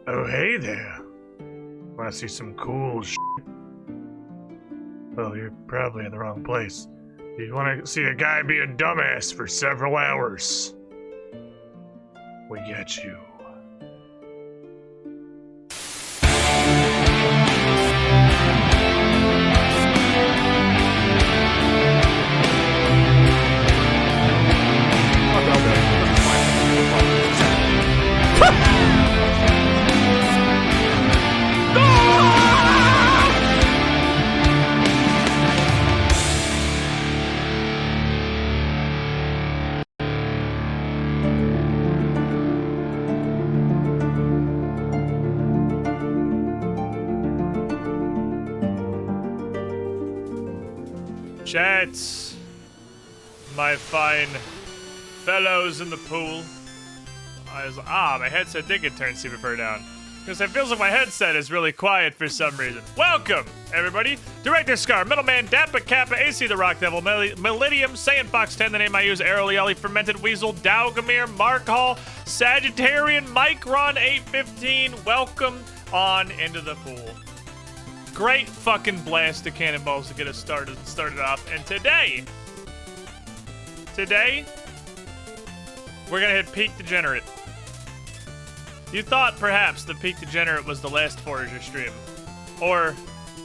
Oh, hey there. Want to see some cool shit? Well, you're probably in the wrong place. You want to see a guy be a dumbass for several hours. We get you. Chats, my fine fellows in the pool. My headset did get turned super far down. Because it feels like my headset is really quiet for some reason. Welcome, everybody. Director Scar, Middleman, Dappa Kappa, AC the Rock Devil, Millennium, Saiyan Fox 10, the name I use, Aeroliali, Fermented Weasel, Dowgamir, Mark Hall, Sagittarian, Micron 815. Welcome on into the pool. Great fucking blast of cannonballs to get us started off. And today, we're gonna hit Peak Degenerate. You thought perhaps the Peak Degenerate was the last Forager stream. Or,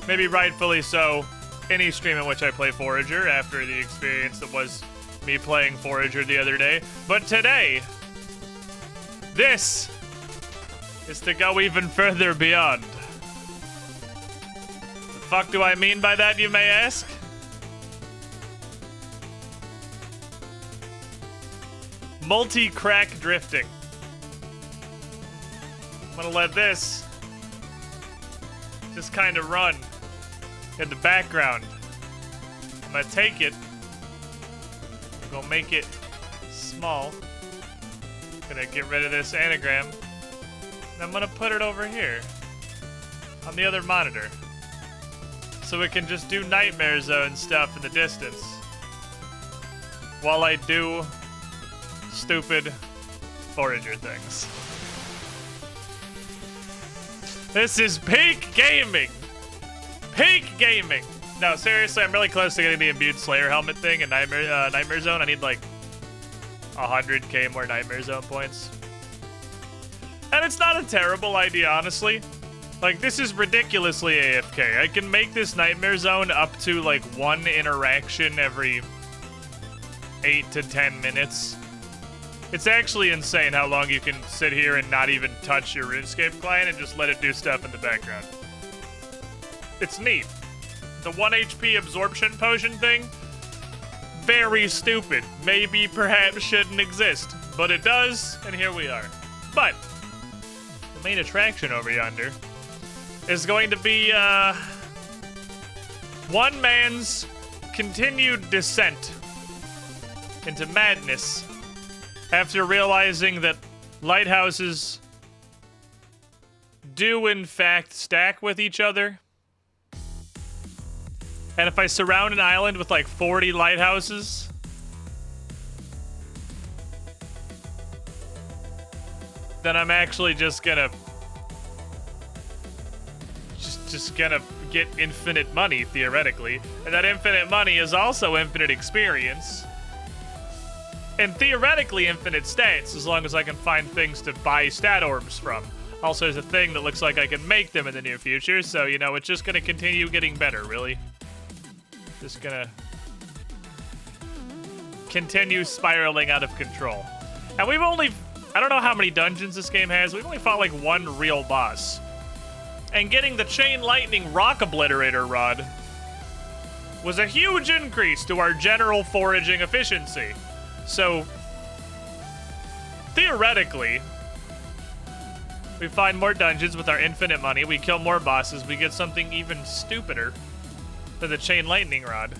maybe rightfully so, any stream in which I play Forager after the experience that was me playing Forager the other day. But today, this is to go even further beyond. The fuck do I mean by that, you may ask? Multi-crack drifting. I'm gonna let this just kind of run in the background. I'm gonna take it, gonna make it small, gonna get rid of this anagram, and I'm gonna put it over here on the other monitor so we can just do Nightmare Zone stuff in the distance while I do stupid Forager things. This is peak gaming! Peak gaming! No, seriously, I'm really close to getting the Imbued Slayer helmet thing in Nightmare Zone. I need like 100k more Nightmare Zone points. And it's not a terrible idea, honestly. Like, this is ridiculously AFK. I can make this Nightmare Zone up to like one interaction every 8 to 10 minutes. It's actually insane how long you can sit here and not even touch your RuneScape client and just let it do stuff in the background. It's neat. The 1 HP absorption potion thing, very stupid. Maybe perhaps shouldn't exist, but it does, and here we are. But the main attraction over yonder is going to be one man's continued descent into madness after realizing that lighthouses do in fact stack with each other. And if I surround an island with like 40 lighthouses, then I'm actually just gonna get infinite money, theoretically. And that infinite money is also infinite experience. And theoretically infinite stats, as long as I can find things to buy stat orbs from. Also, there's a thing that looks like I can make them in the near future, so, you know, it's just gonna continue getting better, really. Just gonna continue spiraling out of control. And we've only, I don't know how many dungeons this game has, we've only fought like one real boss. And getting the Chain Lightning Rock Obliterator Rod was a huge increase to our general foraging efficiency. So, theoretically, we find more dungeons with our infinite money, we kill more bosses, we get something even stupider than the Chain Lightning Rod.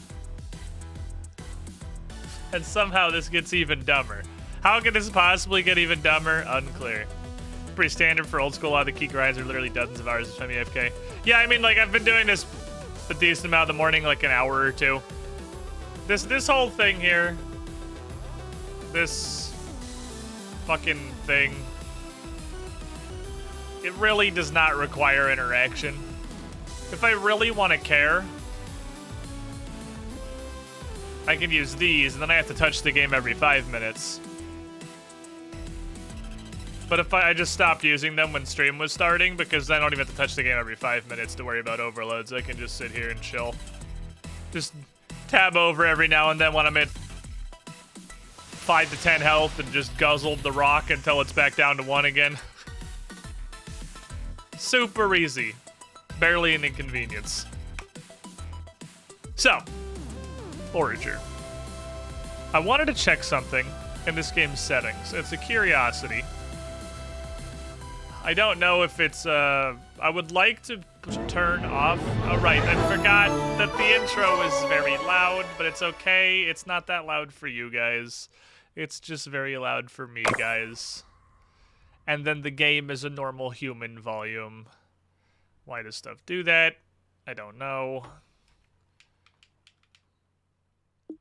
And somehow this gets even dumber. How could this possibly get even dumber? Unclear. Pretty standard for old school. A lot of the key grinds are literally dozens of hours of time AFK. Yeah, I mean, like, I've been doing this a decent amount in the morning, like an hour or two. This whole thing here, this fucking thing It really does not require interaction. If I really want to care, I can use these, and then I have to touch the game every 5 minutes. But if I just stopped using them when stream was starting, because I don't even have to touch the game every 5 minutes to worry about overloads, I can just sit here and chill. Just tab over every now and then when I'm at 5 to 10 health and just guzzled the rock until it's back down to 1 again. Super easy. Barely an inconvenience. So, Forager. I wanted to check something in this game's settings. It's a curiosity. I don't know if it's, I would like to turn off. Oh, right, I forgot that the intro is very loud, but it's okay. It's not that loud for you guys. It's just very loud for me, guys. And then the game is a normal human volume. Why does stuff do that? I don't know.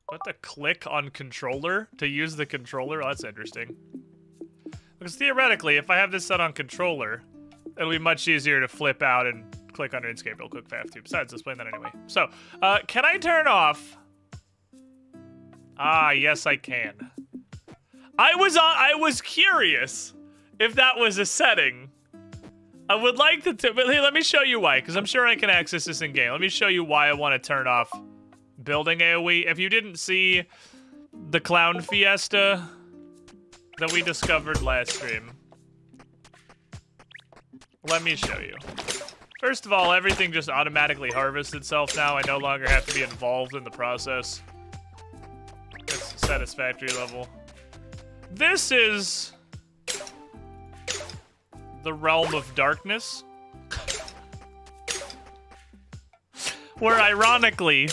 What, to click on controller to use the controller? Oh, that's interesting. Because theoretically, if I have this set on controller, it'll be much easier to flip out and click on RuneScape real quick if I have to. Besides, explain that anyway. So, can I turn off? Ah, yes, I can. I was curious if that was a setting. I would like to, but hey, let me show you why, because I'm sure I can access this in game. Let me show you why I want to turn off building AoE. If you didn't see the clown fiesta that we discovered last stream, let me show you. First of all, everything just automatically harvests itself now. I no longer have to be involved in the process. It's satisfactory level. This is the realm of darkness, where ironically,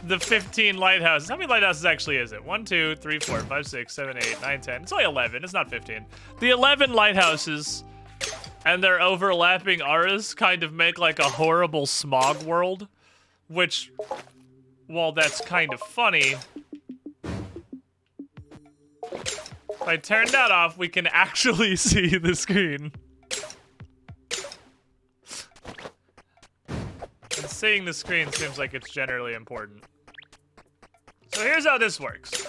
the 15 lighthouses. How many lighthouses actually is it? 1, 2, 3, 4, 5, 6, 7, 8, 9, 10. It's only 11. It's not 15. The 11 lighthouses and their overlapping auras kind of make like a horrible smog world, which, while that's kind of funny, if I turn that off, we can actually see the screen. And seeing the screen seems like it's generally important. So here's how this works.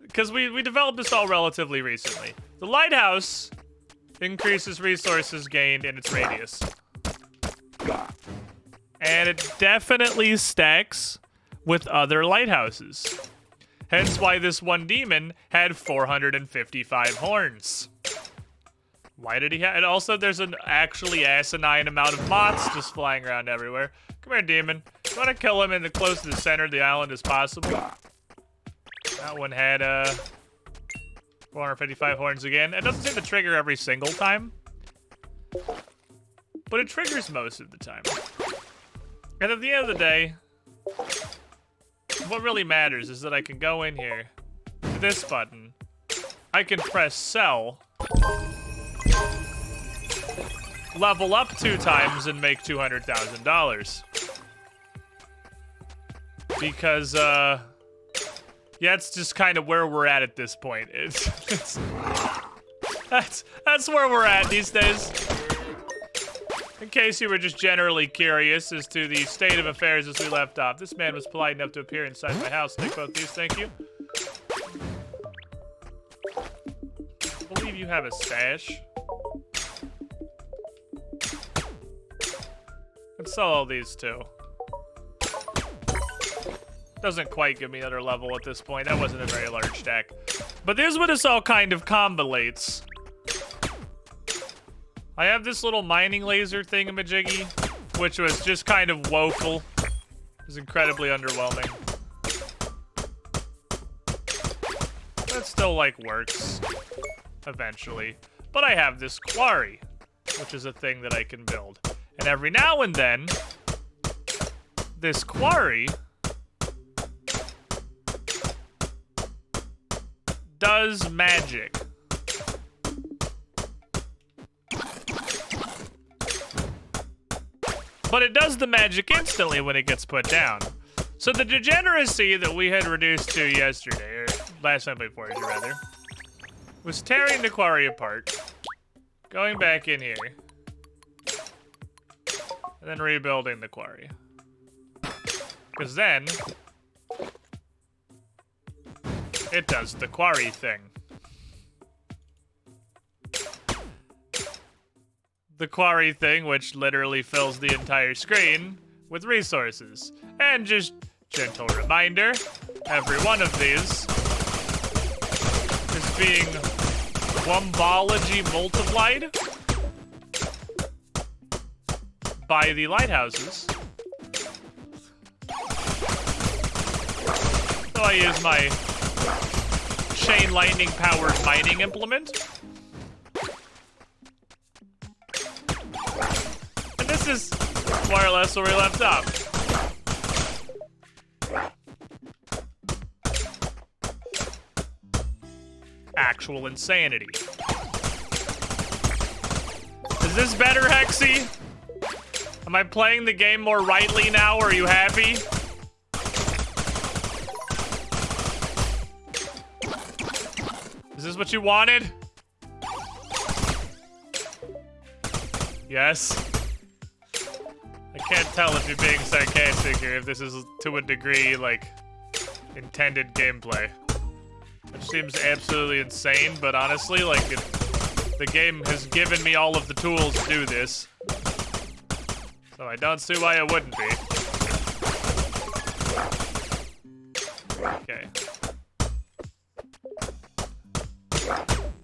Because we developed this all relatively recently. The lighthouse increases resources gained in its radius. And it definitely stacks with other lighthouses. Hence why this one demon had 455 horns. Why did he have... And also there's an actually asinine amount of moths just flying around everywhere. Come here, demon. You want to kill him in the close to the center of the island as possible? That one had 455 horns again. It doesn't seem to trigger every single time, but it triggers most of the time. And at the end of the day, what really matters is that I can go in here to this button. I can press sell, level up 2 times, and make $200,000. Because, yeah, it's just kind of where we're at this point. That's where we're at these days. In case you were just generally curious as to the state of affairs as we left off. This man was polite enough to appear inside my house. Take both these, thank you. I believe you have a stash. Let's sell all these too. Doesn't quite give me another level at this point. That wasn't a very large stack. But this is what this all kind of combinates. I have this little mining laser thingamajiggy, which was just kind of woeful. It was incredibly underwhelming. That still, like, works. Eventually. But I have this quarry, which is a thing that I can build. And every now and then, this quarry does magic. But it does the magic instantly when it gets put down. So the degeneracy that we had reduced to yesterday, or last time before, rather, was tearing the quarry apart, Going back in here. And then rebuilding the quarry. Because then... it does the quarry thing. The quarry thing, which literally fills the entire screen with resources. And just gentle reminder, every one of these is being Wombology multiplied by the lighthouses. So I use my chain lightning powered mining implement. And this is more or less where we left off. Actual insanity. Is this better, Hexy? Am I playing the game more rightly now? Are you happy? Is this what you wanted? Yes. I can't tell if you're being sarcastic or if this is to a degree, like, intended gameplay. Which seems absolutely insane, but honestly, like, the game has given me all of the tools to do this. So I don't see why it wouldn't be. Okay.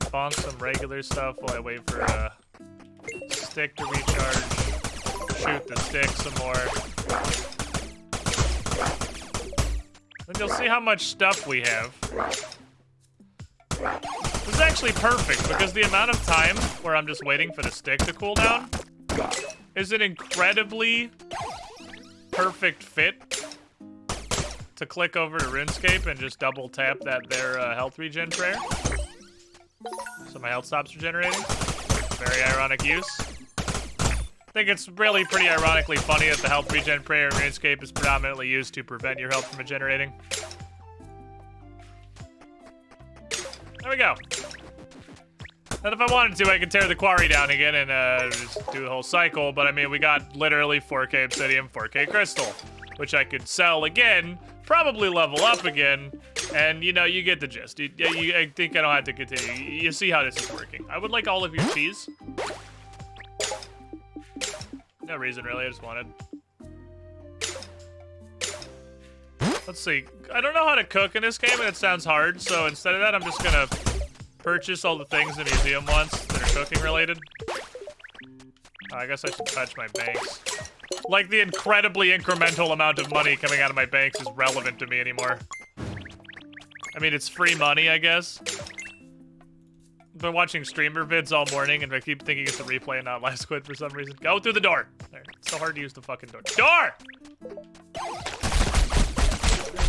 Spawn some regular stuff while I wait for a stick to recharge. Shoot the stick some more. Then you'll see how much stuff we have. This is actually perfect because the amount of time where I'm just waiting for the stick to cool down is an incredibly perfect fit to click over to RuneScape and just double tap that there health regen prayer. So my health stops regenerating. Very ironic use. I think it's really pretty ironically funny that the health regen prayer in RuneScape is predominantly used to prevent your health from regenerating. There we go. And if I wanted to, I could tear the quarry down again and just do the whole cycle. But I mean, we got literally 4K obsidian, 4K crystal, which I could sell again, probably level up again, and you know, you get the gist. I think I don't have to continue. You see how this is working. I would like all of your cheese. No reason really, I just wanted. Let's see. I don't know how to cook in this game, and it sounds hard, so instead of that, I'm just gonna purchase all the things the museum wants that are cooking related. I guess I should touch my banks. Like, the incredibly incremental amount of money coming out of my banks is relevant to me anymore. I mean, it's free money, I guess. I've been watching streamer vids all morning, and I keep thinking it's a replay and not live squid for some reason. Go through the door! There. It's so hard to use the fucking door. Door!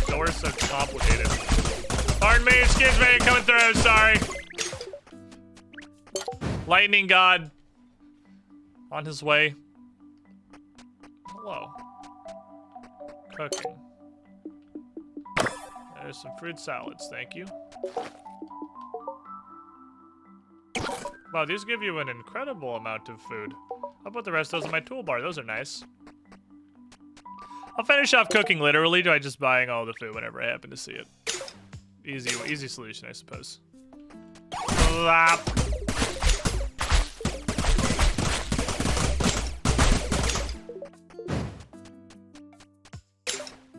Door's so complicated. Pardon me, excuse me, coming through, sorry. Lightning God. On his way. Hello. Cooking. There's some fruit salads, thank you. Wow, these give you an incredible amount of food. I'll put the rest of those in my toolbar, those are nice. I'll finish off cooking literally by just buying all the food whenever I happen to see it. Easy solution, I suppose. Slap.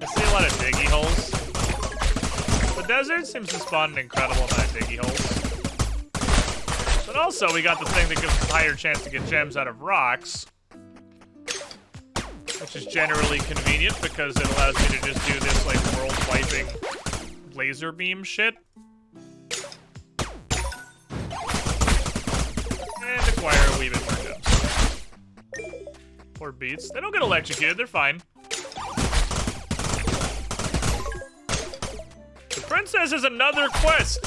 I see a lot of diggy holes. The desert seems to spawn an incredible amount of diggy holes. But also, we got the thing that gives us a higher chance to get gems out of rocks. Which is generally convenient because it allows me to just do this, like, world-wiping laser beam shit. And acquire a wee bit more gems. Poor beats. They don't get electrocuted, they're fine. The princess has another quest!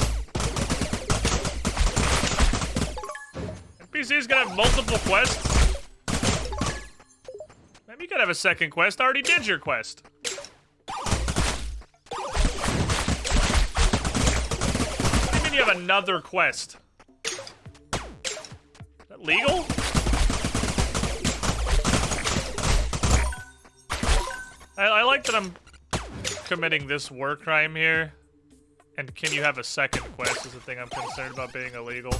NPC's gonna have multiple quests? Maybe you could have a second quest. I already did your quest. What do you mean you have another quest? That Legal? I like that I'm committing this war crime here. And can you have a second quest is the thing I'm concerned about being illegal.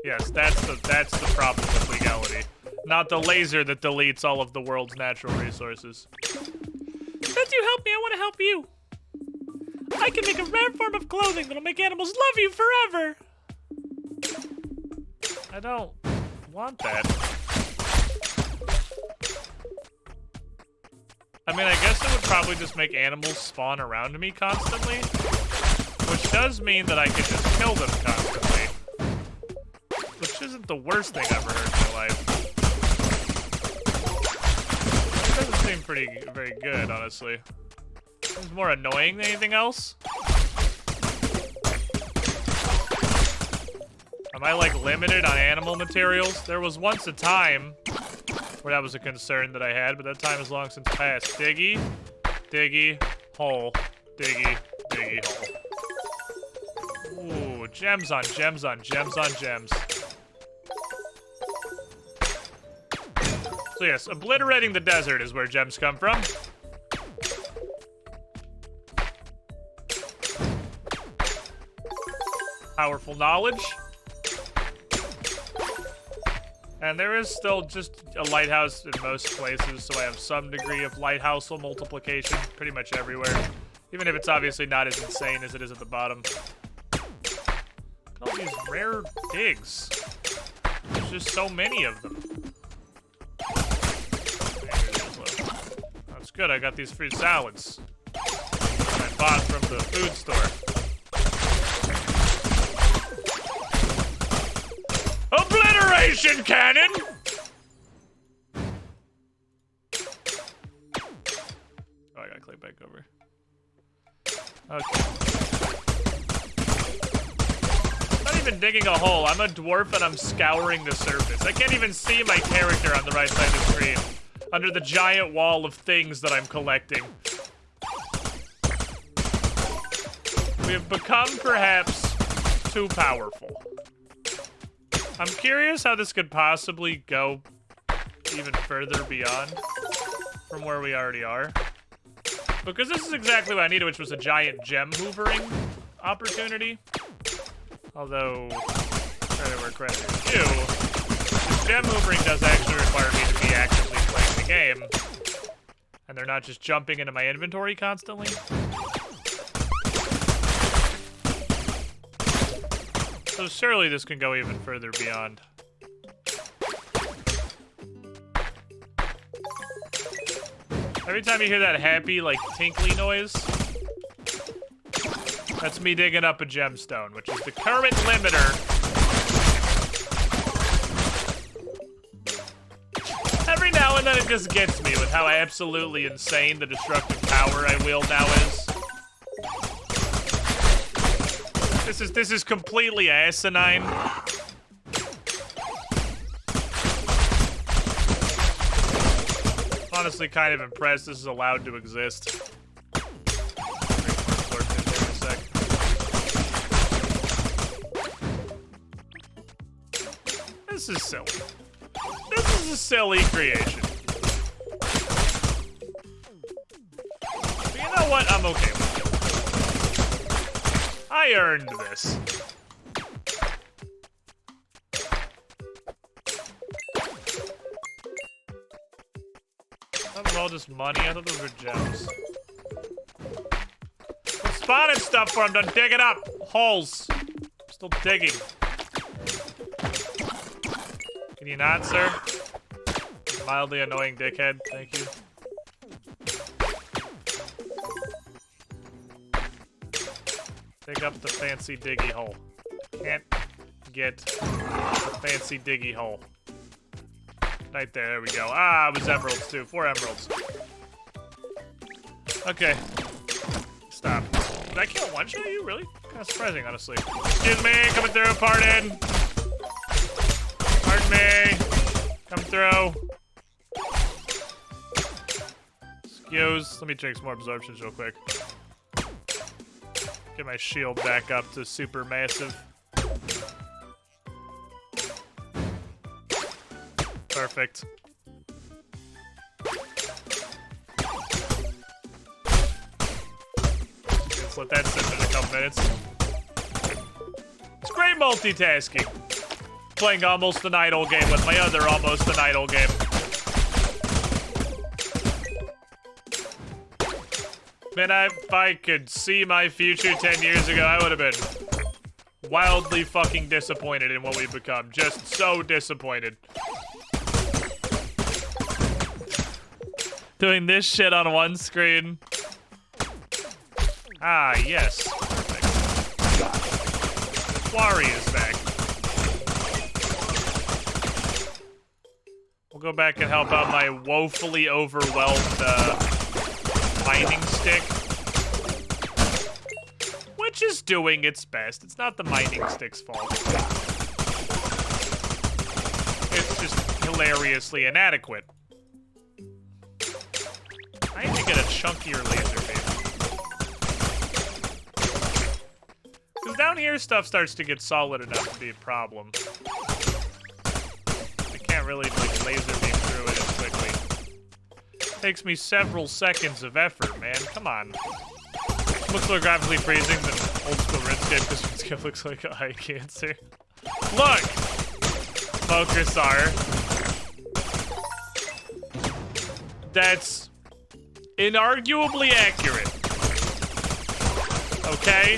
Yes, that's the problem with legality. Not the laser that deletes all of the world's natural resources. Since you help me, I want to help you. I can make a rare form of clothing that'll make animals love you forever. I don't want that. I mean, I guess it would probably just make animals spawn around me constantly, which does mean that I can just kill them constantly, which isn't the worst thing I've ever heard in my life. It doesn't seem very good, honestly. It's more annoying than anything else. Am I, like, limited on animal materials? There was once a time where that was a concern that I had, but that time is long since passed. Diggy, diggy, hole, diggy, diggy, hole. Ooh, gems on gems on gems on gems. So yes, obliterating the desert is where gems come from. Powerful knowledge. And there is still just a lighthouse in most places, so I have some degree of lighthouse multiplication pretty much everywhere. Even if it's obviously not as insane as it is at the bottom. Look at all these rare digs. There's just so many of them. That's good, I got these free salads. I bought from the food store. Obliteration cannon! Oh, I gotta click back over. Okay. I'm not even digging a hole. I'm a dwarf and I'm scouring the surface. I can't even see my character on the right side of the screen. Under the giant wall of things that I'm collecting. We have become, perhaps, too powerful. I'm curious how this could possibly go even further beyond from where we already are. Because this is exactly what I needed, which was a giant gem hoovering opportunity. Although, credit where credit is due, gem hoovering does actually require me to be actively playing the game. And they're not just jumping into my inventory constantly. So surely this can go even further beyond. Every time you hear that happy, like, tinkly noise, that's me digging up a gemstone, which is the current limiter. Every now and then it just gets me with how absolutely insane the destructive power I wield now is. This is completely asinine. Honestly, kind of impressed this is allowed to exist. This is silly. This is a silly creation. But you know what? I'm okay with it. I earned this. That was all just money. I thought those were gems. I'm spotting stuff for I'm done digging up holes. Still digging. Can you not, sir? Mildly annoying dickhead. Thank you. Dig up the fancy diggy hole. Can't get the fancy diggy hole. Right there we go. Ah, it was emeralds too. 4 emeralds. Okay. Stop. Did I kill one shot you? Really? Kind of surprising, honestly. Excuse me, coming through, pardon. Pardon me. Come through. Excuse. Let me drink some more absorptions real quick. Get my shield back up to super massive. Perfect. Let's let that sit for a couple minutes. It's great multitasking. Playing almost an idle game with my other almost an idle game. Man, if I could see my future 10 years ago, I would have been wildly fucking disappointed in what we've become. Just so disappointed. Doing this shit on one screen. Ah, yes. Perfect. Quarry is back. We'll go back and help out my woefully overwhelmed mining stick. Which is doing its best. It's not the mining stick's fault. It's just hilariously inadequate. I need to get a chunkier laser beam. Because down here stuff starts to get solid enough to be a problem. I can't really like laser beam through it as quickly. Takes me several seconds of effort, man. Come on. Looks more graphically freezing than old school RuneScape because RuneScape looks like a eye cancer. Look! Focusar. That's inarguably accurate. Okay?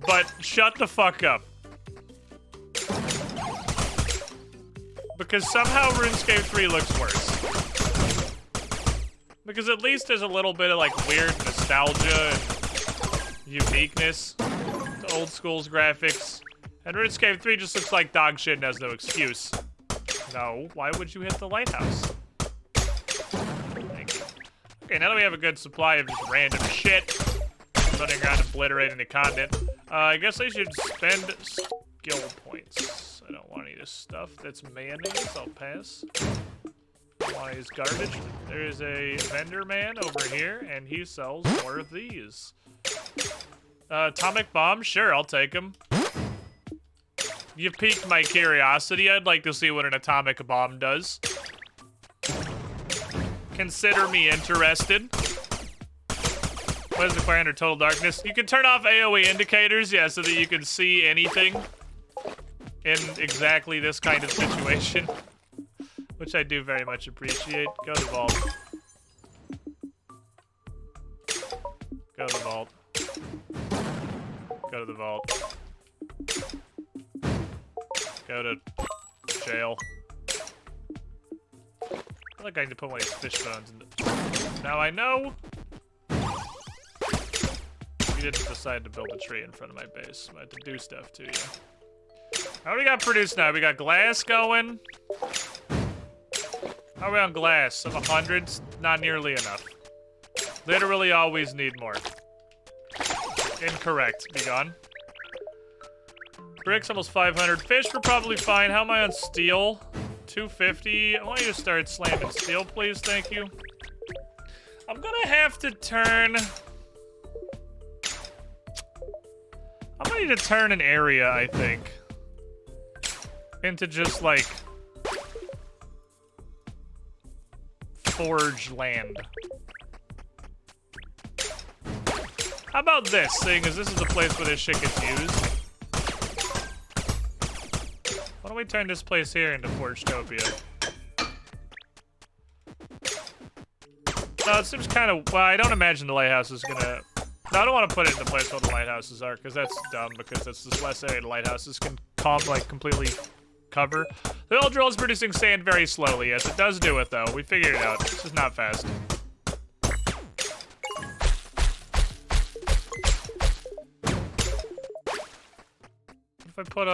But shut the fuck up. Because somehow RuneScape 3 looks worse. Because at least there's a little bit of like weird nostalgia and uniqueness to old school's graphics. And RuneScape 3 just looks like dog shit and has no excuse. No, why would you hit the lighthouse? Thank you. Okay, now that we have a good supply of just random shit running around obliterating the continent, I guess I should spend skill points. I don't want any of this stuff. That's mayonnaise, I'll pass. Why is garbage? There is a vendor man over here, and he sells more of these. Atomic bomb? Sure, I'll take them. You've piqued my curiosity. I'd like to see what an atomic bomb does. Consider me interested. What is required under total darkness? You can turn off AoE indicators, yeah, so that you can see anything in exactly this kind of situation. Which I do very much appreciate. Go to vault. Go to the vault. Go to the vault. Go to jail. I feel like I need to put one of these fish bones in the... Now I know you didn't decide to build a tree in front of my base. I have to do stuff to you. How do we got produced now? We got glass going. How are we on glass? Of 100s? Not nearly enough. Literally always need more. Incorrect. Be gone. Bricks, almost 500. Fish, we're probably fine. How am I on steel? 250. I want you to start slamming steel, please. Thank you. I'm gonna have to turn... I'm gonna need to turn an area, I think, into just, like... forge land. How about this, seeing as this is a place where this shit gets used? Why don't we turn this place here into Forgetopia? No, it seems kind of... Well, I don't imagine the lighthouse is gonna... No, I don't want to put it in the place where the lighthouses are, because that's dumb, because that's this less area the lighthouses can completely cover. The oil drill is producing sand very slowly. Yes, it does do it, though. We figured it out. It's just not fast. If I put,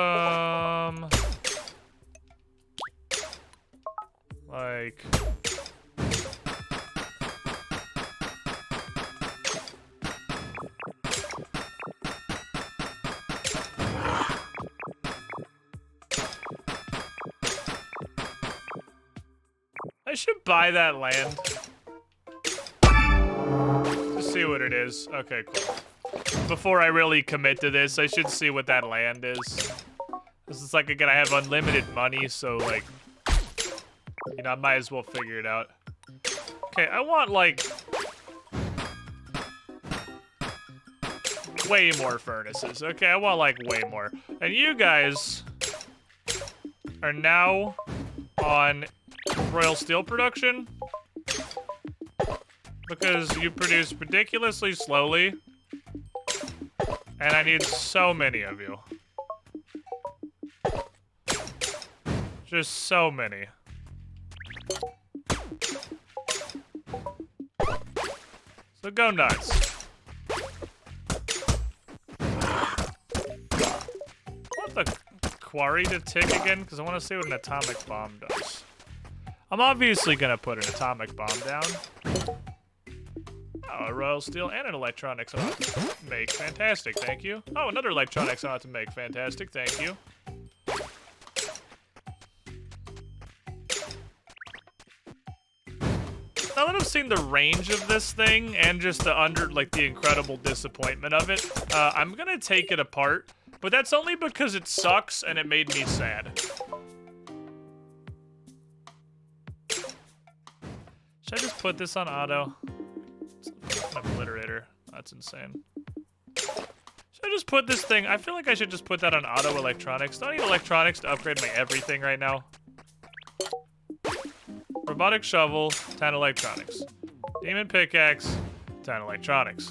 like... I should buy that land. Just see what it is. Okay, cool. Before I really commit to this, I should see what that land is. This is like, again, I have unlimited money, so, like, You know, I might as well figure it out. Okay, I want, like, way more furnaces. Okay, I want, like, way more. And you guys are now on Royal Steel production because you produce ridiculously slowly, and I need so many of you. Just so many. So go nuts. I want the quarry to tick again because I want to see what an atomic bomb does. I'm obviously gonna put an atomic bomb down. Oh, a royal steel and an electronics I want to make. Fantastic, thank you. Oh, another electronics I want to make. Fantastic, thank you. Now that I've seen the range of this thing and just the incredible disappointment of it, I'm gonna take it apart, but that's only because it sucks and it made me sad. Should I just put this on auto? It's an obliterator. That's insane. Should I just put this thing? I feel like I should just put that on auto electronics. Do I need electronics to upgrade my everything right now? Robotic shovel, 10 electronics. Demon pickaxe, 10 electronics.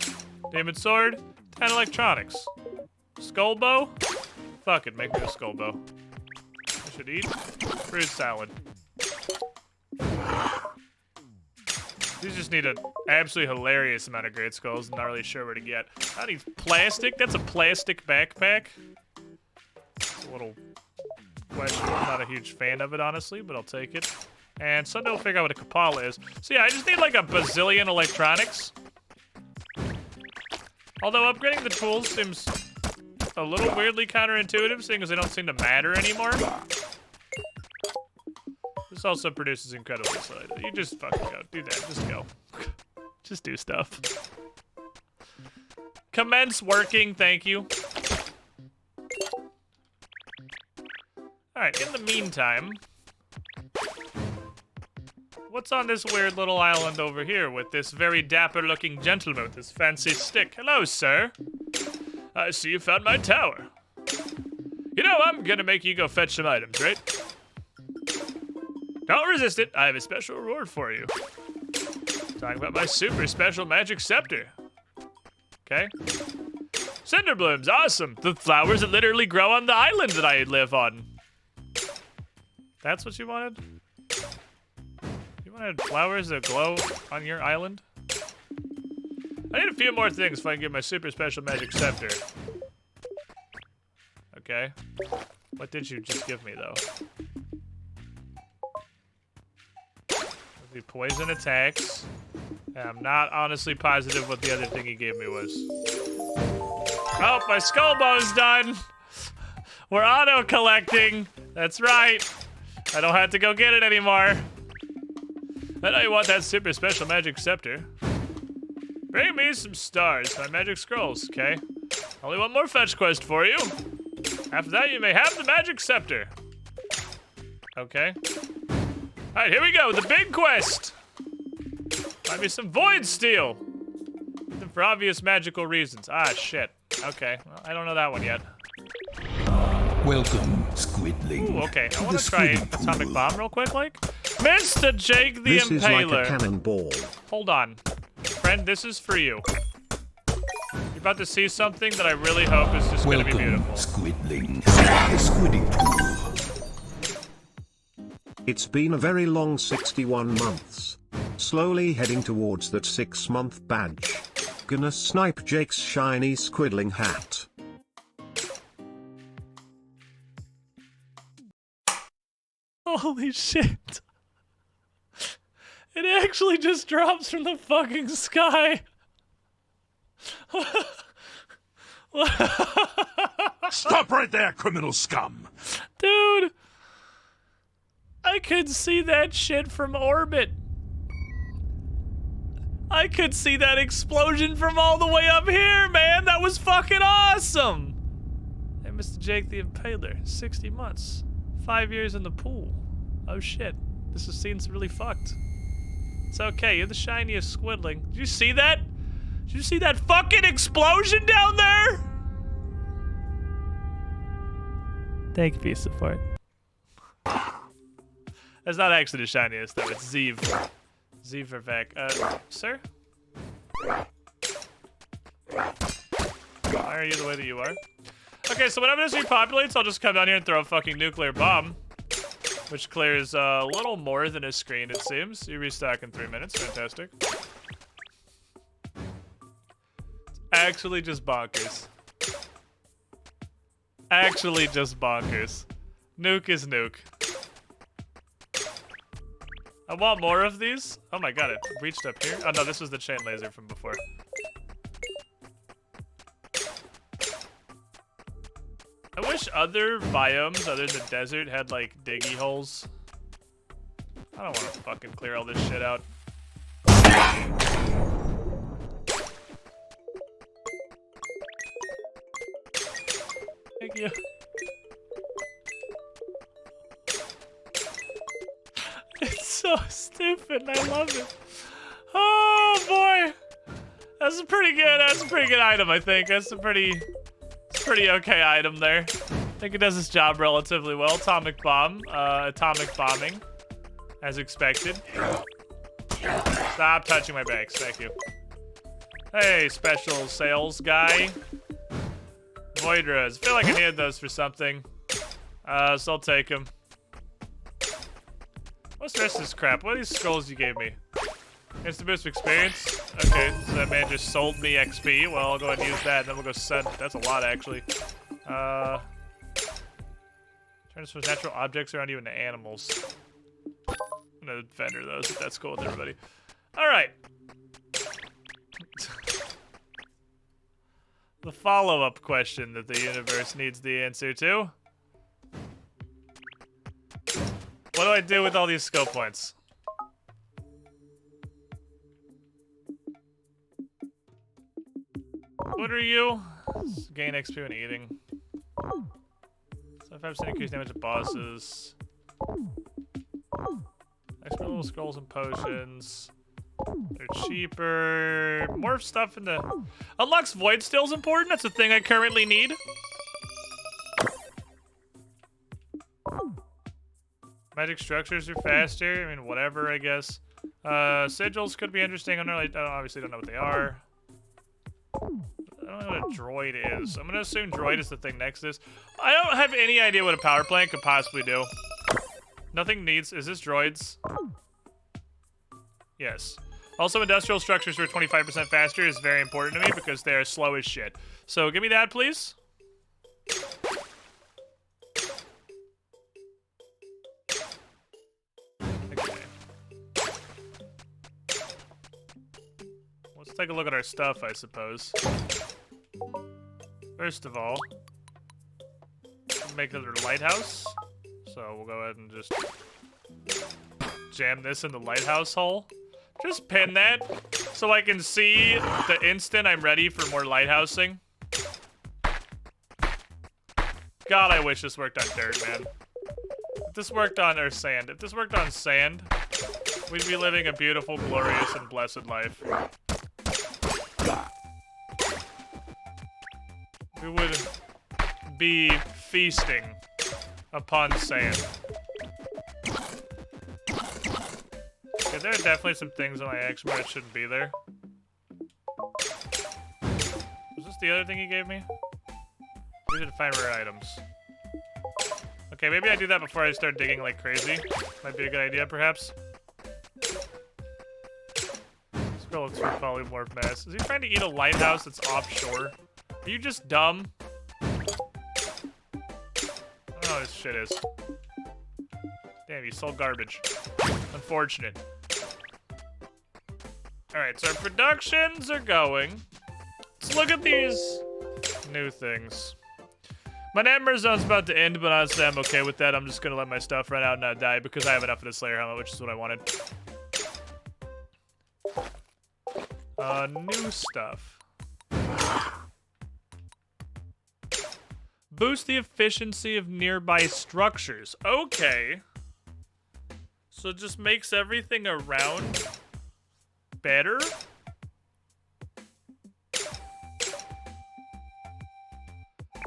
Demon sword, 10 electronics. Skull bow? Fuck it, make me a skull bow. I should eat fruit salad. These just need an absolutely hilarious amount of great skulls. I'm not really sure where to get. That needs plastic. That's a plastic backpack. It's a little question. I'm not a huge fan of it, honestly, but I'll take it. And Sunday will figure out what a Kapala is. So yeah, I just need like a bazillion electronics. Although upgrading the tools seems a little weirdly counterintuitive, seeing as they don't seem to matter anymore. This also produces incredibly slow. You just fucking go. Do that. Just go. Just do stuff. Commence working. Thank you. Alright, in the meantime, what's on this weird little island over here with this very dapper-looking gentleman with this fancy stick? Hello, sir. I see you found my tower. You know, I'm gonna make you go fetch some items, right? Don't resist it. I have a special reward for you. Talking about my super special magic scepter. Okay. Cinder blooms, awesome. The flowers that literally grow on the island that I live on. That's what you wanted? You wanted flowers that glow on your island? I need a few more things if I can get my super special magic scepter. Okay. What did you just give me, though? The poison attacks. And I'm not honestly positive what the other thing he gave me was. Oh, my skull bow's done. We're auto-collecting. That's right. I don't have to go get it anymore. I know you want that super special magic scepter. Bring me some stars, my magic scrolls, okay? Only one more fetch quest for you. After that, you may have the magic scepter. Okay. Alright, here we go, the big quest! Might be some void steel! For obvious magical reasons. Ah, shit. Okay, well, I don't know that one yet. Welcome, Squidling. Ooh, okay, I want to try atomic bomb real quick, like. Mr. Jake the This Impaler. is like a cannonball. Hold on. Friend, this is for you. You're about to see something that I really hope is just gonna be beautiful. Squidling. Squiddy pool. It's been a very long 61 months. Slowly heading towards that 6-month badge. Gonna snipe Jake's shiny squidling hat. Holy shit. It actually just drops from the fucking sky. Stop right there, criminal scum! Dude. I could see that shit from orbit. I could see that explosion from all the way up here, man. That was fucking awesome. Hey, Mr. Jake the Impaler, 60 months. 5 years in the pool. Oh, shit. This scene's really fucked. It's okay, you're the shiniest squidling. Did you see that? Did you see that fucking explosion down there? Thank you for your support. That's not actually the shiniest, though. It's Zeev. Zeev for Vec. Sir? Why are you the way that you are? Okay, so whenever this repopulates, I'll just come down here and throw a fucking nuclear bomb. Which clears a little more than a screen, it seems. You restock in 3 minutes. Fantastic. It's actually just bonkers. Actually just bonkers. Nuke is nuke. I want more of these. Oh my god, it reached up here. Oh no, this was the chain laser from before. I wish other biomes other than desert had like diggy holes. I don't want to fucking clear all this shit out. Thank you. It's so stupid and I love it. Oh boy. That's a pretty good item, I think. That's a pretty okay item there. I think it does its job relatively well. Atomic bomb, atomic bombing, as expected. Stop touching my bags, thank you. Hey, special sales guy. Voidras, I feel like I needed those for something. So I'll take them. What's the rest of this crap? What are these scrolls you gave me? Instant boost of experience? Okay, so that man just sold me XP. Well, I'll go ahead and use that, and then we'll go send. That's a lot, actually. Transfer natural objects around you into animals. I'm gonna vendor those if that's cool with everybody. Alright. The follow-up question that the universe needs the answer to. What do I do with all these skill points? What are you? Gain XP when eating. 75% increase damage to bosses. Expert level scrolls and potions. They're cheaper. More stuff in the... Unlocks void still is important. That's a thing I currently need. Magic structures are faster. I mean, whatever, I guess. Sigils could be interesting. I obviously don't know what they are. I don't know what a droid is. I'm gonna assume droid is the thing next to this. I don't have any idea what a power plant could possibly do. Nothing needs... Is this droids? Yes. Also, industrial structures are 25% faster is very important to me because they're slow as shit. So give me that, please. Okay. Let's take a look at our stuff, I suppose. First of all, make another lighthouse. So we'll go ahead and just jam this in the lighthouse hole. Just pin that so I can see the instant I'm ready for more lighthousing. God, I wish this worked on dirt, man. If this worked on or sand. If this worked on sand, we'd be living a beautiful, glorious, and blessed life. We would be feasting upon sand. Okay, there are definitely some things on my action where it shouldn't be there. Was this the other thing he gave me? We need to find rare items. Okay, maybe I do that before I start digging like crazy. Might be a good idea, perhaps. Scroll through polymorph mass. Is he trying to eat a lighthouse that's offshore? Are you just dumb? I don't know what this shit is. Damn, you sold garbage. Unfortunate. Alright, so our productions are going. Let's look at these new things. My Nightmare Zone's about to end, but honestly, I'm okay with that. I'm just gonna let my stuff run out and not die because I have enough of the Slayer helmet, which is what I wanted. New stuff. Boost the efficiency of nearby structures. Okay. So it just makes everything around better?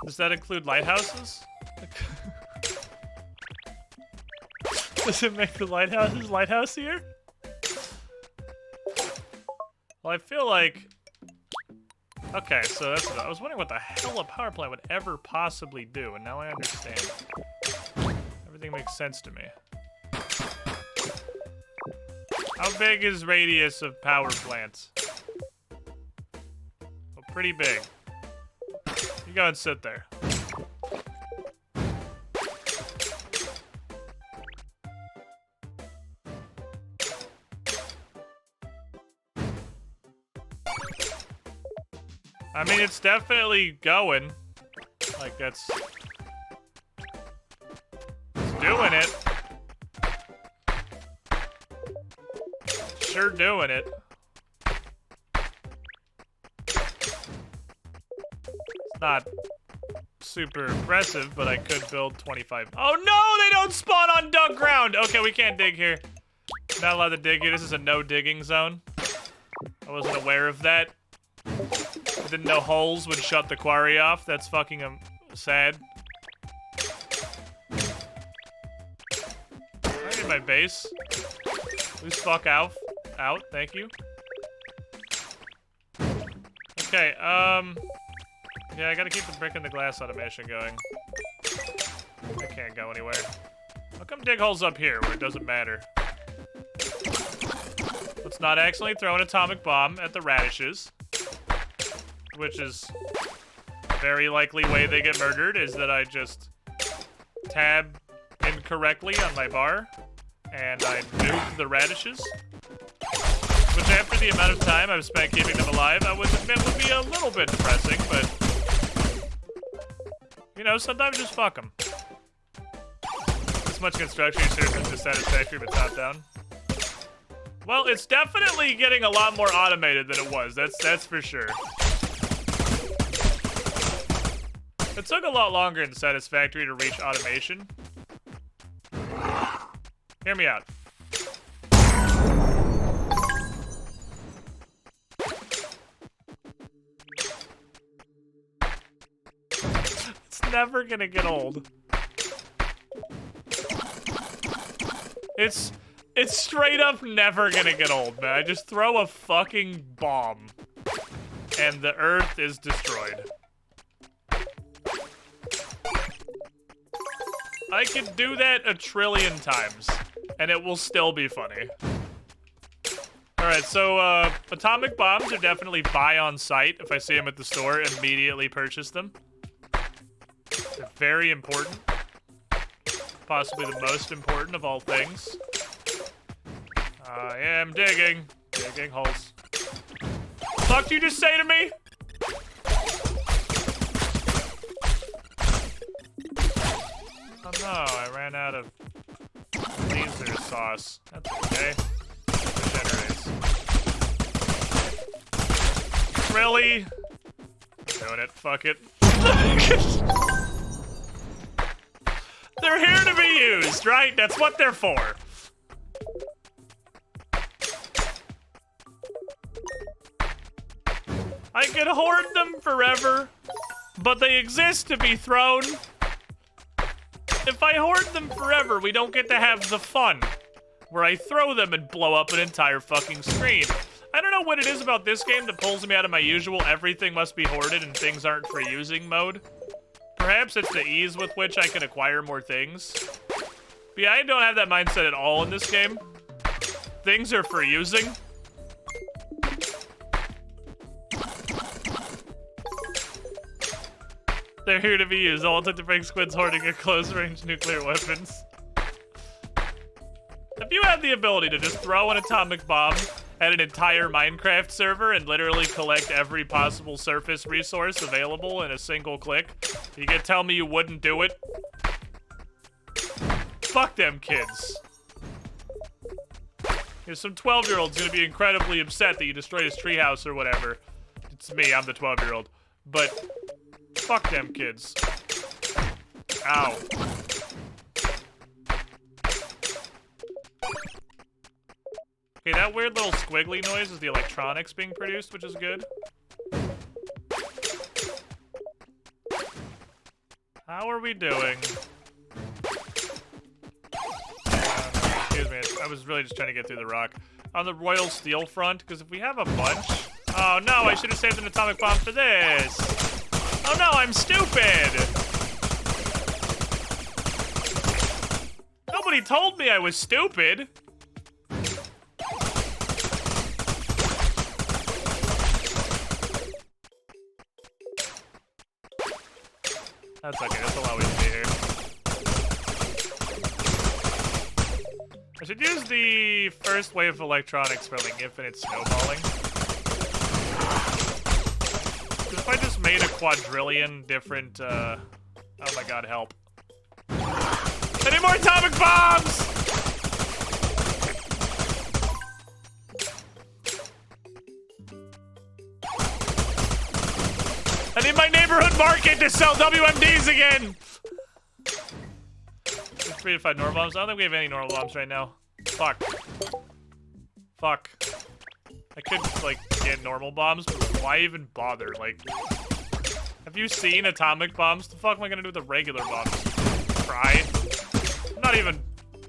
Does that include lighthouses? Does it make the lighthouses lighthouse-ier? Well, I feel like... Okay, so that's... I was wondering what the hell a power plant would ever possibly do, and now I understand. Everything makes sense to me. How big is radius of power plants? Well, pretty big. You go and sit there. I mean, it's definitely going. Like, that's... It's doing it. Sure doing it. It's not super impressive, but I could build 25. Oh no, they don't spawn on dug ground! Okay, we can't dig here. Not allowed to dig here. This is a no digging zone. I wasn't aware of that. I didn't know holes would shut the quarry off. That's fucking sad. I need my base. Please fuck out. Out, thank you. Okay, yeah, I gotta keep the brick and the glass automation going. I can't go anywhere. How come dig holes up here where it doesn't matter? Let's not accidentally throw an atomic bomb at the radishes. Which is a very likely way they get murdered, is that I just tab incorrectly on my bar, and I nuke the radishes. Which, after the amount of time I've spent keeping them alive, I would admit would be a little bit depressing, but... You know, sometimes just fuck them. This much construction is dissatisfactory but top down. Well, it's definitely getting a lot more automated than it was, that's for sure. It took a lot longer than Satisfactory to reach automation. Hear me out. It's never gonna get old. It's straight up never gonna get old, man. I just throw a fucking bomb, and the Earth is destroyed. I could do that a trillion times, and it will still be funny. Alright, so, atomic bombs are definitely buy on site. If I see them at the store, immediately purchase them. They're very important. Possibly the most important of all things. I am digging. Digging holes. Fuck did you just say to me? Oh no, I ran out of laser sauce. That's okay. Regenerates. Really? I'm doing it. Fuck it. They're here to be used, right? That's what they're for. I could hoard them forever, but they exist to be thrown. If I hoard them forever, we don't get to have the fun, where I throw them and blow up an entire fucking screen. I don't know what it is about this game that pulls me out of my usual everything must be hoarded and things aren't for using mode. Perhaps it's the ease with which I can acquire more things. But yeah, I don't have that mindset at all in this game. Things are for using. They're here to be used. All it took to break squids hoarding a close-range nuclear weapons. If you had the ability to just throw an atomic bomb at an entire Minecraft server and literally collect every possible surface resource available in a single click, you can tell me you wouldn't do it? Fuck them kids. There's some 12-year-old's gonna be incredibly upset that you destroyed his treehouse or whatever. It's me, I'm the 12-year-old. But fuck them kids. Ow. that weird little squiggly noise is the electronics being produced, which is good. How are we doing? Excuse me, I was really just trying to get through the rock. On the Royal Steel front, because if we have a bunch... Oh no, I should have saved an atomic bomb for this! Oh no, I'm stupid! Nobody told me I was stupid! That's okay, that's all we can do here. I should use the first wave of electronics for like infinite snowballing. If I just made a quadrillion different, oh my god, help. I need more atomic bombs! I need my neighborhood market to sell WMDs again! 3 to 5 normal bombs. I don't think we have any normal bombs right now. Fuck. Fuck. I could, like, get normal bombs, but why even bother? Like, have you seen atomic bombs? The fuck am I gonna do with the regular bombs? Try? I'm not even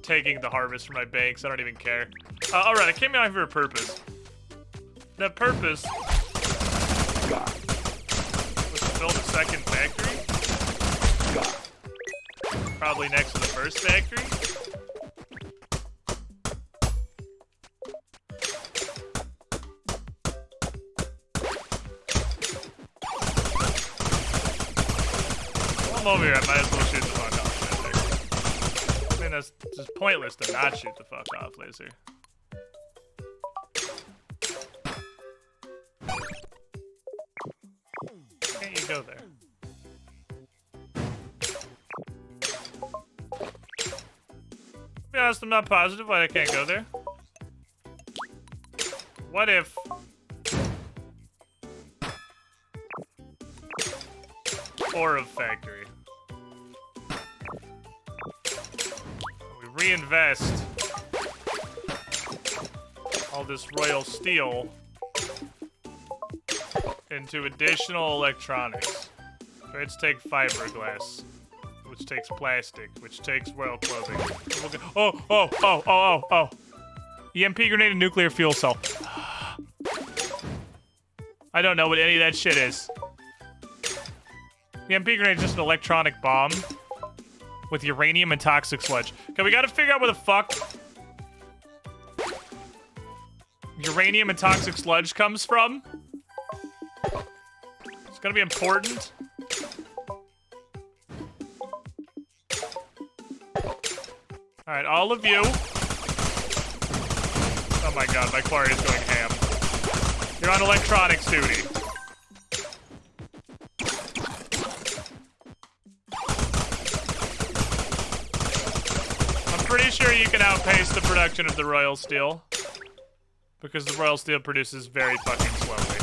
taking the harvest from my banks. I don't even care. Alright, I came out here for a purpose. That purpose was to build a second factory. Probably next to the first factory. While I'm over here, I might as well shoot the fuck off laser. I mean, that's just pointless to not shoot the fuck off laser. Can't you go there? To be honest, I'm not positive why I can't go there. What if... Four of factory. We reinvest all this royal steel into additional electronics. Let's take fiberglass, which takes plastic, which takes royal clothing. Oh. EMP grenade and nuclear fuel cell. I don't know what any of that shit is. The EMP grenade is just an electronic bomb with uranium and toxic sludge. Okay, we gotta figure out where the fuck uranium and toxic sludge comes from. It's gonna be important. Alright, all of you. Oh my god, my quarry is going ham. You're on electronics duty. Pretty sure you can outpace the production of the royal steel, because the royal steel produces very fucking slowly.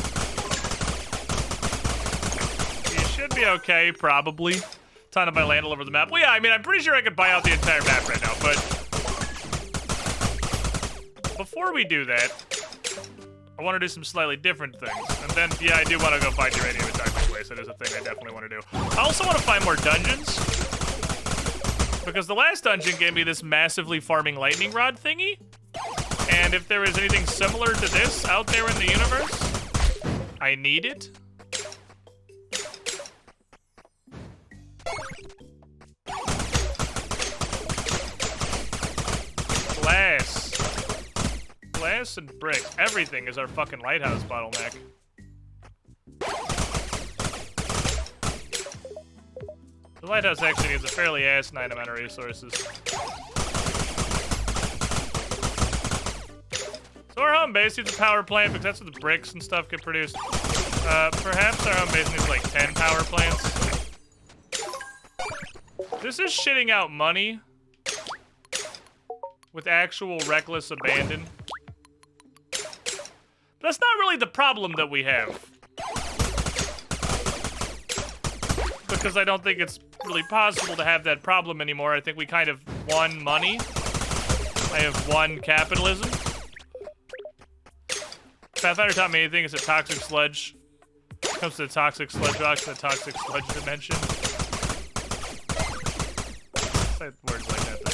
You should be okay, probably. Ton of my land all over the map. Well, yeah, I mean, I'm pretty sure I could buy out the entire map right now, but before we do that, I want to do some slightly different things. And then, yeah, I do want to go find uranium in Dark Place. That is a thing I definitely want to do. I also want to find more dungeons. Because the last dungeon gave me this massively farming lightning rod thingy. And if there is anything similar to this out there in the universe, I need it. Glass and bricks. Everything is our fucking lighthouse bottleneck. The lighthouse actually needs a fairly asinine amount of resources. So our home base needs a power plant because that's where the bricks and stuff get produced. Perhaps our home base needs like 10 power plants. This is shitting out money with actual reckless abandon. But that's not really the problem that we have. Because I don't think it's really possible to have that problem anymore. I think we kind of won money. I have won capitalism. Pathfinder taught me anything, it's a toxic sludge. When it comes to the toxic sludge rocks, the toxic sludge dimension. Say words like that to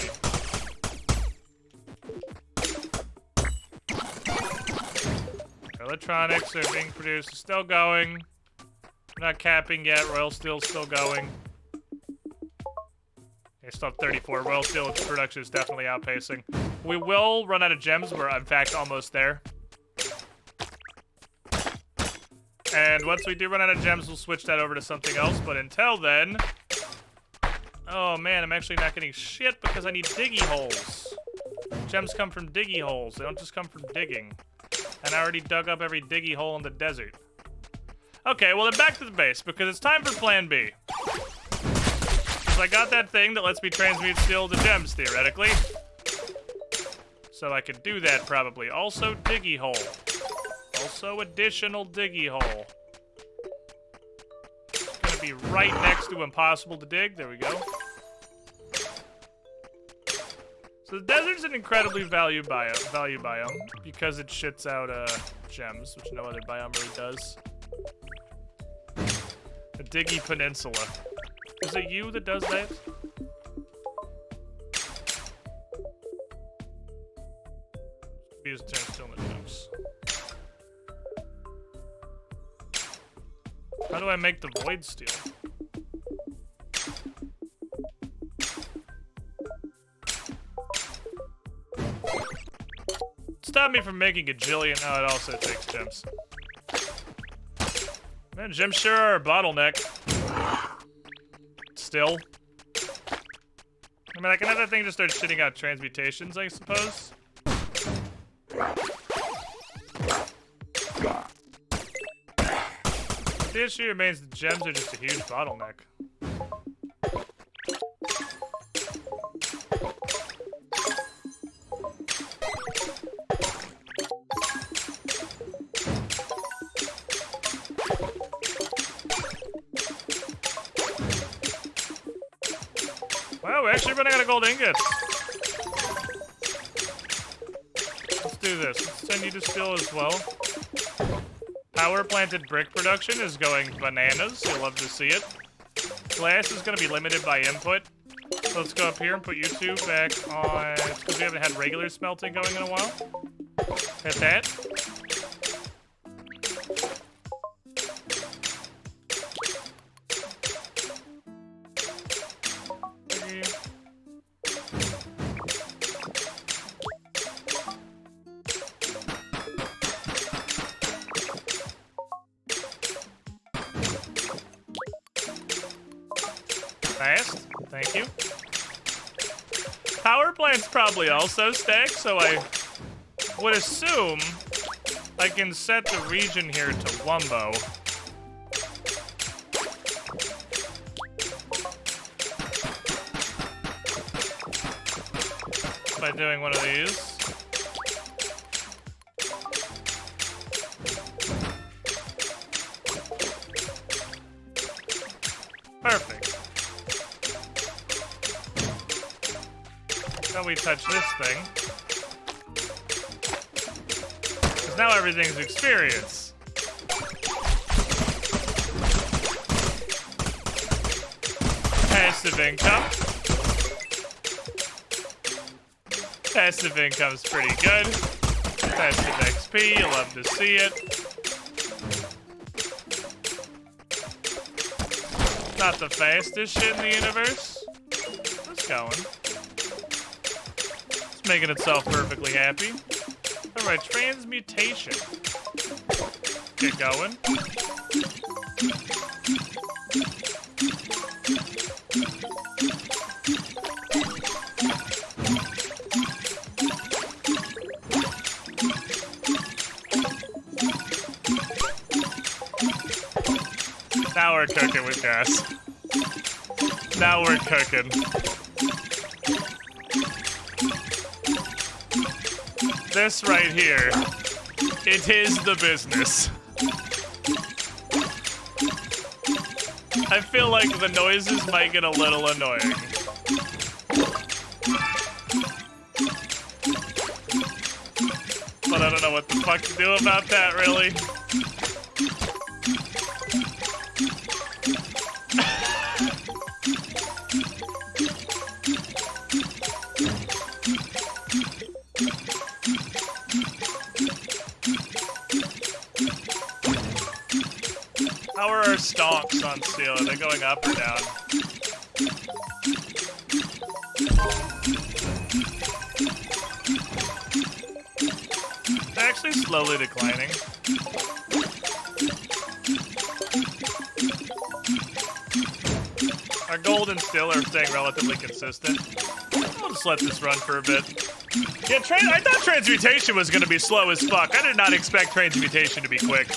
me. Electronics are being produced, still going. Not capping yet, Royal Steel's still going. Okay, still have 34. Royal Steel production is definitely outpacing. We will run out of gems, we're in fact almost there. And once we do run out of gems, we'll switch that over to something else, but until then... Oh man, I'm actually not getting shit because I need diggy holes. Gems come from diggy holes, they don't just come from digging. And I already dug up every diggy hole in the desert. Okay, well then back to the base, because it's time for plan B. Because I got that thing that lets me transmute steel to gems, theoretically. So I could do that, probably. Also, diggy hole. Also, additional diggy hole. It's gonna be right next to impossible to dig. There we go. So the desert's an incredibly value biome because it shits out gems, which no other biome really does. The Diggy Peninsula. Is it you that does that? Use turn still in the jumps. How do I make the void steel? Stop me from making a jillion. Oh, it also takes gems. Man, gems sure are a bottleneck. Still. I mean, I can have that thing just start shitting out transmutations, I suppose. The issue remains that gems are just a huge bottleneck. Wow, we're actually running out of gold ingots. Let's do this. Let's send you to steel as well. Power planted brick production is going bananas. You'll love to see it. Glass is going to be limited by input. So let's go up here and put you two back on... because we haven't had regular smelting going in a while. Hit that. Fast. Thank you. Power plant's probably also stacked, so I would assume I can set the region here to Wumbo. By doing one of these. Perfect. Now we touch this thing. Because now everything's experience. Passive income. Passive income's pretty good. Passive XP, you'll love to see it. Not the fastest shit in the universe. It's going. It's making itself perfectly happy. Alright, transmutation. Get going. Now we're cooking with gas. Now we're cooking. This right here, it is the business. I feel like the noises might get a little annoying. But but I don't know what the fuck to do about that, really. How are our stonks on steel? Are they going up or down? They're actually slowly declining. Our gold and steel are staying relatively consistent. I'll just let this run for a bit. Yeah, I thought transmutation was gonna be slow as fuck. I did not expect transmutation to be quick.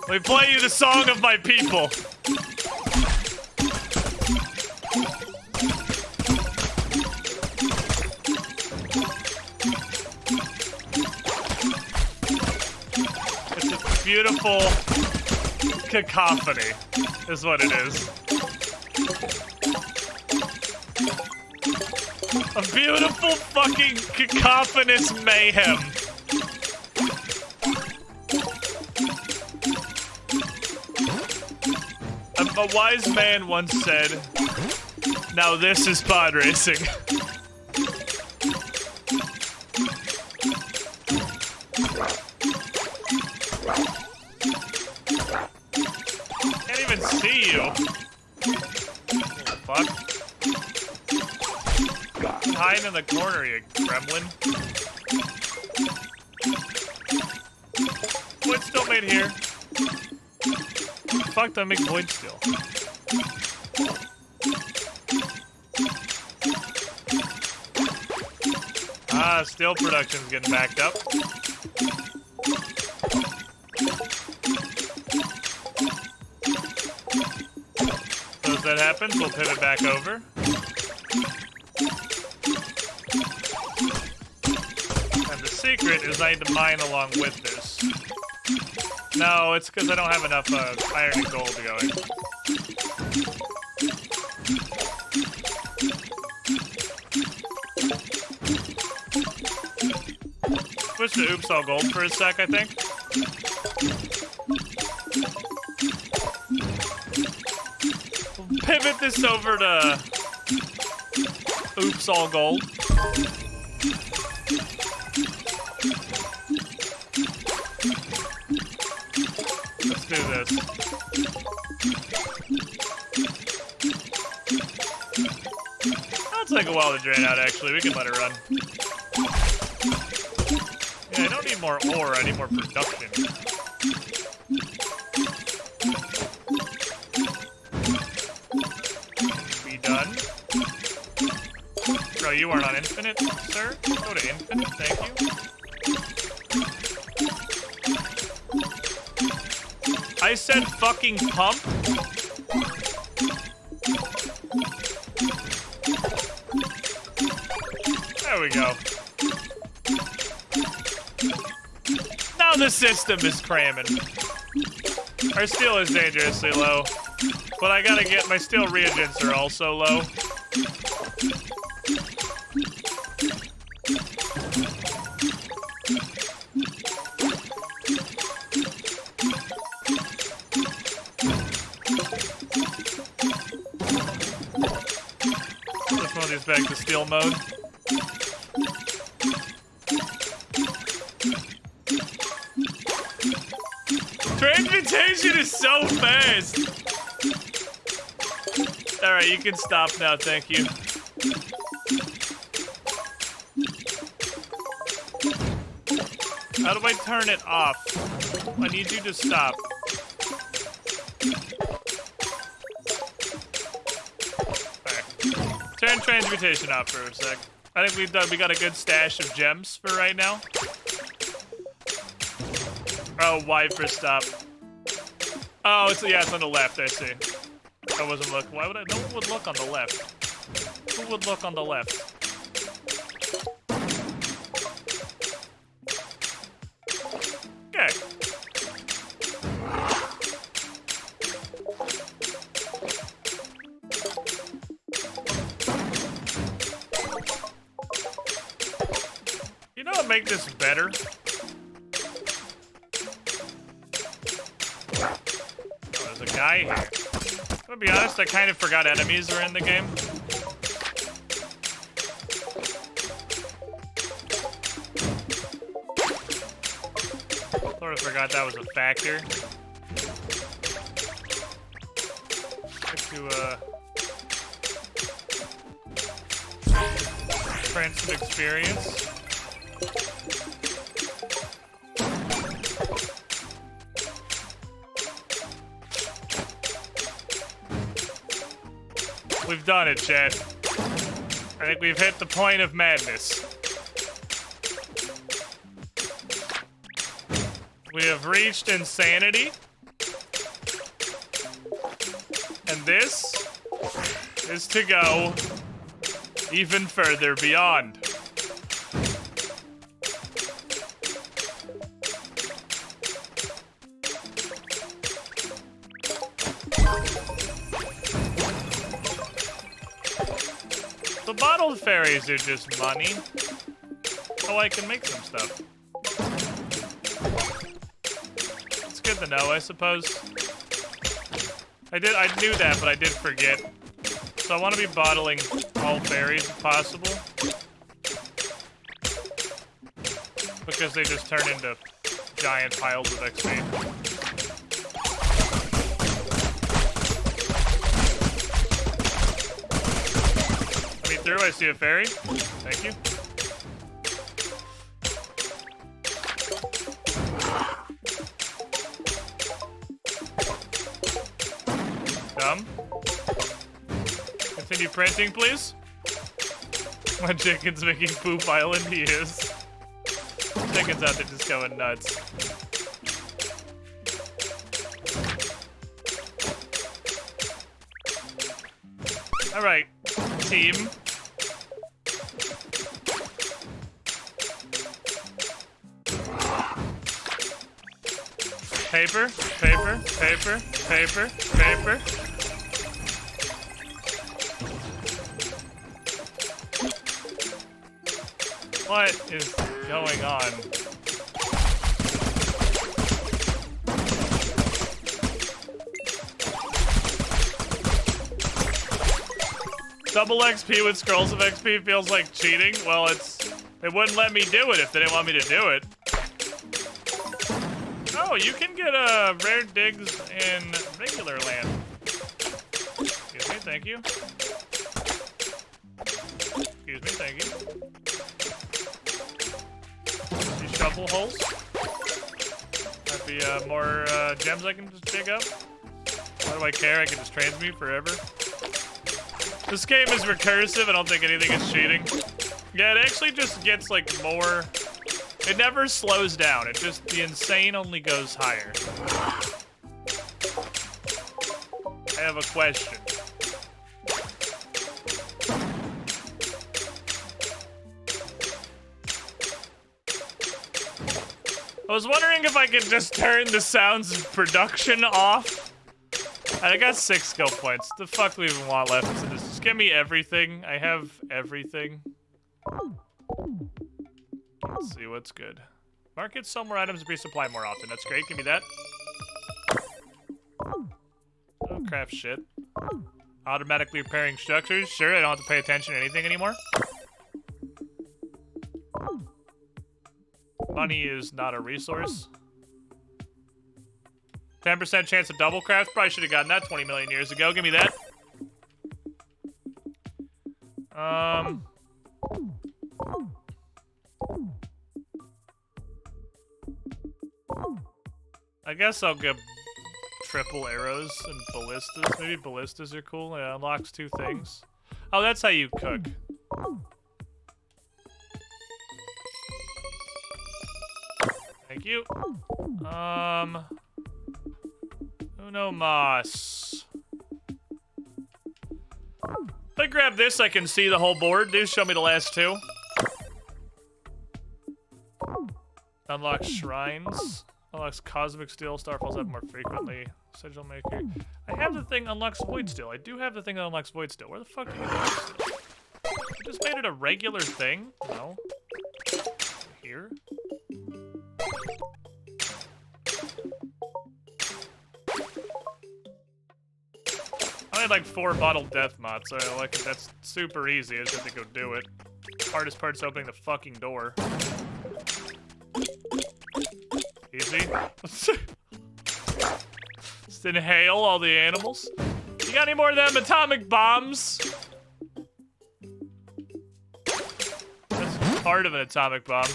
Let me play you the song of my people. It's a beautiful cacophony, is what it is. A beautiful fucking cacophonous mayhem. A wise man once said, "Now this is pod racing." Can't even see you. Fuck. Hiding in the corner, you gremlin. Wood still made here. Fuck, I make void still. Ah, steel production's getting backed up. So as that happens, we'll pivot back over. And the secret is I need to mine along with this. No, it's because I don't have enough iron and gold going. Switch to oops all gold for a sec, I think. We'll pivot this over to oops all gold. Let's do this. That'll take a while to drain out, actually. We can let it run. Yeah, I don't need more ore, I need more production. Be done. Bro, you aren't on infinite, sir? Go to infinite, thank you. I said fucking pump? There we go. Now the system is cramming. Our steel is dangerously low. But I gotta get my steel reagents are also low. Let's move these back to steel mode. Transmutation is so fast! Alright, you can stop now, thank you. How do I turn it off? I need you to stop. Alright. Turn transmutation off for a sec. I think we got a good stash of gems for right now. Oh, Y for stop. Oh, it's on the left, I see. I wasn't looking. Why would I? No one would look on the left. Who would look on the left? Okay. make this better? Oh, there's a guy here. I'm gonna be honest, I kind of forgot enemies were in the game. Sort of forgot that was a factor. To print some experience. We've done it, Chad. I think we've hit the point of madness. We have reached insanity. And this is to go even further beyond. The bottled fairies are just money. Oh, I can make some stuff. It's good to know, I suppose. I knew that, but I did forget. So I want to be bottling all fairies if possible. Because they just turn into giant piles of XP. Let me through, I see a fairy. Thank you. Continue printing, please. My chicken's making poop island, he is. Chicken's out there just going nuts. Alright, team. Paper, paper, paper, paper, paper. What is going on? Double XP with scrolls of XP feels like cheating. Well, they wouldn't let me do it if they didn't want me to do it. Oh, you can get rare digs in regular land. Excuse me, thank you. Excuse me, thank you. These shovel holes. Might be more gems I can just dig up. Why do I care? I can just transmute forever. This game is recursive. I don't think anything is cheating. Yeah, it actually just gets like more. It never slows down. It just, the insane only goes higher. I have a question. I was wondering if I could just turn the sounds of production off. I got 6 skill points. The fuck do we even want left? Just give me everything. I have everything. Let's see what's good. Market sell more items and resupply more often. That's great. Give me that. Oh, craft shit. Automatically repairing structures. Sure, I don't have to pay attention to anything anymore. Money is not a resource. 10% chance of double craft. Probably should have gotten that 20 million years ago. Give me that. I guess I'll get triple arrows and ballistas. Maybe ballistas are cool. It unlocks 2 things. Oh, that's how you cook. Thank you. Uno mas. If I grab this, I can see the whole board. Do show me the last 2. Unlocks shrines. Unlocks cosmic steel. Starfalls up more frequently. Sigil maker. I have the thing unlocks void steel. I do have the thing that unlocks void steel. Where the fuck do you get void steel? I just made it a regular thing. No. here? I had like 4 bottled death mods, so like that's super easy. I just have to go do it. Hardest part's opening the fucking door. Easy. Just inhale all the animals. You got any more of them atomic bombs? That's part of an atomic bomb.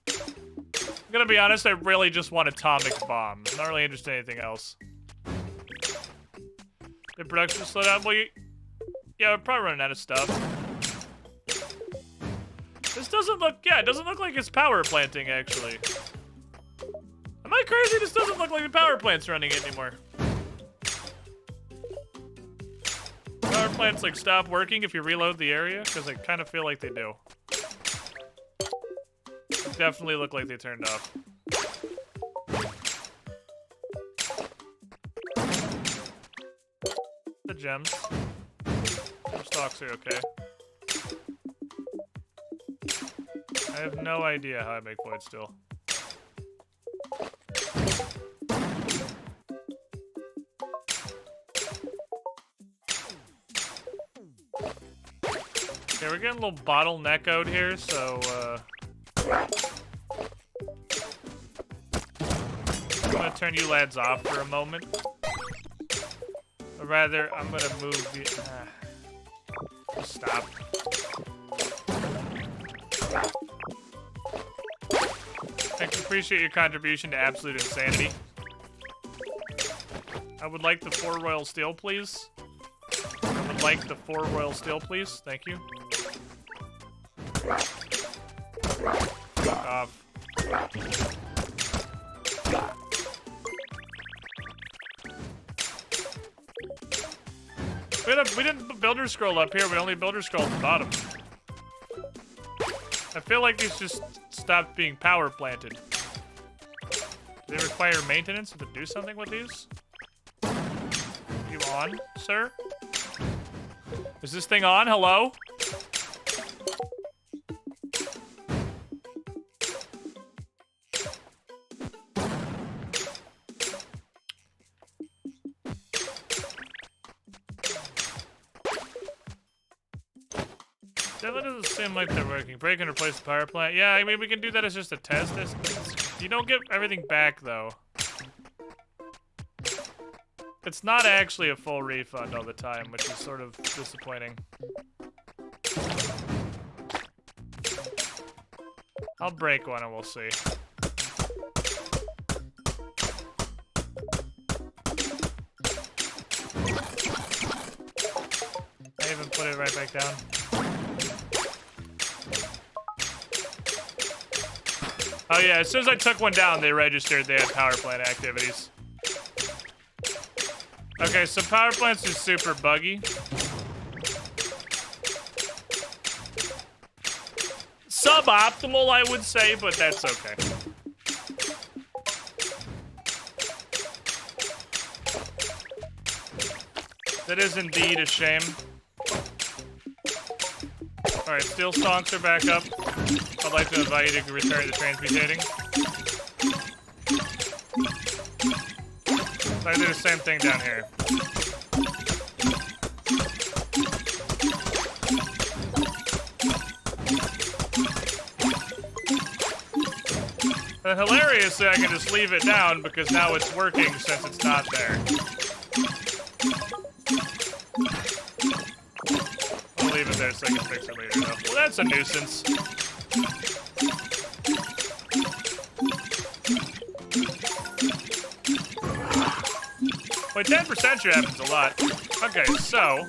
I'm gonna be honest, I really just want atomic bombs. I'm not really interested in anything else. Did production slow down? Well, yeah, we're probably running out of stuff. This doesn't look, yeah, it doesn't look like it's power planting, actually. Am I crazy? This doesn't look like the power plant's running anymore. Power plants, like, stop working if you reload the area? Because I kind of feel like they do. They definitely look like they turned off. The gems. Those stocks are okay. I have no idea how I make void steel. Okay, we're getting a little bottleneck out here, so I'm gonna turn you lads off for a moment. Or rather, I'm gonna move you. Stop. I can appreciate your contribution to absolute insanity. I would like the 4 royal steel, please. I would like the 4 royal steel, please. Thank you. Fuck off. We didn't put builder scroll up here, we only builder scroll at the bottom. I feel like these just stopped being power planted. Do they require maintenance to do something with these? You on, sir? Is this thing on? Hello? That doesn't seem like they're working. Break and replace the power plant. Yeah, I mean, we can do that as just a test. You don't get everything back, though. It's not actually a full refund all the time, which is sort of disappointing. I'll break one and we'll see. I even put it right back down. Oh yeah, as soon as I took one down, they registered they had power plant activities. Okay, so power plants are super buggy. Suboptimal, I would say, but that's okay. That is indeed a shame. Alright, steel stonks are back up. I'd like to invite you to return to transmutating. I do the same thing down here. And hilariously, I can just leave it down because now it's working since it's not there. I'll leave it there so I can fix it later, though. Well, that's a nuisance. Wait, 10% sure happens a lot. Okay, so...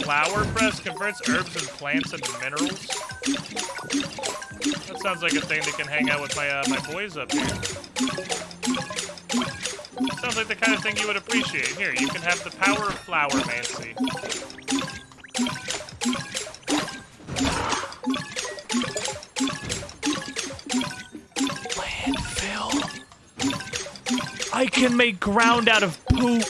Flower press converts herbs and plants into minerals. That sounds like a thing that can hang out with my my boys up here. Sounds like the kind of thing you would appreciate. Here, you can have the power of flower-mancy. Landfill. I can make ground out of poop.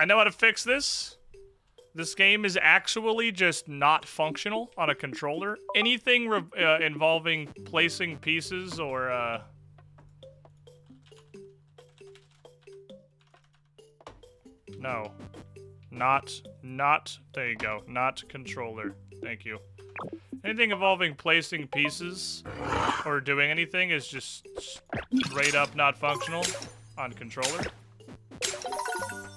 I know how to fix this. This game is actually just not functional on a controller. Anything involving placing pieces or, No. Not, there you go. Not controller. Thank you. Anything involving placing pieces or doing anything is just straight up not functional on controller.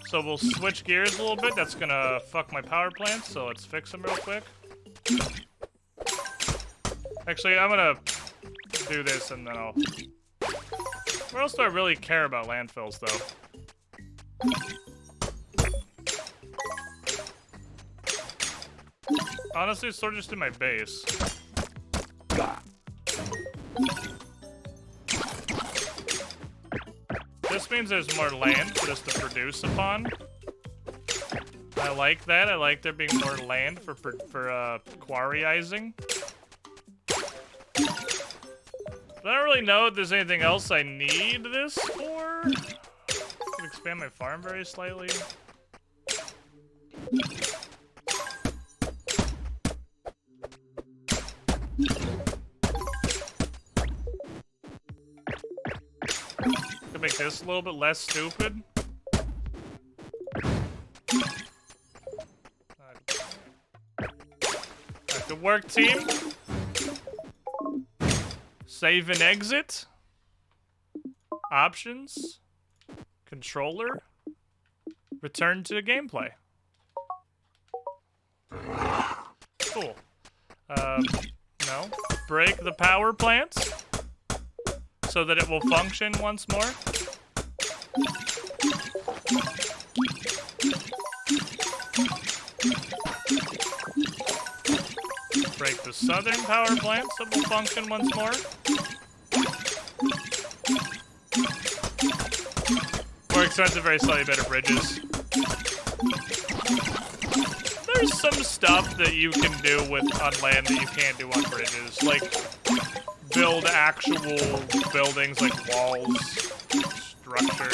So we'll switch gears a little bit. That's gonna fuck my power plants, so let's fix them real quick. Actually, I'm gonna do this and then I'll... Where else do I really care about landfills, though? Honestly, it's sort of just in my base. This means there's more land for us to produce upon. I like that. I like there being more land for quarryizing. But I don't really know if there's anything else I need this for. I could expand my farm very slightly. Could make this a little bit less stupid. Good work, team. Save and exit. Options. Controller. Return to gameplay. Cool. No. Break the power plant so that it will function once more. Break the southern power plant so it will function once more. More expensive, very slightly better bridges. There's some stuff that you can do on land that you can't do on bridges. Like, build actual buildings like walls, structure.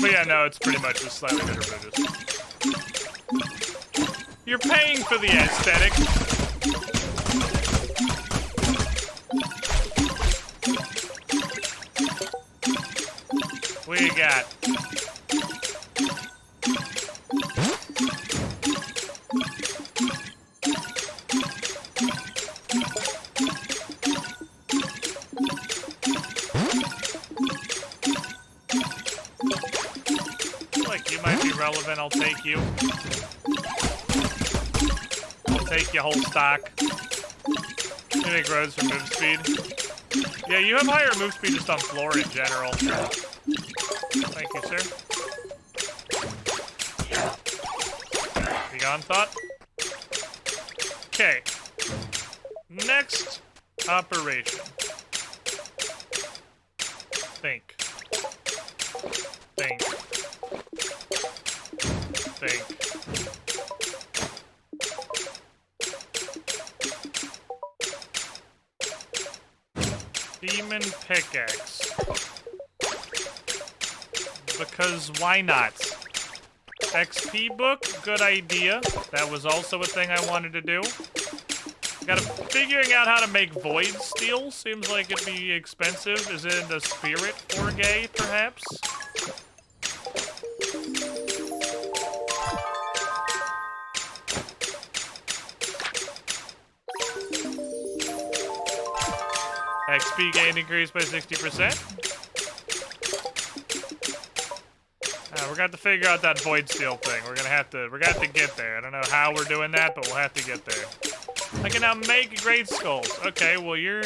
But yeah, no, it's pretty much just slightly better bridges. You're paying for the aesthetic. What do you got? Like, you might be relevant, I'll take you. Take your whole stock. You make roads for move speed. Yeah, you have higher move speed just on floor in general. Thank you, sir. Be gone, thought. Okay. Next operation. Think. Think. Think. Demon pickaxe. Because why not? XP book, good idea. That was also a thing I wanted to do. Figuring out how to make void steel seems like it'd be expensive. Is it the spirit Forgay, perhaps? XP gain increased by 60%. We're gonna have to figure out that void steel thing. We're gonna have to get there. I don't know how we're doing that, but we'll have to get there. I can now make great skulls. Okay, well you're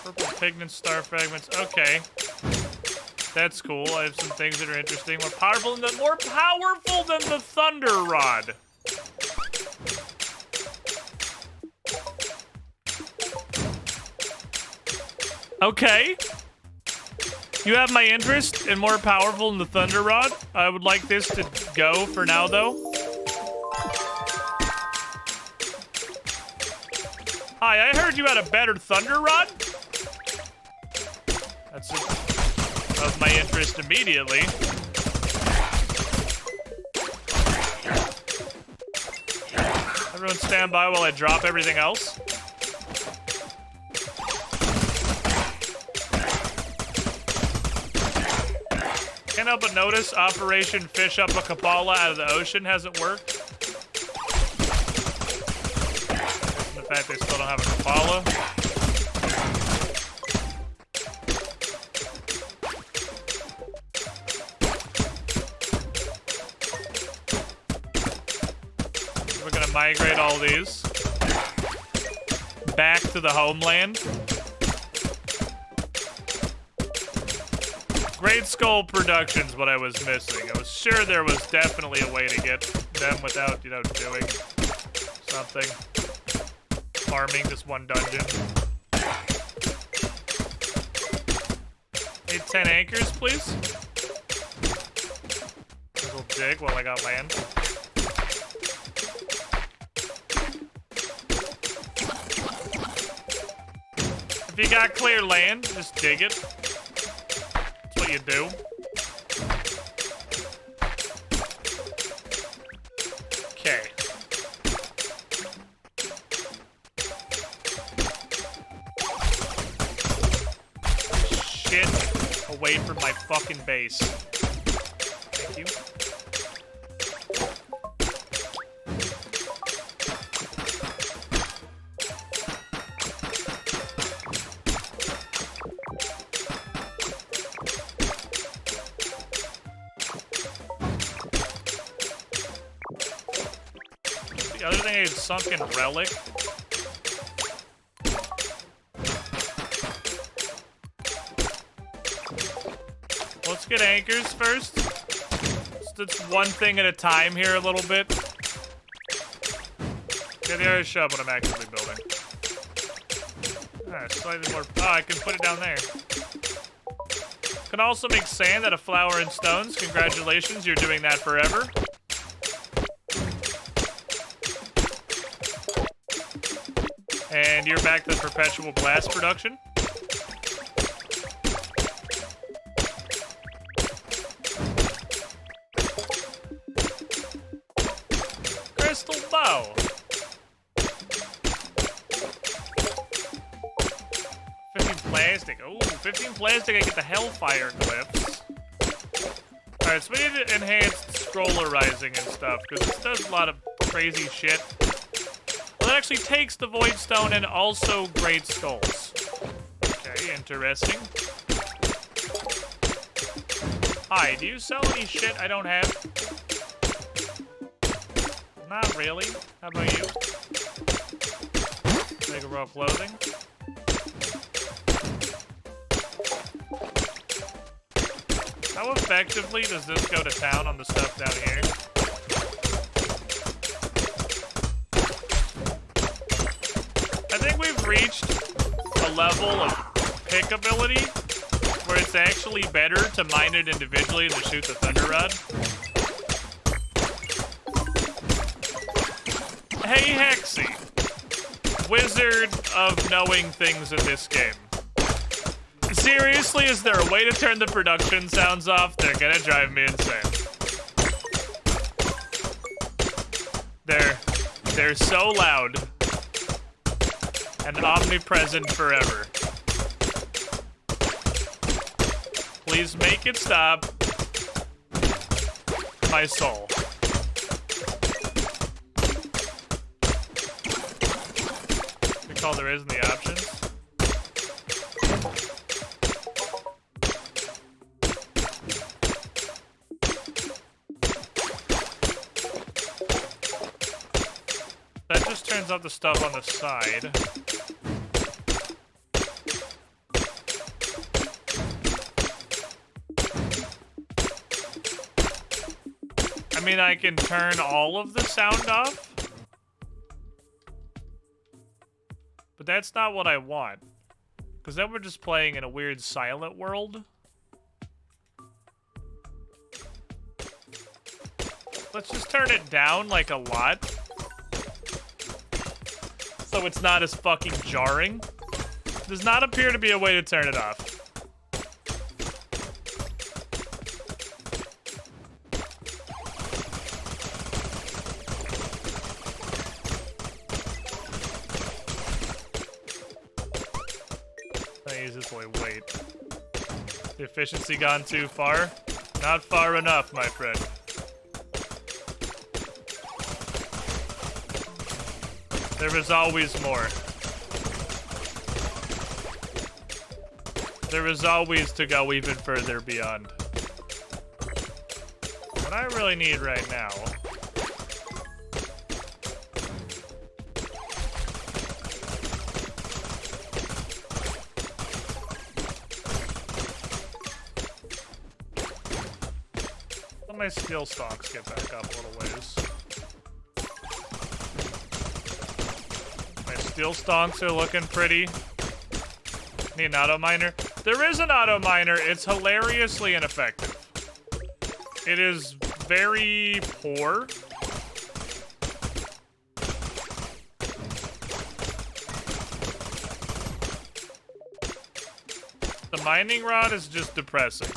purple pigment star fragments. Okay, that's cool. I have some things that are interesting. More powerful than the thunder rod. Okay. You have my interest in more powerful than the Thunder Rod. I would like this to go for now, though. Hi, I heard you had a better Thunder Rod. That's of my interest immediately. Everyone stand by while I drop everything else. Can't help but notice Operation Fish Up a Kapala out of the ocean hasn't worked. And the fact they still don't have a Kapala. We're gonna migrate all these back to the homeland. Great Skull Productions, what I was missing. I was sure there was definitely a way to get them without, you know, doing something. Farming this one dungeon. Need 10 anchors, please. A little dig while I got land. If you got clear land, just dig it. What you do. Okay. Shit away from my fucking base. Thank you. The other thing I need sunken relic. Let's get anchors first. Just one thing at a time here a little bit. Get the other shop when I'm actively building. Alright, slightly more. Oh, I can put it down there. Can also make sand out of flour and stones. Congratulations, you're doing that forever. And you're back to the perpetual glass production. Crystal bow. 15 plastic. Oh, 15 plastic, I get the Hellfire glyphs. Alright, so we need to enhance scrollarizing and stuff, because this does a lot of crazy shit. Well, it actually takes the Void Stone and also Great Skulls. Okay, interesting. Hi, do you sell any shit I don't have? Not really. How about you? Make a raw clothing. How effectively does this go to town on the stuff down here? I think we've reached a level of pickability where it's actually better to mine it individually than shoot the Thunder Rod. Hey Hexy, wizard of knowing things in this game. Seriously, is there a way to turn the production sounds off? They're gonna drive me insane. They're so loud and omnipresent forever. Please make it stop. My soul. That's all there is in the options. That just turns out the stuff on the side. I mean, I can turn all of the sound off. But that's not what I want. Because then we're just playing in a weird silent world. Let's just turn it down, like, a lot. So it's not as fucking jarring. Does not appear to be a way to turn it off. easiest way. Wait. The efficiency gone too far? Not far enough, my friend. There is always more. There is always to go even further beyond. What I really need right now let my skill stocks get back up a little ways. My steel stonks are looking pretty. Need an auto miner. There is an auto miner. It's hilariously ineffective. It is very poor. The mining rod is just depressing.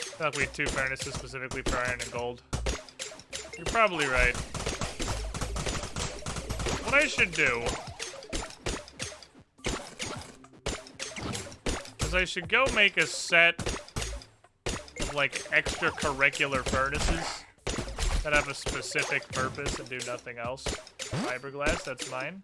I thought we had 2 furnaces specifically for iron and gold. You're probably right. What I should do is I should go make a set of like extracurricular furnaces that have a specific purpose and do nothing else. Fiberglass, that's mine.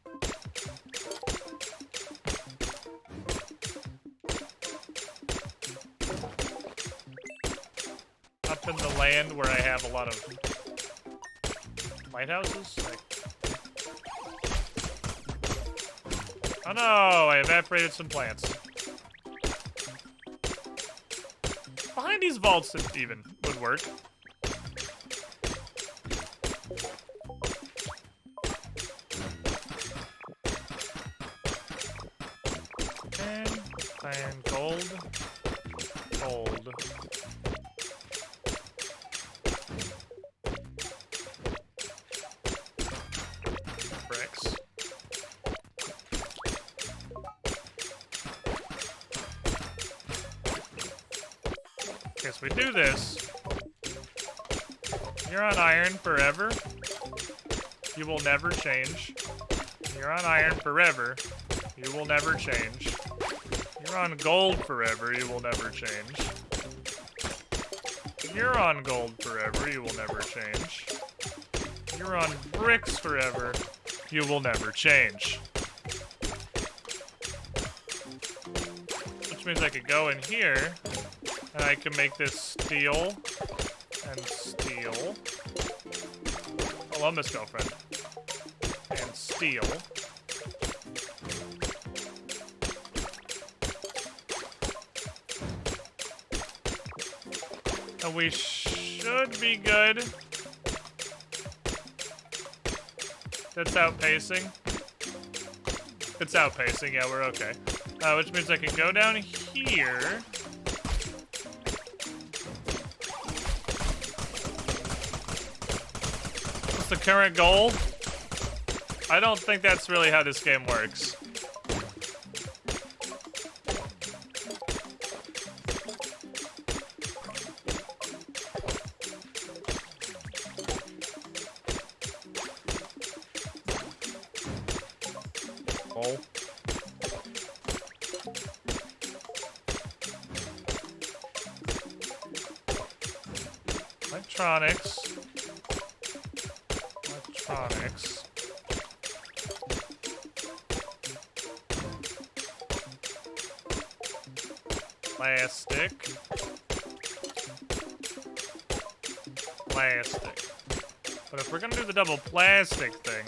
Up in the land where I have a lot of lighthouses. Like, oh no, I evaporated some plants. Behind these vaults it even would work. And gold. Gold. Bricks. Okay, so we do this. You're on iron forever. You will never change. You're on iron forever. You will never change. You're on gold forever. You will never change. You're on gold forever. You will never change. You're on bricks forever. You will never change. Which means I could go in here, and I can make this steel and steel. Hello, Miss Girlfriend. And steel. And we should be good. That's outpacing. It's outpacing, yeah, we're okay. Which means I can go down here. What's the current goal? I don't think that's really how this game works. Electronics. Electronics. Plastic. Plastic. But if we're gonna do the double plastic thing,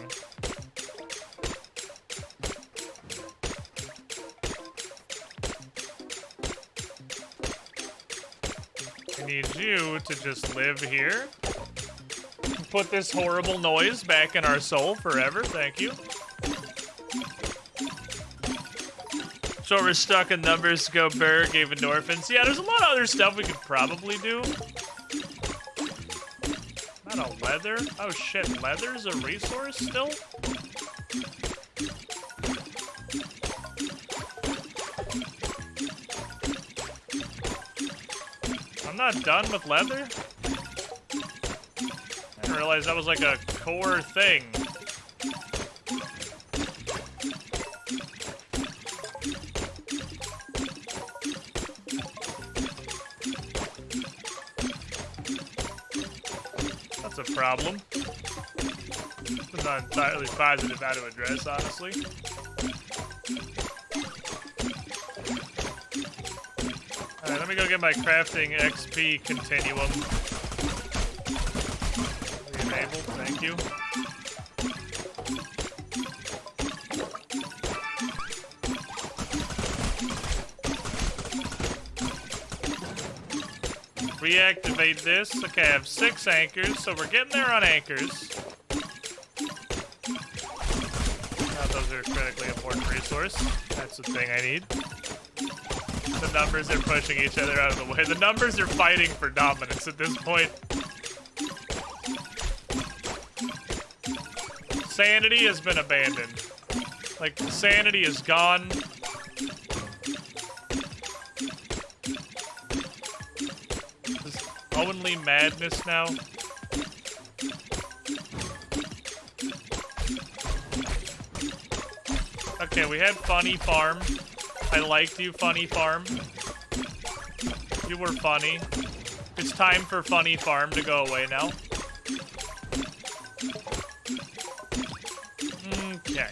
I need you to just live here. Put this horrible noise back in our soul forever. Thank you. So we're stuck in numbers. Go Berg, gave endorphins. Yeah, there's a lot of other stuff we could probably do. Not a leather. Oh shit, leather's a resource still? I'm not done with leather? I didn't realize that was like a core thing. that's a problem. I'm not entirely positive how to address, honestly. Alright, let me go get my crafting XP continuum. Enabled, thank you. Reactivate this. Okay, I have 6 anchors, so we're getting there on anchors. Those are a critically important resource. That's the thing I need. The numbers are pushing each other out of the way. The numbers are fighting for dominance at this point. Sanity has been abandoned. Like, sanity is gone. Is only madness now? Okay, we had Funny Farm. I liked you, Funny Farm. You were funny. It's time for Funny Farm to go away now. Okay.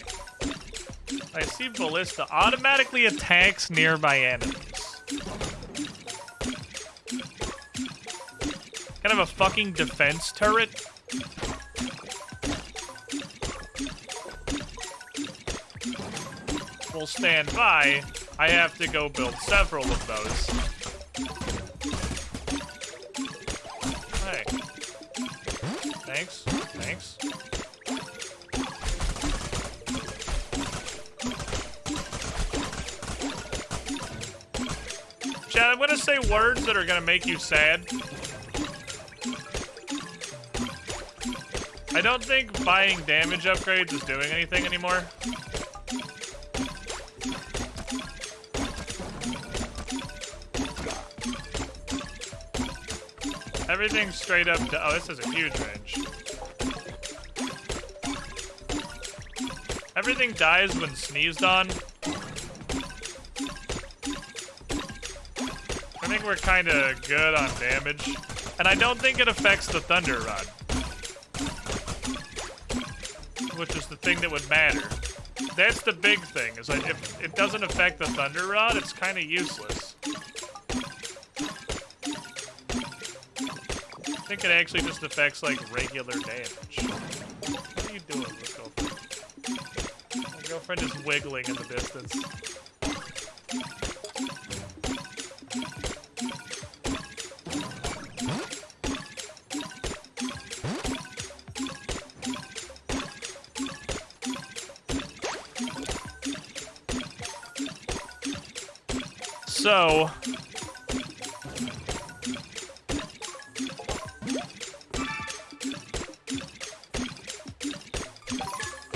I see Ballista automatically attacks nearby enemies. Kind of a fucking defense turret. Will stand by. I have to go build several of those. Hey. Thanks. Thanks. Chad, I'm gonna say words that are gonna make you sad. I don't think buying damage upgrades is doing anything anymore. Everything's straight up to... Oh, this has a huge range. Everything dies when sneezed on. I think we're kind of good on damage. And I don't think it affects the Thunder Rod. Which is the thing that would matter. That's the big thing, is that if it doesn't affect the Thunder Rod, it's kind of useless. I think it actually just affects, like, regular damage. What are you doing, Miss Girlfriend? My girlfriend is wiggling in the distance. So...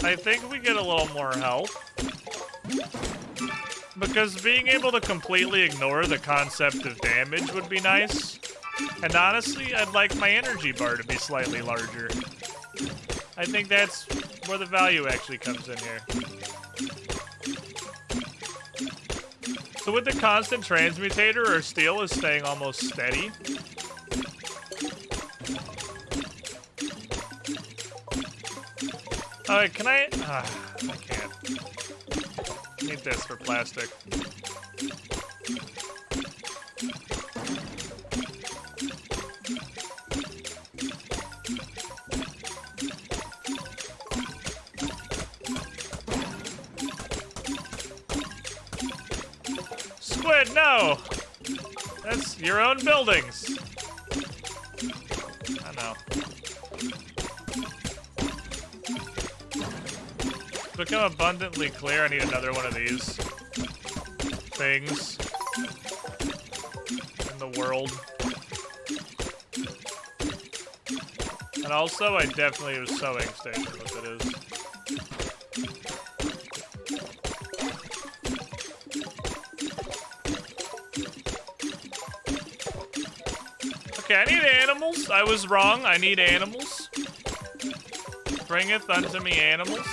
I think we get a little more health. Because being able to completely ignore the concept of damage would be nice. And honestly, I'd like my energy bar to be slightly larger. I think that's where the value actually comes in here. So with the constant transmutator, our steel is staying almost steady. Alright, can I... I can't. I need this for plastic. Squid, no! That's your own buildings. I know. Become abundantly clear, I need another one of these things in the world. And also, I definitely use sewing station if it is. Okay, I need animals. I was wrong. I need animals. Bringeth unto me animals.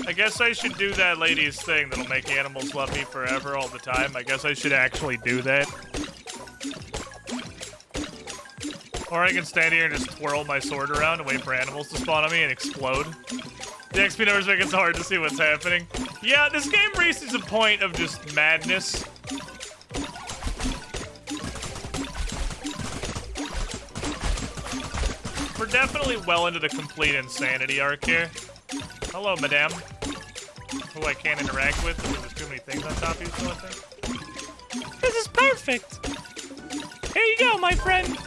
I guess I should do that lady's thing that'll make animals love me forever all the time. I guess I should actually do that. Or I can stand here and just twirl my sword around and wait for animals to spawn on me and explode. The XP numbers make it so hard to see what's happening. Yeah, this game reaches a point of just madness. We're definitely well into the complete insanity arc here. Hello, madame. Who I can't interact with because there's too many things on top of you, so I think. This is perfect! Here you go, my friend!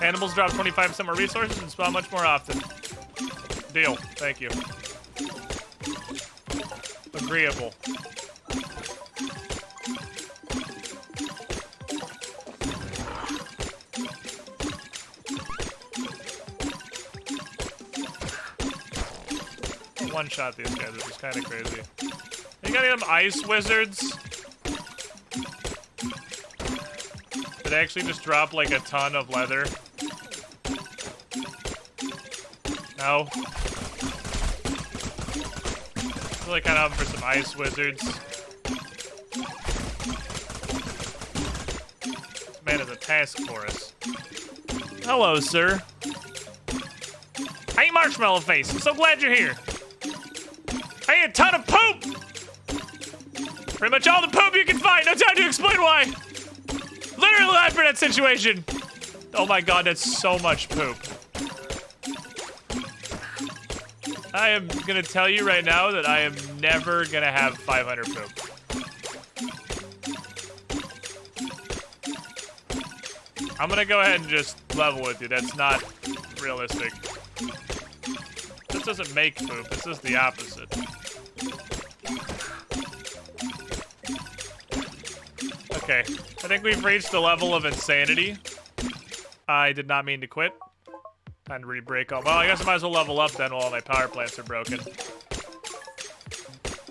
Animals drop 25% more resources and spawn much more often. Deal. Thank you. Agreeable. One-shot these guys, which is kind of crazy. You got any of them ice wizards? That actually just drop like a ton of leather. No. Really kind of hoping for some ice wizards. This man is a task for us. Hello, sir. Hey, Marshmallow Face. I'm so glad you're here. Hey, a ton of poop! Pretty much all the poop you can find. No time to explain why. Literally live for that situation. Oh my god, that's so much poop. I am gonna tell you right now that I am never gonna have 500 poop. I'm gonna go ahead and just level with you. That's not realistic. This doesn't make poop. It's just the opposite. Okay, I think we've reached the level of insanity. I did not mean to quit. Time to re-break all. Well, I guess I might as well level up then while all my power plants are broken. I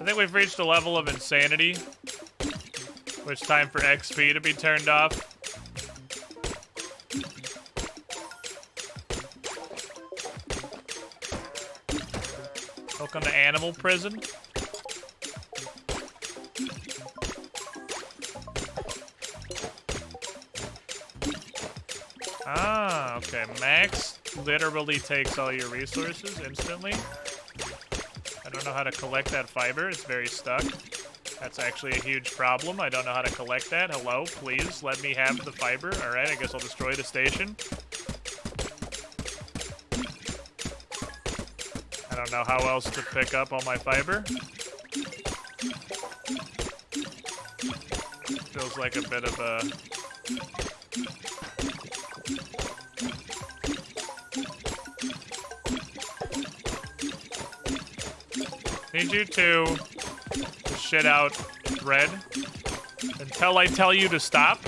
think we've reached a level of insanity. Which time for XP to be turned off. Welcome to Animal Prison. Ah, okay. Max literally takes all your resources instantly. I don't know how to collect that fiber. It's very stuck. That's actually a huge problem. I don't know how to collect that. Hello, please let me have the fiber. Alright, I guess I'll destroy the station. I don't know how else to pick up all my fiber. Feels like a bit of a... Need you to shit out red until I tell you to stop.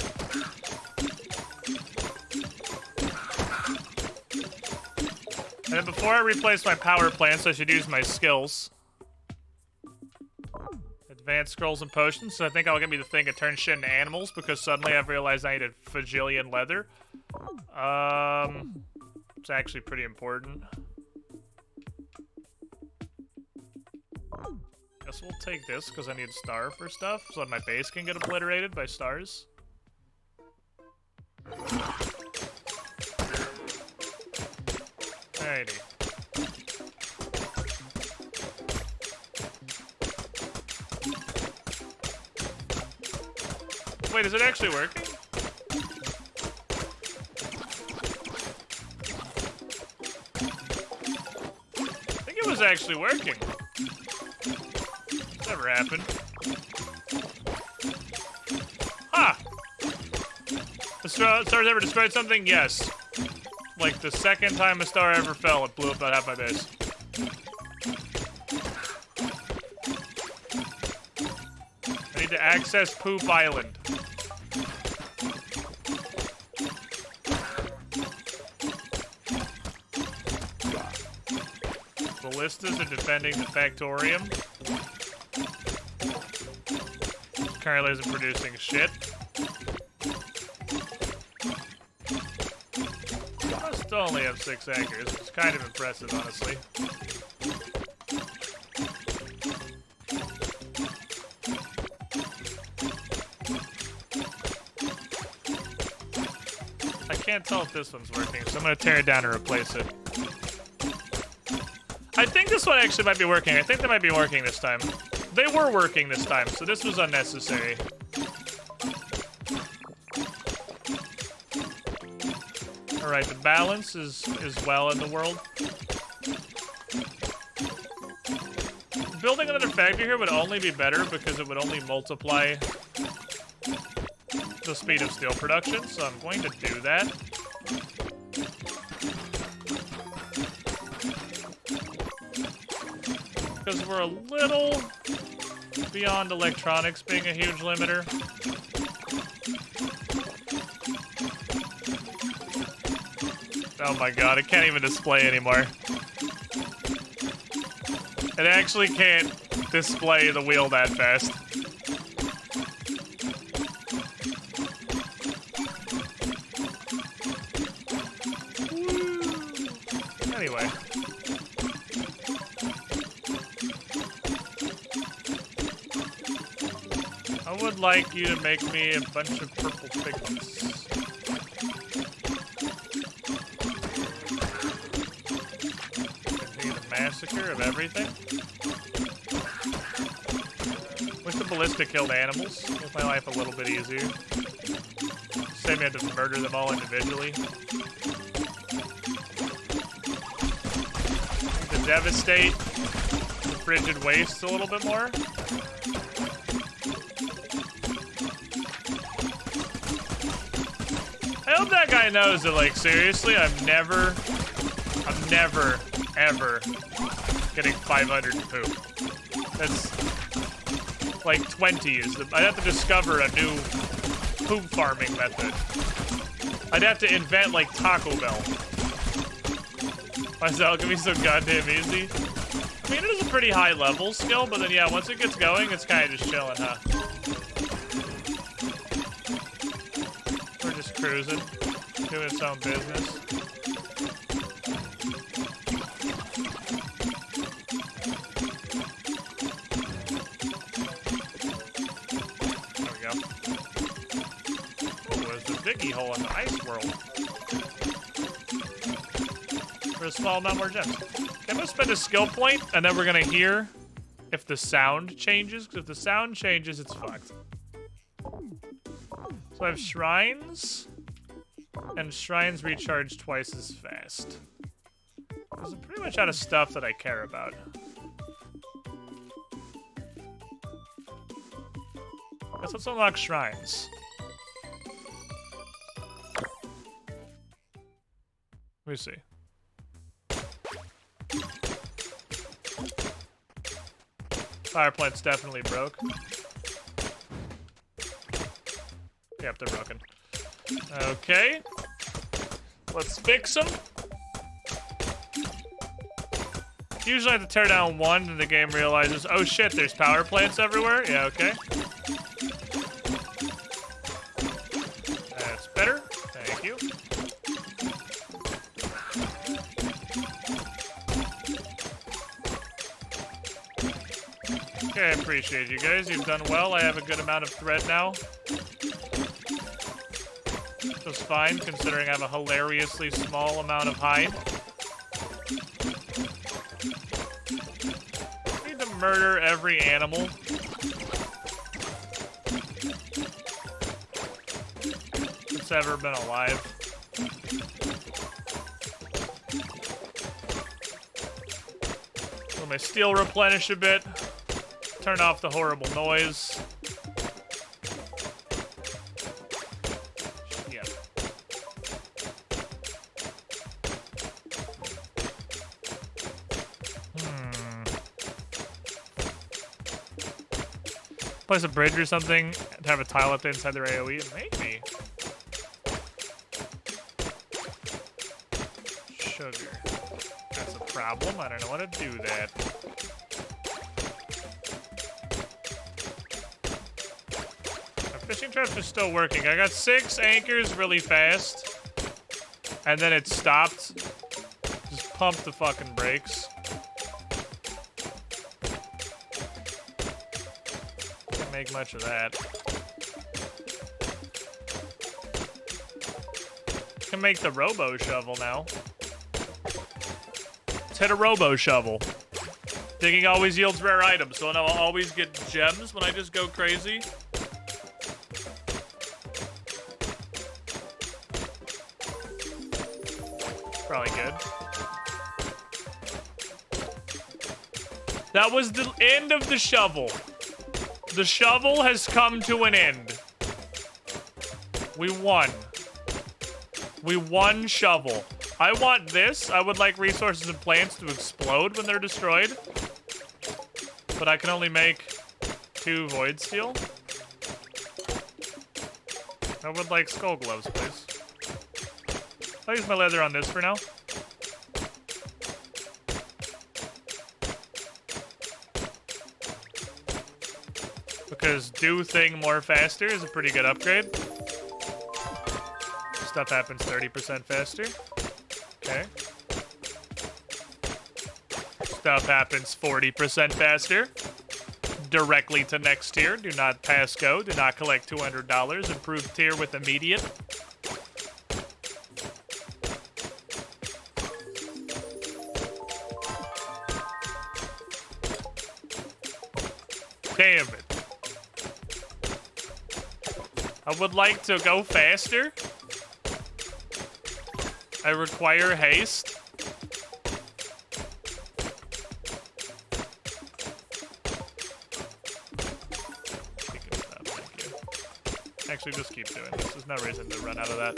And then before I replace my power plants, I should use my skills. Advanced scrolls and potions. So I think I'll give me the thing to turn shit into animals because suddenly I've realized I need a fajillion leather. It's actually pretty important. Guess we'll take this because I need star for stuff so that my base can get obliterated by stars. Alrighty. Wait, is it actually working? I think it was actually working. Never happened. Ah! The stars ever destroyed something? Yes. Like the second time a star ever fell, it blew up about half my base. I need to access Poop Island. Ballistas are defending the Factorium. Currently isn't producing shit. still only have 6 anchors. It's kind of impressive, honestly. I can't tell if this one's working, so I'm gonna tear it down and replace it. I think this one actually might be working. I think they might be working this time. They were working this time, so this was unnecessary. Alright, the balance is well in the world. Building another factory here would only be better because it would only multiply the speed of steel production, so I'm going to do that. Because we're a little beyond electronics being a huge limiter. Oh my god, it can't even display anymore. It actually can't display the wheel that fast. Anyway. I would like you to make me a bunch of purple pigments. Continue the massacre of everything. Wish the ballista killed animals. Make my life a little bit easier. Save me had to murder them all individually. To devastate the frigid wastes a little bit more. I hope that guy knows that, like, seriously, I'm never, ever getting 500 poop. That's, like, 20 is the, I'd have to discover a new poop farming method. I'd have to invent, like, Taco Bell. Why is that gonna be so goddamn easy? I mean, it is a pretty high level skill, but then, yeah, once it gets going, it's kind of just chilling, huh? Cruising, doing its own business. There we go. Oh, there's a diggy hole in the ice world. For a small amount more gems. Okay, I'm gonna spend a skill point, and then we're gonna hear if the sound changes, because if the sound changes, it's fucked. So I have shrines, and shrines recharge twice as fast. Because I'm pretty much out of stuff that I care about. Guess let's unlock shrines. Let me see. Fire plant's definitely broke. Yep, they're broken. Okay. Let's fix them. Usually I have to tear down one and the game realizes, oh shit, there's power plants everywhere. Yeah, okay. That's better. Thank you. Okay, I appreciate you guys. You've done well. I have a good amount of thread now. Just fine, considering I have a hilariously small amount of hide. I need to murder every animal. That's ever been alive. Let my steel replenish a bit. Turn off the horrible noise. Place a bridge or something to have a tile up there inside their AoE? Maybe. Sugar. That's a problem. I don't know how to do that. My fishing traps are still working. I got 6 anchors really fast. and then it stopped. Just pump the fucking brakes. Can't make much of that. Can make the robo shovel now. Let's hit a robo shovel. Digging always yields rare items, so I'll always get gems when I just go crazy. Probably good. That was the end of the shovel. The shovel has come to an end. We won. We won shovel. I want this. I would like resources and plants to explode when they're destroyed. But I can only make 2 void steel. I would like skull gloves, please. I'll use my leather on this for now. Because do thing more faster is a pretty good upgrade. Stuff happens 30% faster. Okay. Stuff happens 40% faster. Directly to next tier. Do not pass go. Do not collect $200. Improved tier with immediate. Damn it. I would like to go faster. I require haste. Actually, just keep doing this. There's no reason to run out of that.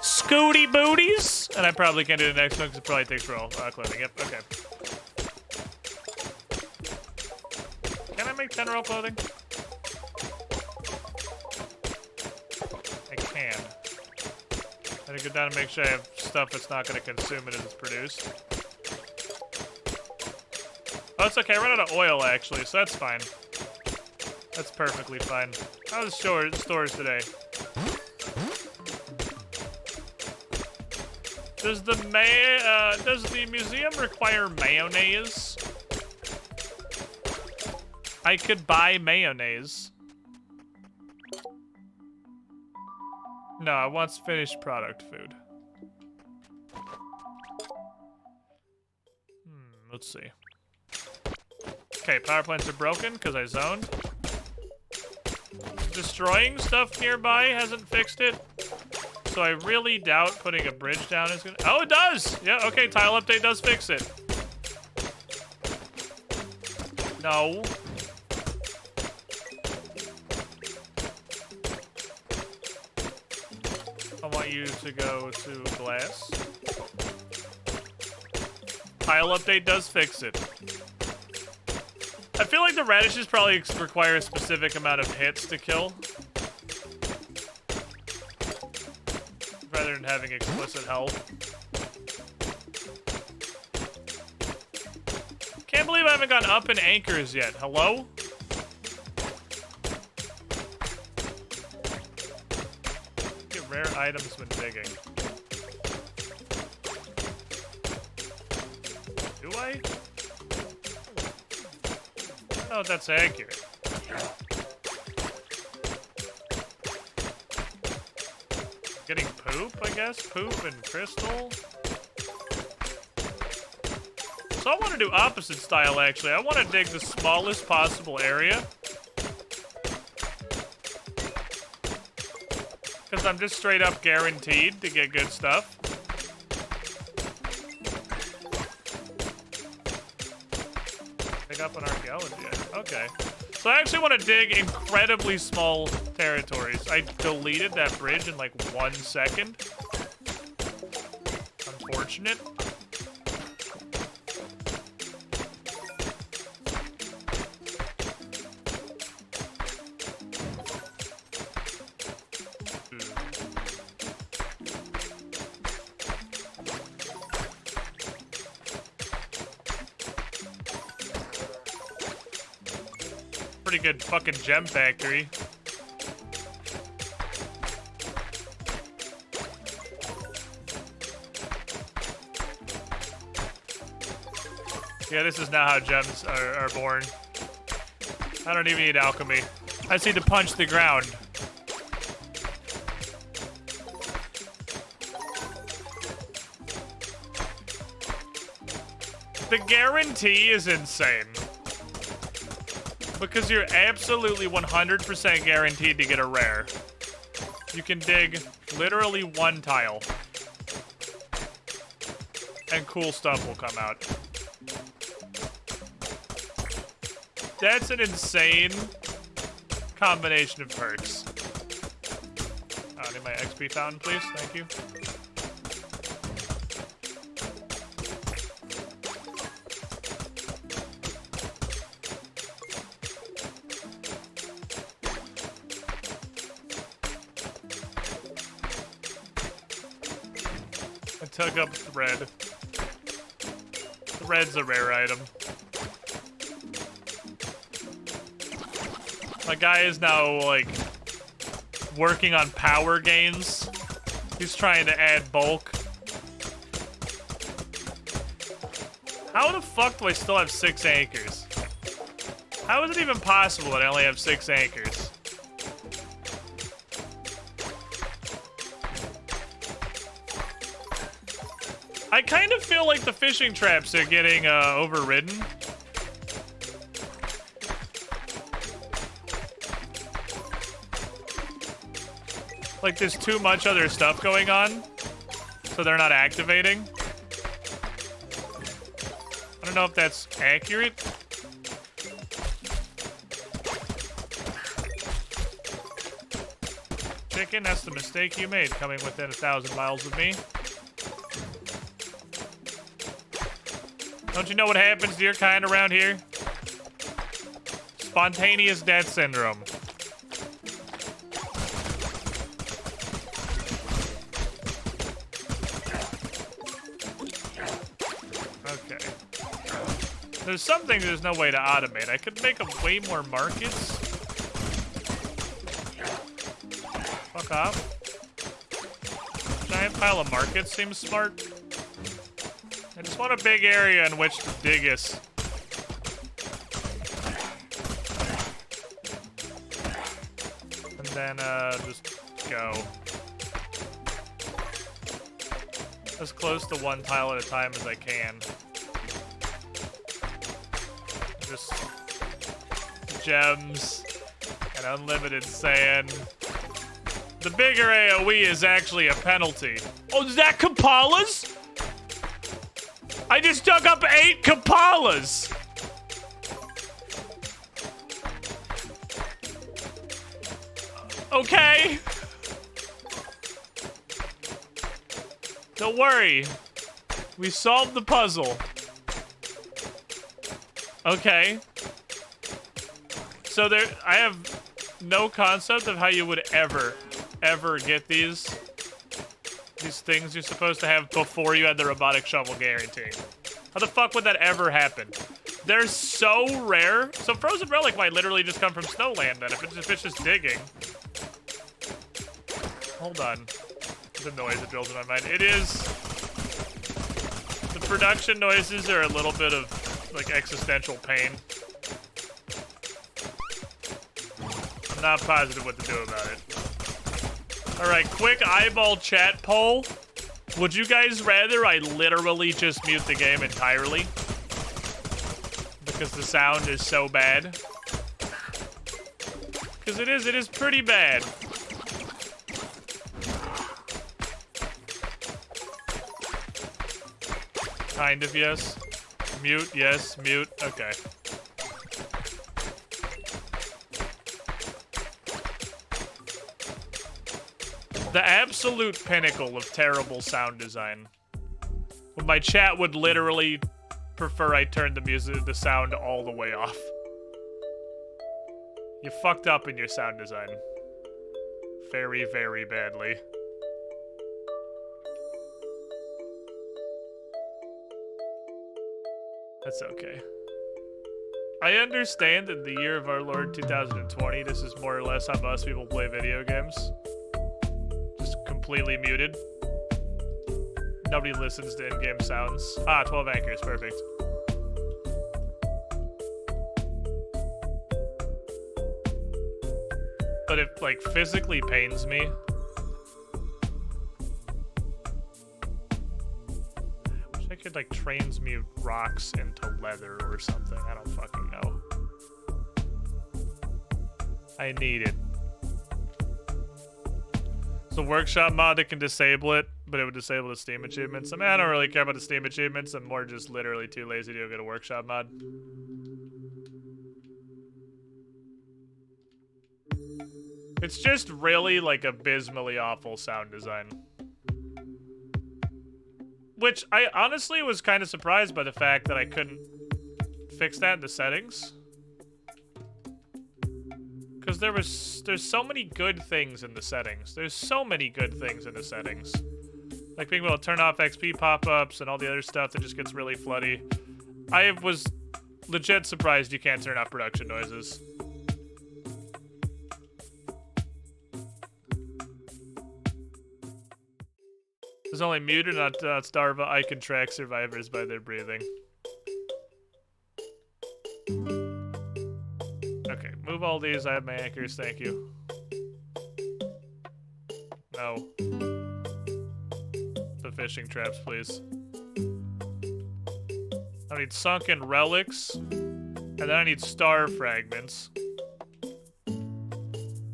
Scooty booties! And I probably can't do the next one because it probably takes roll clothing. Yep, okay. Can I make 10 roll clothing? I can. I gotta go down and make sure I have stuff that's not going to consume it as it's produced. Oh, it's okay. I ran out of oil, actually, so that's fine. That's perfectly fine. How was stores today? Does the museum require mayonnaise? I could buy mayonnaise. No, I want finished product food. Let's see. Okay, power plants are broken because I zoned. Destroying stuff nearby hasn't fixed it. So I really doubt putting a bridge down is gonna... Oh, it does! Yeah, okay, tile update does fix it. No. I want you to go to glass. Tile update does fix it. I feel like the radishes probably require a specific amount of hits to kill. Rather than having explicit health. Can't believe I haven't gone up in anchors yet. Hello? Get rare items when digging. Do I? Oh, that's accurate. Getting poop, I guess? Poop and crystal? So I want to do opposite style, actually. I want to dig the smallest possible area. Because I'm just straight up guaranteed to get good stuff. Pick up on archaeology. Okay. So I actually want to dig incredibly small territories. I deleted that bridge in like 1 second. Unfortunate. Pretty good fucking gem factory. Yeah, this is not how gems are born. I don't even need alchemy. I just need to punch the ground. The guarantee is insane. Because you're absolutely 100% guaranteed to get a rare. You can dig literally one tile. And cool stuff will come out. That's an insane combination of perks. I need my XP fountain, please. Thank you. I took up thread. Thread's a rare item. My guy is now, like, working on power gains. He's trying to add bulk. How the fuck do I still have 6 anchors? How is it even possible that I only have 6 anchors? I kind of feel like the fishing traps are getting overridden. Like there's too much other stuff going on, so they're not activating. I don't know if that's accurate. Chicken, that's the mistake you made, coming within 1,000 miles of me. Don't you know what happens to your kind around here? Spontaneous death syndrome. Okay. There's some things there's no way to automate. I could make way more markets. Fuck off. Giant pile of markets seems smart. I just want a big area in which to dig us. And then, just go. As close to one tile at a time as I can. Just gems and unlimited sand. The bigger AoE is actually a penalty. Oh, is that Kapalas? I just dug up 8 Kapalas! Okay. Don't worry. We solved the puzzle. Okay. So I have no concept of how you would ever get these things you're supposed to have before you had the robotic shovel guarantee. How the fuck would that ever happen? They're so rare. So Frozen Relic might literally just come from Snowland then, if it's just digging. Hold on. The noise that builds in my mind. It is... The production noises are a little bit of, like, existential pain. I'm not positive what to do about it. Alright, quick eyeball chat poll. Would you guys rather I literally just mute the game entirely? Because the sound is so bad. Because it is pretty bad. Kind of, yes. Mute, yes, mute, okay. The absolute pinnacle of terrible sound design. When my chat would literally prefer I turn the sound all the way off. You fucked up in your sound design. Very, very badly. That's okay. I understand in the year of our Lord 2020, this is more or less how most people play video games. Just completely muted. Nobody listens to in-game sounds. Ah, 12 anchors, perfect. but it like physically pains me. I wish I could like transmute rocks into leather or something. I don't fucking know. I need it. It's a workshop mod that can disable it, but it would disable the Steam achievements. I mean, I don't really care about the Steam achievements. I'm more just literally too lazy to go get a workshop mod. It's just really like abysmally awful sound design. Which I honestly was kind of surprised by the fact that I couldn't fix that in the settings. Because there's so many good things in the settings. There's so many good things in the settings. Like being able to turn off XP pop-ups and all the other stuff that just gets really floody. I was legit surprised you can't turn off production noises. There's only muted, not starve. I can track survivors by their breathing. Okay, move all these. I have my anchors, thank you. No. The fishing traps, please. I need sunken relics. And then I need star fragments.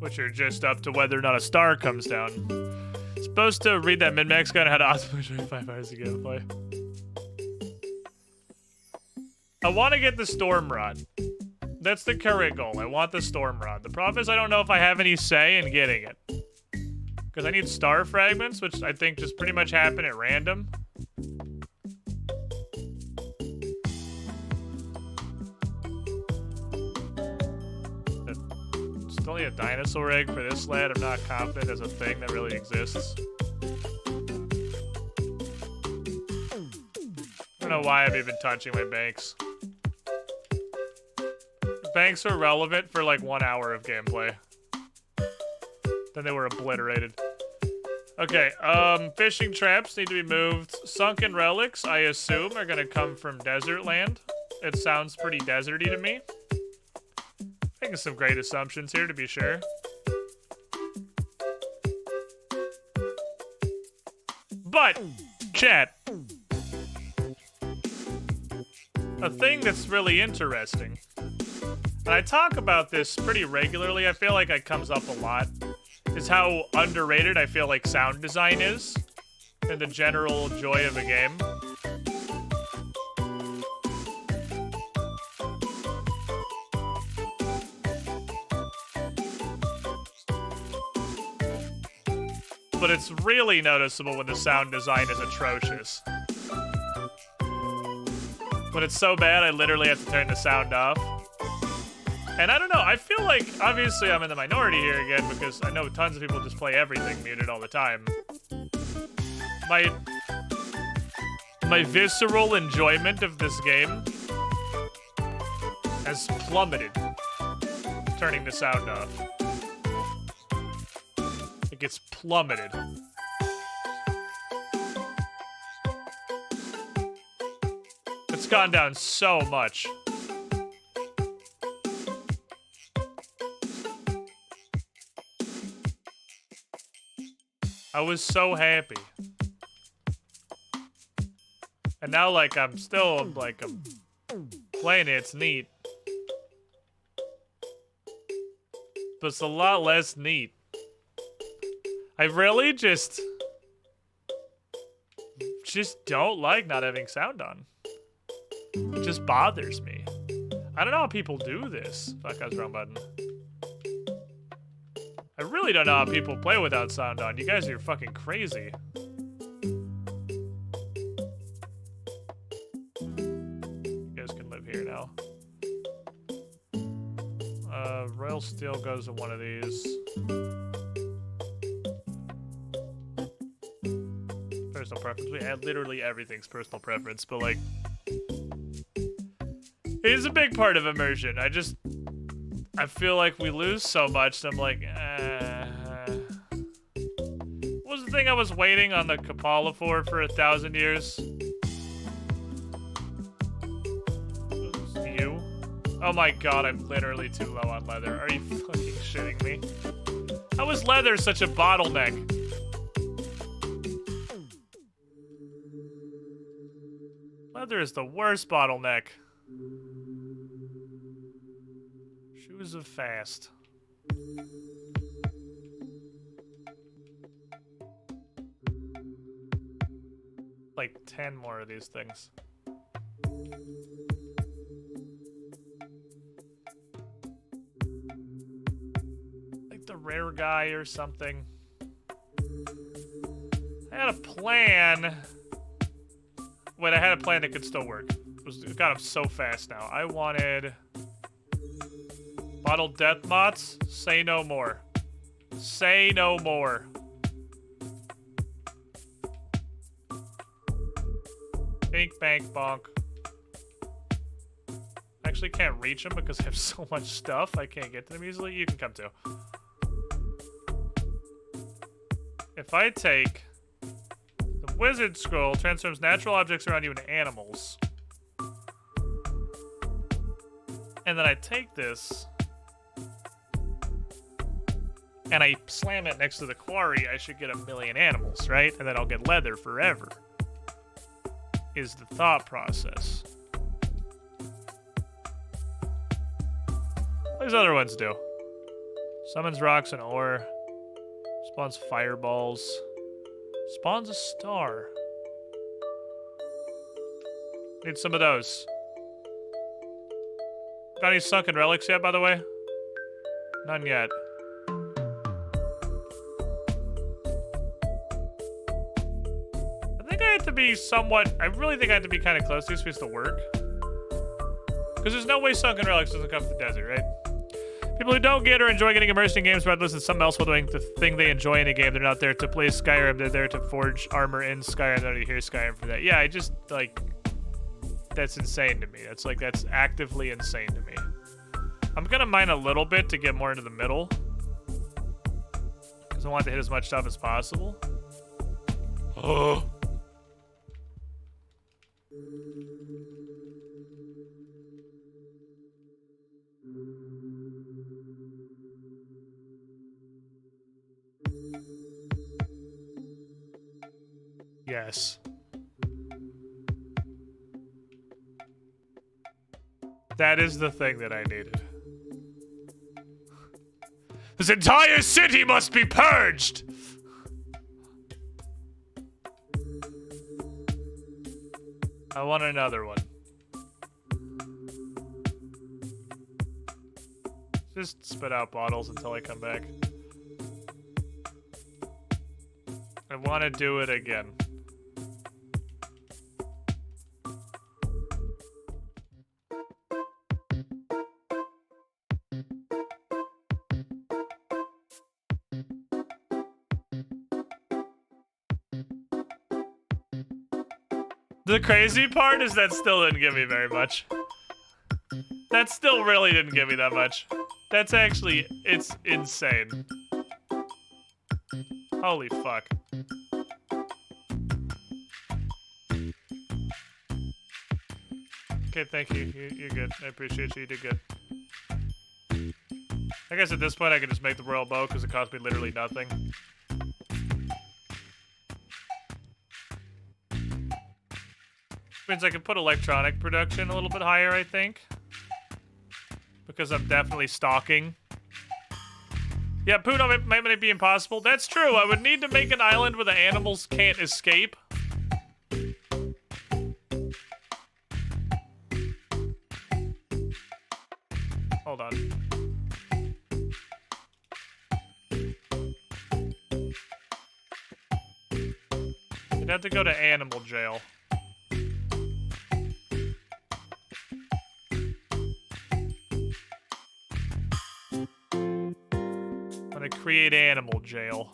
Which are just up to whether or not a star comes down. Supposed to read that min-max guide on how to optimize 25 hours of gameplay. I want to get the storm rod. That's the current goal. I want the storm rod. The problem is I don't know if I have any say in getting it. Because I need star fragments, which I think just pretty much happen at random. Still need a dinosaur egg for this lad. I'm not confident as a thing that really exists. I don't know why I'm even touching my banks. Banks were relevant for like 1 hour of gameplay. Then they were obliterated. Okay, fishing traps need to be moved. Sunken relics, I assume, are gonna come from desert land. It sounds pretty deserty to me. Making some great assumptions here, to be sure. But, chat. A thing that's really interesting, and I talk about this pretty regularly, I feel like it comes up a lot, is how underrated I feel like sound design is in the general joy of a game. But it's really noticeable when the sound design is atrocious. When it's so bad, I literally have to turn the sound off. And I don't know, I feel like, obviously I'm in the minority here again, because I know tons of people just play everything muted all the time. My visceral enjoyment of this game has plummeted turning the sound off. It gets plummeted. It's gone down so much. I was so happy. And now, like, I'm playing it, it's neat. But it's a lot less neat. I really just don't like not having sound on. It just bothers me. I don't know how people do this. Fuck, I was wrong button. I really don't know how people play without sound on. You guys are fucking crazy. You guys can live here now. Royal Steel goes to one of these. Personal preference. We had literally everything's personal preference, but like, it is a big part of immersion. I feel like we lose so much. So I'm like, what was the thing I was waiting on the Kapala for 1,000 years? You? Oh my god, I'm literally too low on leather. Are you fucking shitting me? How is leather such a bottleneck? Leather is the worst bottleneck. Shoes of fast. Like 10 more of these things. Like the rare guy or something. I had a plan. Wait, I had a plan that could still work. It got him so fast now. I wanted... Bottled death moths? Say no more. Say no more. Bink, bank, bonk. I actually can't reach them because I have so much stuff. I can't get to them easily. You can come too. If I take... The wizard scroll transforms natural objects around you into animals. And then I take this... and I slam it next to the quarry, I should get 1,000,000 animals, right? And then I'll get leather forever. Is the thought process. What these other ones do? Summons rocks and ore. Spawns fireballs. Spawns a star. Need some of those. Got any sunken relics yet, by the way? None yet. To be somewhat, I really think I have to be kind of close to these for this to work. Because there's no way sunken relics doesn't come from the desert, right? People who don't get or enjoy getting immersed in games rather than something else while doing the thing they enjoy in a game. They're not there to play Skyrim, they're there to forge armor in Skyrim. They're not here Skyrim for that. Yeah, I just, like, that's insane to me. That's actively insane to me. I'm gonna mine a little bit to get more into the middle. Because I want to hit as much stuff as possible. Oh. Yes. That is the thing that I needed. This entire city must be purged! I want another one. Just spit out bottles until I come back. I want to do it again. The crazy part is that still didn't give me very much. That still really didn't give me that much. That's actually, it's insane. Holy fuck. Okay, thank you. You're good. I appreciate you. You did good. I guess at this point I can just make the royal bow because it cost me literally nothing. Means I can put electronic production a little bit higher, I think. Because I'm definitely stalking. Yeah, Puno might be impossible. That's true. I would need to make an island where the animals can't escape. Hold on. You'd have to go to animal jail. Create animal jail.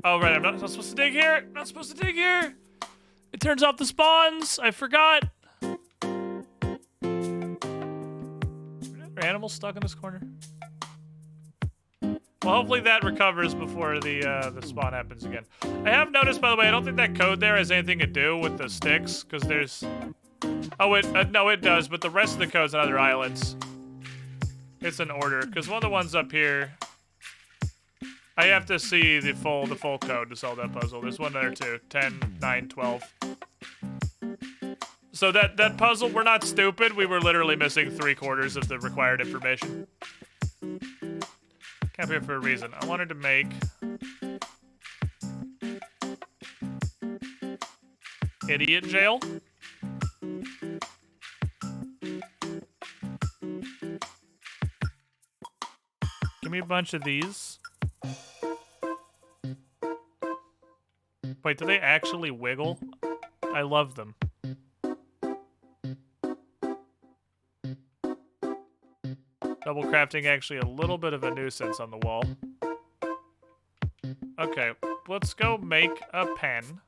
Oh, right, I'm not supposed to dig here. I'm not supposed to dig here. It turns off the spawns. I forgot. Are animals stuck in this corner? Well, hopefully that recovers before the spawn happens again. I have noticed, by the way, I don't think that code there has anything to do with the sticks, because there's... Oh, no, it does, but the rest of the code's on other islands. It's an order, because one of the ones up here... I have to see the full code to solve that puzzle. There's one there too. 10, 9, 12. So that puzzle, we're not stupid. We were literally missing 3/4 of the required information. Came here for a reason. I wanted to make... Idiot jail. Give me a bunch of these. Wait, do they actually wiggle? I love them. Double crafting actually a little bit of a nuisance on the wall. Okay, let's go make a pen.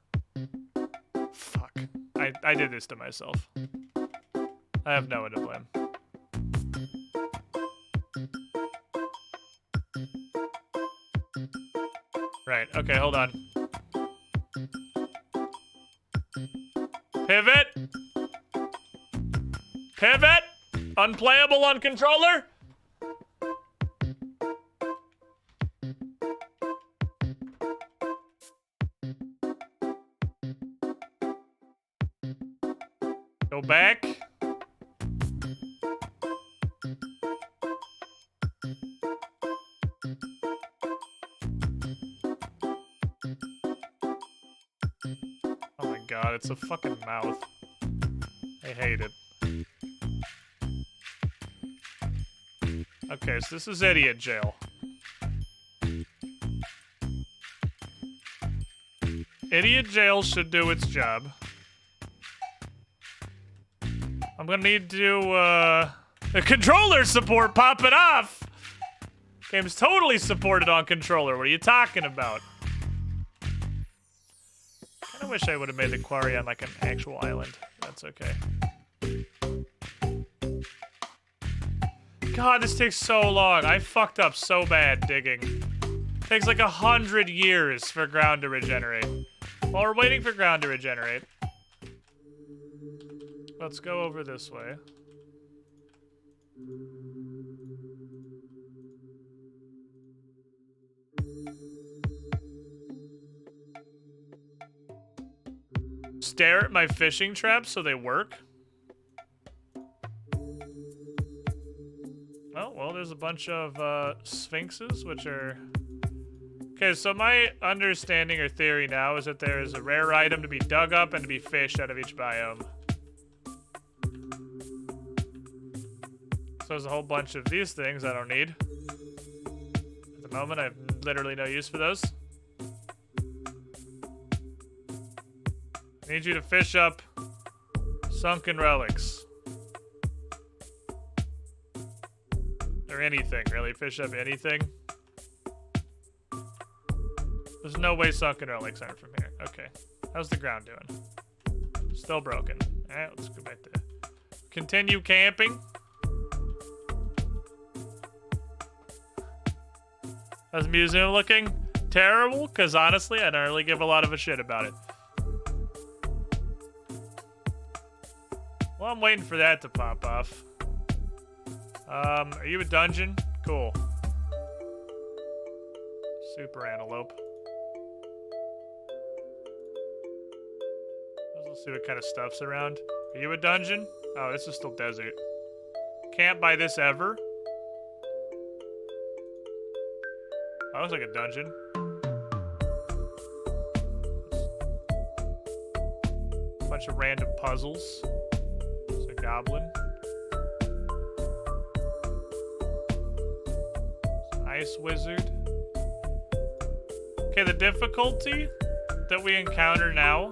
Fuck. I did this to myself. I have no one to blame. Right, okay, hold on. Pivot! Pivot! Unplayable on controller? Go back. Oh my god, it's a fucking mouth. I hate it. Okay, so this is idiot jail. Idiot jail should do its job. I'm gonna need to, the controller support popping off! Game's totally supported on controller, what are you talking about? Kinda wish I would've made the quarry on, like, an actual island. That's okay. God, this takes so long. I fucked up so bad digging. Takes like 100 years for ground to regenerate. While we're waiting for ground to regenerate, let's go over this way. Stare at my fishing traps so they work. Oh, well, there's a bunch of sphinxes, which are... Okay, so my understanding or theory now is that there is a rare item to be dug up and to be fished out of each biome. So there's a whole bunch of these things I don't need. At the moment, I have literally no use for those. I need you to fish up sunken relics. Or anything, really. Fish up anything. There's no way sunken relics aren't from here. Okay. How's the ground doing? Still broken. Alright, let's go back to... Continue camping. How's the museum looking? Terrible, because honestly, I don't really give a lot of a shit about it. Well, I'm waiting for that to pop off. Are you a dungeon? Cool. Super antelope. Let's see what kind of stuff's around. Are you a dungeon? Oh, this is still desert. Can't buy this ever. That looks like a dungeon. Bunch of random puzzles. There's a goblin. Ice wizard. Okay, the difficulty that we encounter now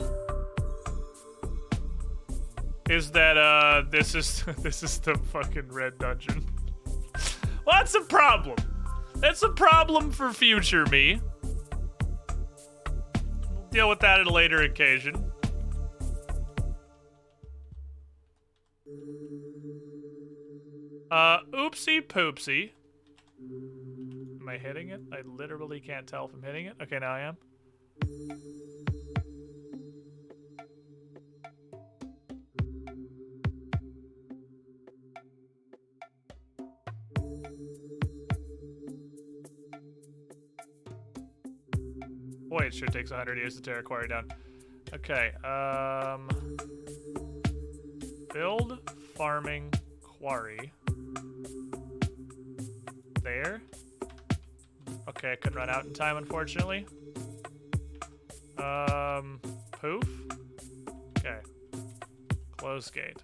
is that this is the fucking red dungeon. Well, that's a problem. That's a problem for future me. We'll deal with that at a later occasion. Oopsie poopsie. Am I hitting it? I literally can't tell if I'm hitting it. Okay, now I am. Boy, it sure takes 100 years to tear a quarry down. Okay, build farming quarry. There. Okay, I couldn't run out in time, unfortunately. Poof. Okay. Close gate.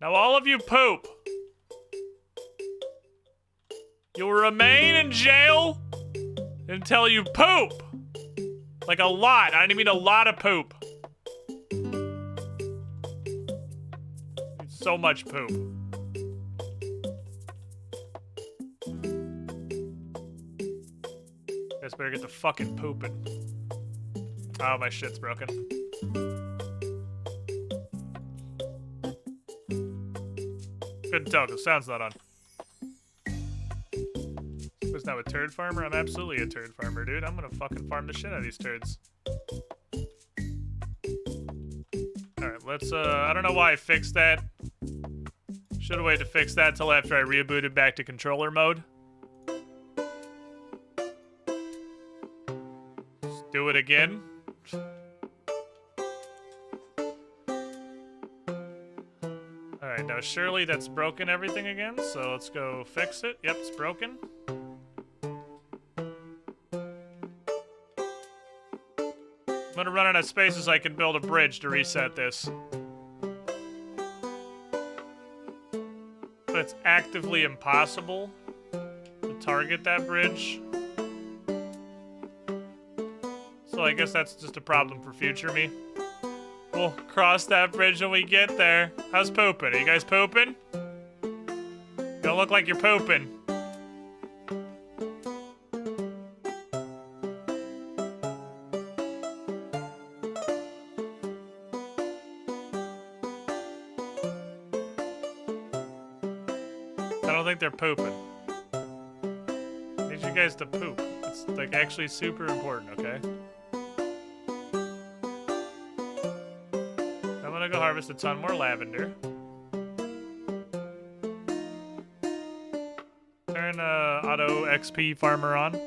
Now all of you poop! You will remain in jail until you poop! Like a lot. I didn't mean a lot of poop. So much poop. Guys better get the fucking pooping. Oh, my shit's broken. Couldn't tell because sound's not on. Was now a turd farmer? I'm absolutely a turd farmer, dude. I'm gonna fucking farm the shit out of these turds. Alright, let's, I don't know why I fixed that. Should've waited to fix that till after I rebooted back to controller mode. Let's do it again. Alright, now surely that's broken everything again, so let's go fix it. Yep, it's broken. I'm gonna run out of spaces so I can build a bridge to reset this. But it's actively impossible to target that bridge. So I guess that's just a problem for future me. We'll cross that bridge when we get there. How's pooping? Are you guys pooping? You don't look like you're pooping. I don't think they're pooping. I need you guys to poop. It's like actually super important, okay? I'm gonna go harvest a ton more lavender. Turn auto XP farmer on.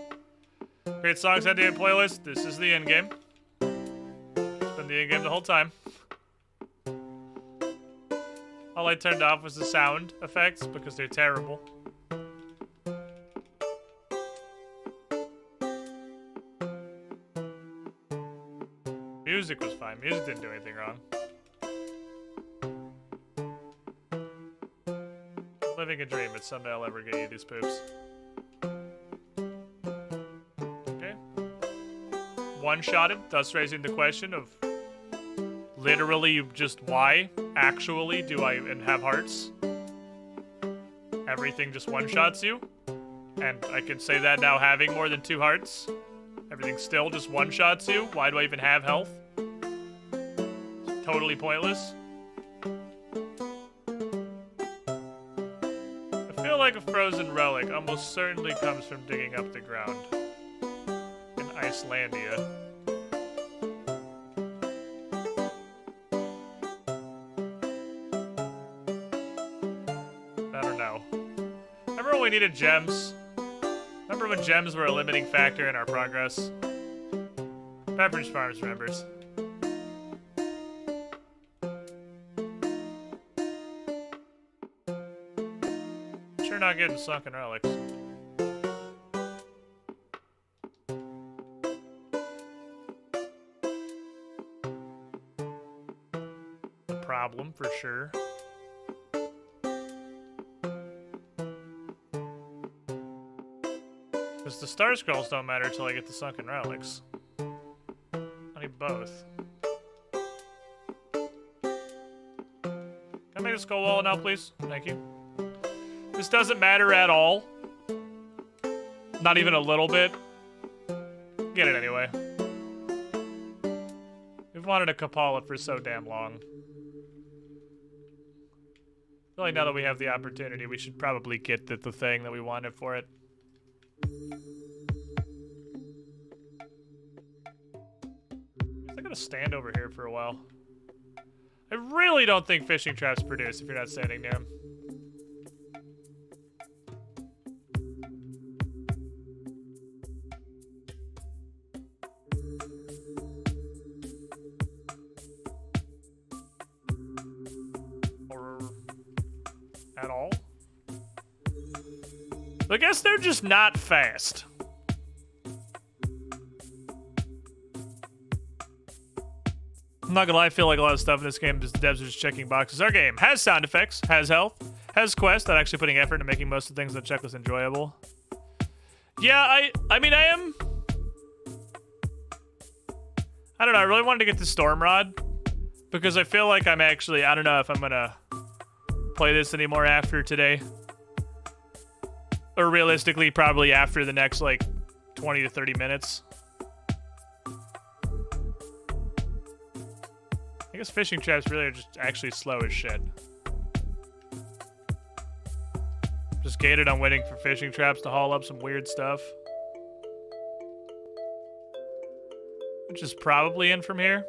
Great songs at the end playlist. This is the end game. It's been the end game the whole time. All I turned off was the sound effects because they're terrible. Music was fine. Music didn't do anything wrong. Living a dream, but someday I'll ever get you these poops. Okay. One-shotted, thus raising the question of literally just why, actually, do I have hearts? Everything just one-shots you. And I can say that now having more than 2 hearts. Everything still just one-shots you. Why do I even have health? It's totally pointless. I feel like a frozen relic almost certainly comes from digging up the ground. In Icelandia. I don't know. Remember when we needed gems? Remember when gems were a limiting factor in our progress? Pepperidge Farms remembers. Sure not getting sunken relics. A problem for sure. Because the star scrolls don't matter until I get the sunken relics. I need both. Can I make a skull wall now, please? Thank you. This doesn't matter at all. Not even a little bit. Get it anyway. We've wanted a Kapala for so damn long. feel like now that we have the opportunity, we should probably get the thing that we wanted for it. I gotta stand over here for a while. I really don't think fishing traps produce if you're not standing near them. Or at all. I guess they're just not fast. I'm not gonna lie, I feel like a lot of stuff in this game, just the devs are just checking boxes. Our game has sound effects, has health, has quests that are actually putting effort into making most of the things on the checklist enjoyable. Yeah, I mean, I don't know, I really wanted to get the Storm Rod, because I feel like I'm actually, I don't know if I'm gonna play this anymore after today. Or realistically, probably after the next, like, 20 to 30 minutes. I guess fishing traps really are just actually slow as shit. Just gated on waiting for fishing traps to haul up some weird stuff. Which is probably in from here.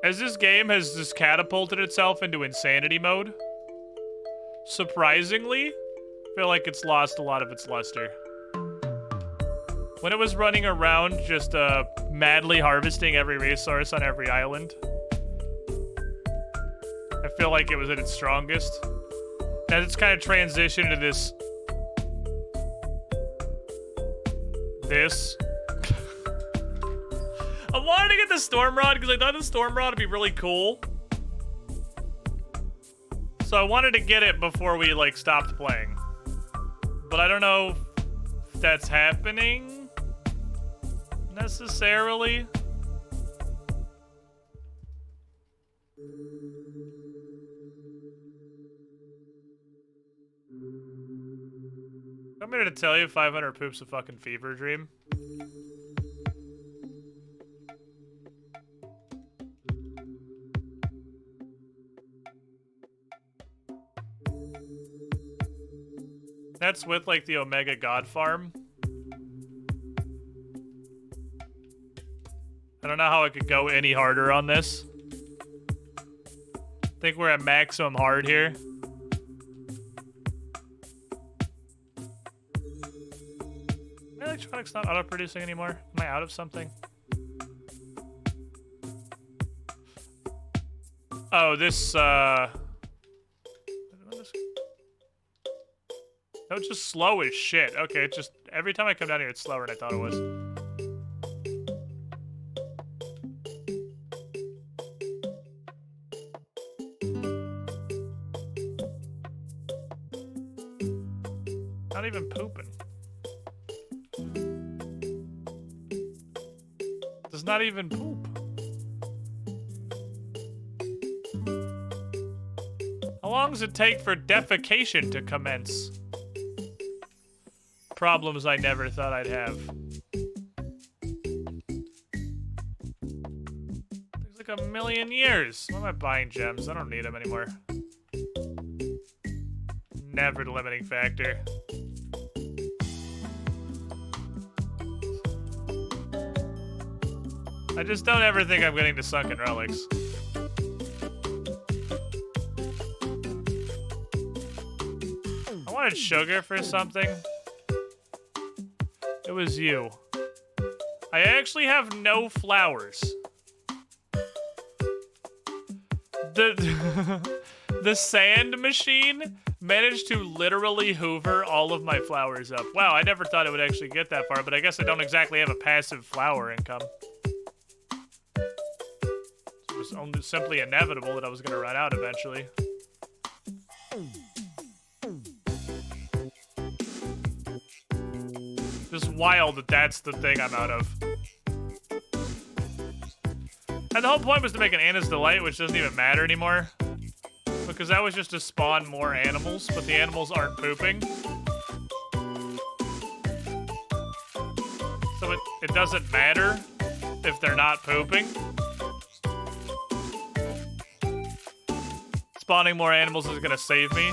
As this game has just catapulted itself into insanity mode, surprisingly, I feel like it's lost a lot of its luster. When it was running around just madly harvesting every resource on every island, I feel like it was at its strongest. As it's kind of transitioned to this. I wanted to get the Storm Rod because I thought the Storm Rod would be really cool. So I wanted to get it before we like stopped playing. But I don't know if that's happening necessarily. I'm here to tell you 500 poops a fucking fever dream. That's with like the Omega God Farm. I don't know how I could go any harder on this. I think we're at maximum hard here. My electronic's not auto-producing anymore. Am I out of something? Oh, this, No, it's just slow as shit. Okay, it's just, every time I come down here, it's slower than I thought it was. Not even pooping. Does not even poop. How long does it take for defecation to commence? Problems I never thought I'd have. It's like a million years. Why am I buying gems? I don't need them anymore. Never the limiting factor. I just don't ever think I'm getting to sunken relics. I wanted sugar for something. It was you. I actually have no flowers. The sand machine managed to literally hoover all of my flowers up. Wow, I never thought it would actually get that far, but I guess I don't exactly have a passive flower income. It was only simply inevitable that I was going to run out eventually. Just wild that that's the thing I'm out of. And the whole point was to make an Anna's Delight, which doesn't even matter anymore. Because that was just to spawn more animals, but the animals aren't pooping. So it doesn't matter if they're not pooping. spawning more animals is gonna save me.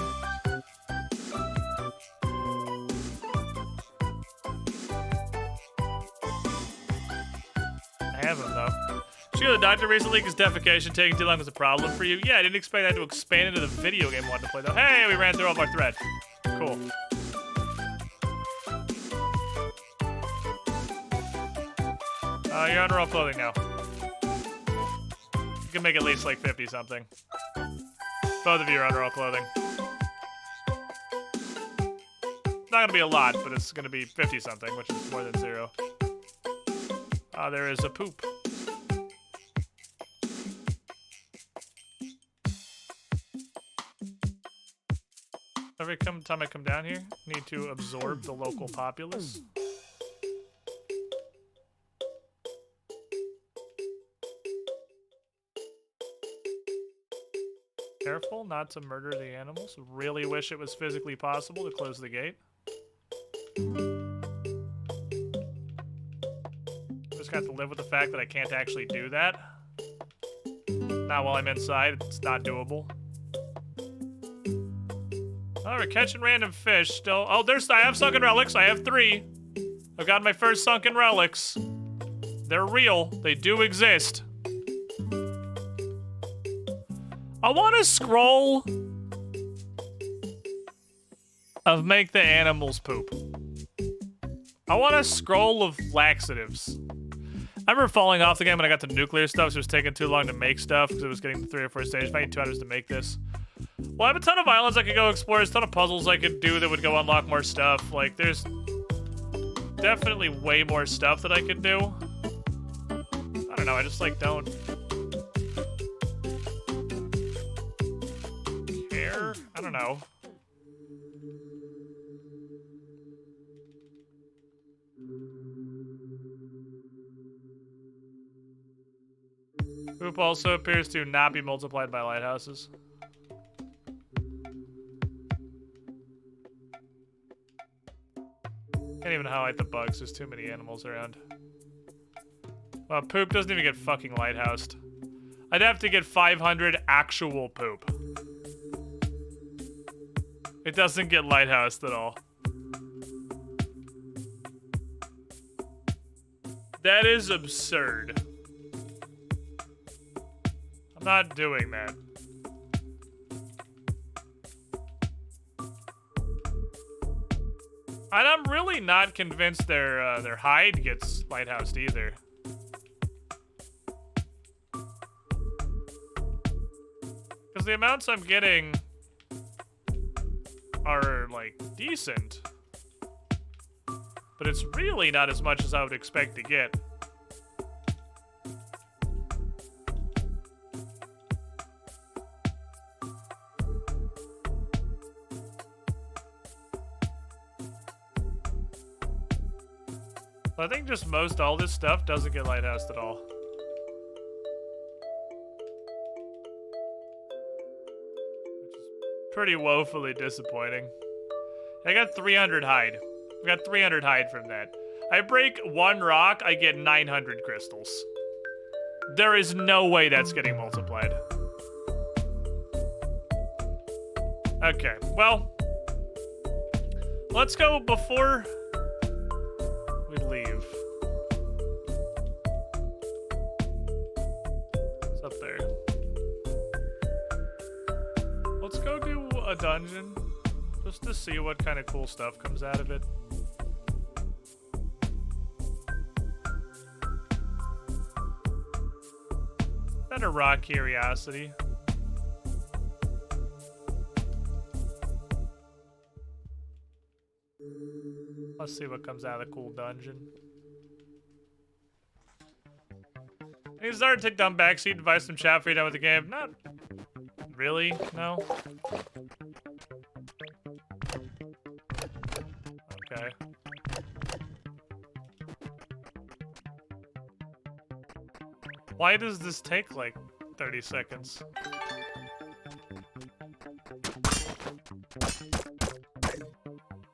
I have him, though. Did you go to the doctor recently because defecation taking too long was a problem for you? Yeah, I didn't expect that to expand into the video game I wanted to play, though. Hey, we ran through all of our thread. Cool. You're on raw clothing now. You can make at least like 50 something. Both of you are on raw clothing. It's not gonna be a lot, but it's gonna be 50 something, which is more than 0. There is a poop. Every time I come down here, need to absorb the local populace. Careful not to murder the animals. Really wish it was physically possible to close the gate. Just got to live with the fact that I can't actually do that. Not while I'm inside. It's not doable. Oh, we're catching random fish still. Oh, I have sunken relics. I have 3. I've got my first sunken relics. They're real. They do exist. I want a scroll of make the animals poop. I want a scroll of laxatives. I remember falling off the game when I got the nuclear stuff, so it was taking too long to make stuff because it was getting to 3 or 4 stages. I need 2 items to make this. Well, I have a ton of islands I could go explore. There's a ton of puzzles I could do that would go unlock more stuff. Like, there's definitely way more stuff that I could do. I don't know, I just, like, don't care. I don't know. Poop also appears to not be multiplied by lighthouses. Can't even highlight the bugs, there's too many animals around. Well, poop doesn't even get fucking lighthoused. I'd have to get 500 actual poop. It doesn't get lighthoused at all. That is absurd. I'm not doing that. And I'm really not convinced their hide gets lighthoused either. Because the amounts I'm getting are, like, decent. But it's really not as much as I would expect to get. I think just most all this stuff doesn't get lighthoused at all. Which is pretty woefully disappointing. I got 300 hide. I got 300 hide from that. I break 1 rock, I get 900 crystals. There is no way that's getting multiplied. Okay, well, let's go before we leave. What's up there? Let's go do a dungeon just to see what kind of cool stuff comes out of it. And a raw curiosity. Let's see what comes out of the cool dungeon. I need to start to take down backseat and buy some chat for you done with the game. Not really, no. Okay. Why does this take like 30 seconds?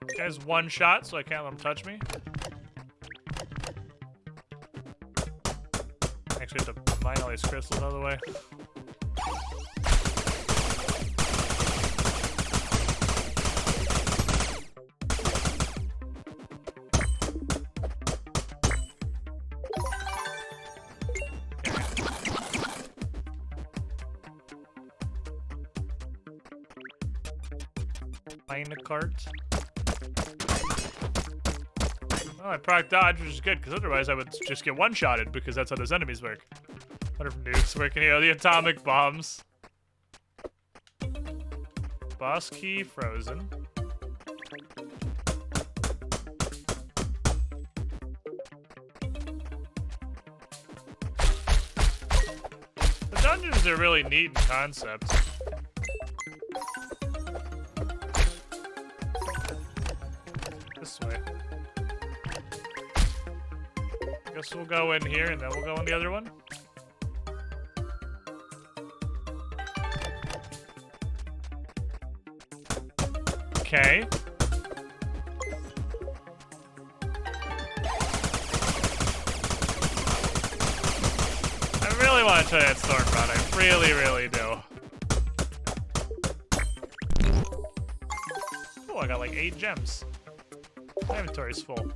This guy's 1 shot, so I can't let him touch me. Actually, have to mine all these crystals out of the way. Mine cart. Oh, I proc dodge, which is good, because otherwise I would just get one-shotted, because that's how those enemies work. What if nukes working here? The atomic bombs. Boss key frozen. The dungeons are really neat in concept. This way. Guess we'll go in here and then we'll go in the other one. Okay. I really want to try that storm run. I really, really do. Oh, I got like 8 gems. My inventory's full.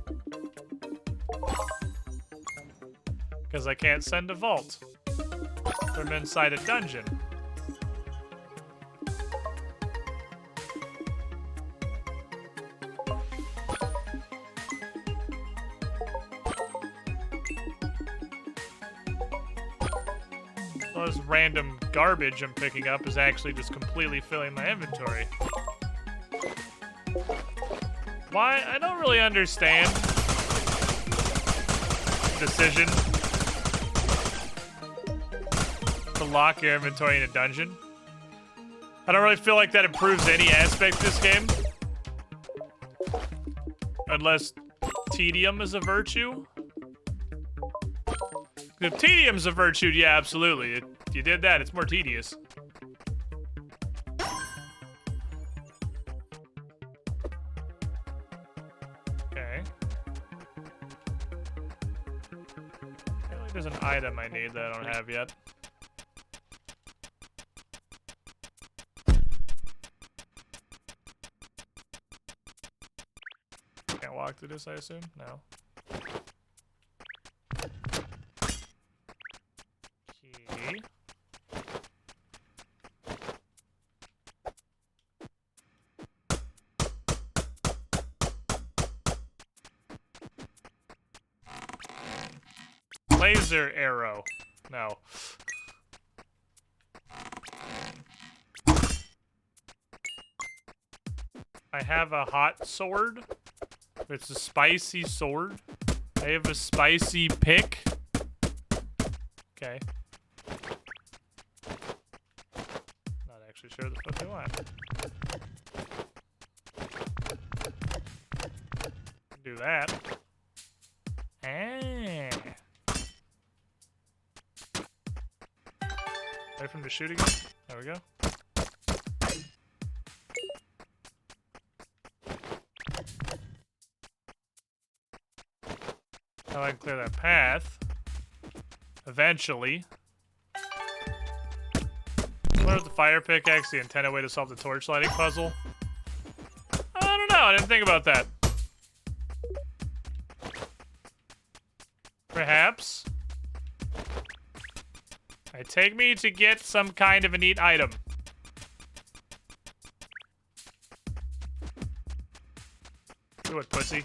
Because I can't send a vault from inside a dungeon. All this random garbage I'm picking up is actually just completely filling my inventory. Why? I don't really understand the decision to lock your inventory in a dungeon. I don't really feel like that improves any aspect of this game. Unless tedium is a virtue. If tedium's a virtue, yeah, absolutely. If you did that, it's more tedious. Okay. Apparently there's an item I need that I don't have yet. Can't walk through this, I assume? No. Key. Laser arrow. No. I have a hot sword. It's a spicy sword. I have a spicy pick. Okay. Not actually sure the fuck I want. Do that. Ah. Wait for him to shoot again. There we go. Now I can clear that path. Eventually. What if the fire pickaxe the intended way to solve the torch lighting puzzle? I don't know. I didn't think about that. Perhaps. Take me to get some kind of a neat item. Do it, pussy.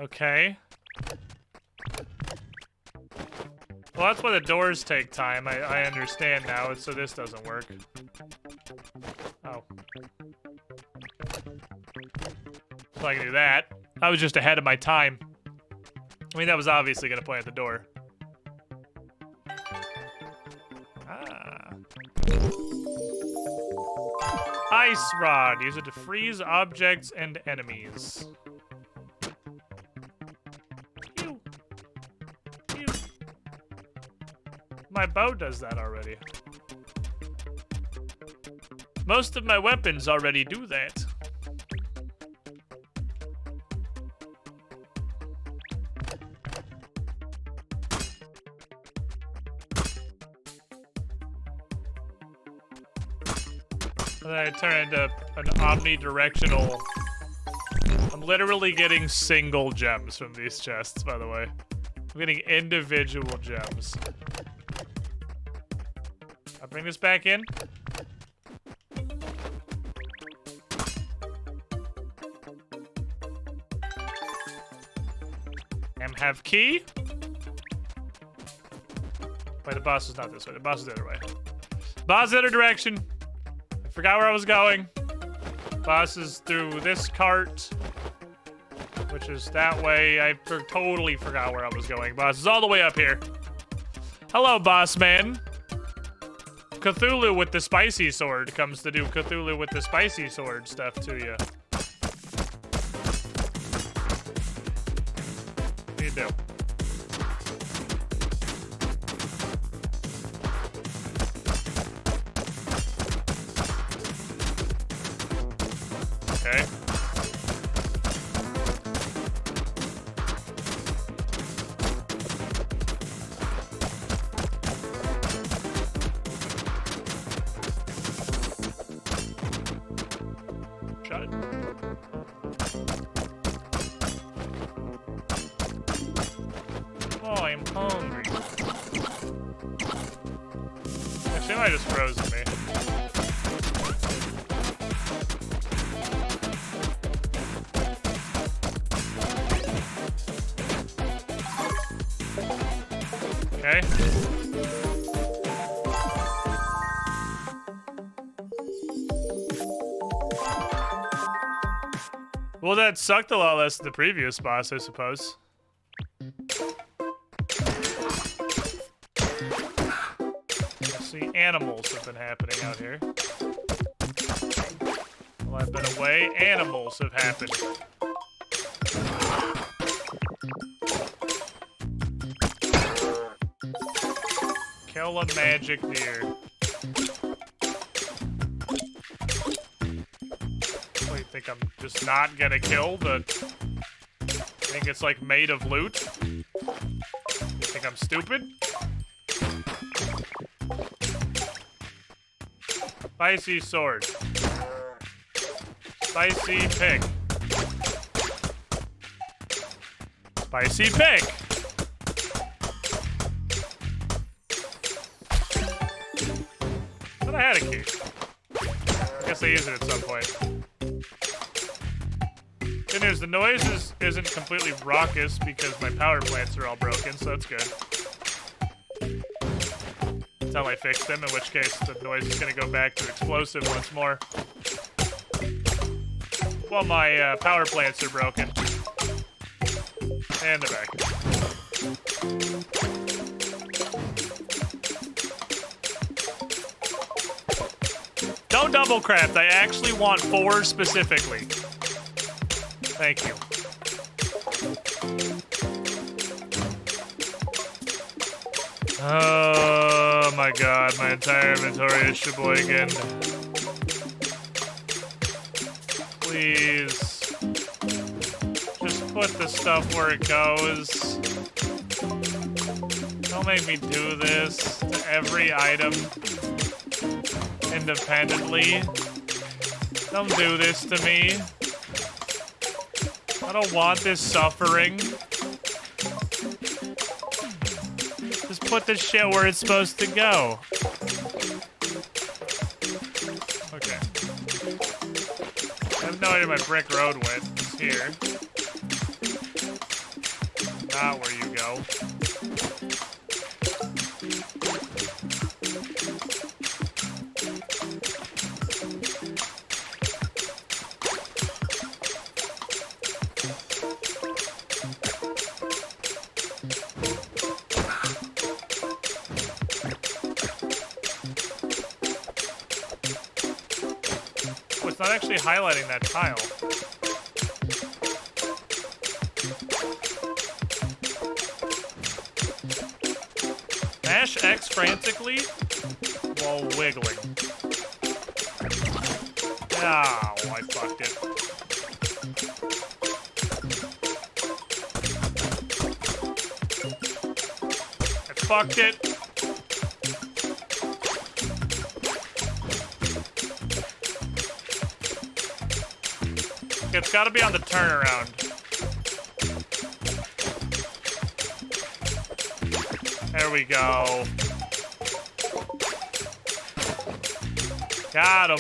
Okay. Well, that's why the doors take time. I understand now, so this doesn't work. Oh. So I can do that. I was just ahead of my time. I mean, that was obviously going to point at the door. Ah. Ice rod. Use it to freeze objects and enemies. My bow does that already. Most of my weapons already do that. And then I turn into an omnidirectional. I'm literally getting single gems from these chests, by the way. I'm getting individual gems. I bring this back in. Have key. Wait, the boss is not this way. The boss is the other way. Boss is the other direction. I forgot where I was going. Boss is through this cart, which is that way. I totally forgot where I was going. Boss is all the way up here. Hello, boss man. Cthulhu with the spicy sword comes to do Cthulhu with the spicy sword stuff to you. What do you do? Okay. Shut it. Oh, I'm hungry. Actually, they might have just frozen me. Okay. Well, that sucked a lot less than the previous boss, I suppose. I see animals have been happening out here. While I've been away, animals have happened. Kill a magic deer. Wait, think I'm just not gonna kill the... Think it's like made of loot? You think I'm stupid? Spicy sword. Spicy pig. Spicy pig! I thought I had a key. I guess I use it at some point. Good news, the noise isn't completely raucous because my power plants are all broken, so that's good. Until I fix them, in which case the noise is going to go back to explosive once more. Well, my power plants are broken. And they're back. Don't double craft. I actually want 4 specifically. Thank you. Oh my god, my entire inventory is sheboygan. Please. Just put the stuff where it goes. Don't make me do this to every item independently. Don't do this to me. I don't want this suffering. Just put the shit where it's supposed to go. Okay. I have no idea my brick road went. It's here. Not where you go. It's not actually highlighting that tile. Mash X frantically while wiggling. Ow, I fucked it. I fucked it. It's gotta be on the turnaround. There we go. Got him.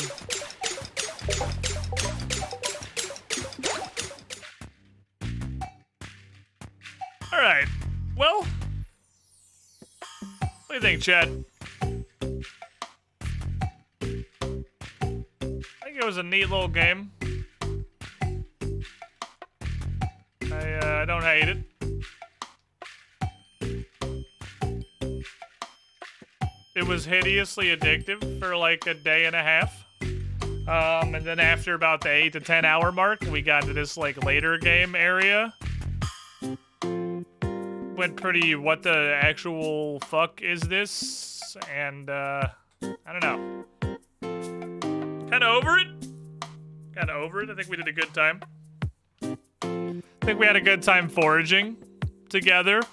All right. Well, what do you think, Chad? I think it was a neat little game. I don't hate it. It was hideously addictive for like a day and a half. And then after about the 8 to 10 hour mark, we got to this like later game area. Went pretty, what the actual fuck is this? And I don't know. Kinda over it. Kinda over it. I think we did a good time. I think we had a good time foraging together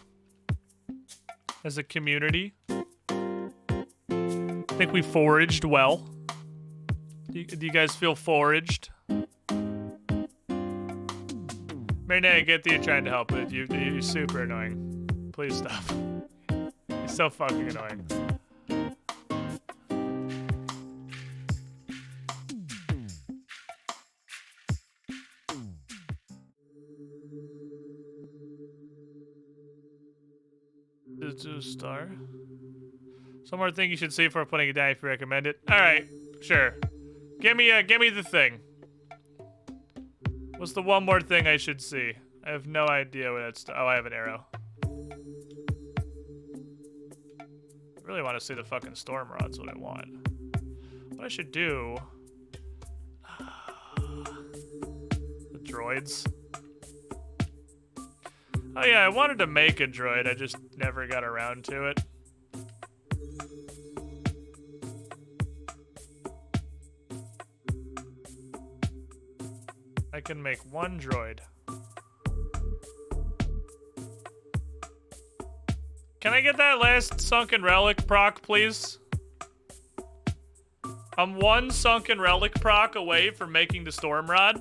as a community. I think we foraged well. Do you guys feel foraged? Marina, I get that you're trying to help, but you're super annoying. Please stop. You're so fucking annoying. To star. Some more thing you should see before putting it down if you recommend it. All right, sure. Give me the thing. What's the one more thing I should see? I have no idea what that's. Oh, I have an arrow. I really want to see the fucking storm rod's what I want. What I should do. The droids. Oh yeah, I wanted to make a droid, I just never got around to it. I can make one droid. Can I get that last sunken relic proc, please? I'm one sunken relic proc away from making the storm rod.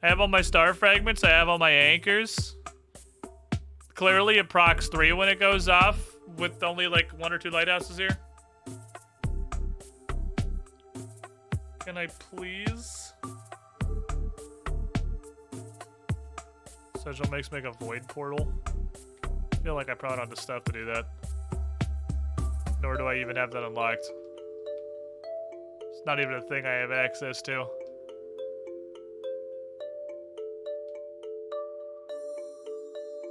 I have all my star fragments, I have all my anchors. Clearly it procs 3 when it goes off, with only like 1 or 2 lighthouses here. Can I please? Sigil makes make a void portal. I feel like I probably don't have the stuff to do that. Nor do I even have that unlocked. It's not even a thing I have access to.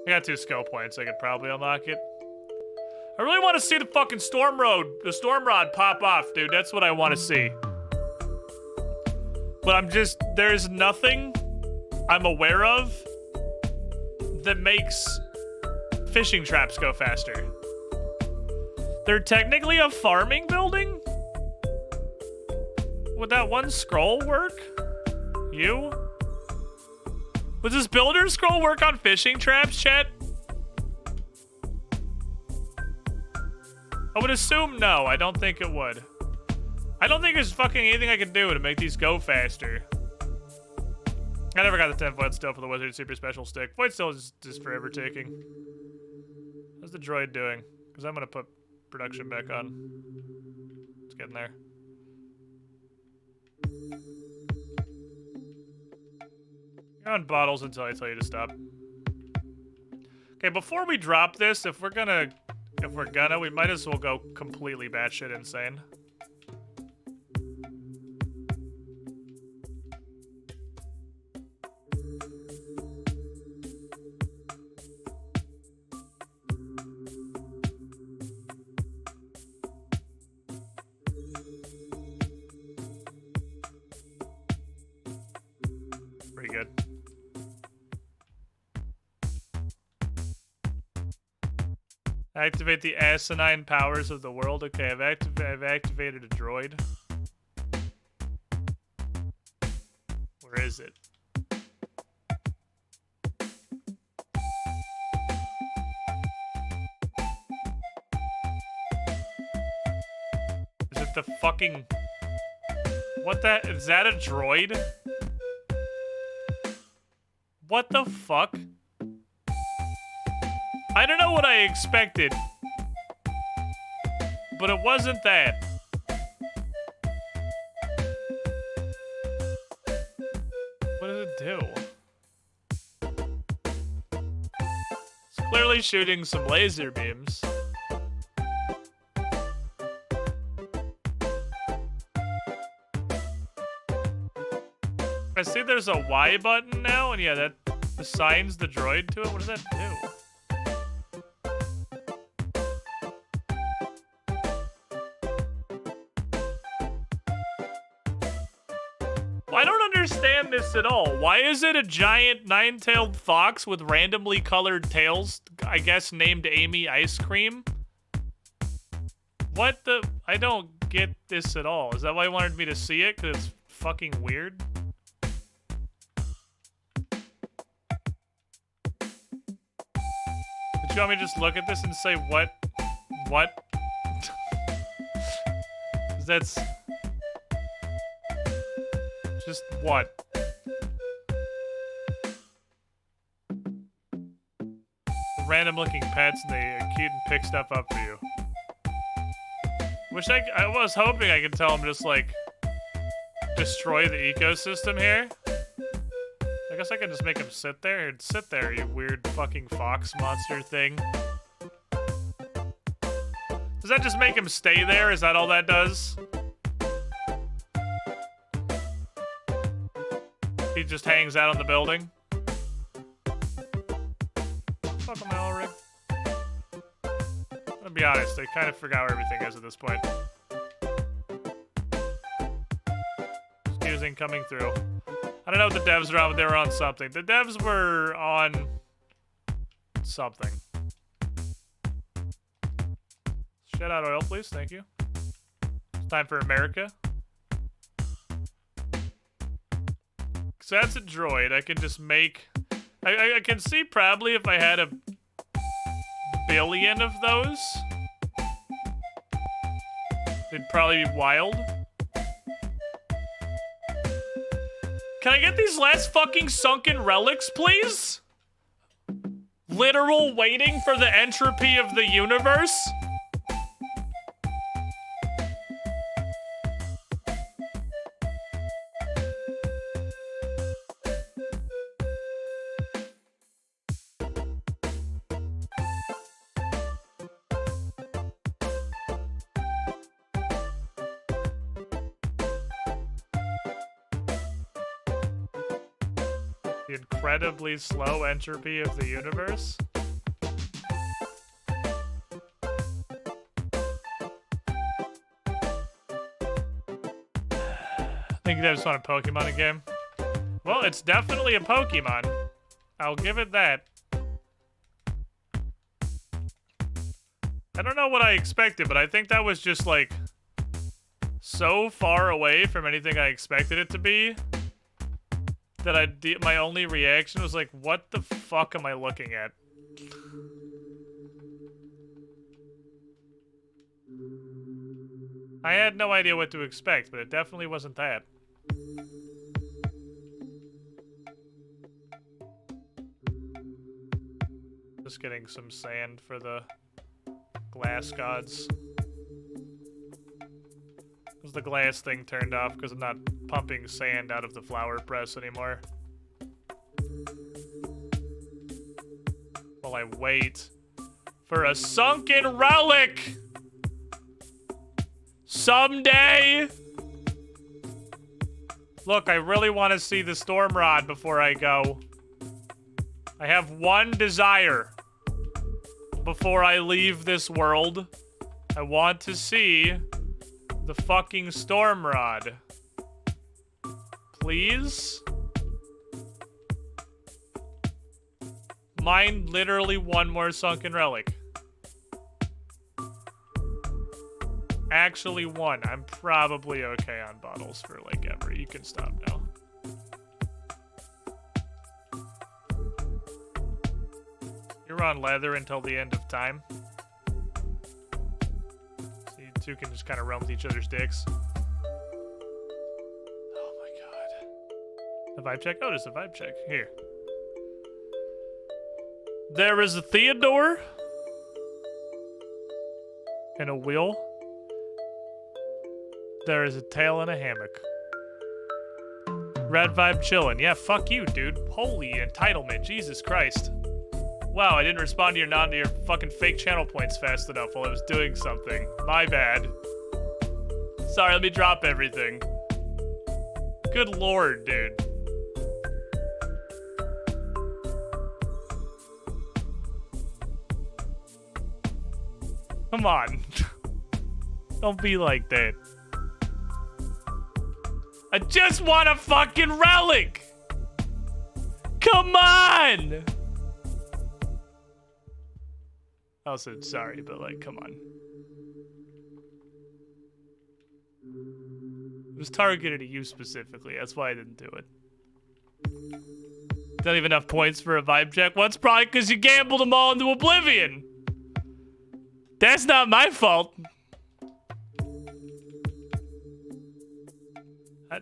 I got 2 skill points. I could probably unlock it. I really want to see the fucking storm rod pop off, dude. That's what I want to see. But there's nothing I'm aware of that makes fishing traps go faster. They're technically a farming building? Would that one scroll work? You? Would this builder scroll work on fishing traps, chat? I would assume no. I don't think it would. I don't think there's fucking anything I can do to make these go faster. I never got the 10 void still for the wizard super special stick. Void still is just forever taking. How's the droid doing? Because I'm going to put production back on. It's getting there. You're on bottles until I tell you to stop. Okay, before we drop this, if we're gonna, we might as well go completely batshit insane. Pretty good. Activate the asinine powers of the world. Okay, I've activated a droid. Where is it? Is it the fucking... What that... Is that a droid? What the fuck? I don't know what I expected. But it wasn't that. What does it do? It's clearly shooting some laser beams. I see there's a Y button now, and yeah, that assigns the droid to it. What does that do? I don't understand this at all. Why is it a giant nine-tailed fox with randomly colored tails, I guess named Amy Ice Cream? What the? I don't get this at all. Is that why you wanted me to see it? Because it's fucking weird? Did you want me to just look at this and say, what? What? That's... just what? Random looking pets and they are cute and pick stuff up for you. Wish I was hoping I could tell them just like destroy the ecosystem here. I guess I could just make him sit there. Sit there, you weird fucking fox monster thing. Does that just make him stay there? Is that all that does? He just hangs out on the building. Fuck him, Elric. I'm gonna be honest, I kind of forgot where everything is at this point. Excusing coming through. I don't know what the devs were on, but they were on something. The devs were on something. Shed out oil, please. Thank you. It's time for America. So that's a droid. I can just make... I can see probably if I had a billion of those, they'd probably be wild. Can I get these last fucking sunken relics, please? Literal waiting for the entropy of the universe? The incredibly slow entropy of the universe. I think they just want a Pokemon game. Well, it's definitely a Pokemon. I'll give it that. I don't know what I expected, but I think that was just like so far away from anything I expected it to be that my only reaction was like, what the fuck am I looking at? I had no idea what to expect, but it definitely wasn't that. Just getting some sand for the glass gods. Because the glass thing turned off because I'm not pumping sand out of the flower press anymore. While I wait for a sunken relic! Someday! Look, I really want to see the storm rod before I go. I have one desire before I leave this world. I want to see the fucking storm rod. Please? Mine literally one more sunken relic. Actually one. I'm probably okay on bottles for like ever. You can stop now. You're on leather until the end of time. So you two can just kind of roam with each other's dicks. Oh my god. The vibe check? Oh, there's a vibe check. Here. There is a Theodore. And a wheel. There is a tail and a hammock. Red vibe chillin'. Yeah, fuck you, dude. Holy entitlement. Jesus Christ. Wow, I didn't respond to your nod to your fucking fake channel points fast enough while I was doing something. My bad. Sorry, let me drop everything. Good lord, dude. Come on. Don't be like that. I just want a fucking relic! Come on! I also sorry, but like, come on. It was targeted at you specifically, that's why I didn't do it. Don't even enough points for a vibe check. Well, it's probably because you gambled them all into oblivion. That's not my fault.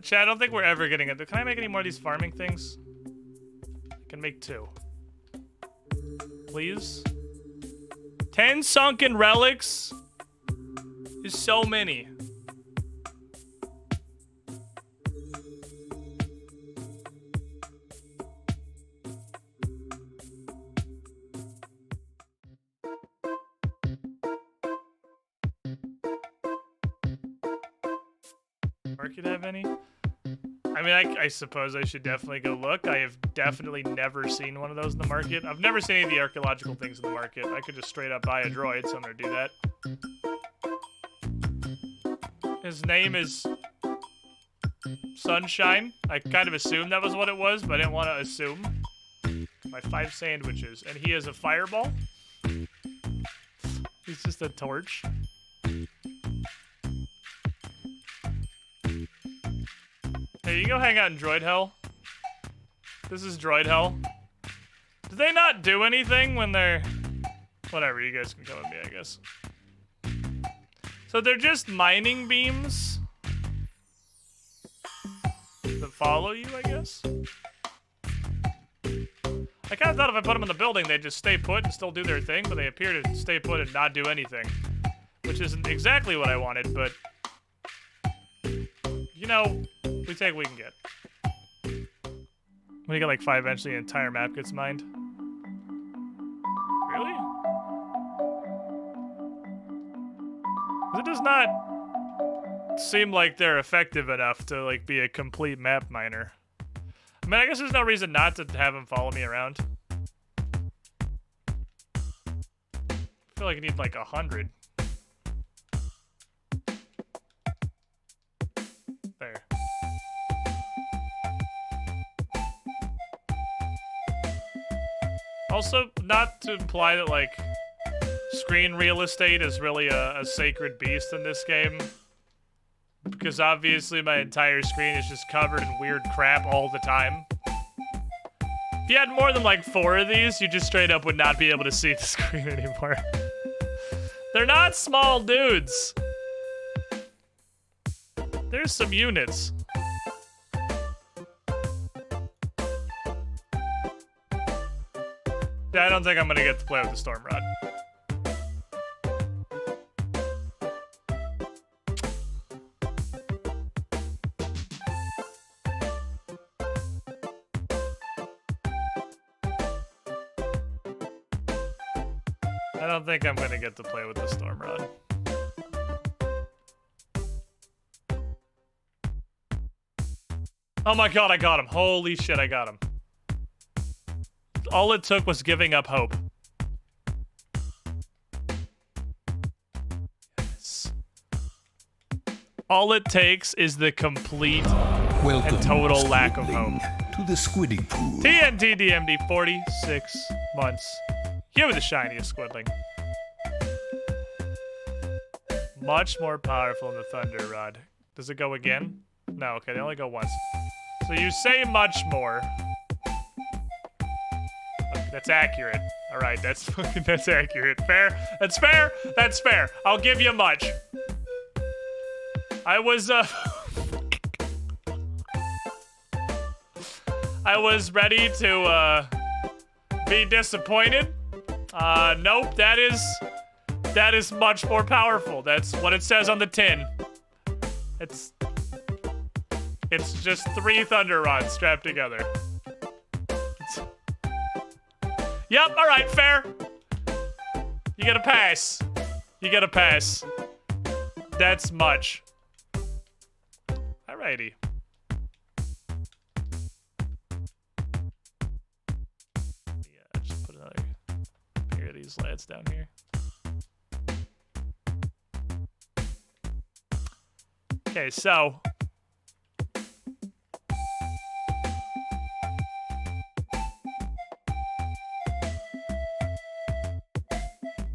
Chat, I don't think we're ever getting it. Can I make any more of these farming things? I can make 2. Please? 10 sunken relics is so many. Market have any? I mean, I suppose I should definitely go look. I have definitely never seen one of those in the market. I've never seen any of the archaeological things in the market. I could just straight up buy a droid, so I'm gonna do that. His name is Sunshine. I kind of assumed that was what it was, but I didn't want to assume. My 5 sandwiches. And he is a fireball. He's just a torch. Hey, you go hang out in Droid Hell. This is Droid Hell. Do they not do anything when they're... Whatever, you guys can come with me, I guess. So they're just mining beams that follow you, I guess? I kind of thought if I put them in the building, they'd just stay put and still do their thing, but they appear to stay put and not do anything. Which isn't exactly what I wanted, but... You know, we take what we can get. When you get like 5 eventually, the entire map gets mined. Really? It does not seem like they're effective enough to like be a complete map miner. I mean, I guess there's no reason not to have them follow me around. I feel like I need like 100. There. Also, not to imply that, like, screen real estate is really a sacred beast in this game. Because obviously my entire screen is just covered in weird crap all the time. If you had more than, like, 4 of these, you just straight up would not be able to see the screen anymore. They're not small dudes. There's some units. Yeah, I don't think I'm gonna get to play with the Storm Rod. I don't think I'm gonna get to play with the Storm Rod. Oh my god, I got him. Holy shit, I got him. All it took was giving up hope. Yes. All it takes is the complete Welcome, and total lack of Squidling, hope. to the Squidding Pool. TNT DMD 46 months. You were the shiniest Squidling. Much more powerful than the Thunder Rod. Does it go again? No, okay, they only go once. So you say much more. Okay, that's accurate. All right, that's accurate. Fair. That's fair. That's fair. I'll give you much. I was I was ready to be disappointed. Nope, that is much more powerful. That's what it says on the tin. It's just 3 thunder rods strapped together. Yep, alright, fair. You get a pass. You get a pass. That's much. Alrighty. Yeah, just put another pair of these lads down here. Okay, so you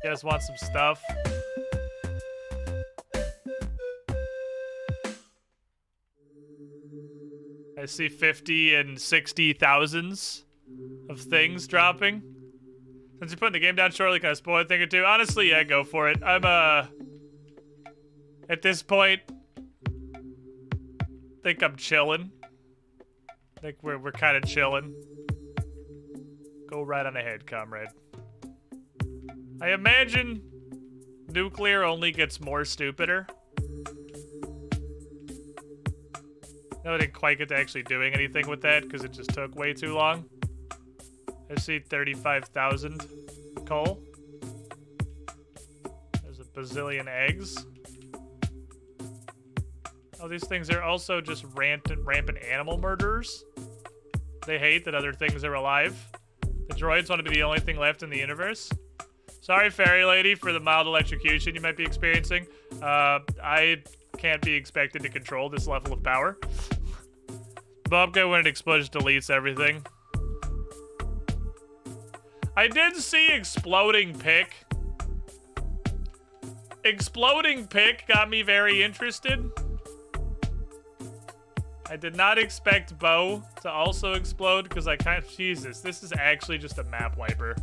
guys want some stuff? I see 50 and 60 thousands of things dropping. Since you're putting the game down shortly, can I spoil a thing or two? Honestly, yeah, go for it. I'm, at this point, think I'm chilling. I think we're kind of chilling. Go right on ahead, comrade. I imagine nuclear only gets more stupider. No, I didn't quite get to actually doing anything with that because it just took way too long. I see 35,000 coal. There's a bazillion eggs. Oh, these things are also just rampant animal murderers. They hate that other things are alive. The droids want to be the only thing left in the universe. Sorry, fairy lady, for the mild electrocution you might be experiencing. I can't be expected to control this level of power. Bobka, when it explodes, deletes everything. I did see Exploding Pick. Exploding Pick got me very interested. I did not expect Bo to also explode because I kind of... Jesus, this is actually just a map wiper.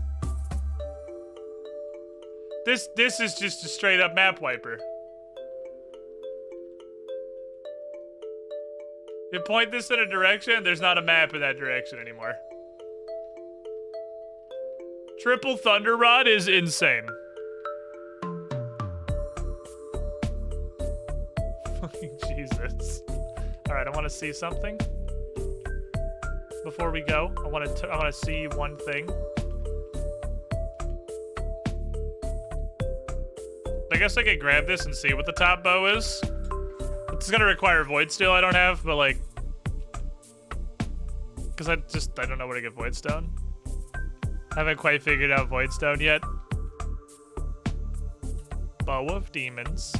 This is just a straight up map wiper. You point this in a direction, there's not a map in that direction anymore. Triple Thunder Rod is insane. Fucking Jesus. Alright, I want to see something. Before we go, I want to see one thing. I guess I could grab this and see what the top bow is. It's gonna require Void Steel I don't have, but like... Because I don't know where to get Void Stone. I haven't quite figured out Void Stone yet. Bow of Demons.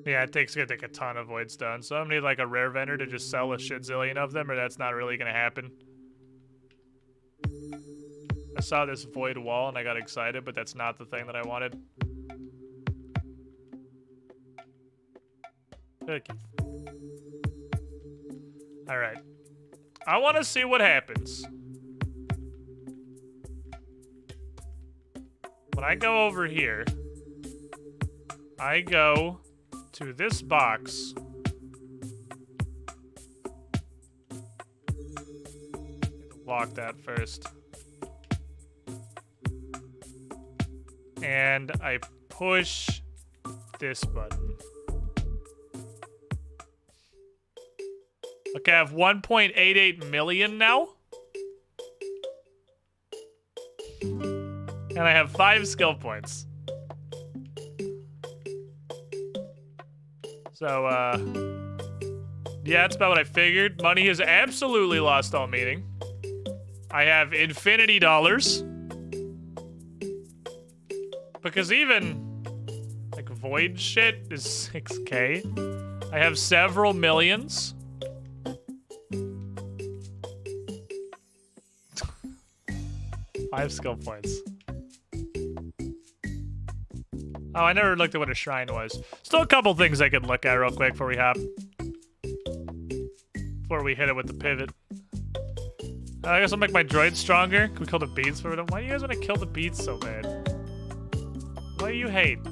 Yeah, it's gonna take a ton of Void Stone, so I'm gonna need like a rare vendor to just sell a shit zillion of them, or that's not really gonna happen. I saw this void wall and I got excited, but that's not the thing that I wanted. Okay. Alright. I want to see what happens. When I go over here, I go to this box. Lock that first. And I push this button. Okay, I have 1.88 million now. And I have 5 skill points. So, yeah, that's about what I figured. Money has absolutely lost all meaning. I have infinity dollars. Because even, like, void shit is 6K. I have several millions. Five skill points. Oh, I never looked at what a shrine was. Still a couple things I could look at real quick before we hop. Before we hit it with the pivot. I guess I'll make my droid stronger. Can we kill the beats for them? Why do you guys want to kill the beats so bad? Why do you hate?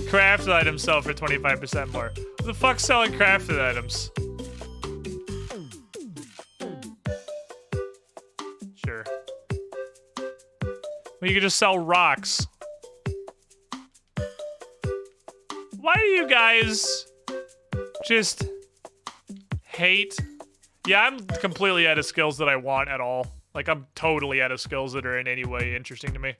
Crafted items sell for 25% more. Who the fuck's selling crafted items? Well, you can just sell rocks. Why do you guys just hate? Yeah, I'm completely out of skills that I want at all. Like, I'm totally out of skills that are in any way interesting to me.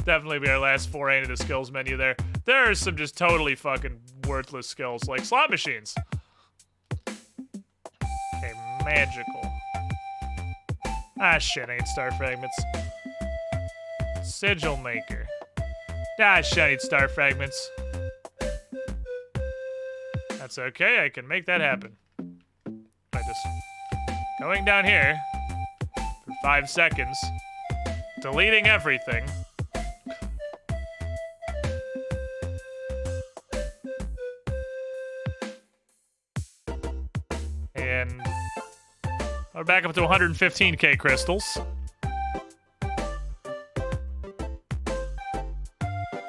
Definitely be our last foray into the skills menu there. There are some just totally fucking worthless skills, like slot machines. Okay, magical. Ah, shit, I need star fragments. Sigil maker. Ah, shit, I need star fragments. That's okay, I can make that happen. By just going down here for 5 seconds, deleting everything. And we're back up to 115k crystals.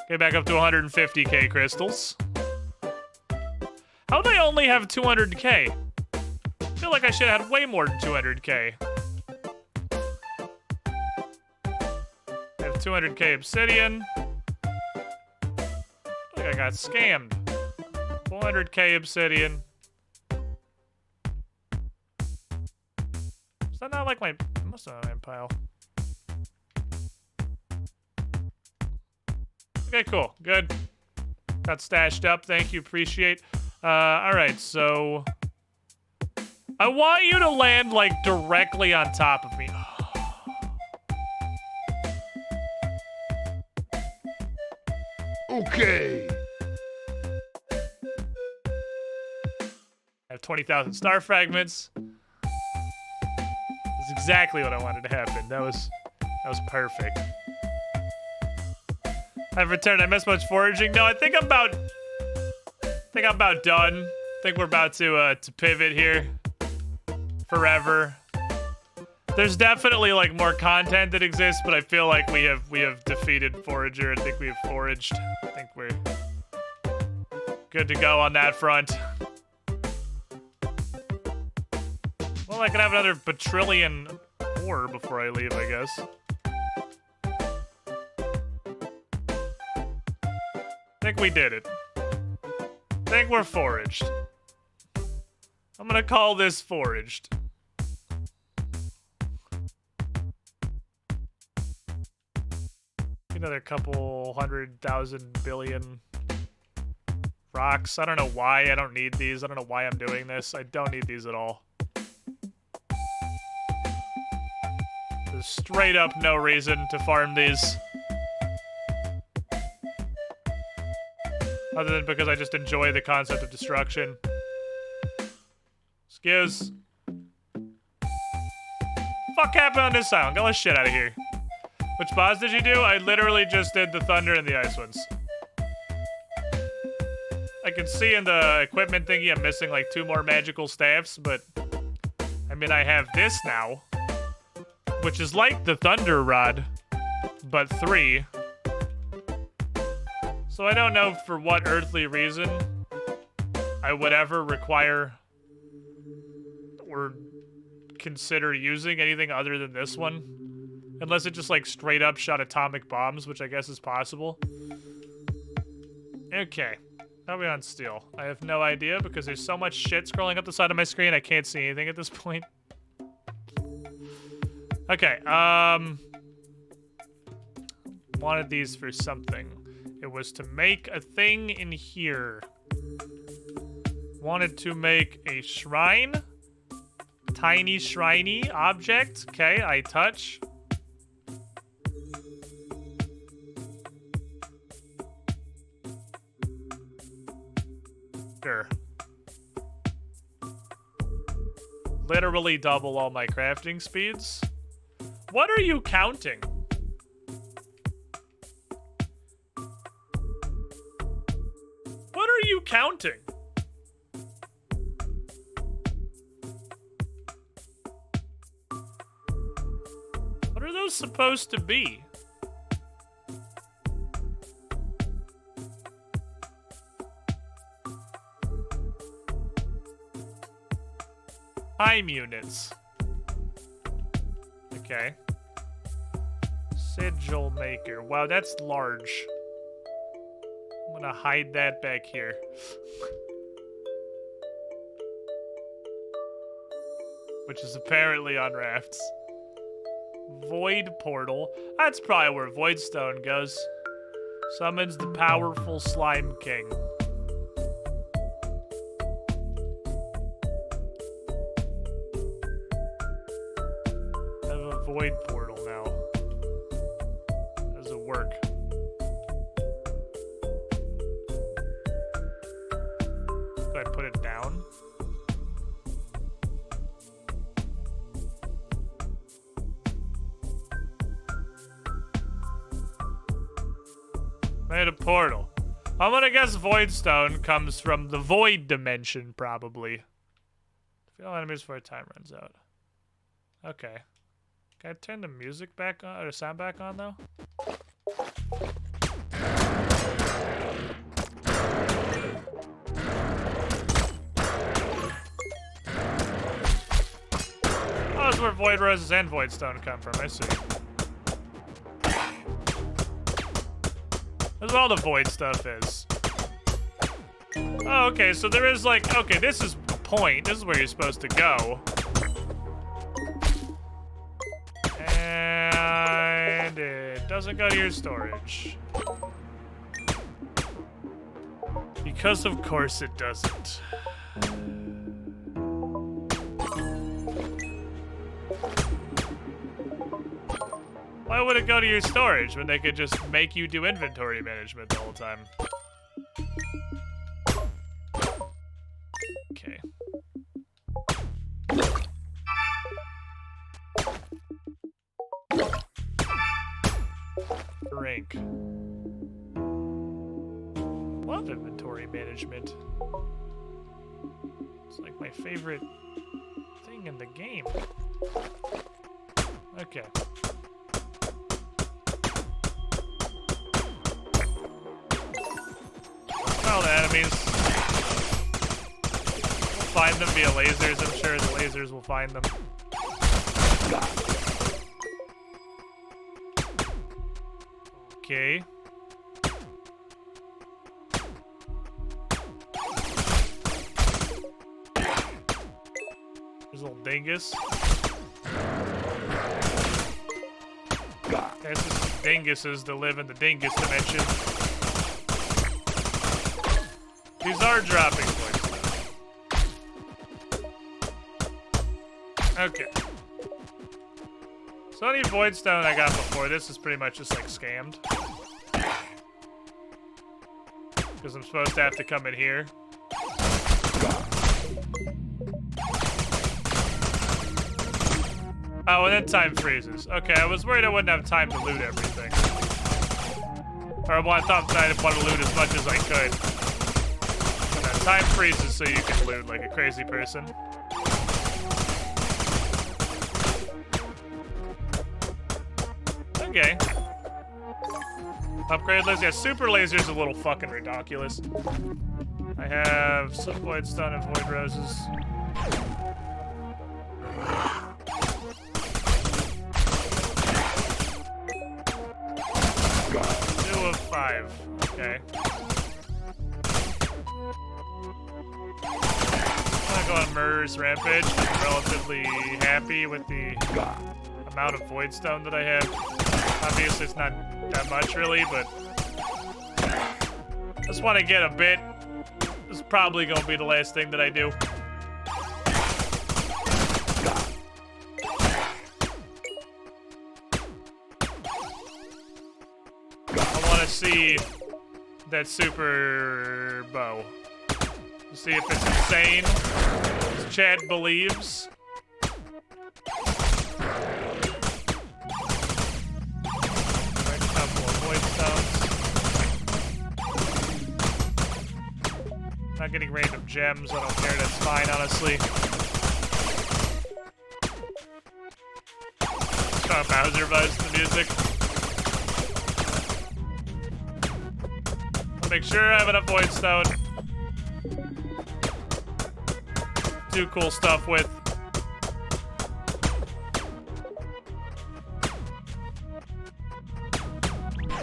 Okay, back up to 150k crystals. How do I only have 200k? I feel like I should have had way more than 200k. I have 200k obsidian. I think I got scammed. 400k obsidian. Is that not like my... must not have my pile. Okay, cool. Good. Got stashed up. Thank you. Appreciate. Alright, so... I want you to land, like, directly on top of me. Okay. I have 20,000 star fragments. That's exactly what I wanted to happen. That was perfect. I've returned. I missed much foraging. No, I think I'm about done. I think we're about to pivot here. Forever. There's definitely like more content that exists, but I feel like we have defeated Forager. I think we have foraged. I think we're good to go on that front. Well, I can have another bajillion ore before I leave, I guess. I think we did it. I think we're foraged. I'm gonna call this foraged. Another couple 100,000 billion rocks. I don't know why I don't need these. I don't know why I'm doing this. I don't need these at all. There's straight up no reason to farm these. Other than because I just enjoy the concept of destruction. Excuse. Fuck happened on this island? Get the shit out of here. Which boss did you do? I literally just did the thunder and the ice ones. I can see in the equipment thingy I'm missing like 2 more magical staffs, but I mean I have this now, which is like the thunder rod, but 3. So I don't know for what earthly reason I would ever require or consider using anything other than this one. Unless it just like straight up shot atomic bombs, which I guess is possible. Okay. How are we on steel? I have no idea because there's so much shit scrolling up the side of my screen I can't see anything at this point. Okay, wanted these for something. It was to make a thing in here. Wanted to make a shrine. Tiny shriney object. Okay, I touch. Sure. Literally double all my crafting speeds. What are you counting? What are you counting? What are those supposed to be? Time units. Okay. Sigil maker. Wow, that's large. I'm gonna hide that back here. Which is apparently on rafts. Void portal. That's probably where Voidstone goes. Summons the powerful Slime King. I have a void portal now. How does it work? Do I put it down? Made a portal. I'm gonna guess Voidstone comes from the Void dimension, probably. Defeat enemies before time runs out. Okay. Can I turn the music back on, or sound back on, though? Oh, that's where Void Roses and Voidstone come from, I see. That's what all the void stuff is. Oh, okay, so there is like, okay, this is the point. This is where you're supposed to go. And it doesn't go to your storage. Because of course it doesn't. Why would it go to your storage when they could just make you do inventory management the whole time? Okay. Drink. Love inventory management. It's like my favorite thing in the game. Okay. All the enemies. We'll find them via lasers. I'm sure the lasers will find them. Okay. There's a little dingus. Guess this is dinguses that live in the dingus dimension. These are dropping points. Okay. So any Voidstone I got before this is pretty much just like scammed. Because I'm supposed to have to come in here. Oh, and then time freezes. Okay, I was worried I wouldn't have time to loot everything. Or I thought I'd want to loot as much as I could. Time freezes so you can loot like a crazy person. Okay. Upgrade laser. Yeah, super laser's a little fucking ridiculous. I have some Voidstone and Void Roses. 2 of 5. Okay. I'm gonna go on Murder's Rampage. I'm relatively happy with the amount of Voidstone that I have. Obviously, it's not that much, really, but I just want to get a bit. This is probably going to be the last thing that I do. I want to see that super bow. See if it's insane, as Chad believes. Right, a couple of Voidstones. Not getting random gems, I don't care, that's fine, honestly. Got Bowser vibes to the music. I'll make sure I have enough Voidstone. Do cool stuff with.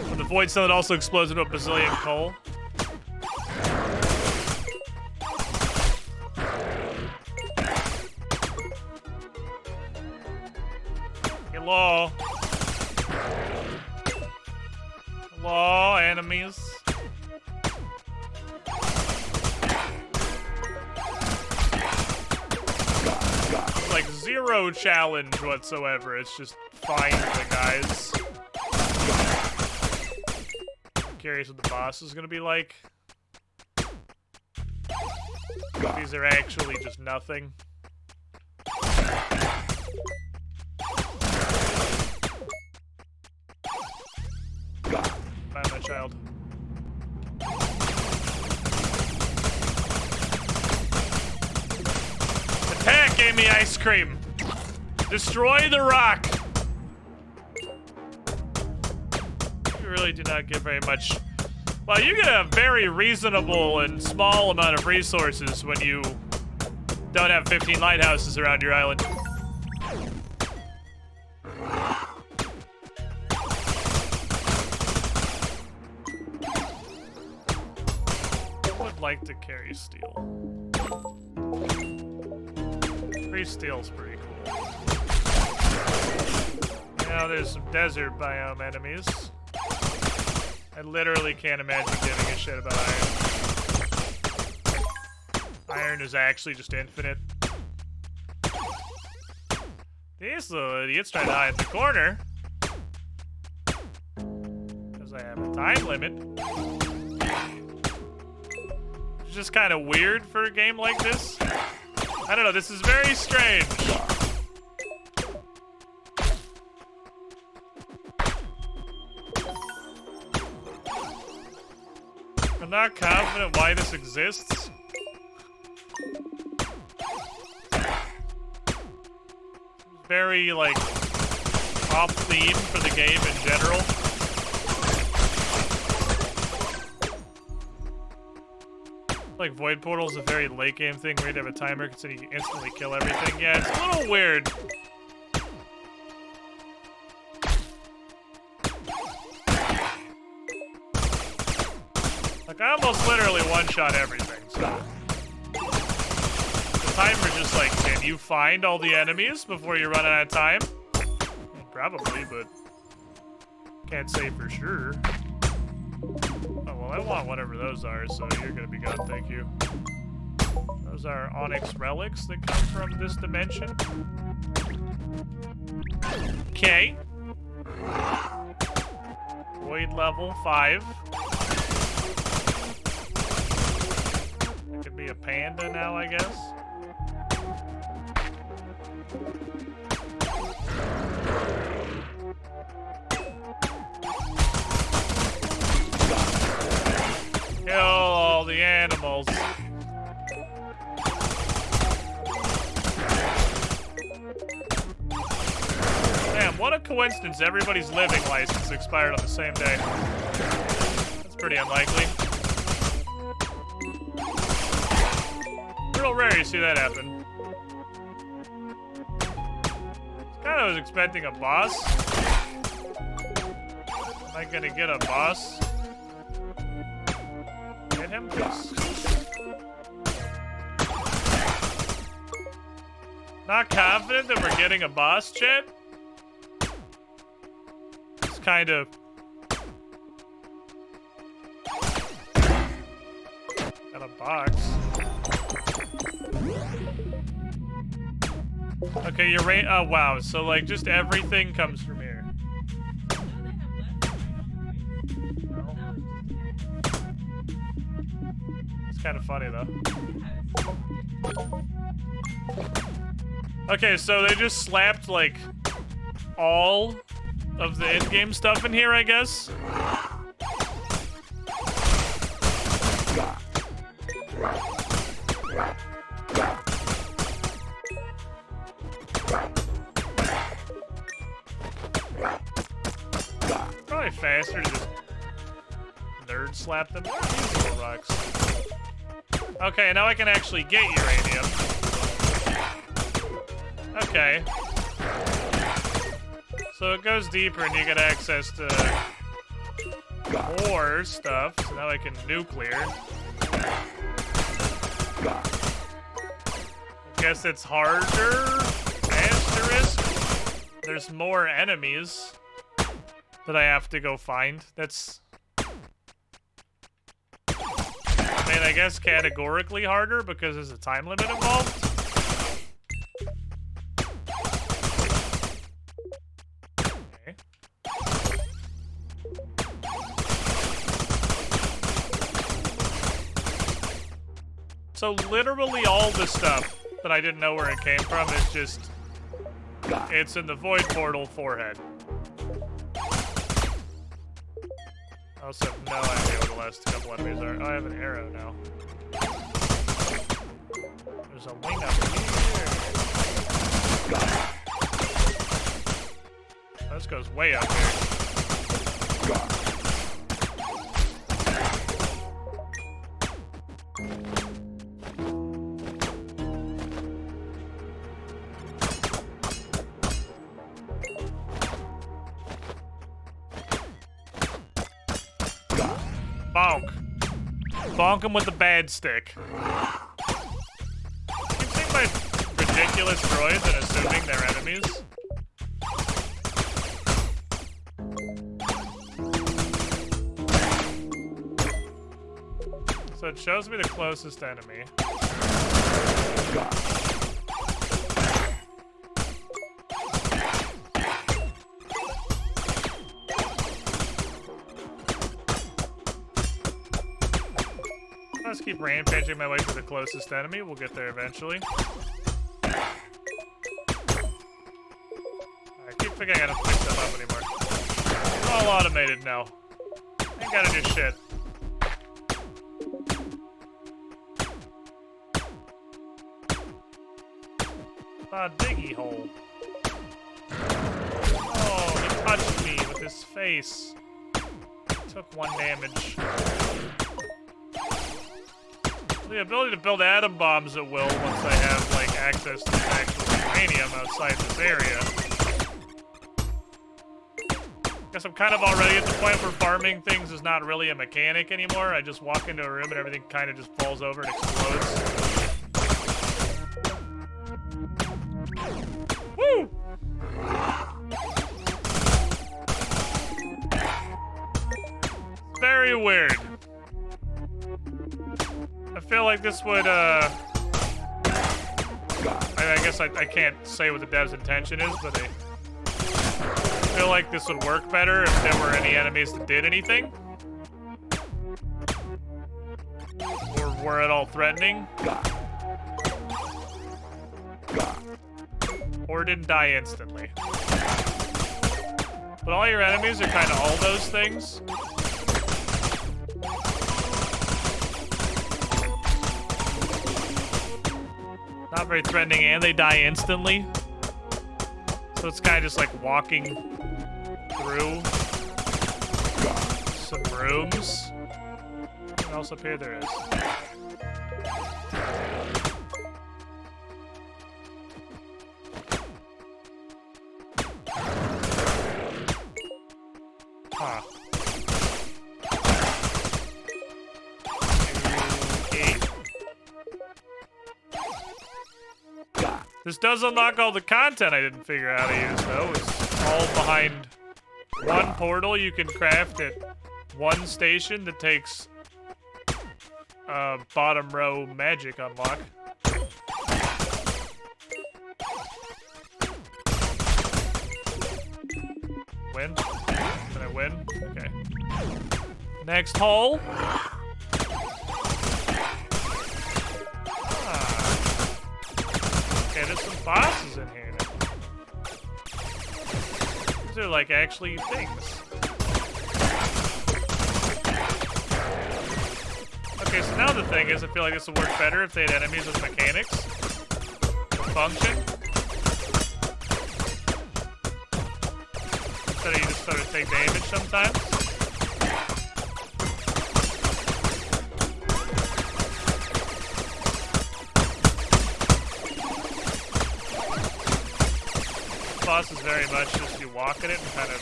When the void stone also explodes into a bazillion coal. Hello. Hello, enemies. Like zero challenge whatsoever. It's just find the guys. Curious what the boss is gonna be like. These are actually just nothing. Bye, my child. Attack, Amy Ice Cream! Destroy the rock! You really do not get very much. Well, you get a very reasonable and small amount of resources when you don't have 15 lighthouses around your island. I would like to carry steel. 3 steel's pretty cool. Now there's some desert biome enemies. I literally can't imagine giving a shit about iron. Iron is actually just infinite. These little idiots trying to hide in the corner. Because I have a time limit. It's just kind of weird for a game like this. I don't know, this is very strange. I'm not confident why this exists. Very, like, off theme for the game in general. Like, Void Portal is a very late game thing where you have a timer so you instantly kill everything. Yeah, it's a little weird. Like, I almost literally one-shot everything, so... The timer just like, can you find all the enemies before you run out of time? Probably, but... Can't say for sure. Oh, well, I want whatever those are, so you're gonna be gone, thank you. Those are Onyx relics that come from this dimension. Okay. Void level 5. It could be a panda now, I guess. Kill all the animals. Damn, what a coincidence everybody's living license expired on the same day. That's pretty unlikely. Real rare you see that happen. Kinda was expecting a boss. Am I gonna get a boss? Get him, please. Not confident that we're getting a boss, chat. It's kind of... Got a box. Okay, you're right. Oh, wow. So, like, just everything comes from here. It's kind of funny, though. Okay, so they just slapped, like, all of the in-game stuff in here, I guess. Probably faster to just nerd slap them. These little rocks. Okay, now I can actually get uranium. Okay. So it goes deeper and you get access to more stuff, so now I can nuclear. I guess it's harder. Asterisk. There's more enemies that I have to go find. That's... I mean, I guess categorically harder because there's a time limit involved. Okay. So literally all the stuff that I didn't know where it came from is just... It's in the Void Portal forehead. I also have no idea what the last couple enemies are. Oh, I have an arrow now. There's a wing up here. Oh, this goes way up here. Bonk. Bonk him with the bad stick. You can see my ridiculous droids and assuming they're enemies. So it shows me the closest enemy. Let's keep rampaging my way to the closest enemy. We'll get there eventually. I keep forgetting I don't pick them up anymore. It's all automated now. Ain't gotta do shit. Ah, diggy hole. Oh, he touched me with his face. Took 1 damage. The ability to build atom bombs at will once I have, like, access to actual uranium outside this area. Guess I'm kind of already at the point where farming things is not really a mechanic anymore. I just walk into a room and everything kind of just falls over and explodes. Woo! Very weird. I feel like this would, I guess I can't say what the dev's intention is, but I feel like this would work better if there were any enemies that did anything. Or were at all threatening. Or didn't die instantly. But all your enemies are kind of all those things. Not very threatening, and they die instantly. So it's kind of just like walking through some rooms. What else up here there is? Huh. This does unlock all the content I didn't figure out how to use, though. It's all behind one portal you can craft at one station that takes bottom row magic unlock. Win? Can I win? Okay. Next hole. Okay, there's some bosses in here now. These are like actually things. Okay, so now the thing is, I feel like this would work better if they had enemies with mechanics. With function. Instead of you just sort of take damage sometimes. boss is very much just you walk at it and kind of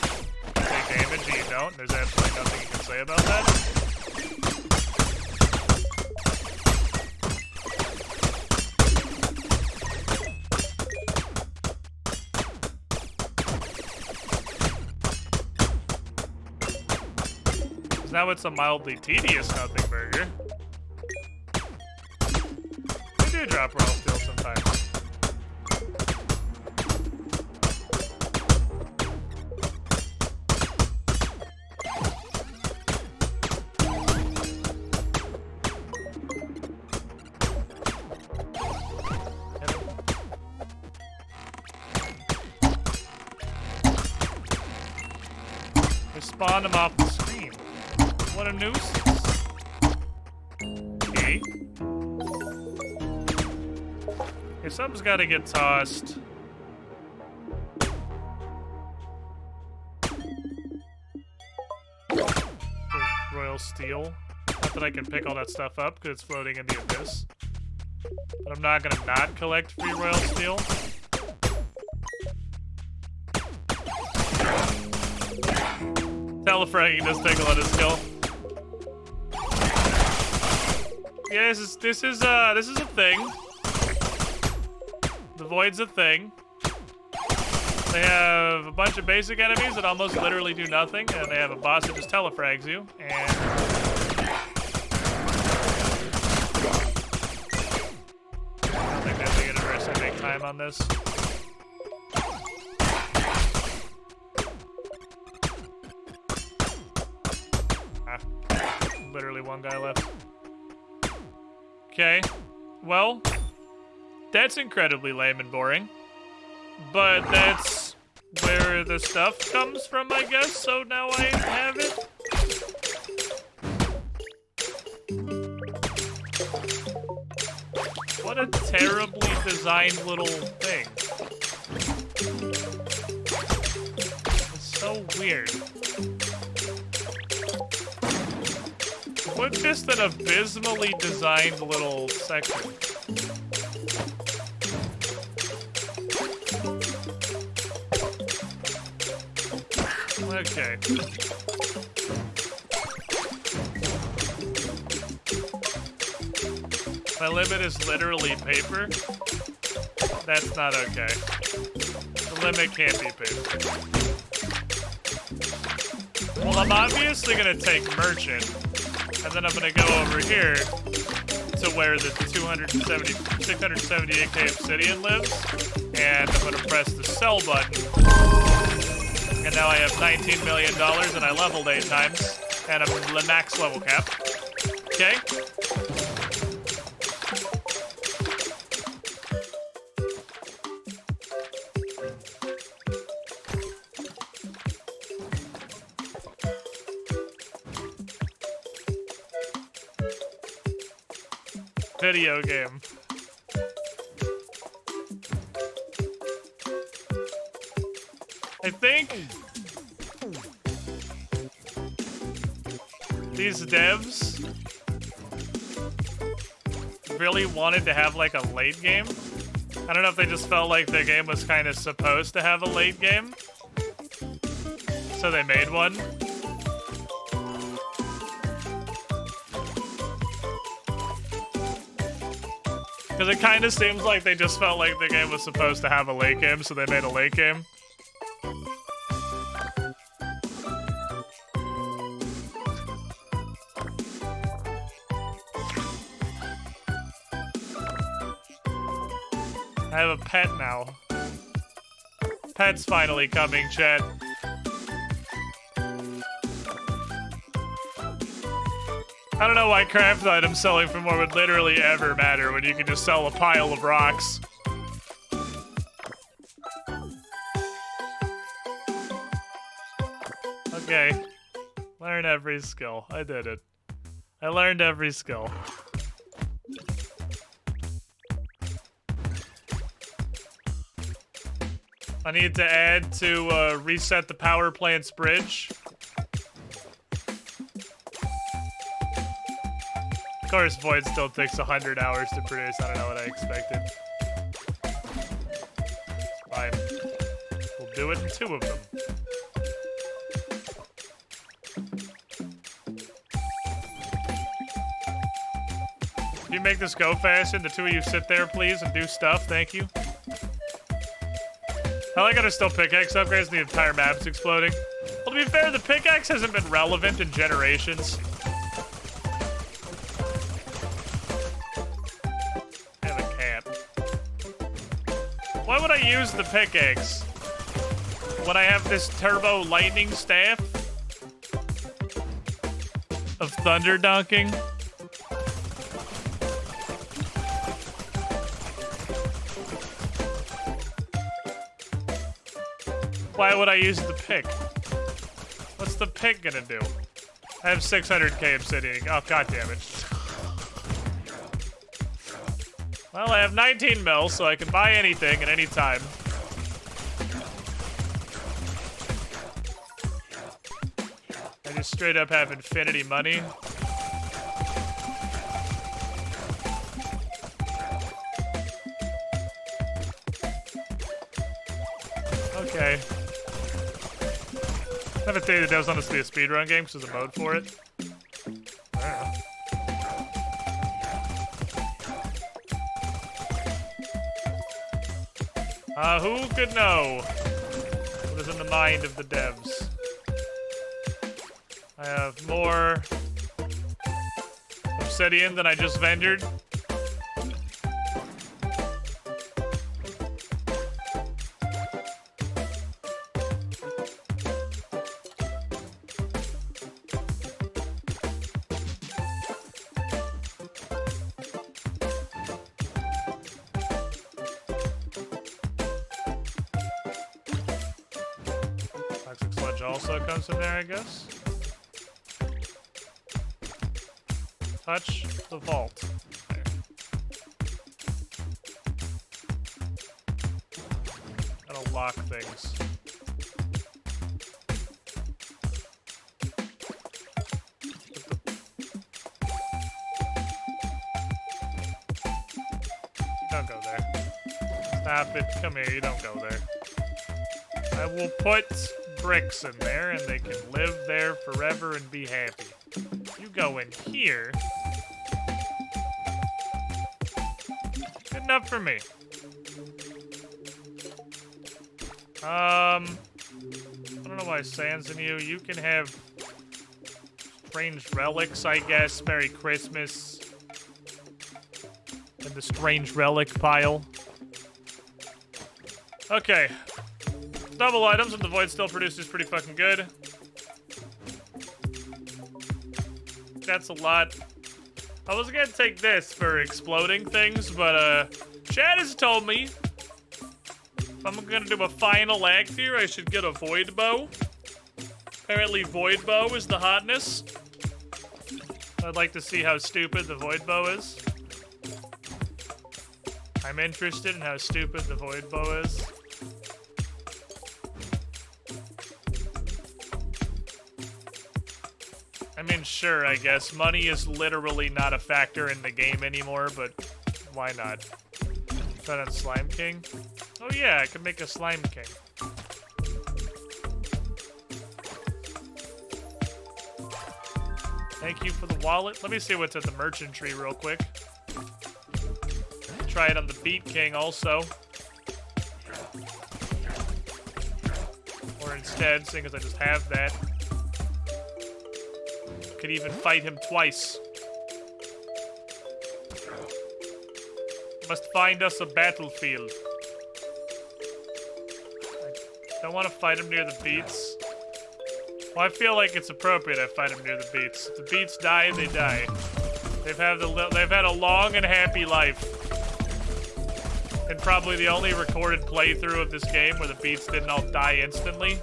take damage and you don't. There's absolutely nothing you can say about that. Now it's a mildly tedious nothing burger. They do drop royal steel sometimes. They spawned him off the screen. What a nuisance. Okay. Okay, something's gotta get tossed. Royal steel. Not that I can pick all that stuff up because it's floating in the abyss. But I'm not gonna not collect free royal steel. Telefragging does take a lot of skill. Yeah, this is a thing. The Void's a thing. They have a bunch of basic enemies that almost literally do nothing, and they have a boss that just telefrags you, and I don't think that's a universe I make time on this. Literally one guy left. Okay, well, that's incredibly lame and boring, but that's where the stuff comes from, I guess, so now I have it. What a terribly designed little thing. It's so weird. What just an abysmally designed little section. Okay. My limit is literally paper. That's not okay. The limit can't be paper. Well, I'm obviously gonna take merchant. And then I'm gonna go over here to where the 678k obsidian lives, and I'm gonna press the sell button. And now I have $19 million, and I leveled 8 times, and I'm the max level cap. Okay. Video game. I think these devs really wanted to have like a late game. I don't know if they just felt like the game was kind of supposed to have a late game, so they made one. Because it kind of seems like they just felt like the game was supposed to have a late game, so they made a late game. I have a pet now. Pet's finally coming, chat. I don't know why craft items selling for more would literally ever matter when you can just sell a pile of rocks. Okay. Learn every skill. I did it. I learned every skill. I need to add to reset the power plant's bridge. Of course, Void still takes 100 hours to produce. I don't know what I expected. It's fine. We'll do it in 2 of them. Can you make this go faster? The 2 of you sit there, please, and do stuff. Thank you. I like how there's still pickaxe upgrades and the entire map's exploding. Well, to be fair, the pickaxe hasn't been relevant in generations. I have a cat. Why would I use the pickaxe when I have this turbo lightning staff of thunder dunking? Why would I use the pick? What's the pick gonna do? I have 600k obsidian. Oh, god damn it. Well, I have 19 mil, so I can buy anything at any time. I just straight up have infinity money. Okay. I have a day that was honestly a speedrun game because there's a mode for it. I don't know. Who could know what is in the mind of the devs? I have more obsidian than I just ventured. Also comes from there, I guess. Touch the vault. There. That'll lock things. Don't go there. Stop it. Come here. You don't go there. I will put bricks in there and they can live there forever and be happy. You go in here. Good enough for me. I don't know why Sans in you. You can have strange relics, I guess. Merry Christmas. In the strange relic pile. Okay. Double items and the void still produces pretty fucking good. That's a lot. I was gonna take this for exploding things, but Chad has told me if I'm gonna do a final act here, I should get a void bow. Apparently void bow is the hotness. I'd like to see how stupid the void bow is. I'm interested in how stupid the void bow is. I mean, sure, I guess. Money is literally not a factor in the game anymore, but why not? Try on Slime King? Oh yeah, I could make a Slime King. Thank you for the wallet. Let me see what's at the merchant tree real quick. Try it on the Beat King also. Or instead, seeing as I just have that. Could even fight him twice. Must find us a battlefield. I don't want to fight him near the beats. Well, I feel like it's appropriate I fight him near the beats. If the beats die, they die. They've had a long and happy life. And probably the only recorded playthrough of this game where the beats didn't all die instantly.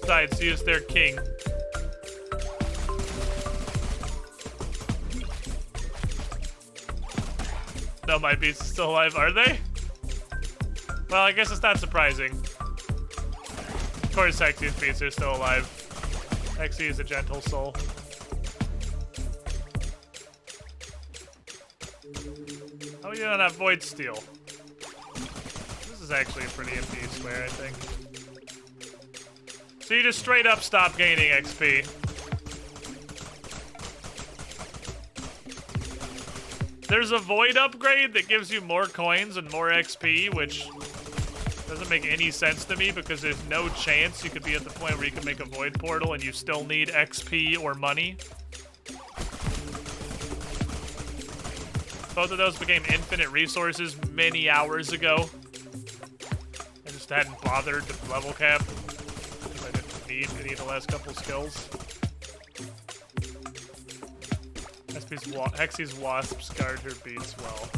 Besides, he is their king. No, my beats are still alive. Are they? Well, I guess it's not surprising. Of course, Hexy's beats are still alive. Hexy is a gentle soul. How are we doing on that void steel? This is actually a pretty MP square, I think. So you just straight up stop gaining XP. There's a void upgrade that gives you more coins and more XP, which doesn't make any sense to me because there's no chance you could be at the point where you can make a void portal and you still need XP or money. Both of those became infinite resources many hours ago. I just hadn't bothered to level cap. I didn't need any of the last couple skills. Hexy's wasps guard her beats well.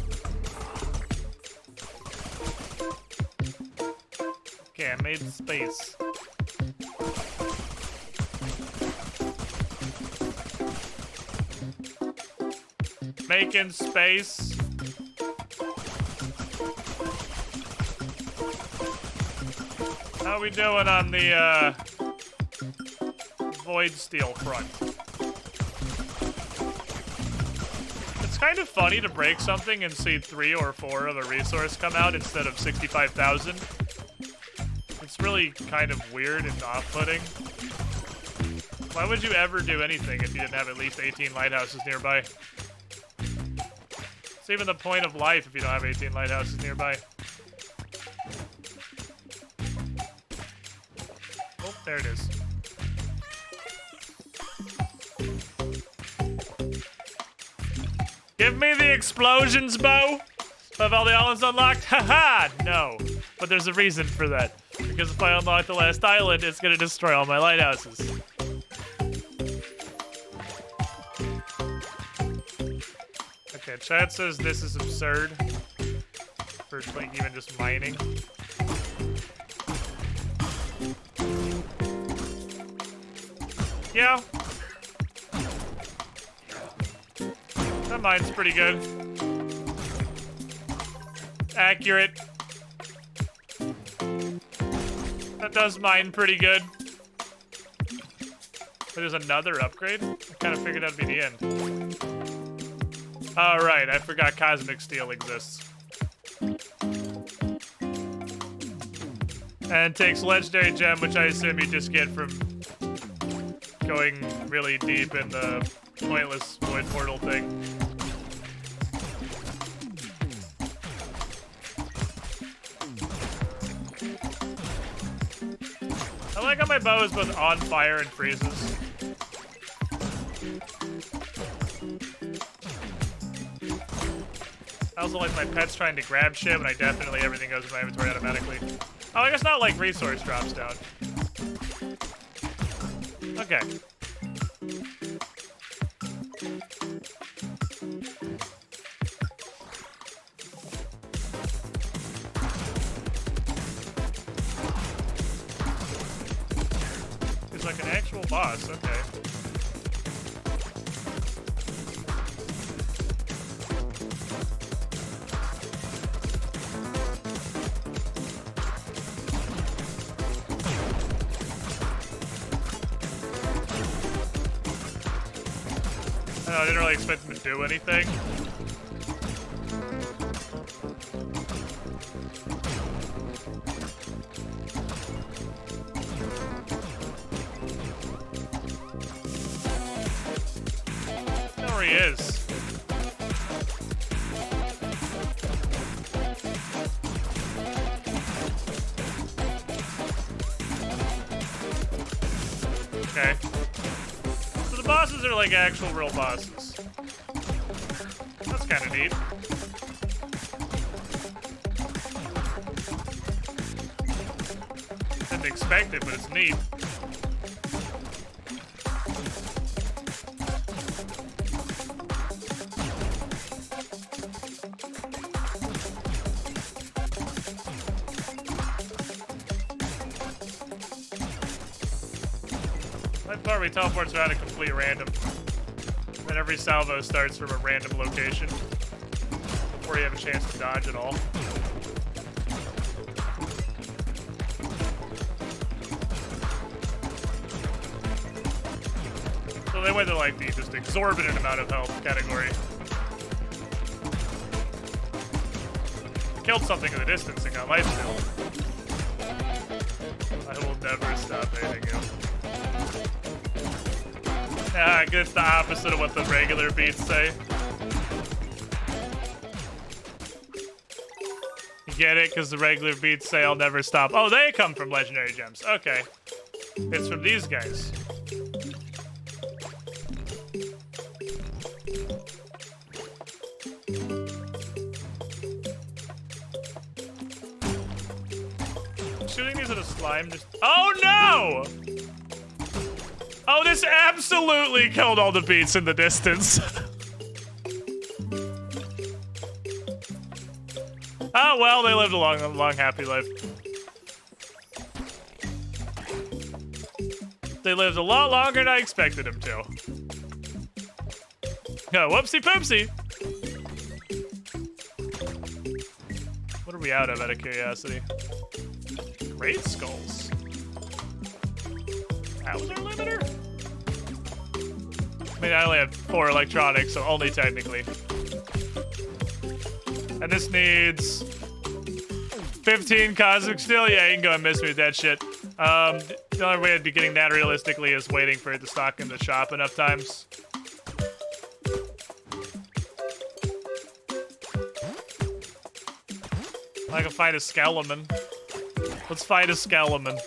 Okay, I made space. Making space. How we doing on the void steel front? It's kind of funny to break something and see 3 or 4 of a resource come out instead of 65,000. It's really kind of weird and off-putting. Why would you ever do anything if you didn't have at least 18 lighthouses nearby? It's even the point of life if you don't have 18 lighthouses nearby. Oh, there it is. Give me the explosions, Bo! Have all the islands unlocked? Haha! No. But there's a reason for that. Because if I unlock the last island, it's gonna destroy all my lighthouses. Okay, chat says this is absurd. For, like, even just mining. Yeah. That mine's pretty good. Accurate. That does mine pretty good. But there's another upgrade? I kind of figured that'd be the end. Oh, right. I forgot Cosmic Steel exists. And takes Legendary Gem, which I assume you just get from going really deep in the pointless void portal thing. I like how my bow is both on fire and freezes. I also like my pets trying to grab shit, but everything goes in my inventory automatically. Oh, I guess not like resource drops down. Okay. It's like an actual boss, okay. I didn't really expect him to do anything. I know where he is. Okay. So the bosses are like actual real bosses. That's kind of neat. Didn't expect it, but it's neat. That part where he teleports around at complete random. Then every salvo starts from a random location before you have a chance to dodge at all. So they went to like the just exorbitant amount of health category. killed something in the distance and got life steal. I will never stop hating you. Ah, I guess it's the opposite of what the regular beats say. You get it? Because the regular beats say I'll never stop. Oh, they come from legendary gems. Okay. It's from these guys. Shooting these at a slime just... Oh no! Oh, this absolutely killed all the beats in the distance. Oh, well, they lived a long, happy life. They lived a lot longer than I expected them to. Oh, whoopsie poopsie. What are we out of curiosity? Great skulls. That was our limiter? I mean, I only have 4 electronics, so only technically. And this needs 15 cosmic steel. Yeah, you can go and miss me with that shit. The only way I'd be getting that realistically is waiting for it to stock in the shop enough times. I can find a skeleton. Let's find a skeleton.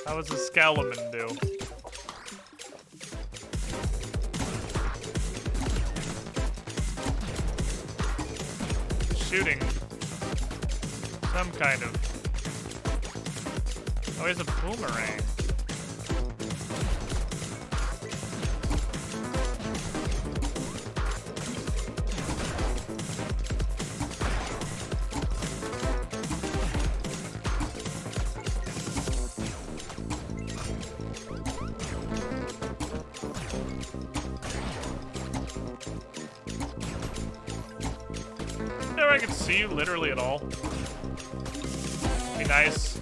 How does a skeleton do? Shooting some kind of... Oh, he's a boomerang. I can see you literally at all. Be nice.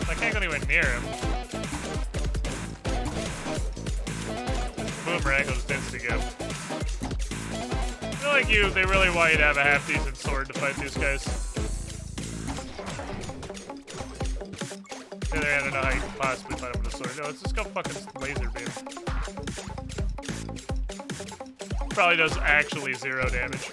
I can't go anywhere near him. Boomerang will just insta-go. I feel like they really want you to have a half-decent sword to fight these guys. I don't know how you can possibly fight him with a sword. No, let's just go fucking laser beam. Probably does actually 0 damage.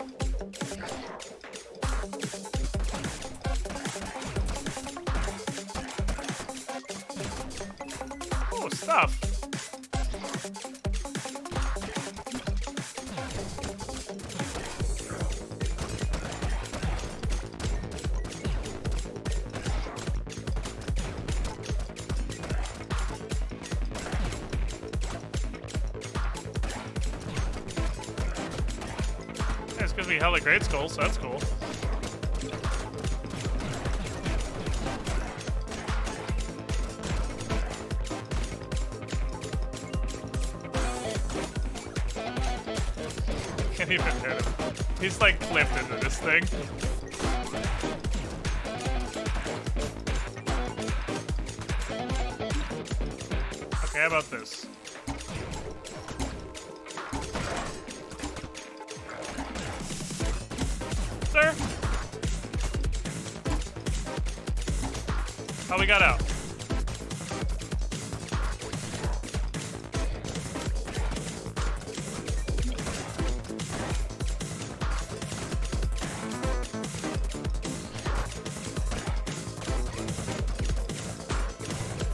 Oh, stuff. Gives me hella great skulls, so that's cool. Can't even hit him. He's like clipped into this thing. Okay, how about this? Sir? How we got out?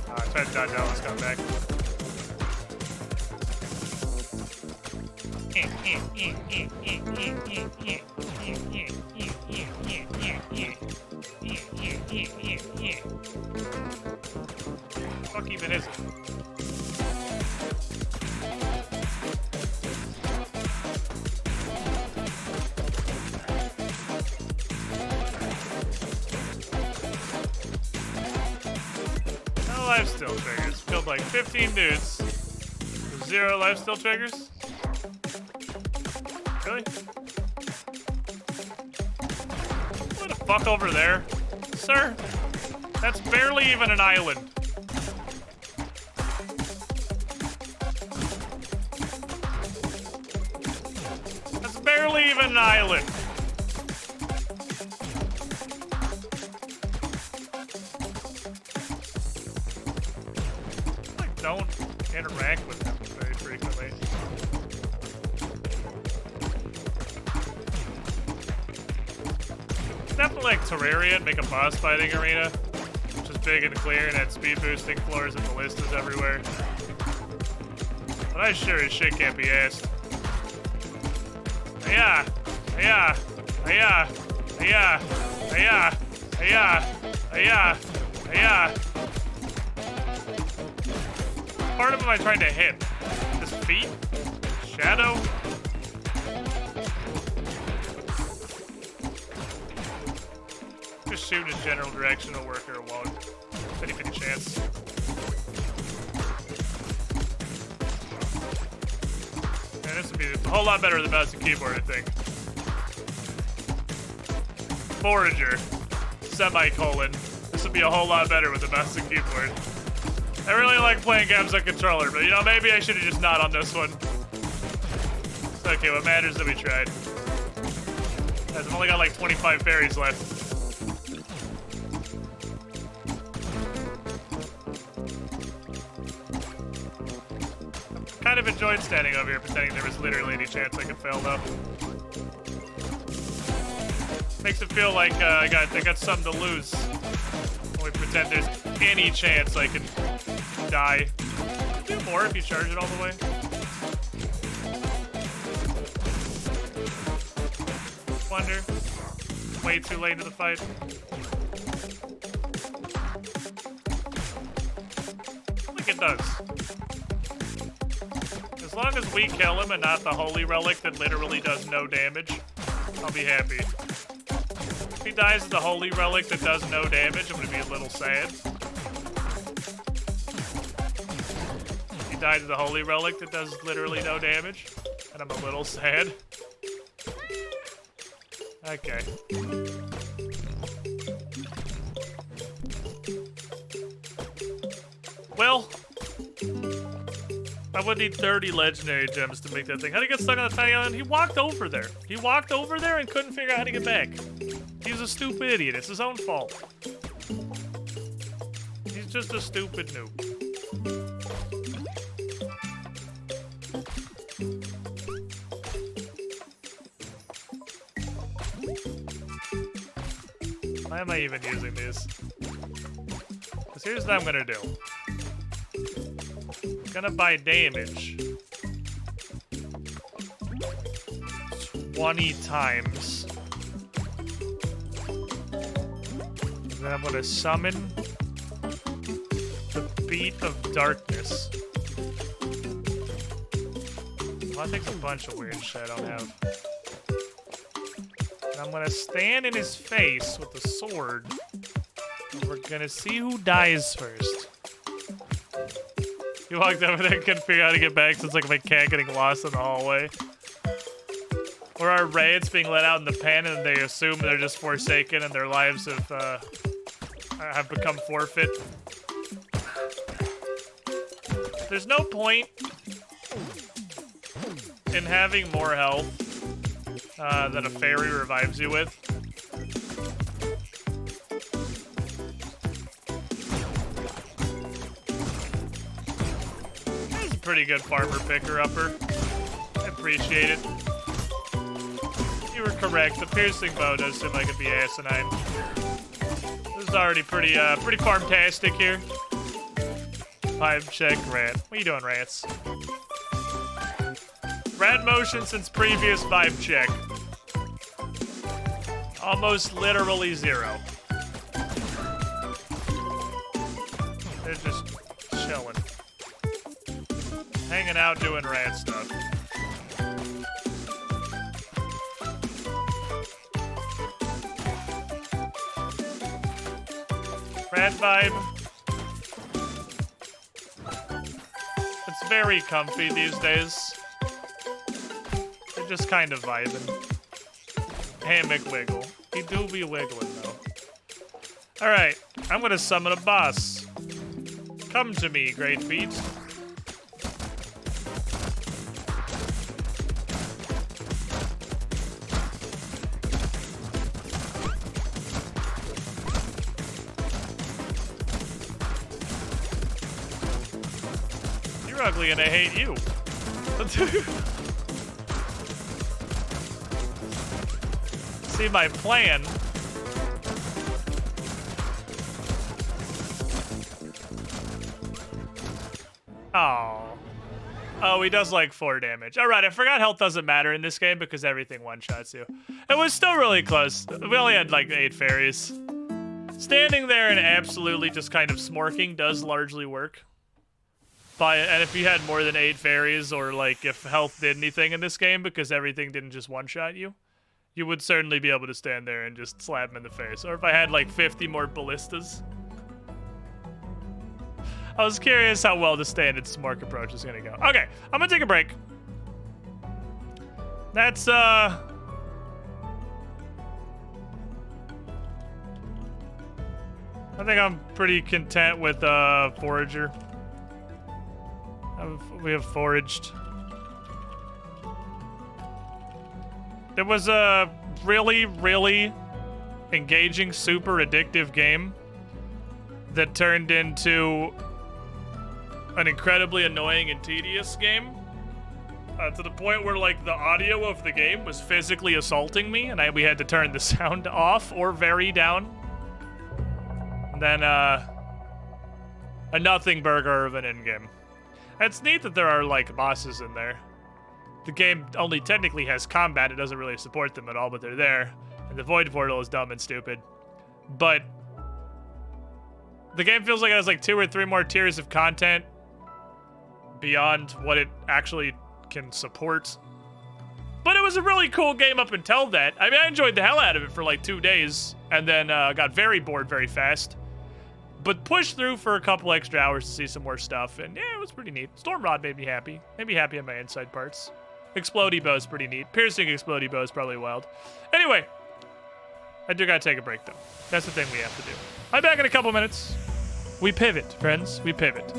I tried to dodge out, let's come back. Fuck even is it? No lifesteal triggers. Killed like 15 dudes. 0 lifesteal triggers? Really? What the fuck over there? Sir? That's barely even an island. barely even an island. I don't interact with them very frequently. It's definitely like Terraria and make a boss fighting arena, which is big and clear and had speed boosting floors and ballistas everywhere. But I sure as shit can't be asked. Yeah. Part of him am I trying to hit? His feet? Shadow? Just shoot in general direction will work or it won't. 50-50 chance. Man, this would be a whole lot better with a mouse and keyboard, I think. Forager. Semicolon. This would be a whole lot better with a mouse and keyboard. I really like playing games on controller, but you know, maybe I should have just not on this one. It's okay, what matters is that we tried. Guys, I've only got like 25 fairies left. Kind of enjoyed standing over here pretending there was literally any chance I could fail though. Makes it feel like I got something to lose. When we pretend there's any chance I can die. Do more if you charge it all the way. Wonder. Way too late to the fight. I think it does. As long as we kill him and not the holy relic that literally does no damage, I'll be happy. If he dies as the holy relic that does no damage, I'm gonna be a little sad. If he dies as the holy relic that does literally no damage, and I'm a little sad. Okay. Well, I would need 30 legendary gems to make that thing. How'd he get stuck on the tiny island? He walked over there. He walked over there and couldn't figure out how to get back. He's a stupid idiot. It's his own fault. He's just a stupid noob. Why am I even using these? Because here's what I'm gonna do. I'm gonna buy damage 20 times. And then I'm gonna summon the Beat of Darkness. Well, that takes a bunch of weird shit I don't have. And I'm gonna stand in his face with the sword. And we're gonna see who dies first. He walked over there and couldn't figure out how to get back, so it's like a cat getting lost in the hallway. Or our raids being let out in the pen and they assume they're just forsaken and their lives have become forfeit. There's no point in having more health that a fairy revives you with. That's a pretty good farmer picker-upper. I appreciate it. You were correct. The piercing bow does seem like it'd be asinine. This is already pretty farm-tastic here. 5 check rat. What are you doing, rats? Rat motion since previous 5 check. Almost literally 0. They're just chilling. Hanging out doing rat stuff. Rat vibe. It's very comfy these days. They're just kind of vibing. Hammock wiggle. He do be wiggling though. Alright, I'm gonna summon a boss. Come to me, great feet. ugly and I hate you. See my plan. Oh. Oh, he does like 4 damage. All right, I forgot health doesn't matter in this game because everything one-shots you. It was still really close. We only had like 8 fairies. Standing there and absolutely just kind of smorking does largely work. And if you had more than 8 fairies, or like if health did anything in this game because everything didn't just one-shot you, you would certainly be able to stand there and just slap him in the face. Or if I had like 50 more ballistas. I was curious how well the standard smork approach is gonna go. Okay, I'm gonna take a break. That's I think I'm pretty content with Forager. We have foraged. It was a really, really engaging, super addictive game that turned into an incredibly annoying and tedious game. To the point where like the audio of the game was physically assaulting me, and we had to turn the sound off or very down. And then a nothing burger of an endgame. It's neat that there are like bosses in there. The game only technically has combat, it doesn't really support them at all, but they're there. And the void portal is dumb and stupid. But the game feels like it has like 2 or 3 more tiers of content beyond what it actually can support. But it was a really cool game up until that. I mean, I enjoyed the hell out of it for like 2 days, and then got very bored very fast. But pushed through for a couple extra hours to see some more stuff, and yeah, it was pretty neat. Stormrod made me happy. Made me happy on my inside parts. Explodey bow is pretty neat. Piercing explodey bow is probably wild. Anyway, I do gotta take a break though. That's the thing we have to do. I'm back in a couple minutes. We pivot, friends. We pivot.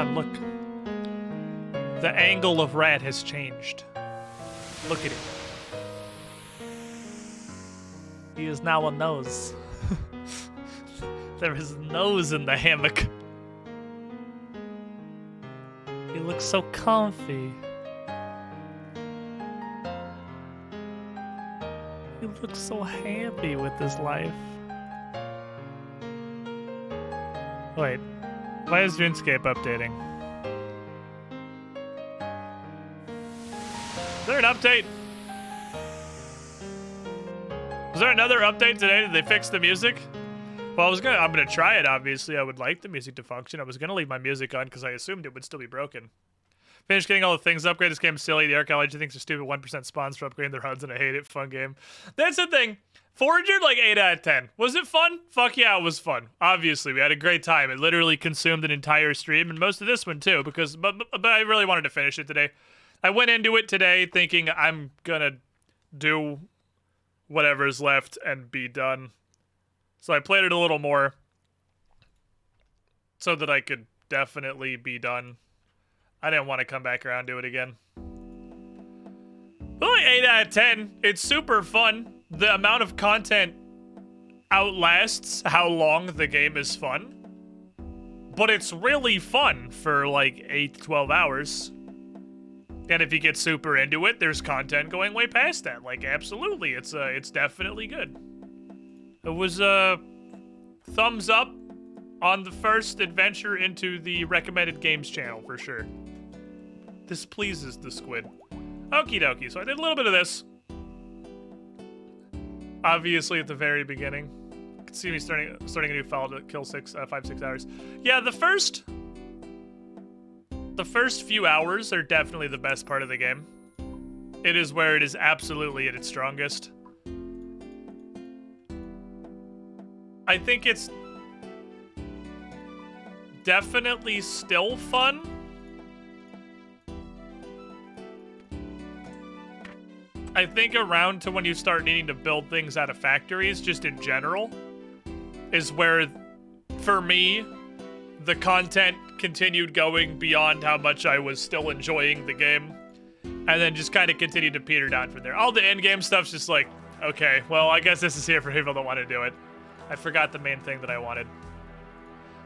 on, look. The angle of Rat has changed. Look at him. He is now a nose. There is a nose in the hammock. He looks so comfy. He looks so happy with his life. Wait, why is RuneScape updating? Is there an update? Was there another update today? Did they fix the music? Well, I'm gonna try it, obviously. I would like the music to function. I was gonna leave my music on because I assumed it would still be broken. Finished getting all the things upgraded. This game's silly. The archaeology thinks are stupid. 1% spawns for upgrading their HUDs, and I hate it. Fun game. That's the thing. Forager, like 8 out of 10. Was it fun? Fuck yeah, it was fun. Obviously, we had a great time. It literally consumed an entire stream, and most of this one too, because but I really wanted to finish it today. I went into it today thinking I'm gonna do whatever's left and be done. So I played it a little more so that I could definitely be done. I didn't want to come back around and do it again. But like 8 out of 10. It's super fun. The amount of content outlasts how long the game is fun. But it's really fun for like 8 to 12 hours. And if you get super into it, there's content going way past that. Like, absolutely, it's definitely good. It was a thumbs up on the first adventure into the recommended games channel, for sure. This pleases the squid. Okie dokie, so I did a little bit of this. Obviously, at the very beginning. You can see me starting a new file to kill 5-6 hours. Yeah, the first few hours are definitely the best part of the game. It is where it is absolutely at its strongest. I think it's definitely still fun. I think around to when you start needing to build things out of factories, just in general, is where, for me, the content continued going beyond how much I was still enjoying the game, and then just kind of continued to peter down from there. All the in-game stuff's just like, okay, well, I guess this is here for people that want to do it. I forgot the main thing that I wanted.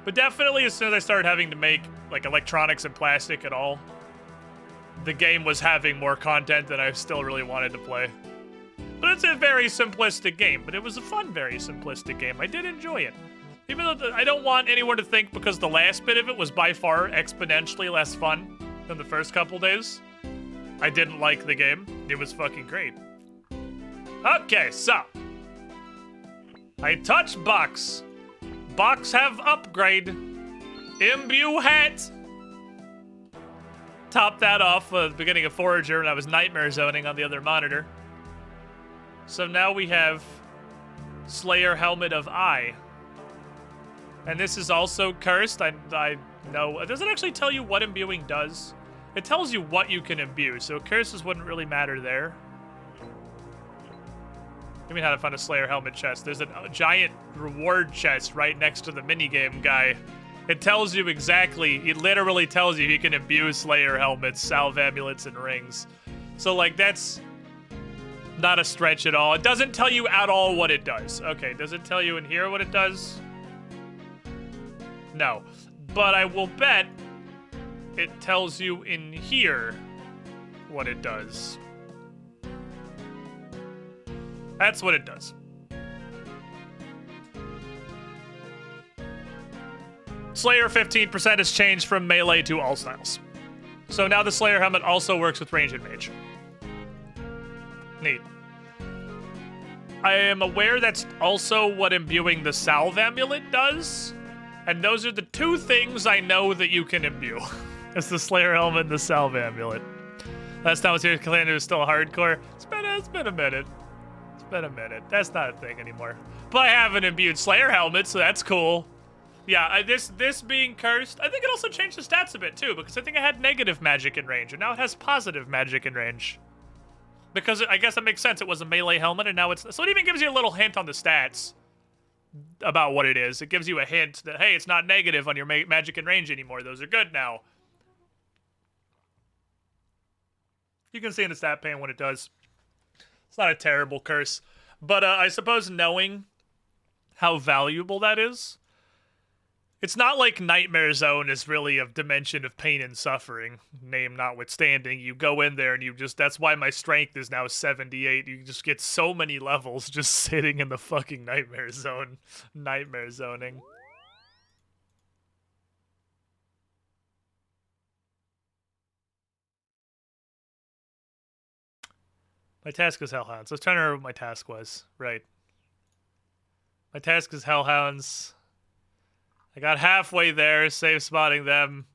But definitely, as soon as I started having to make, like, electronics and plastic at all, the game was having more content than I still really wanted to play. But it's a very simplistic game, but it was a fun, very simplistic game. I did enjoy it. Even though I don't want anyone to think because the last bit of it was by far exponentially less fun than the first couple days. I didn't like the game. It was fucking great. Okay, so. I touch box. Box have upgrade. Imbue hat. Top that off at the beginning of Forager when I was nightmare zoning on the other monitor. So now we have Slayer Helmet of Eye. And this is also cursed. I know. Does it actually tell you what imbuing does? It tells you what you can imbue, so curses wouldn't really matter there. Give me how to find a Slayer Helmet chest. There's a giant reward chest right next to the minigame guy. It tells you exactly, it literally tells you can imbue Slayer Helmets, salve amulets, and rings. So, like, that's not a stretch at all. It doesn't tell you at all what it does. Okay, does it tell you in here what it does? No. But I will bet it tells you in here what it does. That's what it does. Slayer 15% has changed from melee to all styles. So now the Slayer helmet also works with range and mage. Neat. I am aware that's also what imbuing the salve amulet does. And those are the two things I know that you can imbue. It's the Slayer helmet and the salve amulet. Last time I was here, Kalanda was still hardcore. It's been a minute. It's been a minute. That's not a thing anymore. But I have an imbued Slayer helmet, so that's cool. Yeah, this being cursed, I think it also changed the stats a bit too, because I think it had negative magic in range, and now it has positive magic in range. Because I guess that makes sense. It was a melee helmet, and now it's... So it even gives you a little hint on the stats. about what it is. It gives you a hint that, hey, it's not negative on your magic and range anymore. Those are good now. You can see in the stat pane when it does. It's not a terrible curse. But I suppose knowing how valuable that is, it's not like Nightmare Zone is really a dimension of pain and suffering, name notwithstanding. You go in there and you just, that's why my strength is now 78. You just get so many levels just sitting in the fucking Nightmare Zone. Nightmare zoning. My task is Hellhounds. Let's try to remember what my task was. Right. My task is Hellhounds. I got halfway there, safe spotting them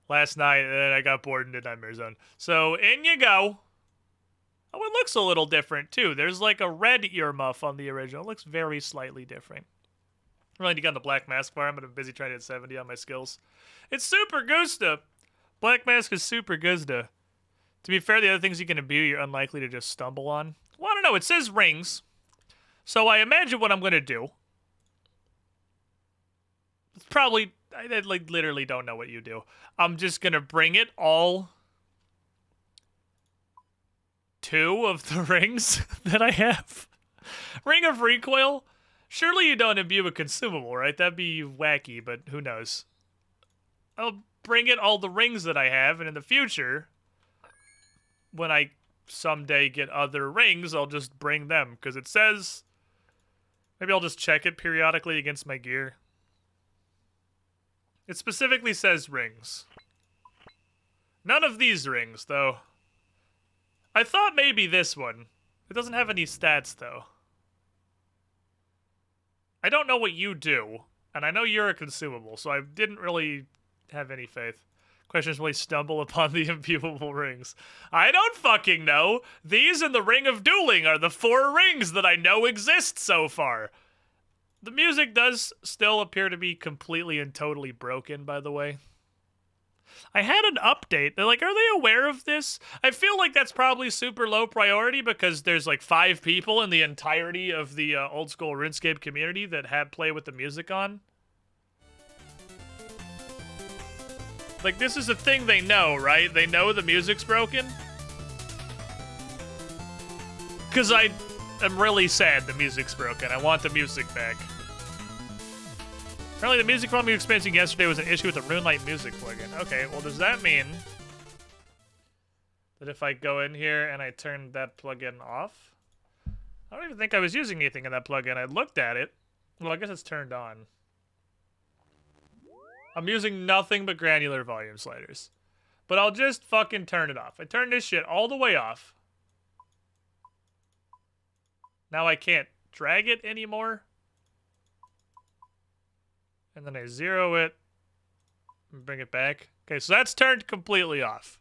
last night, and then I got bored and did Nightmare Zone. So, in you go. Oh, it looks a little different, too. There's like a red earmuff on the original. It looks very slightly different. I really need to get on the Black Mask bar. I'm busy trying to hit 70 on my skills. It's super Gusta. Black Mask is super Gusta. To be fair, the other things you can imbue, you're unlikely to just stumble on. Well, I don't know. It says rings. So I imagine what I'm going to do. It's probably, I like literally don't know what you do. I'm just going to bring it all 2 of the rings that I have. Ring of Recoil. Surely you don't imbue a consumable, right? That'd be wacky, but who knows. I'll bring it all the rings that I have, and in the future, when I someday get other rings, I'll just bring them, because it says, maybe I'll just check it periodically against my gear. It specifically says rings. None of these rings, though. I thought maybe this one. It doesn't have any stats, though. I don't know what you do, and I know you're a consumable, so I didn't really have any faith. Question is, will he stumble upon the imbuable rings? I don't fucking know. These and the Ring of Dueling are the 4 rings that I know exist so far. The music does still appear to be completely and totally broken, by the way. I had an update. They're like, are they aware of this? I feel like that's probably super low priority because there's like 5 people in the entirety of the old school RuneScape community that had play with the music on. Like, this is a thing they know, right? They know the music's broken. Because I am really sad the music's broken. I want the music back. Apparently the music problem you were experiencing yesterday was an issue with the RuneLite music plugin. Okay, well, does that mean that if I go in here and I turn that plugin off? I don't even think I was using anything in that plugin. I looked at it. Well, I guess it's turned on. I'm using nothing but granular volume sliders. But I'll just fucking turn it off. I turned this shit all the way off. Now I can't drag it anymore. And then I zero it and bring it back. Okay, so that's turned completely off.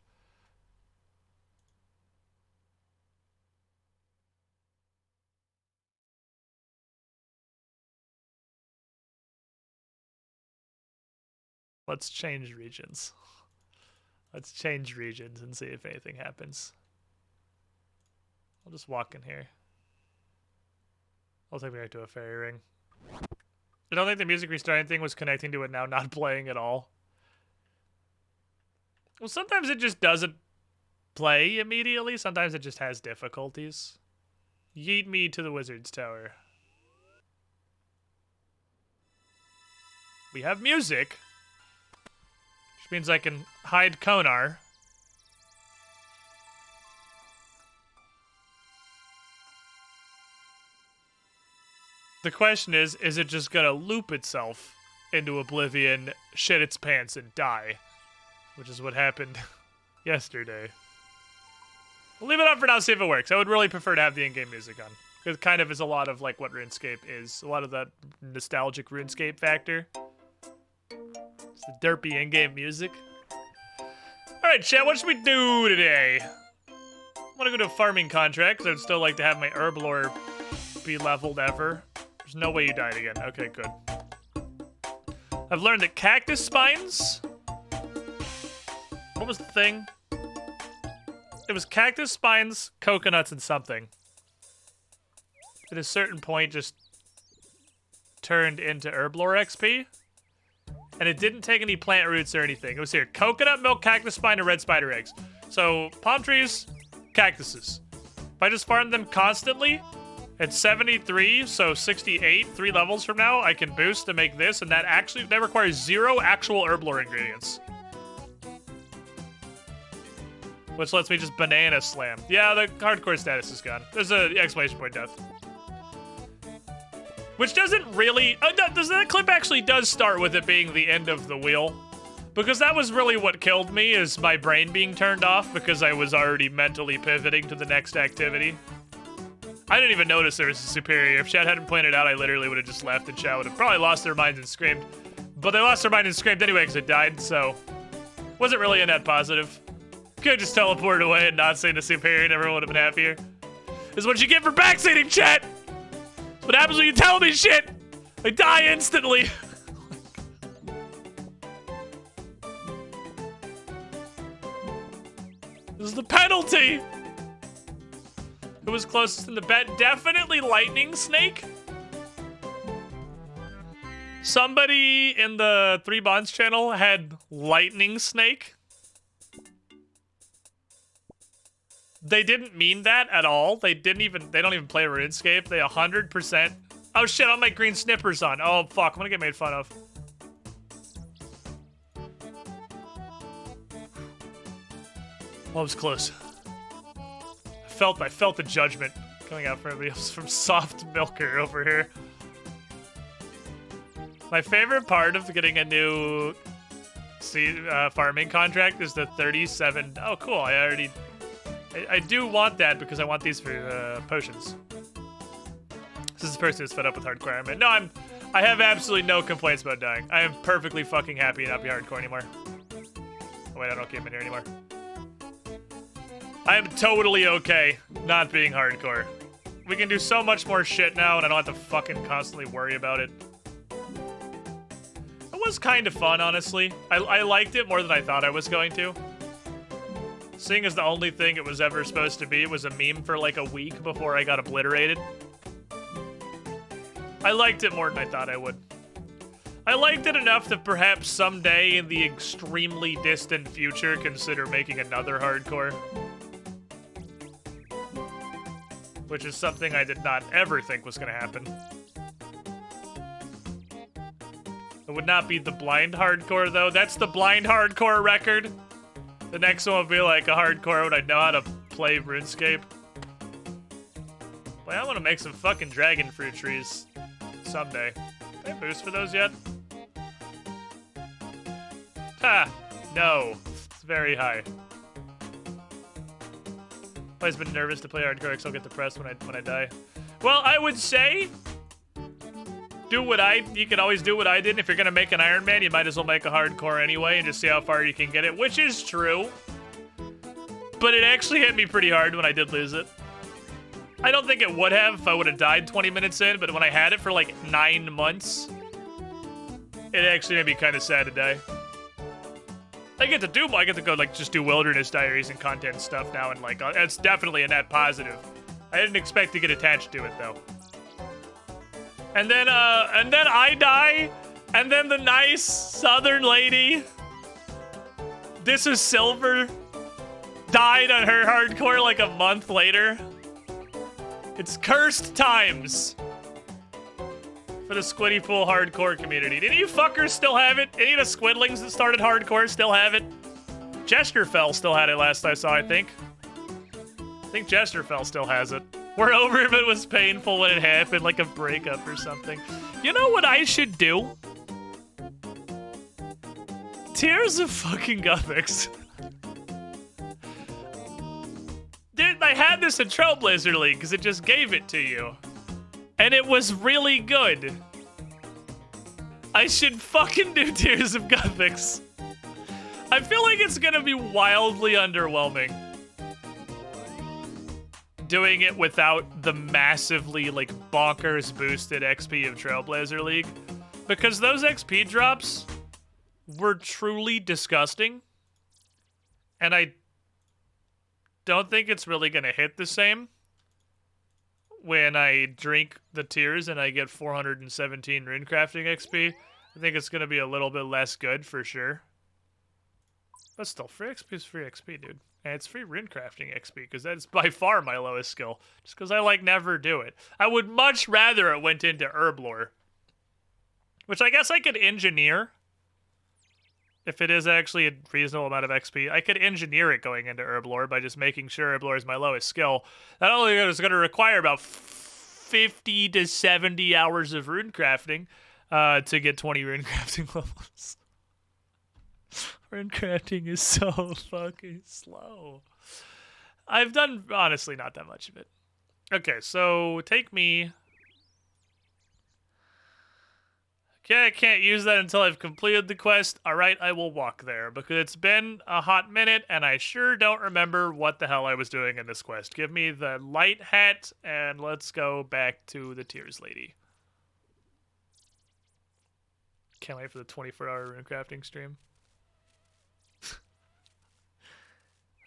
Let's change regions. Let's change regions and see if anything happens. I'll just walk in here. I'll take me right to a fairy ring. I don't think the music restarting thing was connecting to it now not playing at all. Well, sometimes it just doesn't play immediately. Sometimes it just has difficulties. Yeet me to the wizard's tower. We have music. Which means I can hide Konar. The question is it just gonna loop itself into oblivion, shit its pants, and die? Which is what happened yesterday. We'll leave it up for now, see if it works. I would really prefer to have the in-game music on. It kind of is a lot of like what RuneScape is. A lot of that nostalgic RuneScape factor. It's the derpy in-game music. Alright, chat, what should we do today? I want to go to a farming contract, because I'd still like to have my herblore be leveled ever. There's no way you died again. Okay, good. I've learned that cactus spines... What was the thing? It was cactus spines, coconuts, and something. At a certain point, just turned into Herblore XP. And it didn't take any plant roots or anything. It was here. Coconut milk, cactus spine, and red spider eggs. So, palm trees, cactuses. If I just farm them constantly, at 73, so 68, 3 levels from now, I can boost to make this, and that requires 0 actual Herblore ingredients. Which lets me just banana slam. Yeah, the hardcore status is gone. There's an exclamation point death. Which doesn't really... that clip actually does start with it being the end of the wheel. Because that was really what killed me, is my brain being turned off because I was already mentally pivoting to the next activity. I didn't even notice there was a superior. If Chad hadn't pointed out, I literally would have just left and Chad would have probably lost their minds and screamed. But they lost their mind and screamed anyway because it died, so... Wasn't really a net positive. Could just teleport away and not say the superior and everyone would have been happier. This is what you get for backseating, chat! What happens when you tell me shit? I die instantly. This is the penalty. Who was closest in the bet? Definitely Lightning Snake. Somebody in the 3 Bonds channel had Lightning Snake. They didn't mean that at all. They don't even play RuneScape. They 100%. Oh shit, I'll make green snippers on. Oh fuck, I'm gonna get made fun of. Well, it was close. I felt the judgment coming out from everybody else, from Soft Milker over here. My favorite part of getting a new farming contract is the 37. Oh cool, I do want that because I want these for potions. This is the person who's fed up with hardcore Iron Man. No, I have absolutely no complaints about dying. I am perfectly fucking happy to not be hardcore anymore. Oh wait, I don't keep in here anymore. I am totally okay not being hardcore. We can do so much more shit now and I don't have to fucking constantly worry about it. It was kind of fun, honestly. I liked it more than I thought I was going to. Seeing as the only thing it was ever supposed to be, it was a meme for like a week before I got obliterated. I liked it more than I thought I would. I liked it enough to perhaps someday in the extremely distant future consider making another hardcore. Which is something I did not ever think was going to happen. It would not be the blind hardcore though. That's the blind hardcore record. The next one would be like a hardcore when I know how to play RuneScape. Well, I want to make some fucking dragon fruit trees someday. Can I boost for those yet? Ha! No. It's very high. Always been nervous to play hardcore because I'll get depressed when I die. Well, I would say you can always do what I did. And if you're gonna make an Iron Man, you might as well make a hardcore anyway and just see how far you can get it, which is true. But it actually hit me pretty hard when I did lose it. I don't think it would have if I would have died 20 minutes in, but when I had it for like 9 months, it actually made me kind of sad to die. I get to go like just do wilderness diaries and content stuff now, and like it's definitely a net positive. I didn't expect to get attached to it though. And then I die, and then the nice southern lady, this is Silver, died on her hardcore like a month later. It's cursed times for the Squiddy Pool hardcore community. Did you fuckers still have it? Any of the squidlings that started hardcore still have it? Jesterfell still had it last I saw, I think. I think Jesterfell still has it. We're over if it was painful when it happened, like a breakup or something. You know what I should do? Tears of fucking Gothics. Dude, I had this in Trailblazer League because it just gave it to you. And it was really good. I should fucking do Tears of Gothics. I feel like it's gonna be wildly underwhelming. Doing it without the massively, like, bonkers boosted XP of Trailblazer League. Because those XP drops were truly disgusting. And I don't think it's really gonna hit the same when I drink the tears and I get 417 runecrafting XP. I think it's gonna be a little bit less good for sure. But still, free XP is free XP, dude. And it's free runecrafting XP, because that's by far my lowest skill. Just because I, like, never do it. I would much rather it went into herb lore. Which I guess I could engineer. If it is actually a reasonable amount of XP. I could engineer it going into herb lore by just making sure herb lore is my lowest skill. That only is going to require about 50 to 70 hours of runecrafting to get 20 runecrafting levels. Runecrafting is so fucking slow. I've done, honestly, not that much of it. Okay, so take me... Okay, I can't use that until I've completed the quest. Alright, I will walk there, because it's been a hot minute, and I sure don't remember what the hell I was doing in this quest. Give me the light hat, and let's go back to the Tears Lady. Can't wait for the 24-hour runecrafting stream.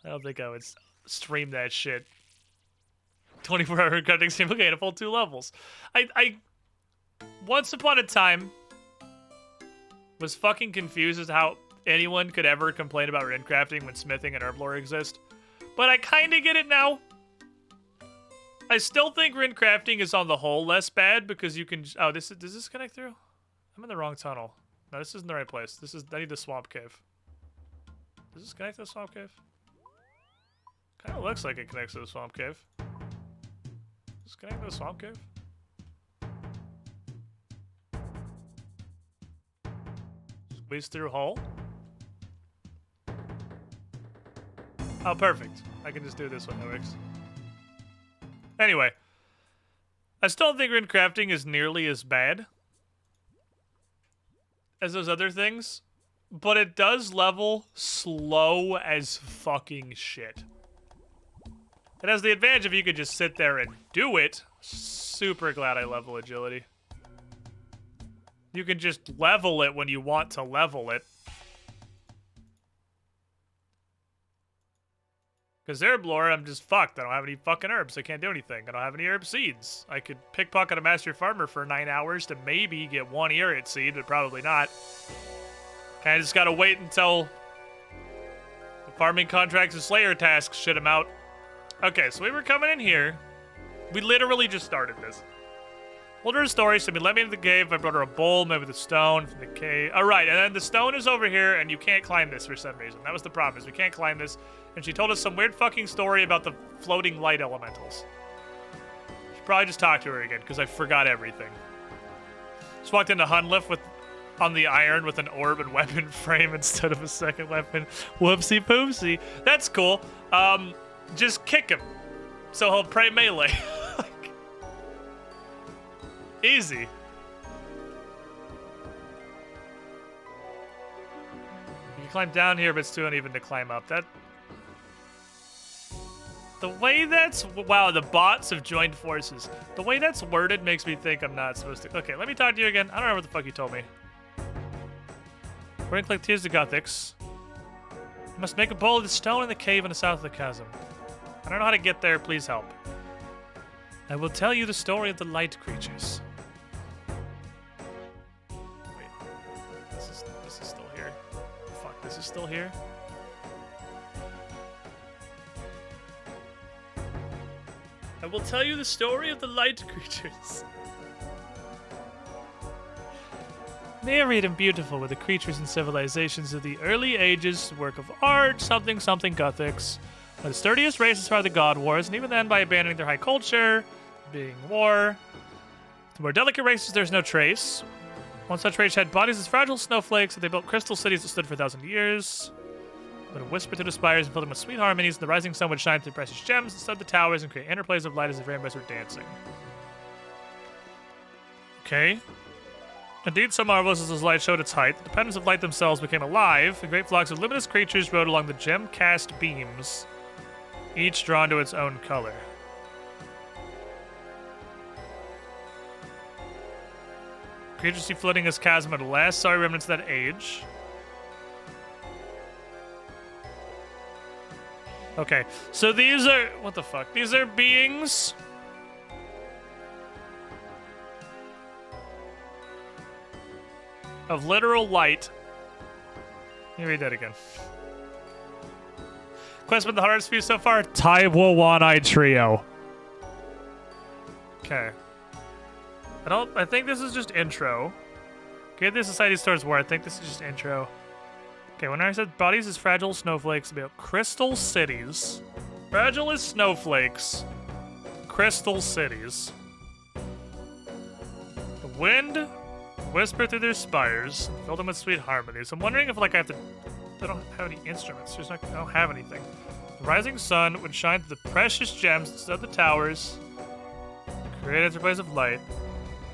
I don't think I would stream that shit. 24-hour runecrafting stream. Okay, a full 2 levels. I once upon a time was fucking confused as to how anyone could ever complain about runecrafting when smithing and herb lore exist. But I kind of get it now. I still think runecrafting is on the whole less bad because you can... Oh, does this connect through? I'm in the wrong tunnel. No, this isn't the right place. I need the swamp cave. Does this connect to the swamp cave? Kind of looks like it connects to the swamp cave. Does this connect to the swamp cave? Squeeze through hole. Oh, perfect. I can just do this one. That works. Anyway. I still don't think runecrafting is nearly as bad as those other things, but it does level slow as fucking shit. It has the advantage if you could just sit there and do it. Super glad I level agility. You can just level it when you want to level it. Because herb lore, I'm just fucked. I don't have any fucking herbs. I can't do anything. I don't have any herb seeds. I could pickpocket a master farmer for 9 hours to maybe get 1 earret seed, but probably not. Kinda just gotta wait until the farming contracts and slayer tasks shit him out. Okay, so we were coming in here. We literally just started this. Told her a story, so we let me into the cave. I brought her a bowl, maybe the stone from the cave. All right, and then the stone is over here, and you can't climb this for some reason. That was the problem, is we can't climb this. And she told us some weird fucking story about the floating light elementals. Should probably just talk to her again, because I forgot everything. Just walked into Hunliff on the iron with an orb and weapon frame instead of a second weapon. Whoopsie poopsie. That's cool. Just kick him, so he'll pray melee. Like, easy. You can climb down here, but it's too uneven to climb up. The way that's... Wow, the bots have joined forces. The way that's worded makes me think I'm not supposed to... Okay, let me talk to you again. I don't remember what the fuck you told me. We're gonna collect tears of Gothics. You must make a bowl of the stone in the cave in the south of the chasm. I don't know how to get there. Please help. I will tell you the story of the light creatures. Wait. This is still here. Fuck, this is still here? I will tell you the story of the light creatures. Myriad and beautiful were the creatures and civilizations of the early ages, work of art, something Gothics. The sturdiest races survived the God Wars, and even then by abandoning their high culture, being war. The more delicate races, there's no trace. One such race had bodies as fragile snowflakes, and they built crystal cities that stood for 1,000 years. Would whisper through the spires and fill them with sweet harmonies, and the rising sun would shine through precious gems and stud the towers and create interplays of light as if rainbows were dancing. Okay. Indeed, so marvelous as this light showed its height, the dependents of light themselves became alive, and great flocks of luminous creatures rode along the gem-cast beams, each drawn to its own color. Creatures see floating this chasm at the last sorry remnants of that age. Okay, so these are... What the fuck? These are beings of literal light. Let me read that again. Quest been the hardest for you so far? Taiwo One-Eye Trio. Okay. I think this is just intro. Get the Society Stores War. I think this is just intro. Okay, when I said bodies as fragile snowflakes, about crystal cities. Fragile as snowflakes. Crystal cities. The wind whisper through their spires, fill them with sweet harmonies. I'm wondering if, like, I don't have any instruments. I don't have anything. The rising sun would shine through the precious gems of the towers, created a place of light,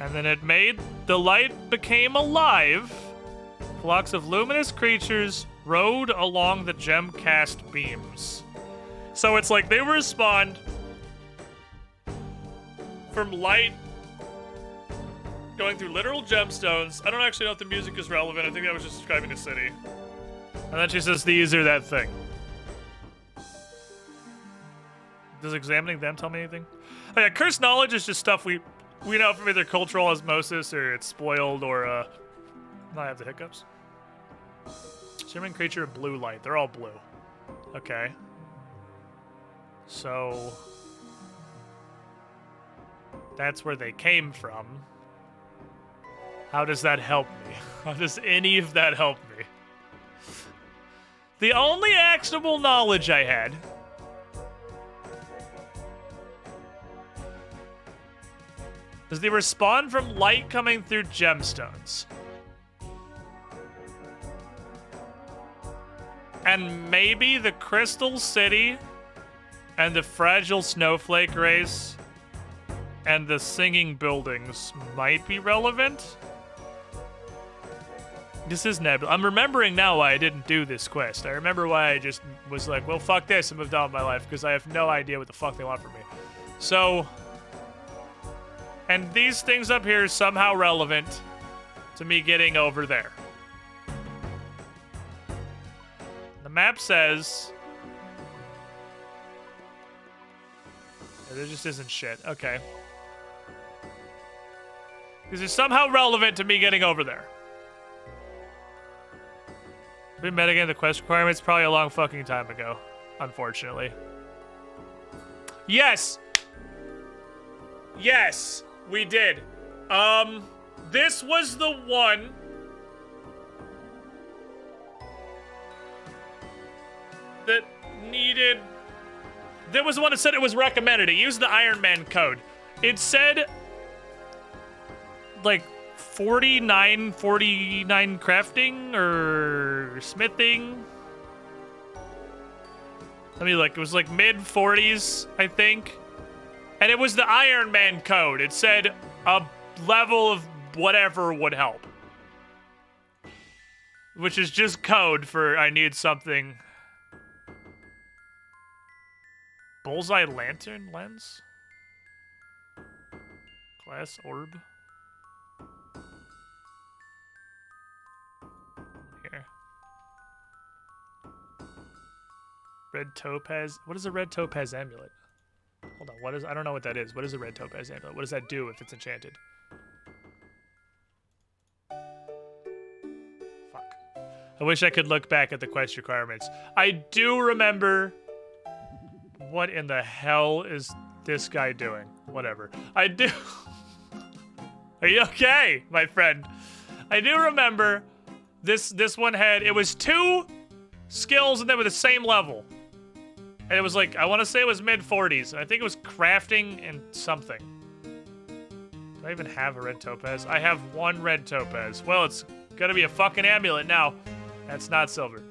and then the light became alive. Flocks of luminous creatures rode along the gem-cast beams. So it's like they respond from light going through literal gemstones. I don't actually know if the music is relevant. I think that was just describing a city. And then she says, these are that thing. Does examining them tell me anything? Oh yeah, cursed knowledge is just stuff we know from either cultural osmosis or it's spoiled or, I have the hiccups. Shimmering creature of blue light. They're all blue. Okay. So that's where they came from. How does that help me? How does any of that help me? The only actionable knowledge I had is they respond from light coming through gemstones. And maybe the Crystal City and the Fragile Snowflake race and the singing buildings might be relevant. This is nebulous. I'm remembering now why I didn't do this quest. I remember why I just was like, well, fuck this and moved on with my life because I have no idea what the fuck they want from me. So, and these things up here are somehow relevant to me getting over there. The map says... there just isn't shit. Okay. These are somehow relevant to me getting over there. We met again the quest requirements probably a long fucking time ago, unfortunately. Yes! Yes, we did. This was the one that needed... There was the one that said it was recommended. It used the Iron Man code. It said, like, 49 crafting or smithing. Let me look. It was like mid-40s, I think. And it was the Iron Man code. It said a level of whatever would help. Which is just code for I need something. Bullseye lantern lens? Glass orb? Here. Red topaz. What is a red topaz amulet? Hold on, what is... I don't know what that is. What is a red topaz amulet? What does that do if it's enchanted? Fuck. I wish I could look back at the quest requirements. I do remember... What in the hell is this guy doing? Whatever. I do... Are you okay, my friend? I do remember this one had... It was 2 skills and they were the same level. And it was like, I want to say it was mid-40s. And I think it was crafting and something. Do I even have a red topaz? I have 1 red topaz. Well, it's gonna be a fucking amulet now. That's not silver.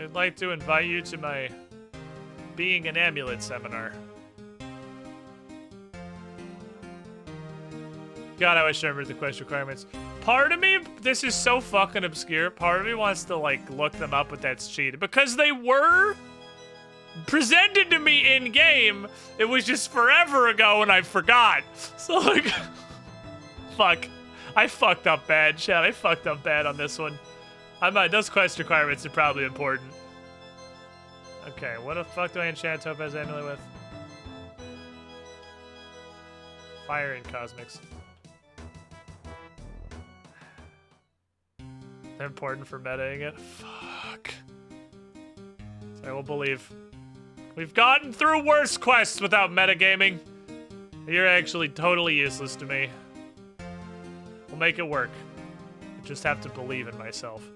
I'd like to invite you to my Being an Amulet seminar. God, I wish I remembered the quest requirements. Part of me, this is so fucking obscure, part of me wants to, like, look them up, but that's cheated. Because they were presented to me in-game, it was just forever ago and I forgot. So, like, fuck. I fucked up bad, chat. I fucked up bad on this one. Those quest requirements are probably important. Okay, what the fuck do I enchant Topaz Amulet with? Fire and cosmics. They're important for metaing it. Fuck. I will believe. We've gotten through worse quests without metagaming. You're actually totally useless to me. We'll make it work. I just have to believe in myself.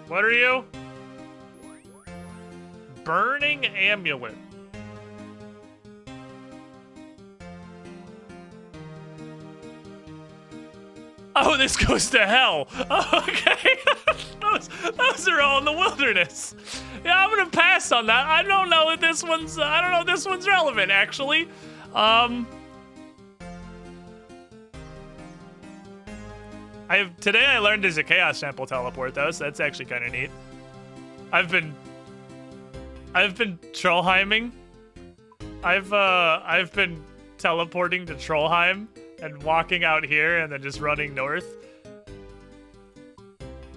What are you? Burning Amulet. Oh, this goes to hell. Oh, okay. those are all in the wilderness. Yeah, I'm gonna pass on that. I don't know if this one's relevant, actually. Today I learned there's a chaos sample teleport though, so that's actually kind of neat. I've been Trollheiming. I've been teleporting to Trollheim and walking out here and then just running north.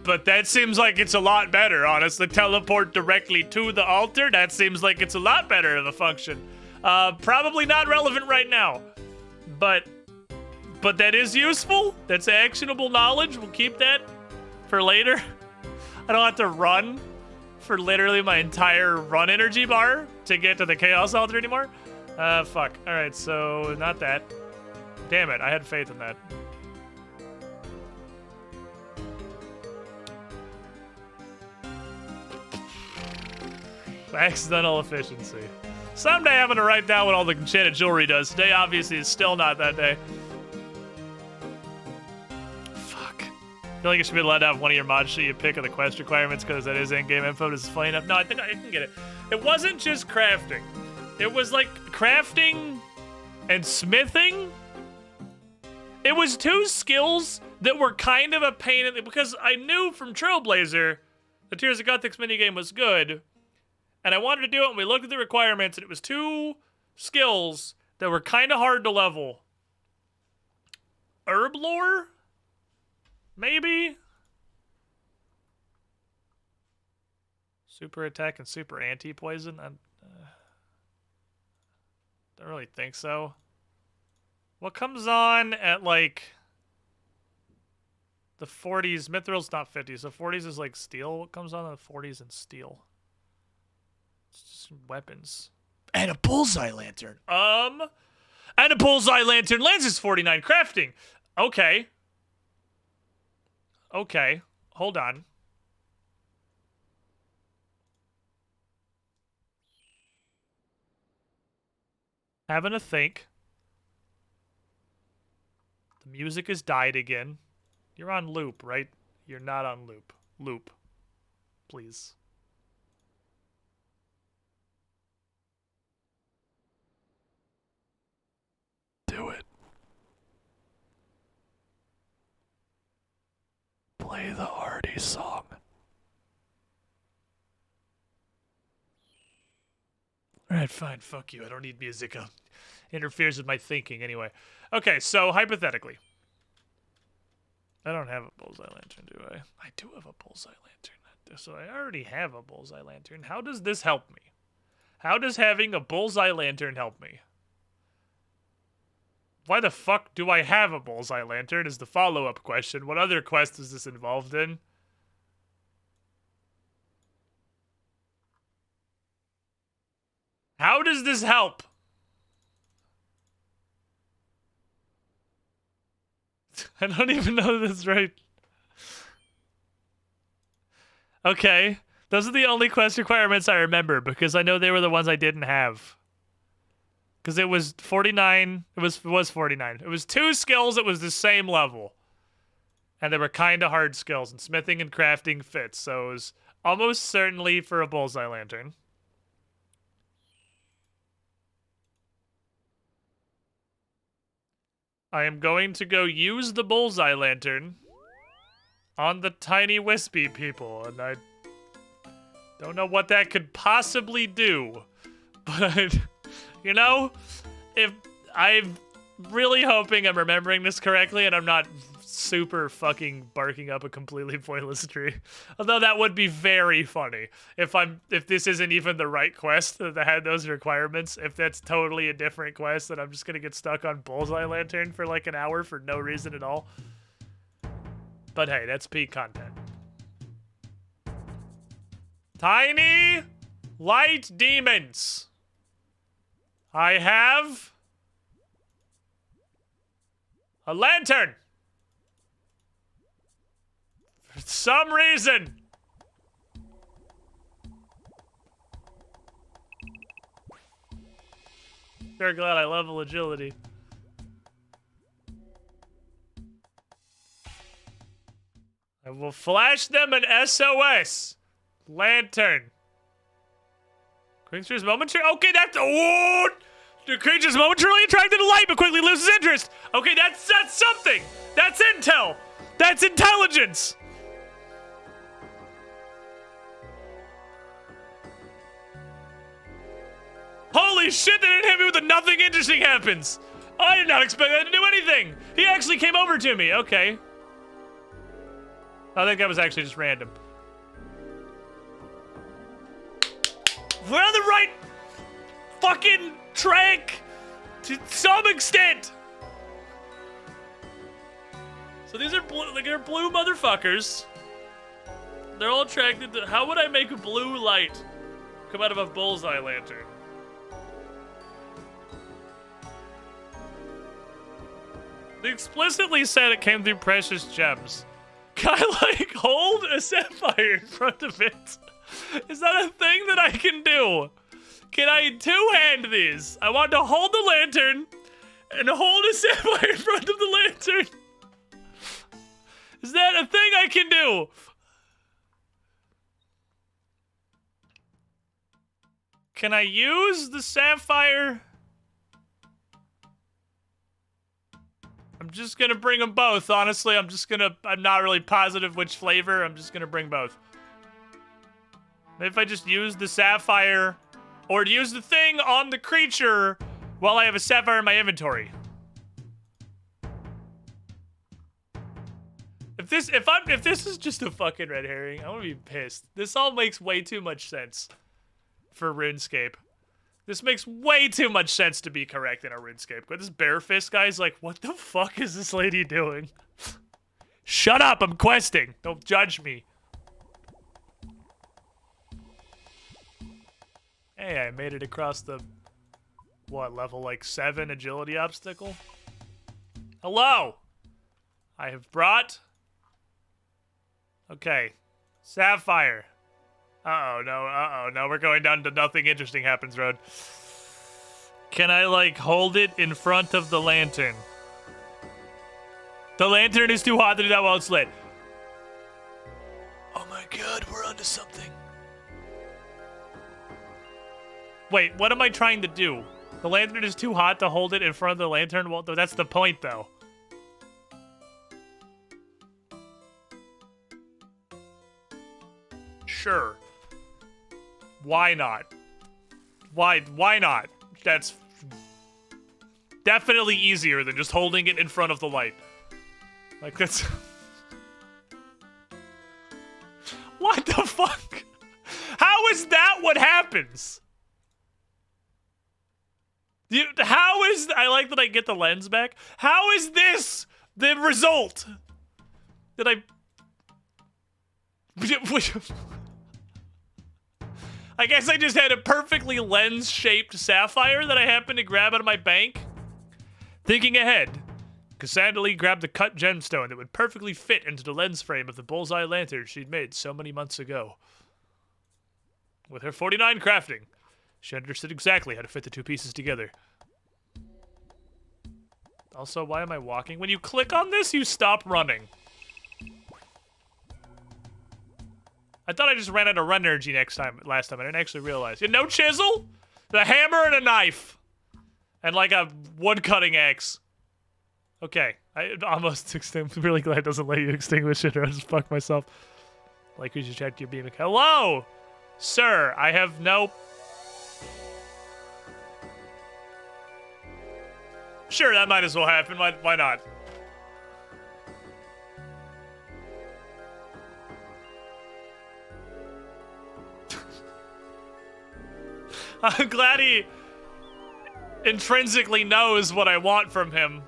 But that seems like it's a lot better, honestly. Teleport directly to the altar, that seems like it's a lot better of a function. Probably not relevant right now. But that is useful. That's actionable knowledge. We'll keep that for later. I don't have to run for literally my entire run energy bar to get to the Chaos Altar anymore. Fuck. Alright, so not that. Damn it, I had faith in that. Accidental efficiency. Someday I'm gonna write down what all the enchanted jewelry does. Today obviously is still not that day. Fuck. I feel like it should be allowed to have one of your mods show you pick of the quest requirements because that is in-game info. This is funny enough. No, I think I can get it. It wasn't just crafting. It was like crafting and smithing. It was two skills that were kind of a pain in the, because I knew from Trailblazer the Tears of Gothics minigame was good. And I wanted to do it, and we looked at the requirements, and it was two skills that were kind of hard to level. Herb lore? Maybe? Super attack and super anti-poison? I don't really think so. What comes on at, like, the 40s? Mithril's not 50s, so 40s is, like, steel. What comes on in the 40s in steel? It's just weapons. And a bullseye lantern. And a bullseye lantern. Lenses 49. Crafting. Okay. Okay. Hold on. Having a think. The music has died again. You're on loop, right? You're not on loop. Loop. Please. Do it. Play the Hardy song. Alright, fine, fuck you. I don't need music. It interferes with my thinking anyway. Okay, so hypothetically. I don't have a bullseye lantern, do I? I do have a bullseye lantern. So I already have a bullseye lantern. How does this help me? How does having a bullseye lantern help me? Why the fuck do I have a bullseye lantern is the follow-up question. What other quest is this involved in? How does this help? I don't even know this is right. Okay. Those are the only quest requirements I remember because I know they were the ones I didn't have. Because it was 49. It was 49. It was two skills that was the same level. And they were kind of hard skills. And smithing and crafting fits. So it was almost certainly for a bullseye lantern. I am going to go use the bullseye lantern on the tiny wispy people. And I don't know what that could possibly do. But you know, if I'm really hoping I'm remembering this correctly and I'm not super fucking barking up a completely pointless tree. Although that would be very funny if this isn't even the right quest that had those requirements. If that's totally a different quest, that I'm just gonna get stuck on Bullseye Lantern for like an hour for no reason at all. But hey, that's peak content. Tiny light demons. I have a lantern. For some reason. Very glad I level agility. I will flash them an SOS. Lantern. Creature's momentarily. Okay, that's. Oh! The creature's momentarily attracted to light but quickly loses interest. Okay, that's something. That's intel. That's intelligence. Holy shit, that didn't hit me with a nothing interesting happens. I did not expect that to do anything. He actually came over to me. Okay. I think that was actually just random. We're on the right fucking track to some extent. So these are blue, like, they're blue motherfuckers. They're all attracted to. How would I make a blue light come out of a bullseye lantern? They explicitly said it came through precious gems. Can I, like, hold a sapphire in front of it? Is that a thing that I can do? Can I two-hand these? I want to hold the lantern and hold a sapphire in front of the lantern. Is that a thing I can do? Can I use the sapphire? I'm just gonna bring them both, honestly. I'm not really positive which flavor. I'm just gonna bring both. Maybe if I just use the sapphire, or use the thing on the creature while I have a sapphire in my inventory. If this is just a fucking red herring, I'm gonna be pissed. This all makes way too much sense for RuneScape. This makes way too much sense to be correct in a RuneScape. But this bare fist guy's like, what the fuck is this lady doing? Shut up, I'm questing. Don't judge me. Hey, I made it across the, what, level like 7 agility obstacle? Hello! I have brought... Okay. Sapphire. Uh-oh, no, we're going down to nothing interesting happens road. Can I, like, hold it in front of the lantern? The lantern is too hot to do that while it's lit. Oh my god, we're onto something. Wait, what am I trying to do? The lantern is too hot to hold it in front of the lantern? Well, that's the point, though. Sure. Why not? Why not? That's definitely easier than just holding it in front of the light. Like, that's... What the fuck? How is that what happens? How is... I like that I get the lens back. How is this the result? Did I... I guess I just had a perfectly lens-shaped sapphire that I happened to grab out of my bank. Thinking ahead, Cassandra Lee grabbed the cut gemstone that would perfectly fit into the lens frame of the bullseye lantern she'd made so many months ago. With her 49 crafting, she understood exactly how to fit the two pieces together. Also, why am I walking? When you click on this, you stop running. I thought I just ran out of run energy last time. I didn't actually realize. Yeah, no chisel? The hammer and a knife. And like a wood cutting axe. Okay. I almost extinguished. I'm really glad it doesn't let you extinguish it or I'll just fuck myself. Like we should check your beam. Hello! Sir, I have no... Sure, that might as well happen. Why not? I'm glad he intrinsically knows what I want from him.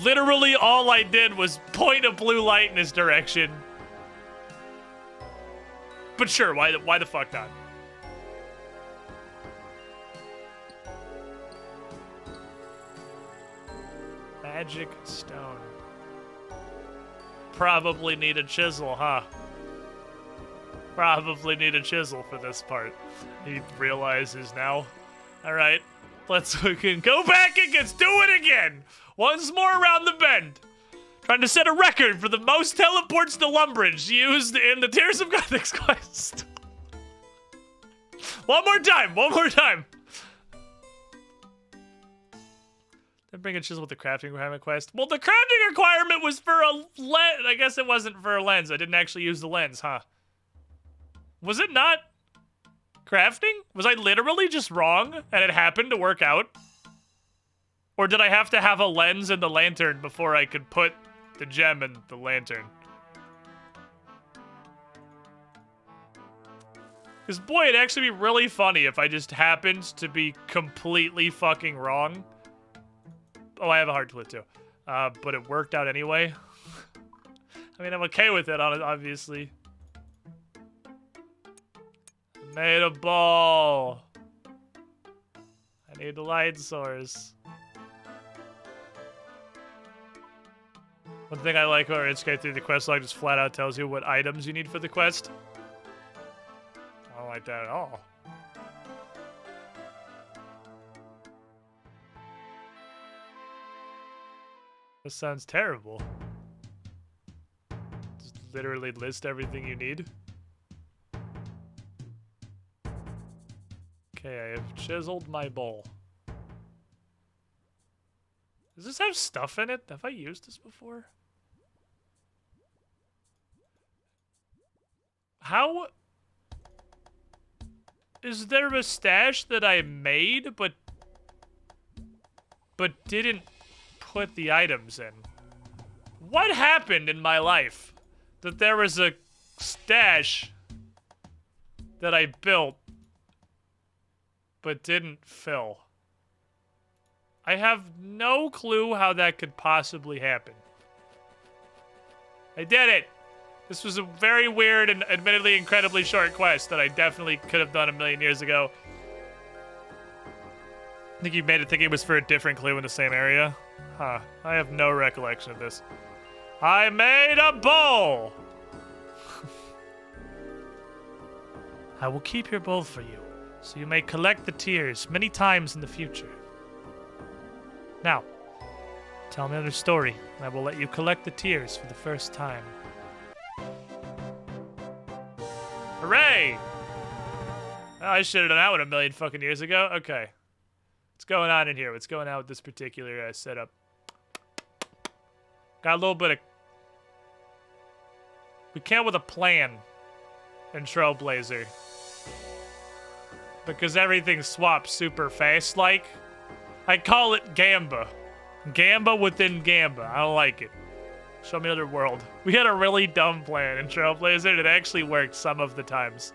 Literally all I did was point a blue light in his direction. But sure, why the fuck not? Magic stone. Probably need a chisel, huh? Probably need a chisel for this part. He realizes now. Alright, we can go back and let's do it again! Once more around the bend. Trying to set a record for the most teleports to Lumbridge used in the Tears of Gothic's quest. One more time! Then bring a chisel with the crafting requirement quest. Well, the crafting requirement was for a lens. I guess it wasn't for a lens. I didn't actually use the lens, huh? Was it not crafting? Was I literally just wrong and it happened to work out? Or did I have to have a lens in the lantern before I could put the gem in the lantern? Because boy, it'd actually be really funny if I just happened to be completely fucking wrong. Oh, I have a heart to it too. But it worked out anyway. I mean, I'm okay with it, obviously. I made a ball. I need a light source. One thing I like about RuneScape 3, the quest log just flat out tells you what items you need for the quest. I don't like that at all. This sounds terrible. Just literally list everything you need. Okay, I have chiseled my bowl. Does this have stuff in it? Have I used this before? How... Is there a stash that I made, but didn't put the items in? What happened in my life that there was a stash that I built but didn't fill? I have no clue how that could possibly happen. I did it! This was a very weird and admittedly incredibly short quest that I definitely could have done a million years ago. I think you made it think it was for a different clue in the same area. Huh. I have no recollection of this. I made a bowl! I will keep your bowl for you, so you may collect the tears many times in the future. Now, tell me another story, and I will let you collect the tears for the first time. Hooray! Oh, I should have done that one a million fucking years ago. Okay. What's going on in here? What's going on with this particular setup? Got a little bit of... We came with a plan in Trailblazer. Because everything swaps super fast, like. I call it Gamba. Gamba within Gamba. I don't like it. Show me another world. We had a really dumb plan in Trailblazer, and it actually worked some of the times.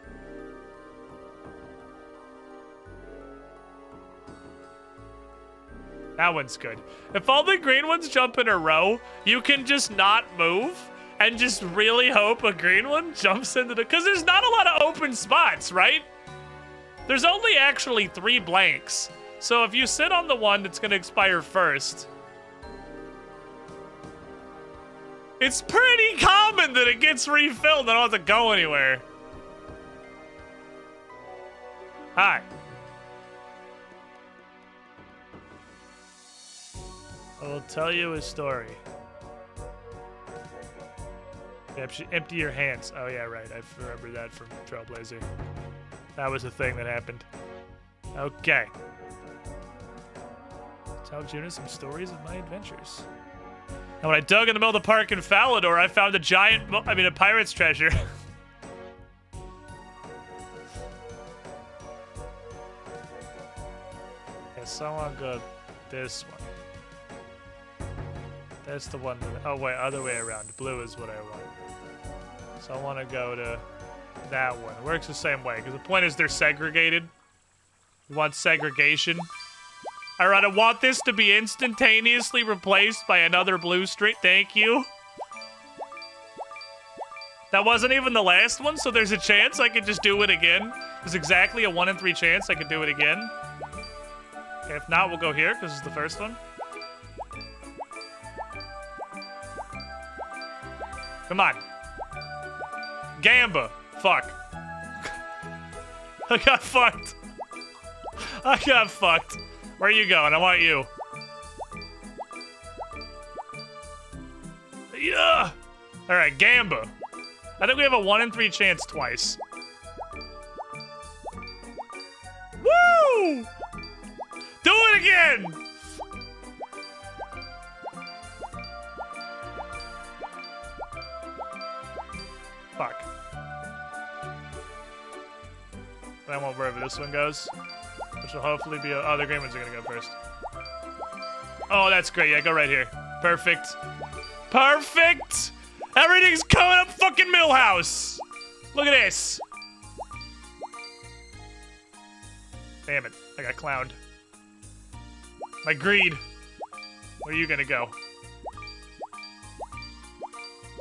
That one's good. If all the green ones jump in a row, you can just not move and just really hope a green one jumps into the... Because there's not a lot of open spots, right? There's only actually 3 blanks. So if you sit on the one that's going to expire first... It's pretty common that it gets refilled and I don't have to go anywhere. Hi. I will tell you a story. Empty your hands. Oh yeah, right. I remember that from Trailblazer. That was a thing that happened. Okay. Tell Juna some stories of my adventures. And when I dug in the middle of the park in Falador, I found a pirate's treasure. Okay, so I want to go this one. That's the one. Oh wait, other way around. Blue is what I want. So I want to go to that one. It works the same way, because the point is they're segregated. You want segregation. Alright, I want this to be instantaneously replaced by another blue string. Thank you. That wasn't even the last one, so there's a chance I could just do it again. There's exactly a 1 in 3 chance I could do it again. Okay, if not, we'll go here, because it's the first one. Come on. Gamba. Fuck. I got fucked. I got fucked. Where are you going? I want you. Yeah. All right, Gamba. I think we have a 1 in 3 chance twice. Woo! Do it again! Fuck. Then I won't wherever this one goes. Which will hopefully be... Oh, the green ones are gonna go first. Oh, that's great. Yeah, go right here. Perfect. Perfect! Everything's coming up fucking Millhouse! Look at this! Damn it. I got clowned. My greed. Where are you gonna go?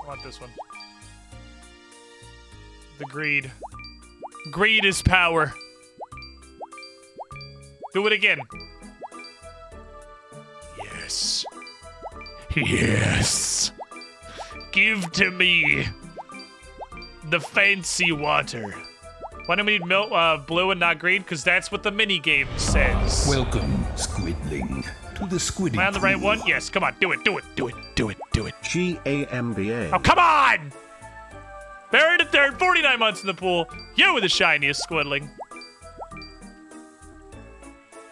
I want this one. The greed. Greed is power. Do it again. Yes. Yes. Give to me the fancy water. Why do we need blue and not green? Because that's what the minigame says. Welcome, Squidling, to the Squidding Am I on the right pool. one? Yes, come on, do it, do it, do it, do it, do it. GAMBA. Oh, come on! Buried at third, 49 months in the pool. You were the shiniest squiddling.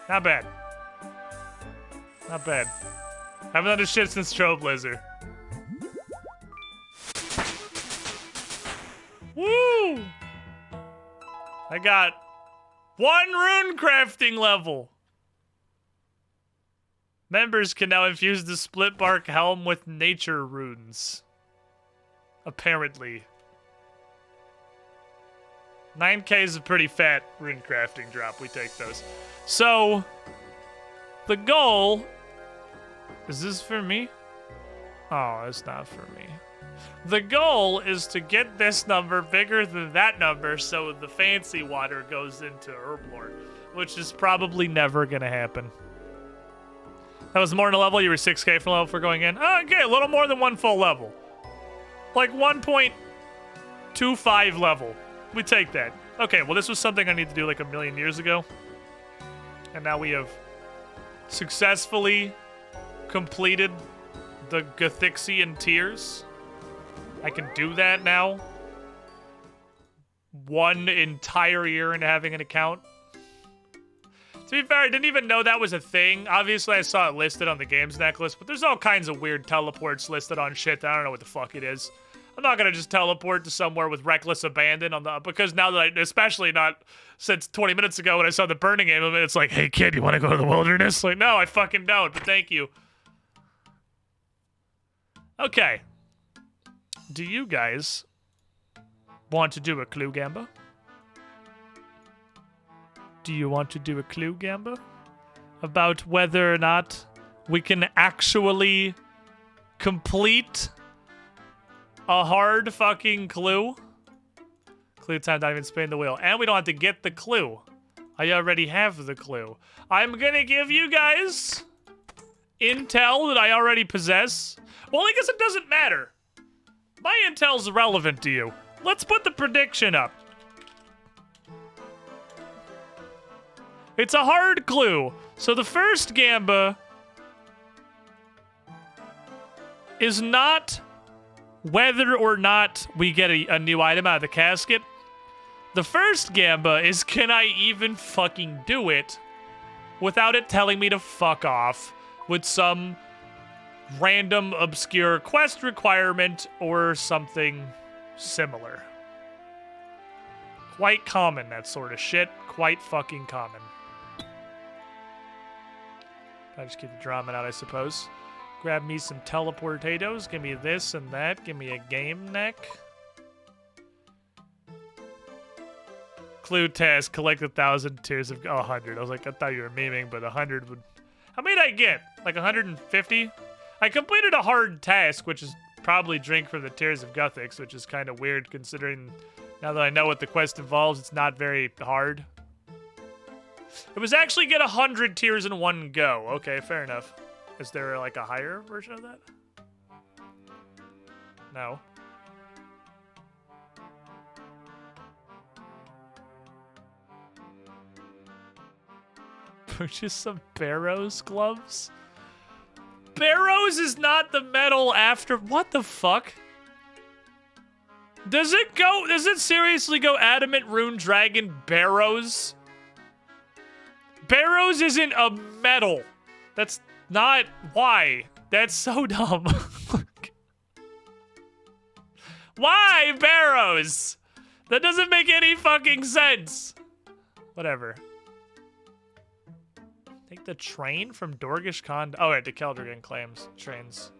Not bad. Not bad. Haven't done this shit since Trailblazer. Woo! I got 1 rune crafting level. Members can now infuse the split bark helm with nature runes. Apparently. 9k is a pretty fat rune crafting drop. We take those. So, the goal... Is this for me? Oh, it's not for me. The goal is to get this number bigger than that number so the fancy water goes into Herblore, which is probably never gonna happen. That was more than a level? You were 6k for level for going in? Oh, okay, a little more than 1 full level. Like 1.25 level. We take that. Okay, well this was something I need to do like a million years ago. And now we have successfully completed the Gothixian Tears. I can do that now. 1 entire year into having an account. To be fair, I didn't even know that was a thing. Obviously, I saw it listed on the games necklace, but there's all kinds of weird teleports listed on shit that I don't know what the fuck it is. I'm not gonna just teleport to somewhere with reckless abandon on the... Because now that I... Especially not since 20 minutes ago when I saw the burning game of it, it's like, hey kid, you wanna go to the wilderness? Like, no, I fucking don't, but thank you. Okay. Do you guys want to do a clue gamba? Do you want to do a clue gamba? About whether or not we can actually complete a hard fucking clue? Clue time, not even spinning the wheel. And we don't have to get the clue. I already have the clue. I'm gonna give you guys intel that I already possess. Well, I guess it doesn't matter. My intel's irrelevant to you. Let's put the prediction up. It's a hard clue. So the first gamba is not whether or not we get a new item out of the casket. The first gamba is, can I even fucking do it without it telling me to fuck off with some random obscure quest requirement or something similar. Quite common, that sort of shit. Quite fucking common. I just keep the drama out, I suppose. Grab me some teleportados. Give me this and that. Give me a game neck. clue task, collect 1,000 tears of 100. I was like, I thought you were memeing, but 100 would. How many did I get? Like 150? I completed a hard task, which is probably drink from the tears of Guthix, which is kind of weird considering now that I know what the quest involves, it's not very hard. It was actually get 100 tears in one go. Okay, fair enough. Is there like a higher version of that? No. Purchase some Barrows gloves? Barrows is not the metal after. What the fuck? Does it seriously go Adamant Rune Dragon Barrows? Barrows isn't a metal. That's not why. That's so dumb. Why Barrows? That doesn't make any fucking sense. Whatever. Take the train from Dorgish Khan. Oh, right, the Keldrigan claims trains.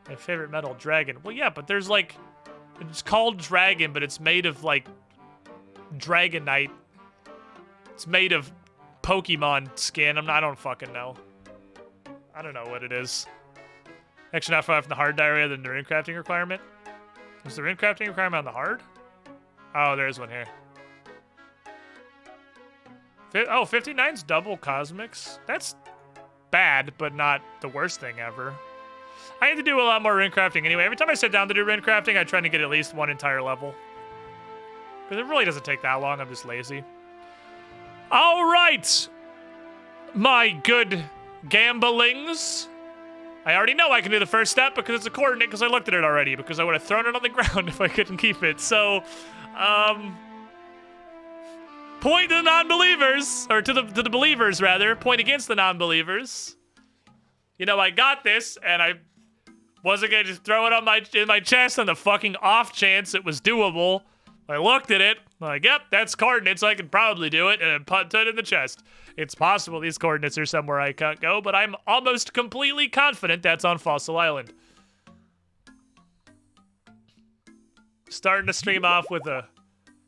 My favorite metal, dragon. Well, yeah, but there's like, it's called dragon, but it's made of like dragonite. It's made of Pokemon skin. I don't fucking know. I don't know what it is. Actually, not far from the hard diarrhea than the rune crafting requirement. Is the rune crafting requirement on the hard? Oh, there is one here. Oh, 59's double cosmics. That's bad, but not the worst thing ever. I had to do a lot more rune crafting anyway. Every time I sit down to do rune crafting, I try to get at least one entire level. Because it really doesn't take that long. I'm just lazy. All right, my good gamblings. I already know I can do the first step because it's a coordinate because I looked at it already because I would have thrown it on the ground if I couldn't keep it. So, point to the non-believers, or to the believers rather. Point against the non-believers. You know, I got this, and I wasn't gonna just throw it on in my chest on the fucking off chance it was doable. I looked at it, I'm like, yep, that's coordinates. I can probably do it, and put it in the chest. It's possible these coordinates are somewhere I can't go, but I'm almost completely confident that's on Fossil Island. Starting to stream off with a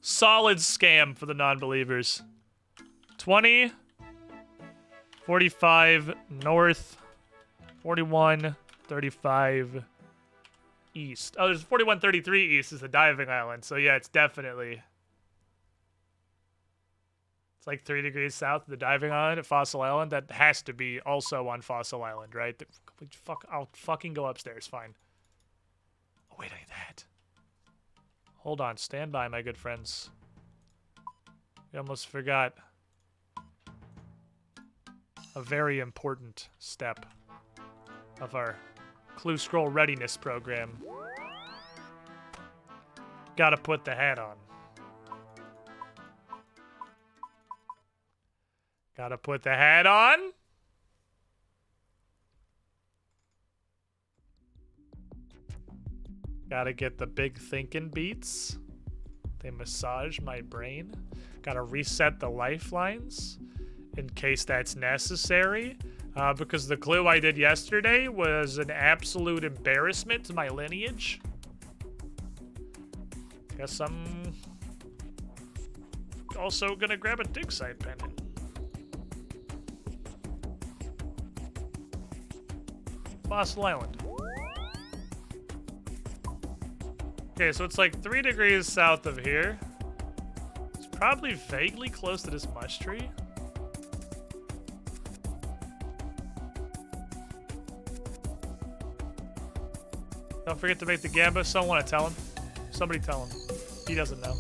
solid scam for the non-believers. 20, 45 north, 41, 35 east. Oh, there's 4133 east is the diving island. So yeah, it's definitely. It's like 3 degrees south of the diving island at Fossil Island. That has to be also on Fossil Island, right? Fuck, I'll fucking go upstairs. Fine. Oh, wait, I that. Hold on. Stand by, my good friends. We almost forgot a very important step of our Clue Scroll Readiness program. Gotta put the hat on. Gotta put the hat on. Gotta get the big thinking beats. They massage my brain. Gotta reset the lifelines in case that's necessary. Because the clue I did yesterday was an absolute embarrassment to my lineage. Guess I'm also gonna grab a dig site pendant. Fossil Island. Okay, so it's like 3 degrees south of here. It's probably vaguely close to this mush tree. Don't forget to make the gamba. Someone want to tell him. Somebody tell him. He doesn't know.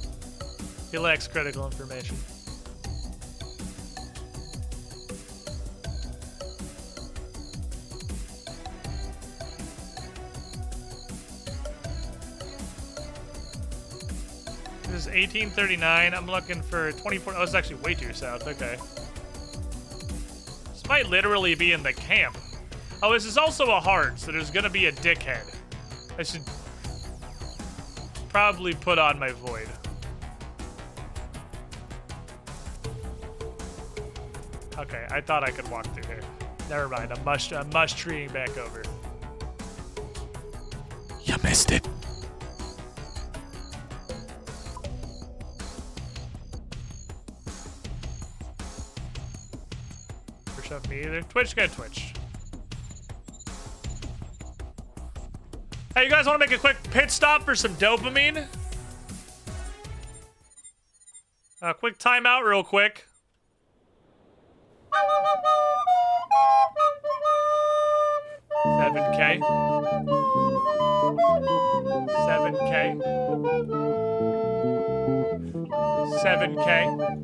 He lacks critical information. This is 1839. I'm looking for 24. Oh, it's actually way too south. Okay. This might literally be in the camp. Oh, this is also a hard, so there's gonna be a dickhead. I should probably put on my void. Okay, I thought I could walk through here. Never mind, I'm mush treeing back over. You missed it. Barbershop me either. Twitch, got Twitch. Hey, you guys want to make a quick pit stop for some dopamine? Quick timeout real quick. $7K. $7K. $7K.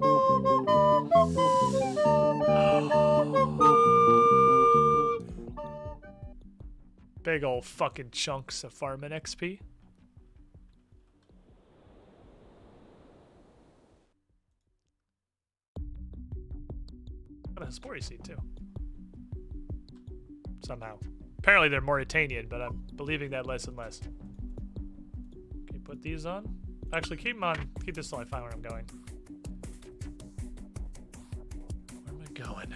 Big old fucking chunks of farming XP. Got a Hespori seed too. Somehow. Apparently they're Mauritanian, but I'm believing that less and less. Okay, put these on. Actually, keep them on. Keep this till I find where I'm going. Where am I going?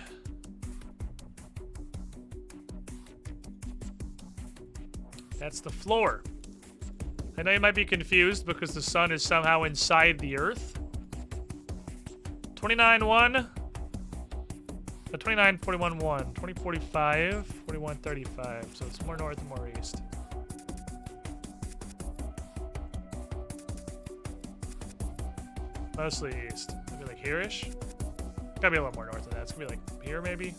That's the floor. I know you might be confused because the sun is somehow inside the earth. 29-1. 29, 41, 1. 20, 45, 41, 35. So it's more north and more east. Mostly east. Maybe like here-ish? Gotta be a little more north of that. It's gonna be like here, maybe?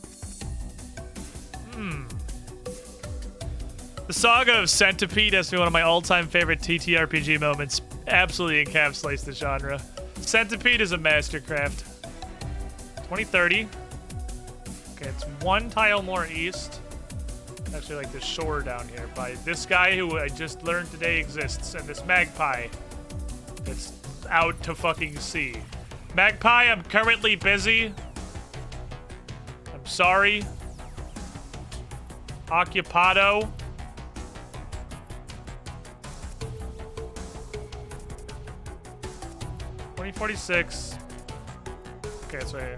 The Saga of Centipede has to be one of my all-time favorite TTRPG moments. Absolutely encapsulates the genre. Centipede is a mastercraft. 2030. Okay, it's one tile more east. Actually, like the shore down here by this guy who I just learned today exists, and this magpie that's out to fucking sea. Magpie, I'm currently busy. I'm sorry. Occupado. $2046. Okay, that's right here.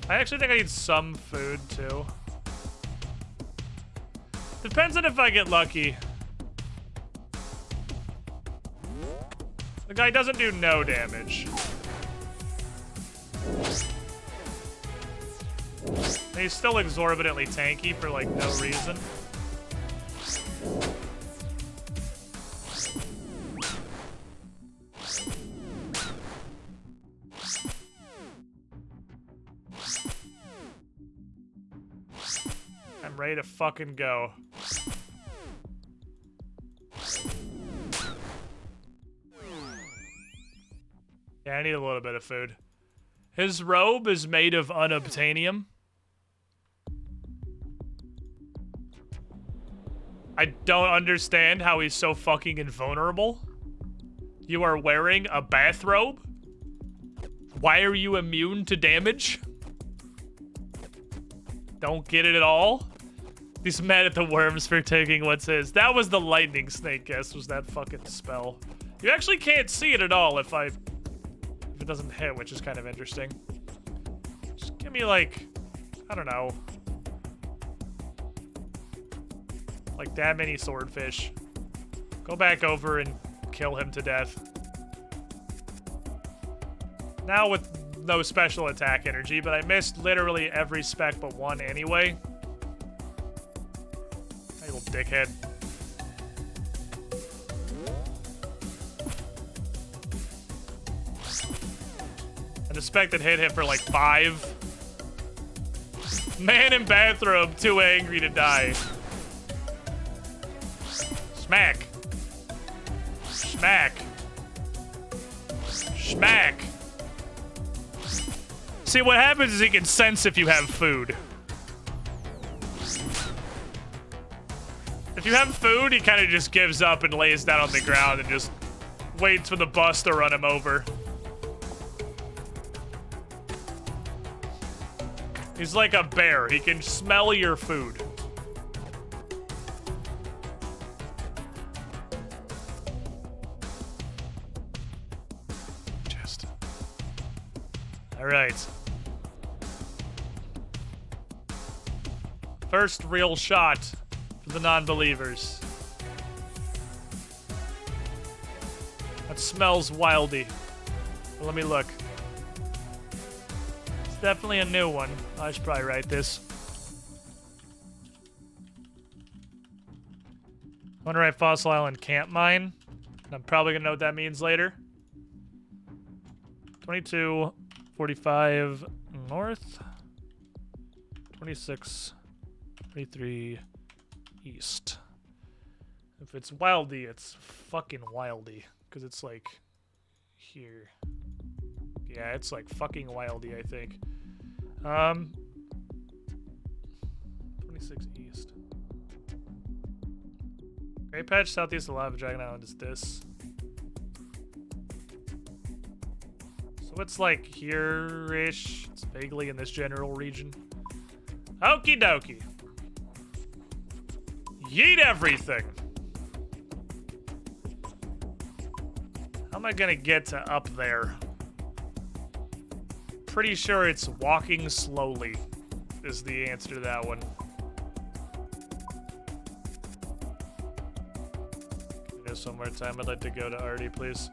I actually think I need some food, too. Depends on if I get lucky. The guy doesn't do no damage. And he's still exorbitantly tanky for, like, no reason. I'm ready to fucking go. Yeah, I need a little bit of food. His robe is made of unobtainium. I don't understand how he's so fucking invulnerable. You are wearing a bathrobe? Why are you immune to damage? Don't get it at all? He's mad at the worms for taking what's his. That was the lightning snake guess, was that fucking spell. You actually can't see it at all if it doesn't hit, which is kind of interesting. Just give me like, I don't know. Like that many swordfish. Go back over and kill him to death. Now with no special attack energy, but I missed literally every spec but one anyway. Hey, little dickhead. And the spec that hit him for like 5. Man in bathrobe, too angry to die. Smack. Smack. Smack. See, what happens is he can sense if you have food. If you have food, he kind of just gives up and lays down on the ground and just waits for the bus to run him over. He's like a bear. He can smell your food. Just. All right. First real shot for the non-believers. That smells wildy. Well, let me look. It's definitely a new one. I should probably write this. I want to write Fossil Island Camp Mine. I'm probably gonna know what that means later. 2245 north. 2623 east. If it's wildy, it's fucking wildy. Because it's like here. Yeah, it's like fucking wildy, I think. 26 east. Great Patch, southeast of Lava Dragon Island is this. So it's like here-ish. It's vaguely in this general region. Okie dokie. Yeet everything. How am I gonna get to up there? Pretty sure it's walking slowly is the answer to that one. Just one more time, I'd like to go to Artie, please.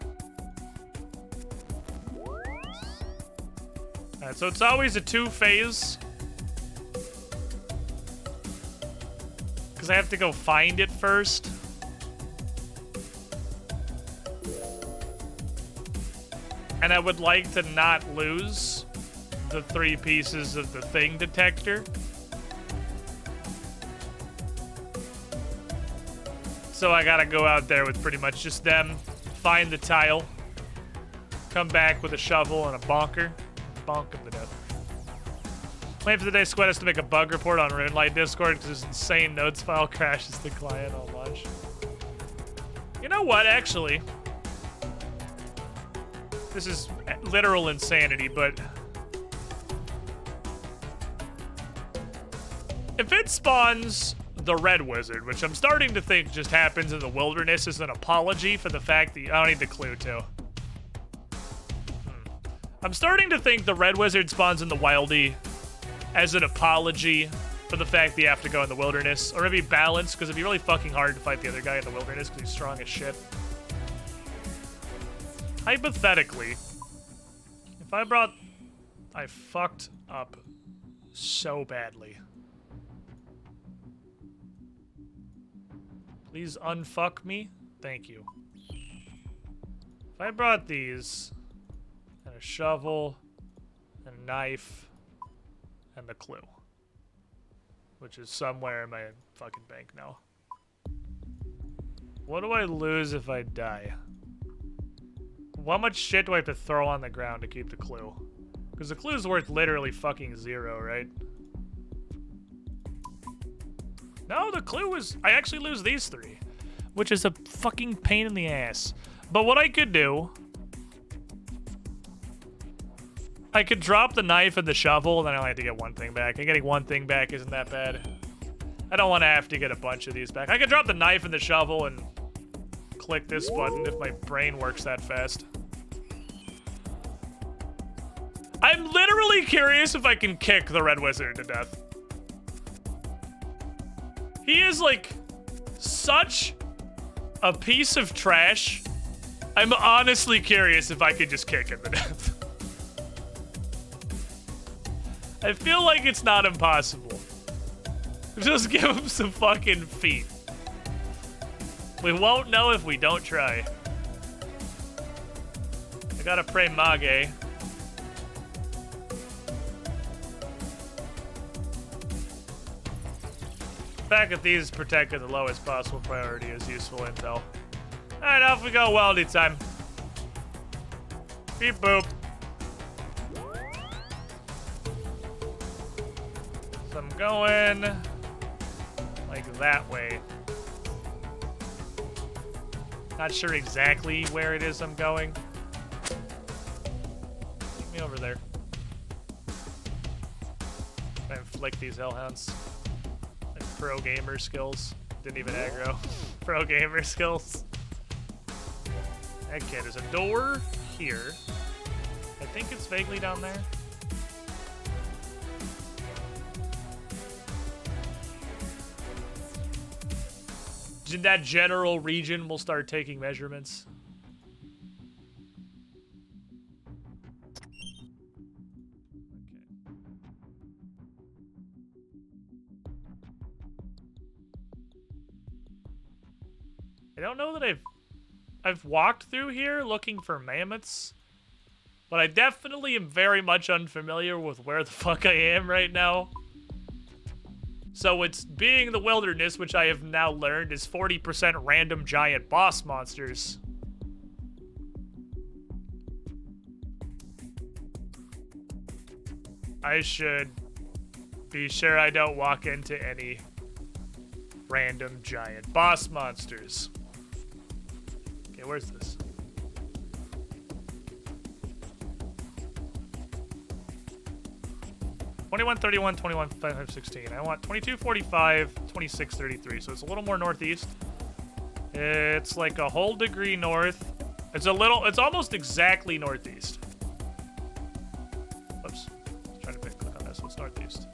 Alright, so it's always a two-phase. Because I have to go find it first. And I would like to not lose the 3 pieces of the thing detector. So I gotta go out there with pretty much just them, find the tile, come back with a shovel and a bonker, bonk him to death. Wait for the day Squid has to make a bug report on RuneLite Discord because this insane notes file crashes the client on launch. You know what, actually? This is literal insanity, but if it spawns the Red Wizard, which I'm starting to think just happens in the wilderness as an apology for the fact that I don't need the clue too. I'm starting to think the Red Wizard spawns in the Wildy as an apology for the fact that you have to go in the wilderness, or maybe balance, because it'd be really fucking hard to fight the other guy in the wilderness because he's strong as shit. Hypothetically, if I brought... I fucked up so badly. Please unfuck me. Thank you. If I brought these, and a shovel, and a knife, and the clue, which is somewhere in my fucking bank now. What do I lose if I die? How much shit do I have to throw on the ground to keep the clue? Because the clue's worth literally fucking 0, right? No, the clue is... I actually lose these 3. Which is a fucking pain in the ass. But what I could do... I could drop the knife and the shovel, and then I only have to get 1 thing back. And getting 1 thing back isn't that bad. I don't want to have to get a bunch of these back. I could drop the knife and the shovel and click this button if my brain works that fast. I'm literally curious if I can kick the Red Wizard to death. He is, like, such a piece of trash. I'm honestly curious if I could just kick him to death. I feel like it's not impossible. Just give him some fucking feet. We won't know if we don't try. I gotta pray Mage. The fact that these protect at the lowest possible priority is useful intel. Alright, off we go, Weldy time. Beep boop. So I'm going like that way. Not sure exactly where it is I'm going. Take me over there. Try and flick these hellhounds. Like pro gamer skills. Didn't even aggro. Pro gamer skills. Okay, there's a door here. I think it's vaguely down there. In that general region, we'll start taking measurements. I don't know that I've walked through here looking for mammoths, but I definitely am very much unfamiliar with where the fuck I am right now. So it's being the wilderness, which I have now learned is 40% random giant boss monsters. I should be sure I don't walk into any random giant boss monsters. Okay, where's this? $21, $31, $21, $5, $16. I want $22, $45, $26, $33. So it's a little more northeast. It's like a whole degree north. It's almost exactly northeast. Whoops. Trying to click on this. It's northeast.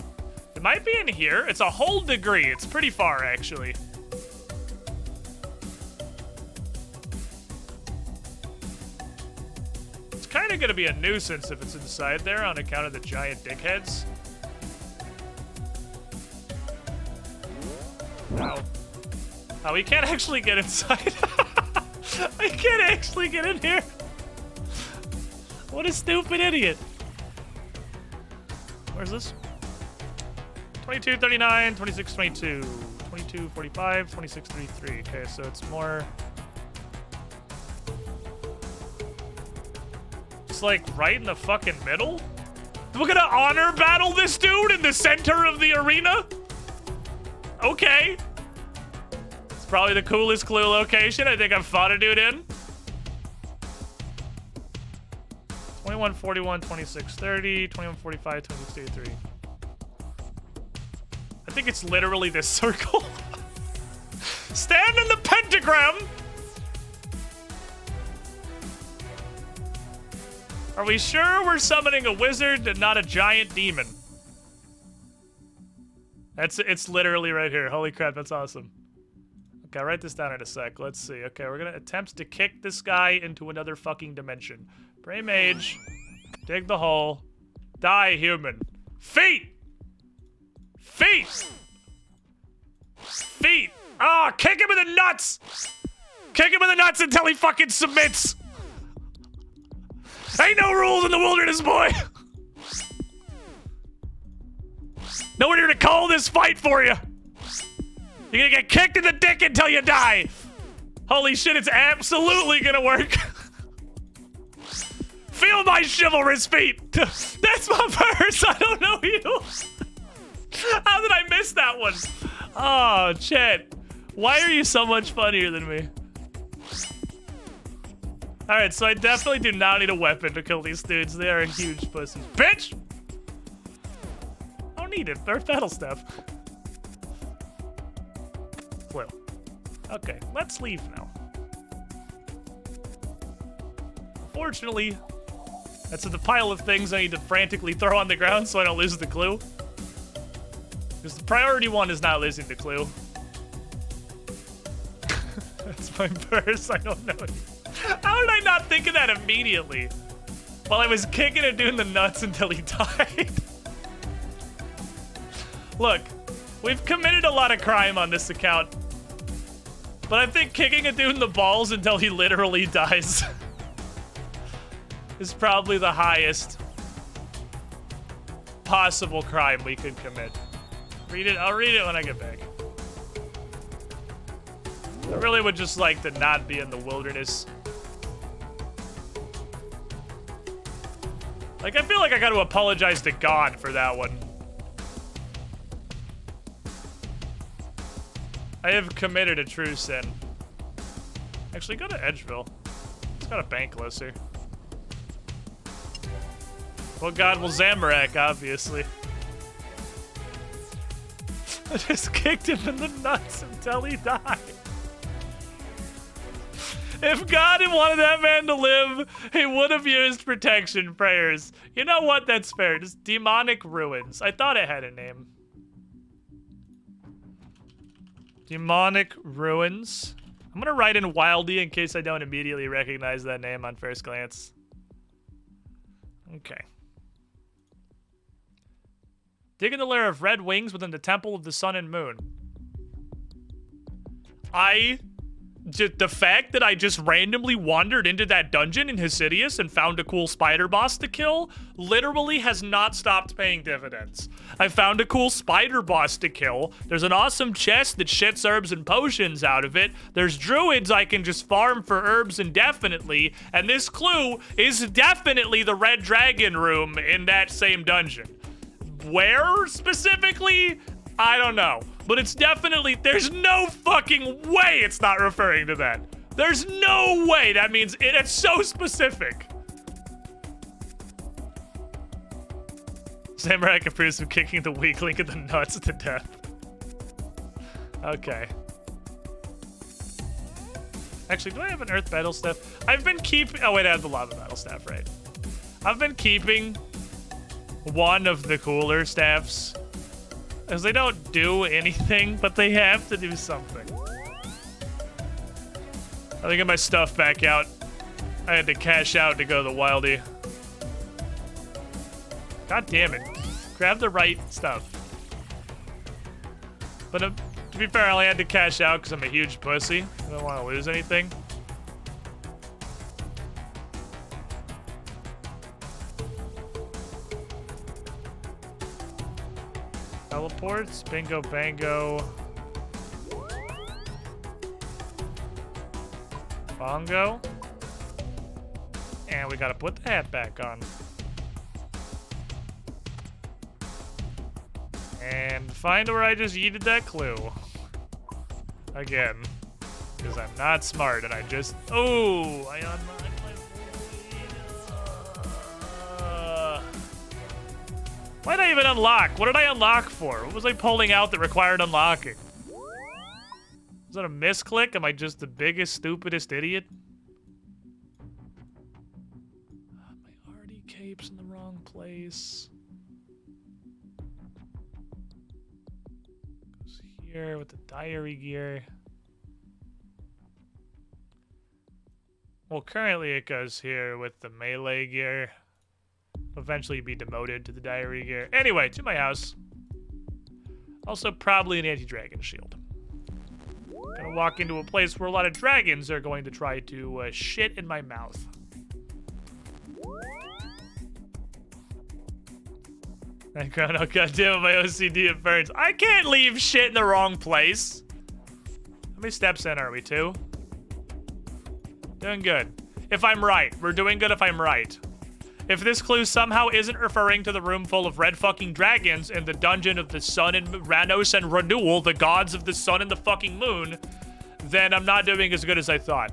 It might be in here. It's a whole degree. It's pretty far, actually. It's kind of going to be a nuisance if it's inside there on account of the giant dickheads. Ow. Oh, we can't actually get inside. I can't actually get in here. What a stupid idiot. Where's this? 22, 39, 26, 22, 22, 45, 26, 33. Okay, so it's more... It's like right in the fucking middle? We're gonna honor battle this dude in the center of the arena? Okay. It's probably the coolest clue location I think I've fought a dude in. 21, 41, 26, 30, 21, 45, 26, 33. I think it's literally this circle. Stand in the pentagram! Are we sure we're summoning a wizard and not a giant demon? It's literally right here. Holy crap, that's awesome. Okay, I'll write this down in a sec. Let's see. Okay, we're gonna attempt to kick this guy into another fucking dimension. Pray mage. Dig the hole. Die human. Feet! Feet! Feet! Ah, kick him in the nuts! Kick him in the nuts until he fucking submits! Ain't no rules in the wilderness, boy! No one here to call this fight for you! You're gonna get kicked in the dick until you die! Holy shit, it's absolutely gonna work! Feel my chivalrous feet! That's my purse! I don't know you! How did I miss that one? Oh, Chet. Why are you so much funnier than me? Alright, so I definitely do not need a weapon to kill these dudes. They are huge pussies. Bitch! I don't need it. They're battle stuff. Well. Okay, let's leave now. Unfortunately, that's the pile of things I need to frantically throw on the ground so I don't lose the clue. Because the priority one is not losing the clue. That's my purse. I don't know. How did I not think of that immediately? While I was kicking a dude in the nuts until he died. Look, we've committed a lot of crime on this account. But I think kicking a dude in the balls until he literally dies is probably the highest possible crime we could commit. Read it. I'll read it when I get back. I really would just like to not be in the wilderness. Like, I feel like I got to apologize to God for that one. I have committed a true sin. Actually, go to Edgeville. It's got a bank closer. Well, God, well, Zamorak, obviously. I just kicked him in the nuts until he died. If God had wanted that man to live, he would have used protection prayers. You know what? That's fair. Just demonic ruins. I thought it had a name. Demonic ruins. I'm gonna write in Wildy in case I don't immediately recognize that name on first glance. Okay. Dig in the lair of red wings within the temple of the sun and moon. I the fact that I just randomly wandered into that dungeon in Hesidius and found a cool spider boss to kill literally has not stopped paying dividends. I found a cool spider boss to kill. There's an awesome chest that shits herbs and potions out of it. There's druids I can just farm for herbs indefinitely. And this clue is definitely the red dragon room in that same dungeon. Where specifically? I don't know. But it's definitely, there's no fucking way it's not referring to that. There's no way. That means it's so specific. Samurai can prove some kicking the weak link in the nuts to death. Okay. Actually, do I have an earth battle staff? I've been keeping, oh wait, I have the lava battle staff, right? I've been keeping one of the cooler staffs. Because they don't do anything, but they have to do something. I think get my stuff back out. I had to cash out to go to the Wildy. God damn it. Grab the right stuff. But to be fair, I only had to cash out because I'm a huge pussy. I don't want to lose anything. Teleports, bingo bango. Bongo. And we gotta put the hat back on. And find where I just yeeted that clue. Again. Because I'm not smart and I just... Oh! I unlocked my... Why'd I even unlock? What did I unlock for? What was I pulling out that required unlocking? Was that a misclick? Am I just the biggest, stupidest idiot? My Artie cape's in the wrong place. Goes here with the diary gear. Well, currently it goes here with the melee gear. Eventually be demoted to the diary gear. Anyway, to my house. Also probably an anti-dragon shield. Gonna walk into a place where a lot of dragons are going to try to shit in my mouth. Background, oh goddamn, my OCD it burns. I can't leave shit in the wrong place. How many steps in are we? 2? Doing good. If I'm right. We're doing good if I'm right. If this clue somehow isn't referring to the room full of red fucking dragons in the dungeon of the sun and Ranos and Renewal, the gods of the sun and the fucking moon, then I'm not doing as good as I thought.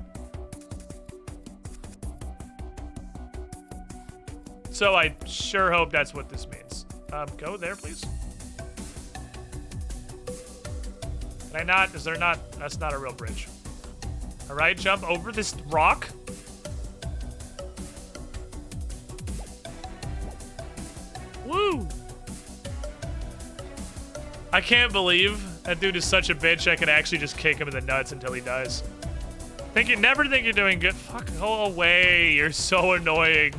So I sure hope that's what this means. Go there, please. Can I not? Is there not? That's not a real bridge. All right, jump over this rock. Woo! I can't believe that dude is such a bitch I can actually just kick him in the nuts until he dies. Never think you're doing good. Fuck, go away. You're so annoying.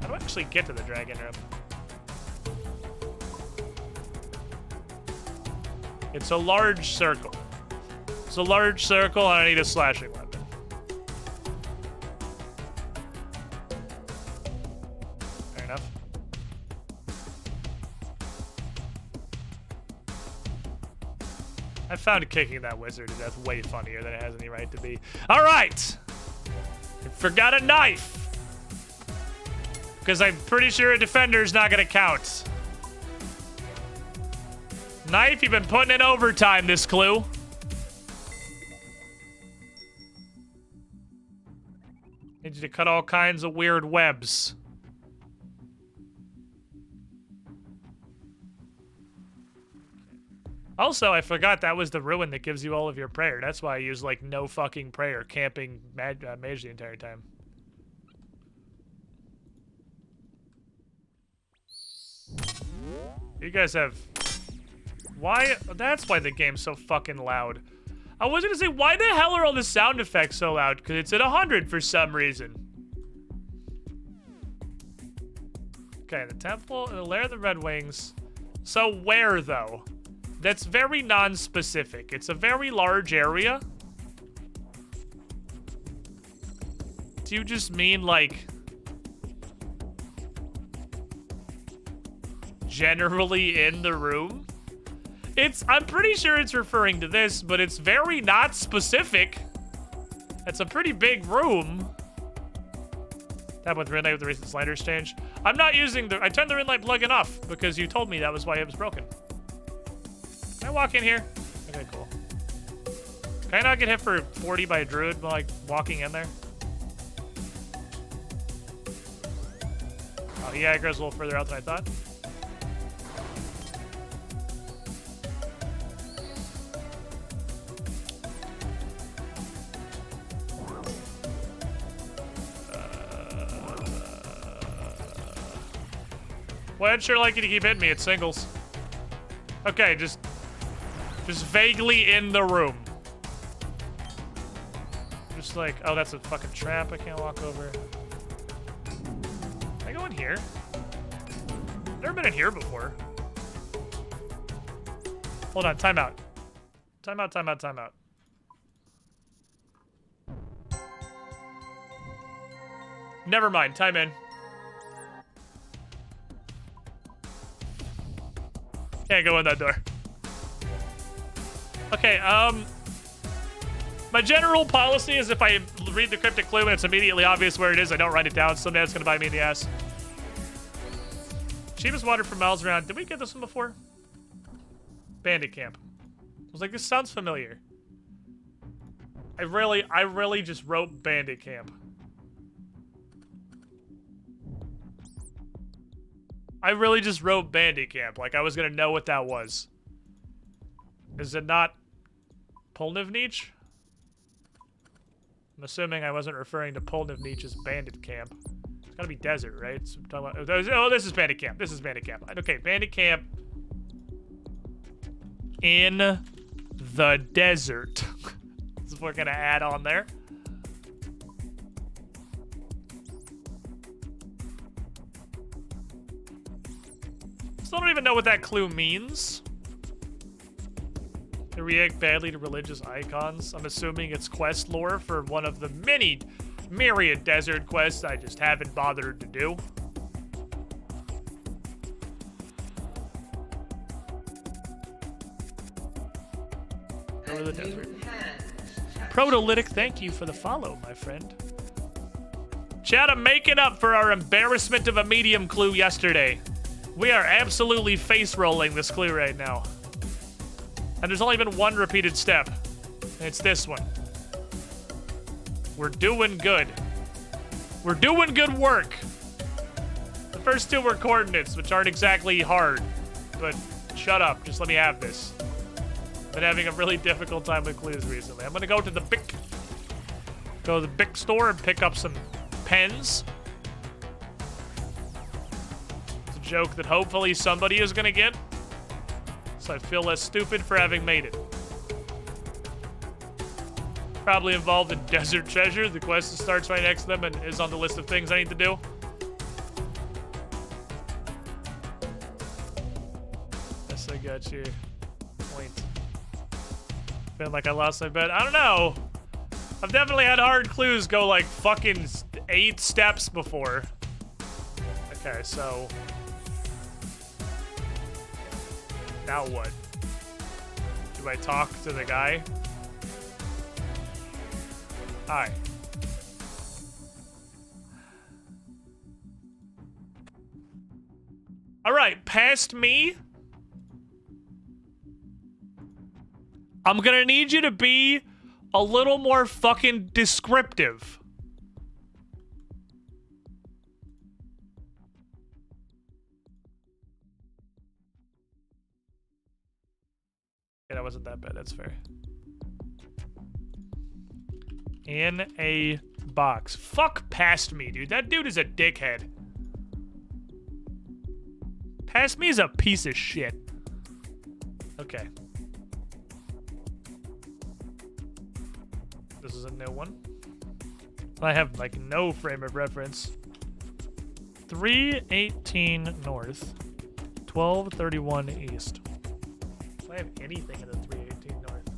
How do I actually get to the dragon room? It's a large circle. It's a large circle, and I need a slashing weapon. Fair enough. I found kicking that wizard to death way funnier than it has any right to be. All right! I forgot a knife! Because I'm pretty sure a defender's not going to count. Knife, you've been putting in overtime, this clue. Need you to cut all kinds of weird webs. Also, I forgot that was the ruin that gives you all of your prayer. That's why I use, like, no fucking prayer, camping mage the entire time. You guys have... Why? That's why the game's so fucking loud. I was gonna say, why the hell are all the sound effects so loud? Because it's at 100 for some reason. Okay, the temple and the lair of the Red Wings. So where, though? That's very non-specific. It's a very large area. Do you just mean, like, generally in the room? I'm pretty sure it's referring to this, but it's very not specific. It's a pretty big room. Tab with ring light with the recent sliders change. I'm not using I turned the ring light plug-in off because you told me that was why it was broken. Can I walk in here? Okay, cool. Can I not get hit for 40 by a druid while, like, walking in there? Oh, he aggro's a little further out than I thought. Well, I'd sure like you to keep hitting me at singles. Okay, just vaguely in the room. Just like, oh, that's a fucking trap I can't walk over. Can I go in here? Never been in here before. Hold on, time out. Time out, time out, time out. Never mind, time in. Can't go in that door. Okay, my general policy is if I read the cryptic clue and it's immediately obvious where it is, I don't write it down. Someday it's gonna bite me in the ass. Cheapest water for miles around. Did we get this one before? Bandit camp. I was like, this sounds familiar. I really just wrote bandit camp. I really just wrote bandit camp, like I was gonna know what that was. Is it not Polnivnich? I'm assuming I wasn't referring to Polnivnich's bandit camp. It's gotta be desert, right? So I'm talking about, oh, this is bandit camp. This is bandit camp. Okay, bandit camp in the desert. This is what we're gonna add on there. Still don't even know what that clue means. They react badly to religious icons. I'm assuming it's quest lore for one of the many myriad desert quests I just haven't bothered to do. Go to the desert. Protolytic, thank you for the follow, my friend. Chat, I'm making up for our embarrassment of a medium clue yesterday. We are absolutely face-rolling this clue right now. And there's only been one repeated step. And it's this one. We're doing good. We're doing good work. The first two were coordinates, which aren't exactly hard. But shut up. Just let me have this. Been having a really difficult time with clues recently. I'm gonna go to the Bic store and pick up some pens. Joke that hopefully somebody is gonna get, so I feel less stupid for having made it. Probably involved in desert treasure. The quest starts right next to them and is on the list of things I need to do. Yes, I got your point. Feeling like I lost my bet. I don't know. I've definitely had hard clues go like fucking 8 steps before. Okay, so now what? Do I talk to the guy? Hi. All right, past me. I'm gonna need you to be a little more fucking descriptive. Yeah, that wasn't that bad. That's fair. In a box. Fuck past me, dude. That dude is a dickhead. Past me is a piece of shit. Okay. This is a new one. I have, like, no frame of reference. 318 north, 1231 east. Do I have anything in the 318 north?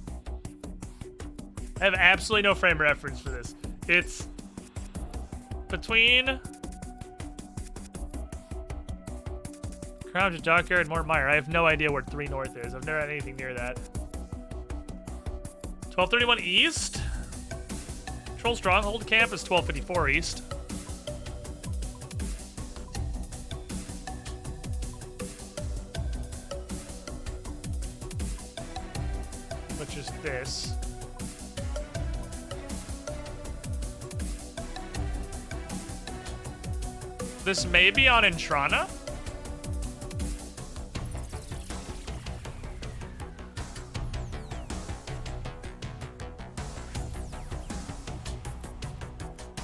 I have absolutely no frame reference for this. It's between Crouch, Dockyard, and Mort Meyer. I have no idea where 3 north is. I've never had anything near that. 1231 east? Troll Stronghold Camp is 1254 east. Which is this. This may be on Intrana?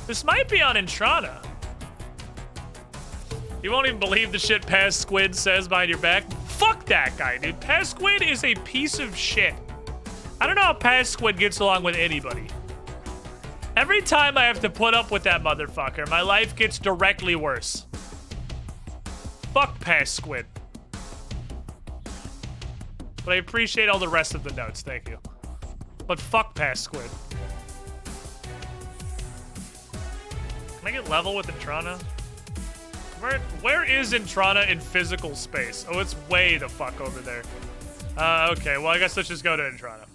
This might be on Intrana. You won't even believe the shit Paz Squid says behind your back. Fuck that guy, dude. Paz Squid is a piece of shit. I don't know how Paz Squid gets along with anybody. Every time I have to put up with that motherfucker, my life gets directly worse. Fuck Paz Squid. But I appreciate all the rest of the notes, thank you. But fuck Paz Squid. Can I get level with Intrana? Where is Intrana in physical space? Oh, it's way the fuck over there. Okay, well, I guess let's just go to Intrana.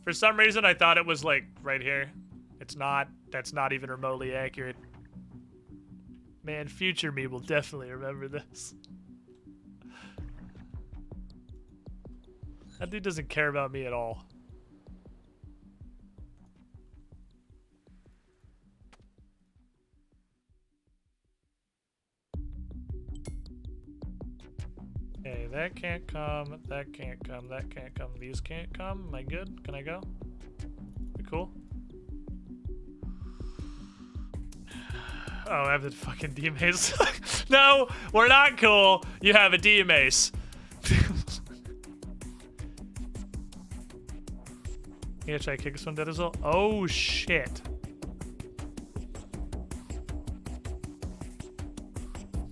For some reason, I thought it was, like, right here. It's not. That's not even remotely accurate. Man, future me will definitely remember this. That dude doesn't care about me at all. Okay, that can't come, that can't come, that can't come, these can't come. Am I good? Can I go? We cool? Oh, I have the fucking D-Mace. No, we're not cool. You have a D-Mace. Yeah, should I kick this one dead as well? Oh, shit.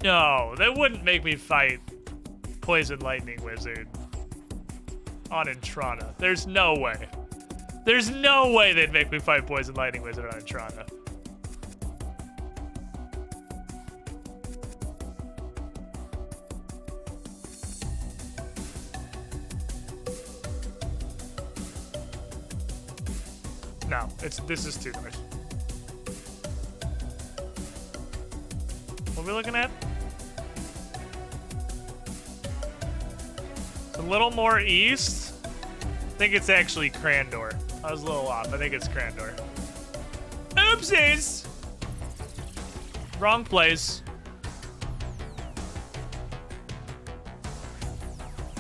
No, that wouldn't make me fight Poison Lightning Wizard on Intrana. There's no way. There's no way they'd make me fight Poison Lightning Wizard on Intrana. No, this is too north. What are we looking at? A little more east. I think it's actually Crandor. I was a little off. I think it's Crandor. Oopsies! Wrong place.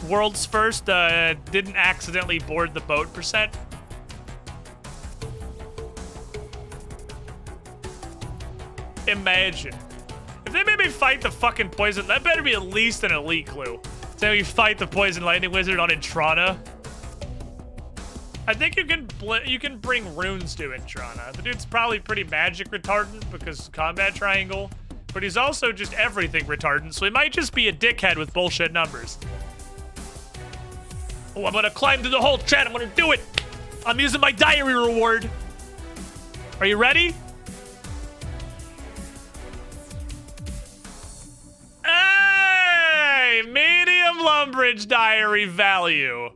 World's first didn't accidentally board the boat percent. Imagine. If they made me fight the fucking poison, that better be at least an elite clue. So we fight the Poison Lightning Wizard on Intrana. I think you can bring runes to Intrana. The dude's probably pretty magic retardant because combat triangle, but he's also just everything retardant, so he might just be a dickhead with bullshit numbers. Oh, I'm gonna climb through the hole, chat. I'm gonna do it. I'm using my diary reward. Are you ready? Medium Lumbridge diary value.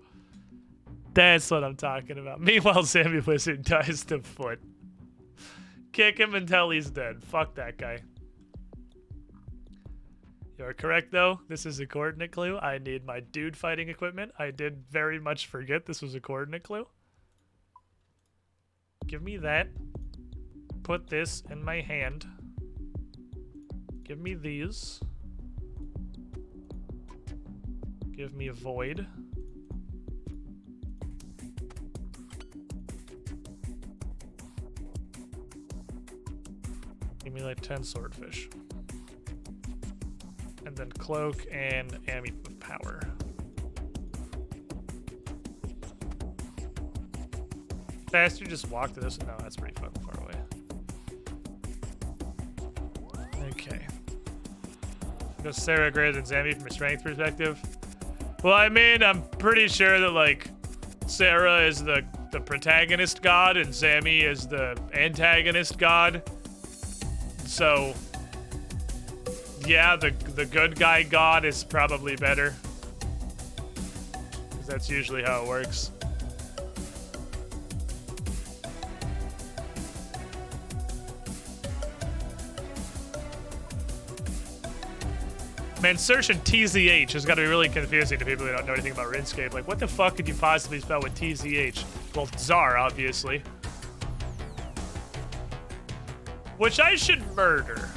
That's what I'm talking about. Meanwhile, Sammy Wizard dies to foot. Kick him until he's dead. Fuck that guy. You're correct, though. This is a coordinate clue. I need my dude fighting equipment. I did very much forget this was a coordinate clue. Give me that. Put this in my hand. Give me these. Give me a void. Give me like 10 swordfish. And then cloak and amulet of power. Faster, just walk to this. No, that's pretty fucking far away. Okay. Because Sarah greater than Zammy from a strength perspective. Well, I mean, I'm pretty sure that, like, Sarah is the protagonist god and Zammy is the antagonist god. So, yeah, the good guy god is probably better. Because that's usually how it works. Man, insertion TZH has got to be really confusing to people who don't know anything about RuneScape. Like, what the fuck could you possibly spell with TZH? Well, Tsar, obviously. Which I should murder.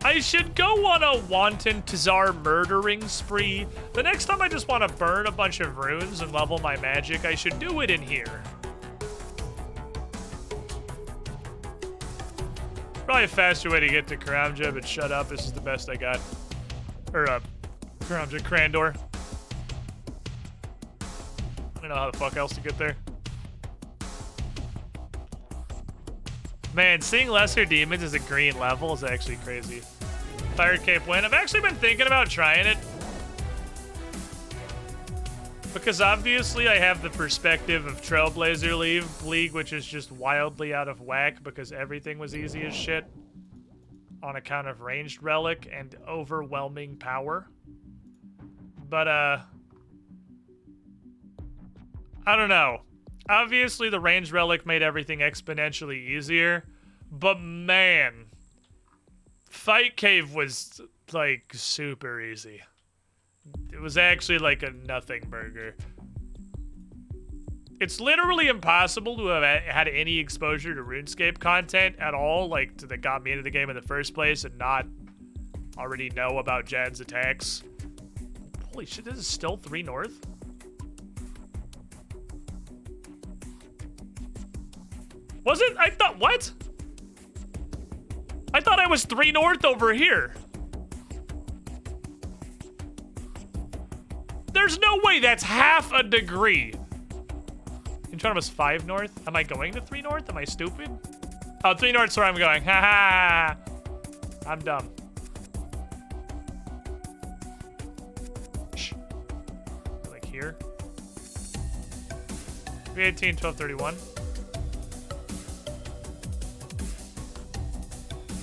I should go on a wanton Tsar murdering spree. The next time I just want to burn a bunch of runes and level my magic, I should do it in here. Probably a faster way to get to Karamja, but shut up, this is the best I got. Or, Karamja, Crandor. I don't know how the fuck else to get there. Man, seeing lesser demons as a green level is actually crazy. Fire Cape win. I've actually been thinking about trying it. Because obviously I have the perspective of Trailblazer League, which is just wildly out of whack because everything was easy as shit on account of ranged relic and overwhelming power. But, I don't know. Obviously the ranged relic made everything exponentially easier, but man, Fight Cave was, like, super easy. It was actually like a nothing burger. It's literally impossible to have had any exposure to RuneScape content at all, like, that got me into the game in the first place and not already know about Jad's attacks. Holy shit, this is still 3 north? Was it? I thought, what? I thought I was 3 north over here. There's no way that's half a degree. Intron was 5 north. Am I going to 3 north? Am I stupid? Oh, 3 north's where I'm going. Ha ha. I'm dumb. Shh. Like here. 318, 1231.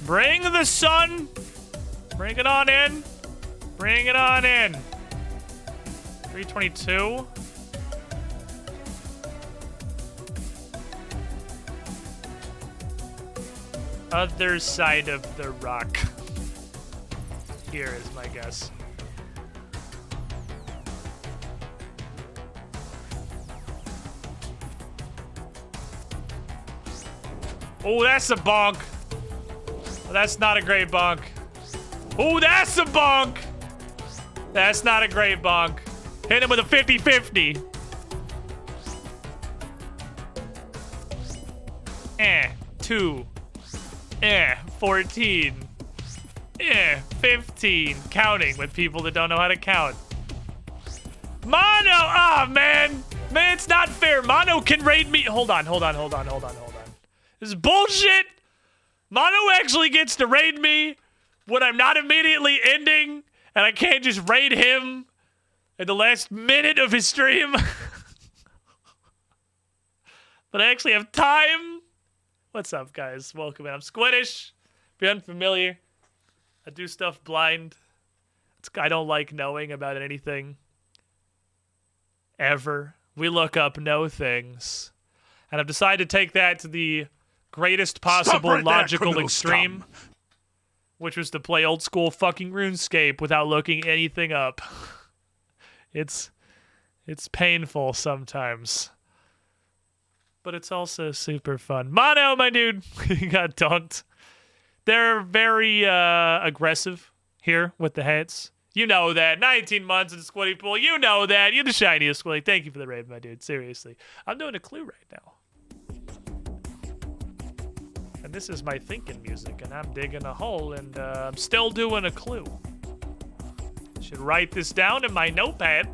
Bring the sun. Bring it on in. Bring it on in. 322. Other side of the rock. Here is my guess. Oh, that's a bonk. That's not a great bonk. Oh, that's a bonk. That's not a great bonk. Hit him with a 50-50. 2. 14. 15. Counting with people that don't know how to count. Mono! Ah, man! Man, it's not fair. Mono can raid me. Hold on. This is bullshit. Mono actually gets to raid me when I'm not immediately ending, and I can't just raid him in the last minute of his stream. But I actually have time. What's up, guys? Welcome in. I'm Squiddish. If you're unfamiliar, I do stuff blind. I don't like knowing about anything. Ever. We look up no things. And I've decided to take that to the greatest possible right logical there, extreme. scum. Which was to play old school fucking RuneScape without looking anything up. It's painful sometimes. But it's also super fun. Mono, my dude! You got dunked. They're very aggressive here with the hits. You know that. 19 months in Squiddy Pool. You know that. You're the shiniest Squiddy. Thank you for the raid, my dude. Seriously. I'm doing a clue right now. And this is my thinking music, and I'm digging a hole, and I'm still doing a clue. Should write this down in my notepad.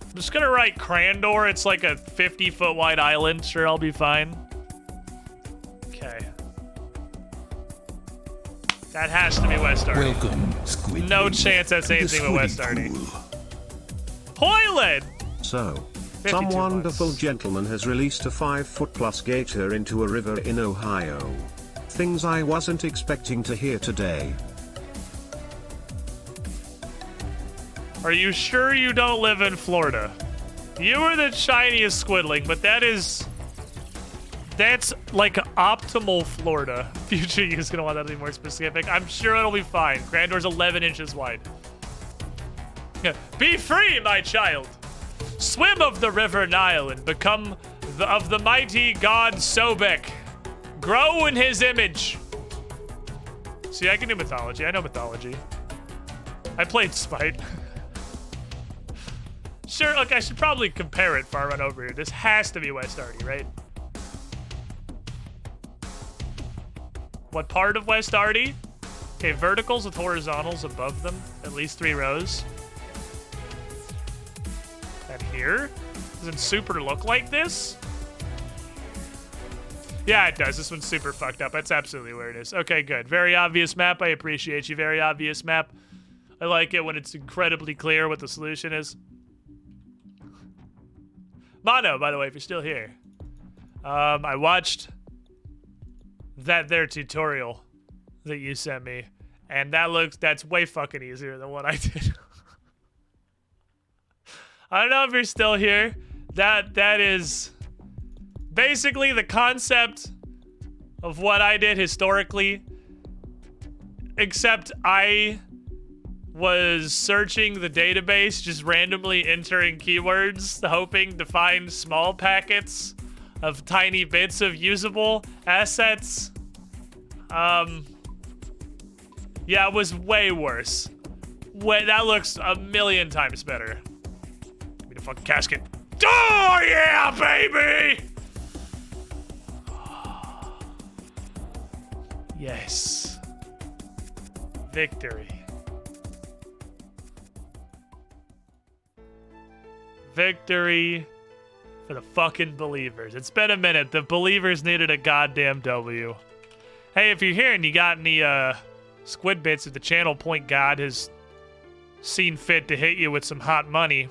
I'm just gonna write Crandor. It's like a 50-foot wide island. Sure, I'll be fine. Okay. That has to be West Arty. Welcome, Squidling. No chance that's to the anything with West swimming Arty. pool. Toilet! So, 52 some bucks. wonderful gentleman has released a 5-foot-plus gator into a river in Ohio. Things I wasn't expecting to hear today. Are you sure you don't live in Florida? You are the shiniest squidling, but that's like optimal Florida. Future you is gonna want that to be more specific. I'm sure it'll be fine. Grandor's 11 inches wide. Yeah. Be free, my child. Swim of the river Nile and become of the mighty god Sobek. Grow in his image. See, I can do mythology. I know mythology. I played Smite. Sure, look, I should probably compare it before I run over here. This has to be West Arty, right? What part of West Arty? Okay, verticals with horizontals above them. At least 3 rows. And here? Doesn't super look like this? Yeah, it does. This one's super fucked up. That's absolutely where it is. Okay, good. Very obvious map. I appreciate you. Very obvious map. I like it when it's incredibly clear what the solution is. Mono, by the way, if you're still here. I watched that there tutorial that you sent me, and that's way fucking easier than what I did. I don't know if you're still here. That is basically the concept of what I did historically, except I was searching the database, just randomly entering keywords, hoping to find small packets of tiny bits of usable assets. Yeah, it was way worse. That looks a million times better. Give me the fucking casket. Oh, yeah, baby! Yes. Victory. Victory for the fucking believers. It's been a minute. The believers needed a goddamn W. Hey, if you're here and you got any squid bits that the channel point god has seen fit to hit you with some hot money,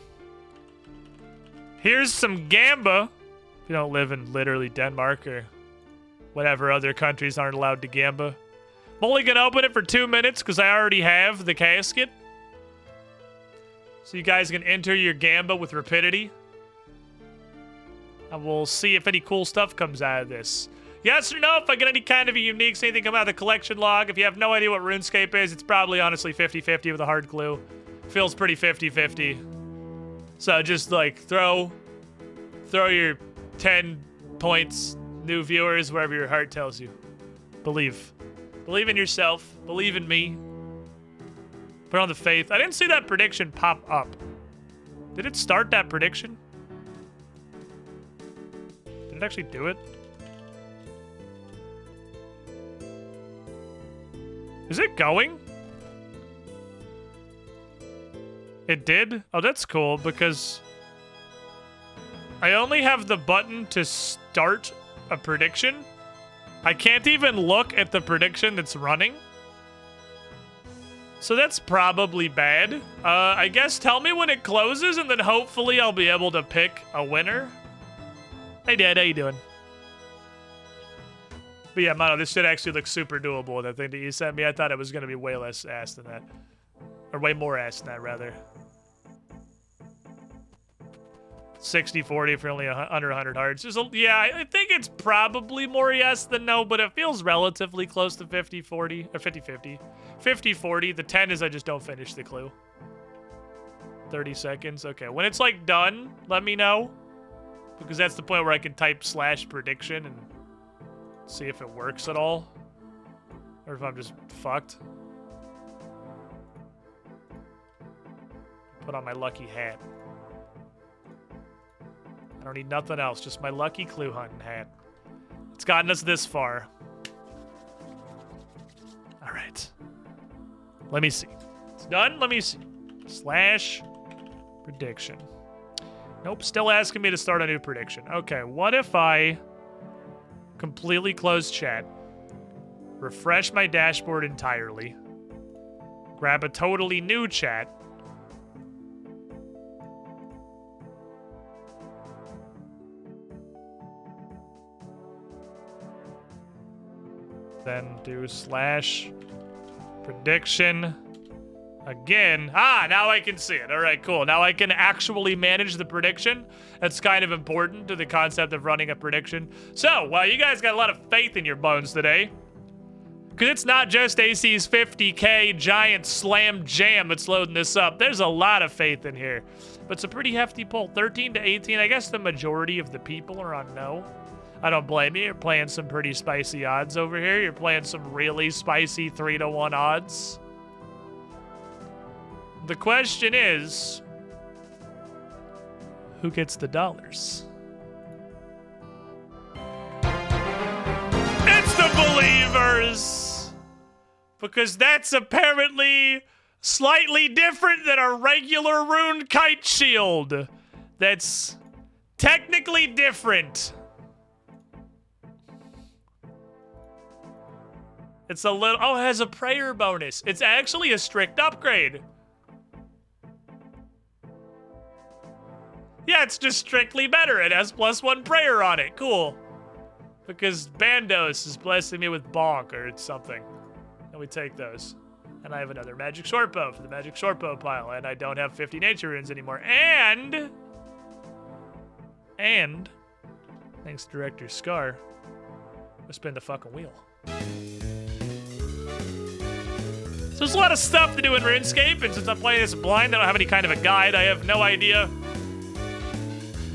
here's some gamba. If you don't live in literally Denmark or whatever other countries aren't allowed to gamba. I'm only gonna open it for 2 minutes because I already have the casket. So you guys can enter your gamba with rapidity. And we'll see if any cool stuff comes out of this. Yes or no, if I get any kind of a unique, anything come out of the collection log. If you have no idea what RuneScape is, it's probably honestly 50-50 with a hard clue. Feels pretty 50-50. So just like throw your 10 points, new viewers, wherever your heart tells you. Believe. Believe in yourself. Believe in me. Put on the faith. I didn't see that prediction pop up. Did it start that prediction? Did it actually do it? Is it going? It did? Oh, that's cool because I only have the button to start a prediction. I can't even look at the prediction that's running. So that's probably bad. I guess tell me when it closes and then hopefully I'll be able to pick a winner. Hey Dad, how you doing? But yeah, Mono, this shit actually looks super doable, that thing that you sent me. I thought it was going to be way less ass than that. Or way more ass than that, rather. 60-40 for only under 100 hearts. Yeah, I think it's probably more yes than no, but it feels relatively close to 50-40, or 50-50. 50-40, the 10 is I just don't finish the clue. 30 seconds, okay. When it's like done, let me know. Because that's the point where I can type /prediction and see if it works at all. Or if I'm just fucked. Put on my lucky hat. I don't need nothing else, just my lucky clue hunting hat. It's gotten us this far. All right. Let me see. It's done? Let me see. /prediction. Nope, still asking me to start a new prediction. Okay, what if I completely close chat refresh my dashboard entirely, grab a totally new chat, then do / prediction again. Ah, now I can see it. All right, cool. Now I can actually manage the prediction. That's kind of important to the concept of running a prediction. So, well, you guys got a lot of faith in your bones today. Because it's not just AC's 50K giant slam jam that's loading this up. There's a lot of faith in here. But it's a pretty hefty poll. 13 to 18. I guess the majority of the people are on no. I don't blame you. You're playing some pretty spicy odds over here. You're playing some really spicy 3-to-1 odds. The question is, who gets the dollars? It's the believers! Because that's apparently slightly different than a regular rune kite shield. That's technically different. It's a little, oh, it has a prayer bonus. It's actually a strict upgrade. Yeah, it's just strictly better. It has +1 prayer on it. Cool. Because Bandos is blessing me with bonk or something. And we take those. And I have another magic shortbow for the magic shortbow pile. And I don't have 50 nature runes anymore. And thanks to Director Scar, I spin the fucking wheel. So there's a lot of stuff to do in RuneScape, and since I'm playing this blind, I don't have any kind of a guide. I have no idea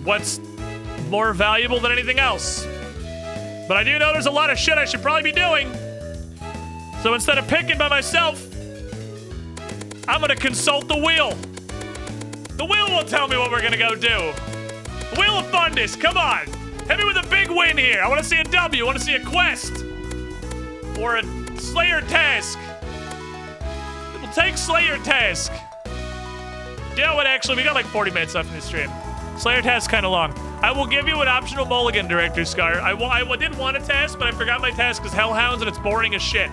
what's more valuable than anything else. But I do know there's a lot of shit I should probably be doing. So instead of picking by myself, I'm gonna consult the wheel. The wheel will tell me what we're gonna go do. The Wheel of Fundus, come on. Hit me with a big win here. I wanna see a W, I wanna see a quest. Or a Slayer task. We'll take Slayer task. You know what, actually, we got like 40 minutes left in this stream. Slayer task kind of long. I will give you an optional mulligan, Director Scar. I did want a task, but I forgot my task is Hellhounds and it's boring as shit.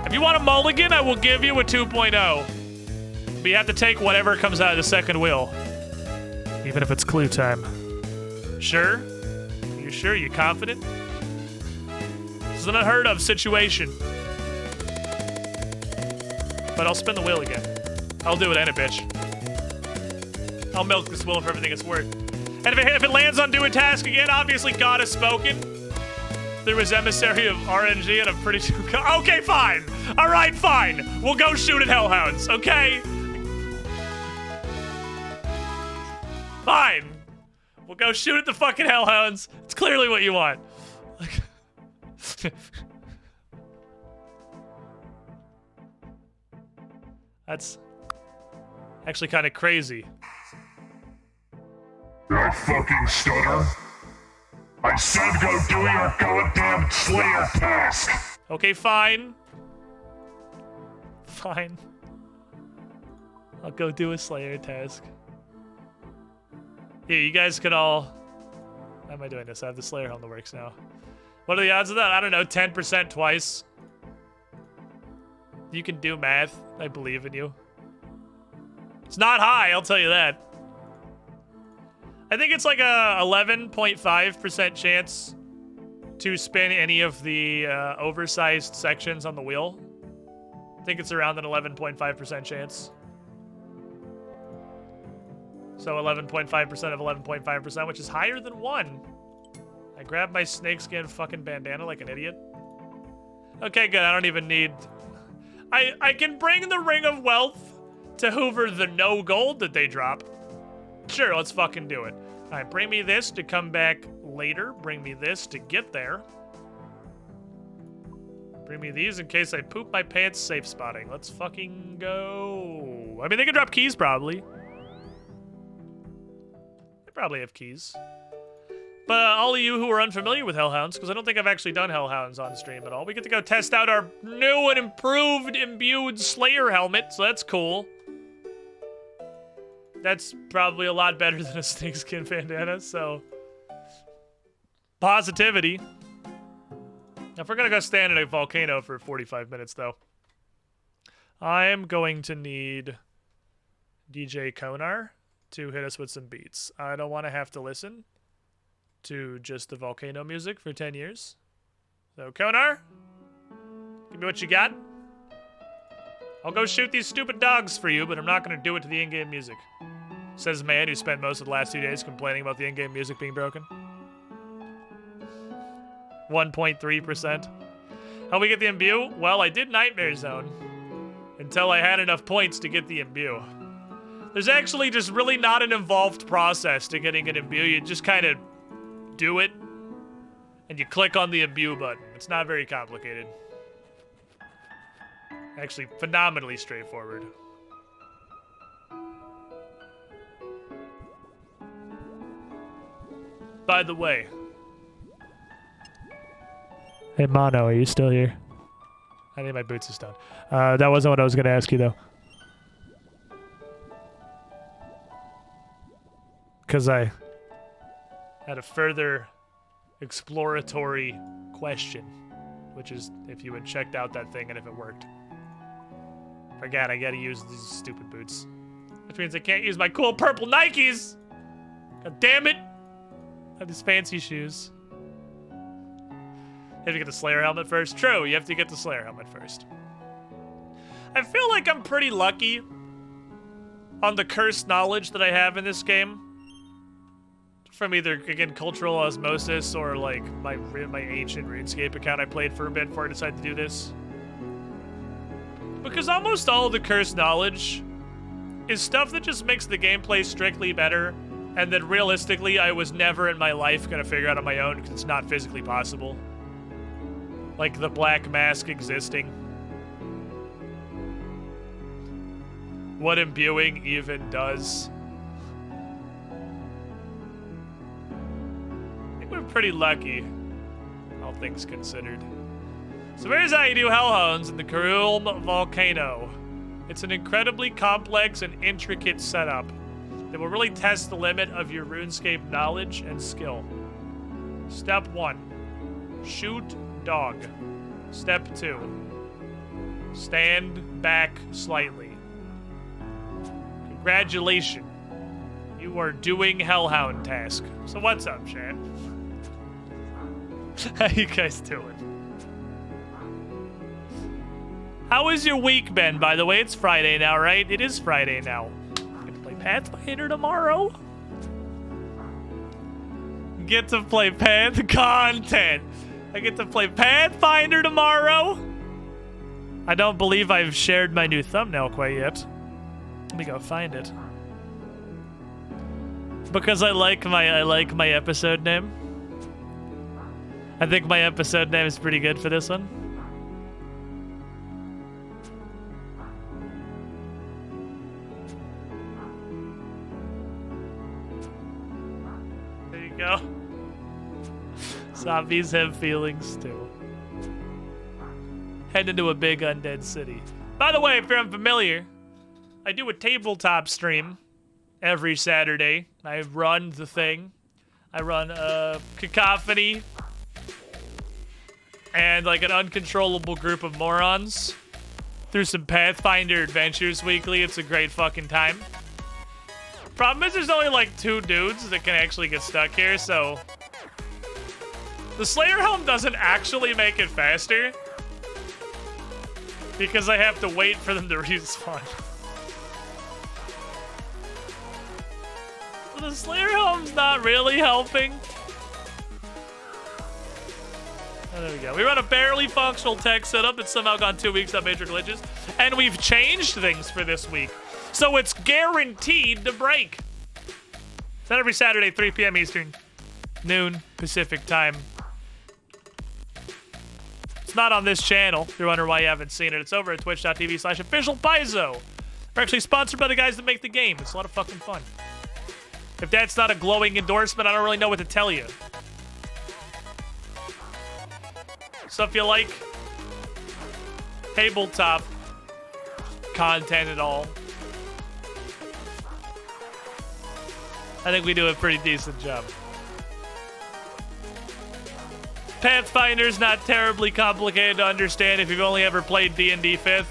If you want a mulligan, I will give you a 2.0. But you have to take whatever comes out of the second wheel. Even if it's clue time. Sure? Are you sure? You confident? This is an unheard of situation. But I'll spin the wheel again. I'll do it, ain't it, bitch? I'll milk this wheel for everything it's worth. And if it lands on do a task again, obviously God has spoken through his emissary of RNG, and I'm pretty sure. Okay, fine. All right, fine. We'll go shoot at Hellhounds, okay? Fine. We'll go shoot at the fucking Hellhounds. It's clearly what you want. That's actually kind of crazy. I fucking stutter. I said go do your goddamn Slayer task. Okay, fine. Fine. I'll go do a Slayer task. Yeah, you guys could all... How am I doing this? I have the Slayer helm that works now. What are the odds of that? I don't know, 10% twice. You can do math. I believe in you. It's not high, I'll tell you that. I think it's like a 11.5% chance to spin any of the oversized sections on the wheel. I think it's around an 11.5% chance. So 11.5% of 11.5%, which is higher than 1. I grabbed my snakeskin fucking bandana like an idiot. Okay, good. I don't even need... I can bring the Ring of Wealth to hoover the no gold that they drop. Sure, let's fucking do it. All right, bring me this to come back later. Bring me this to get there. Bring me these in case I poop my pants safe spotting. Let's fucking go. I mean, they can drop keys probably. They probably have keys. But all of you who are unfamiliar with Hellhounds, because I don't think I've actually done Hellhounds on stream at all, we get to go test out our new and improved imbued Slayer helmet, so that's cool. That's probably a lot better than a snakeskin bandana, so... Positivity. If we're gonna go stand in a volcano for 45 minutes, though, I am going to need DJ Konar to hit us with some beats. I don't want to have to listen to just the volcano music for 10 years. So, Konar, give me what you got. I'll go shoot these stupid dogs for you, but I'm not going to do it to the in-game music. Says man who spent most of the last 2 days complaining about the in-game music being broken. 1.3%. How we get the imbue? Well, I did Nightmare Zone until I had enough points to get the imbue. There's actually just really not an involved process to getting an imbue. You just kind of do it, and you click on the imbue button. It's not very complicated. Actually, phenomenally straightforward. By the way. Hey, Mono, are you still here? I think my boots is done. That wasn't what I was going to ask you, though. Because I had a further exploratory question, which is if you had checked out that thing and if it worked. Forgot, I gotta use these stupid boots. Which means I can't use my cool purple Nikes! God damn it! I have these fancy shoes. You have to get the Slayer helmet first? True, you have to get the Slayer helmet first. I feel like I'm pretty lucky on the cursed knowledge that I have in this game. From either, again, cultural osmosis or like my ancient RuneScape account I played for a bit before I decided to do this. Because almost all of the cursed knowledge is stuff that just makes the gameplay strictly better, and that realistically I was never in my life gonna figure out on my own because it's not physically possible. Like the black mask existing. What imbuing even does. I think we're pretty lucky, all things considered. So here's how you do Hellhounds in the Karulm Volcano. It's an incredibly complex and intricate setup that will really test the limit of your RuneScape knowledge and skill. Step 1, shoot dog. Step 2, stand back slightly. Congratulations, you are doing Hellhound task. So what's up, chat? How you guys doing? How has your week been, by the way? It's Friday now, right? It is Friday now. Get to play Pathfinder tomorrow? Get to play content. I get to play Pathfinder tomorrow? I don't believe I've shared my new thumbnail quite yet. Let me go find it. Because I like my episode name. I think my episode name is pretty good for this one. There you go. Zombies have feelings too. Head into a big undead city. By the way, if you're unfamiliar, I do a tabletop stream every Saturday. I run the thing. I run Cacophony and like an uncontrollable group of morons through some Pathfinder adventures weekly. It's a great fucking time. Problem is there's only like 2 dudes that can actually get stuck here, so the Slayer Helm doesn't actually make it faster because I have to wait for them to respawn. So the Slayer Helm's not really helping. Oh, there we go. We run a barely functional tech setup that's somehow gone 2 weeks on major glitches, and we've changed things for this week, so it's guaranteed to break. It's not every Saturday, 3 p.m. Eastern, noon Pacific time. It's not on this channel. If you're wondering why you haven't seen it, it's over at twitch.tv/officialpaizo. We're actually sponsored by the guys that make the game. It's a lot of fucking fun. If that's not a glowing endorsement, I don't really know what to tell you. So if you like tabletop content at all, I think we do a pretty decent job. Pathfinder's not terribly complicated to understand if you've only ever played D&D 5th.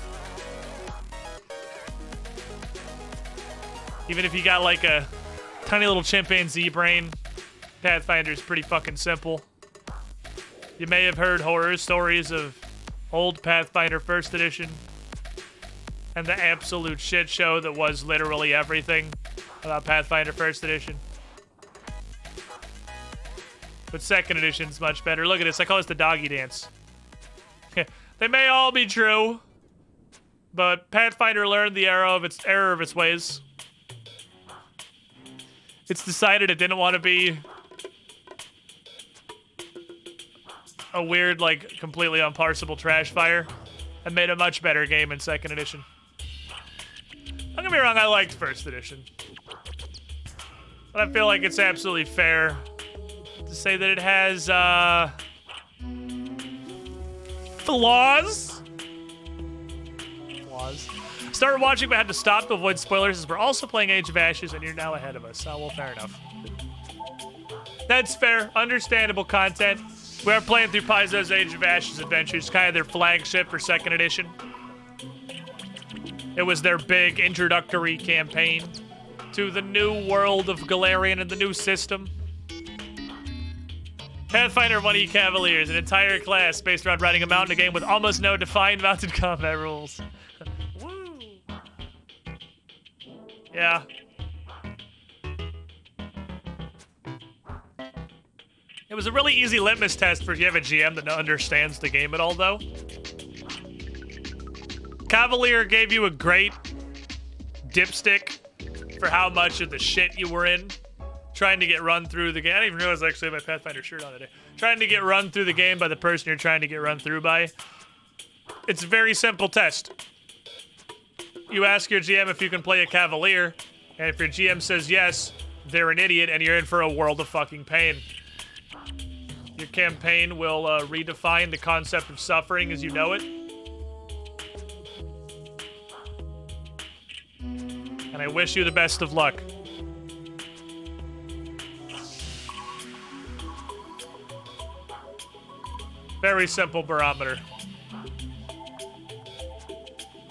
Even if you got like a tiny little chimpanzee brain, Pathfinder's pretty fucking simple. You may have heard horror stories of old Pathfinder 1st edition and the absolute shit show that was literally everything about Pathfinder 1st edition. But 2nd edition's much better. Look at this. I call this the doggy dance. They may all be true, but Pathfinder learned the error of its ways. It's decided it didn't want to be a weird, like, completely unparsable trash fire and made a much better game in 2nd edition. Don't get me wrong, I liked 1st edition. But I feel like it's absolutely fair to say that it has, flaws? Started watching but had to stop to avoid spoilers as we're also playing Age of Ashes and you're now ahead of us. Oh, well, fair enough. That's fair. Understandable content. We are playing through Paizo's Age of Ashes Adventures, kind of their flagship for 2nd edition. It was their big introductory campaign to the new world of Galarian and the new system. Pathfinder 1E Cavaliers, an entire class based around riding a mountain, a game with almost no defined mounted combat rules. Woo! Yeah. It was a really easy litmus test for if you have a GM that understands the game at all, though. Cavalier gave you a great dipstick for how much of the shit you were in. Trying to get run through the game. I didn't even realize I actually had my Pathfinder shirt on today. Trying to get run through the game by the person you're trying to get run through by. It's a very simple test. You ask your GM if you can play a Cavalier, and if your GM says yes, they're an idiot, and you're in for a world of fucking pain. Your campaign will redefine the concept of suffering as you know it. And I wish you the best of luck. Very simple barometer.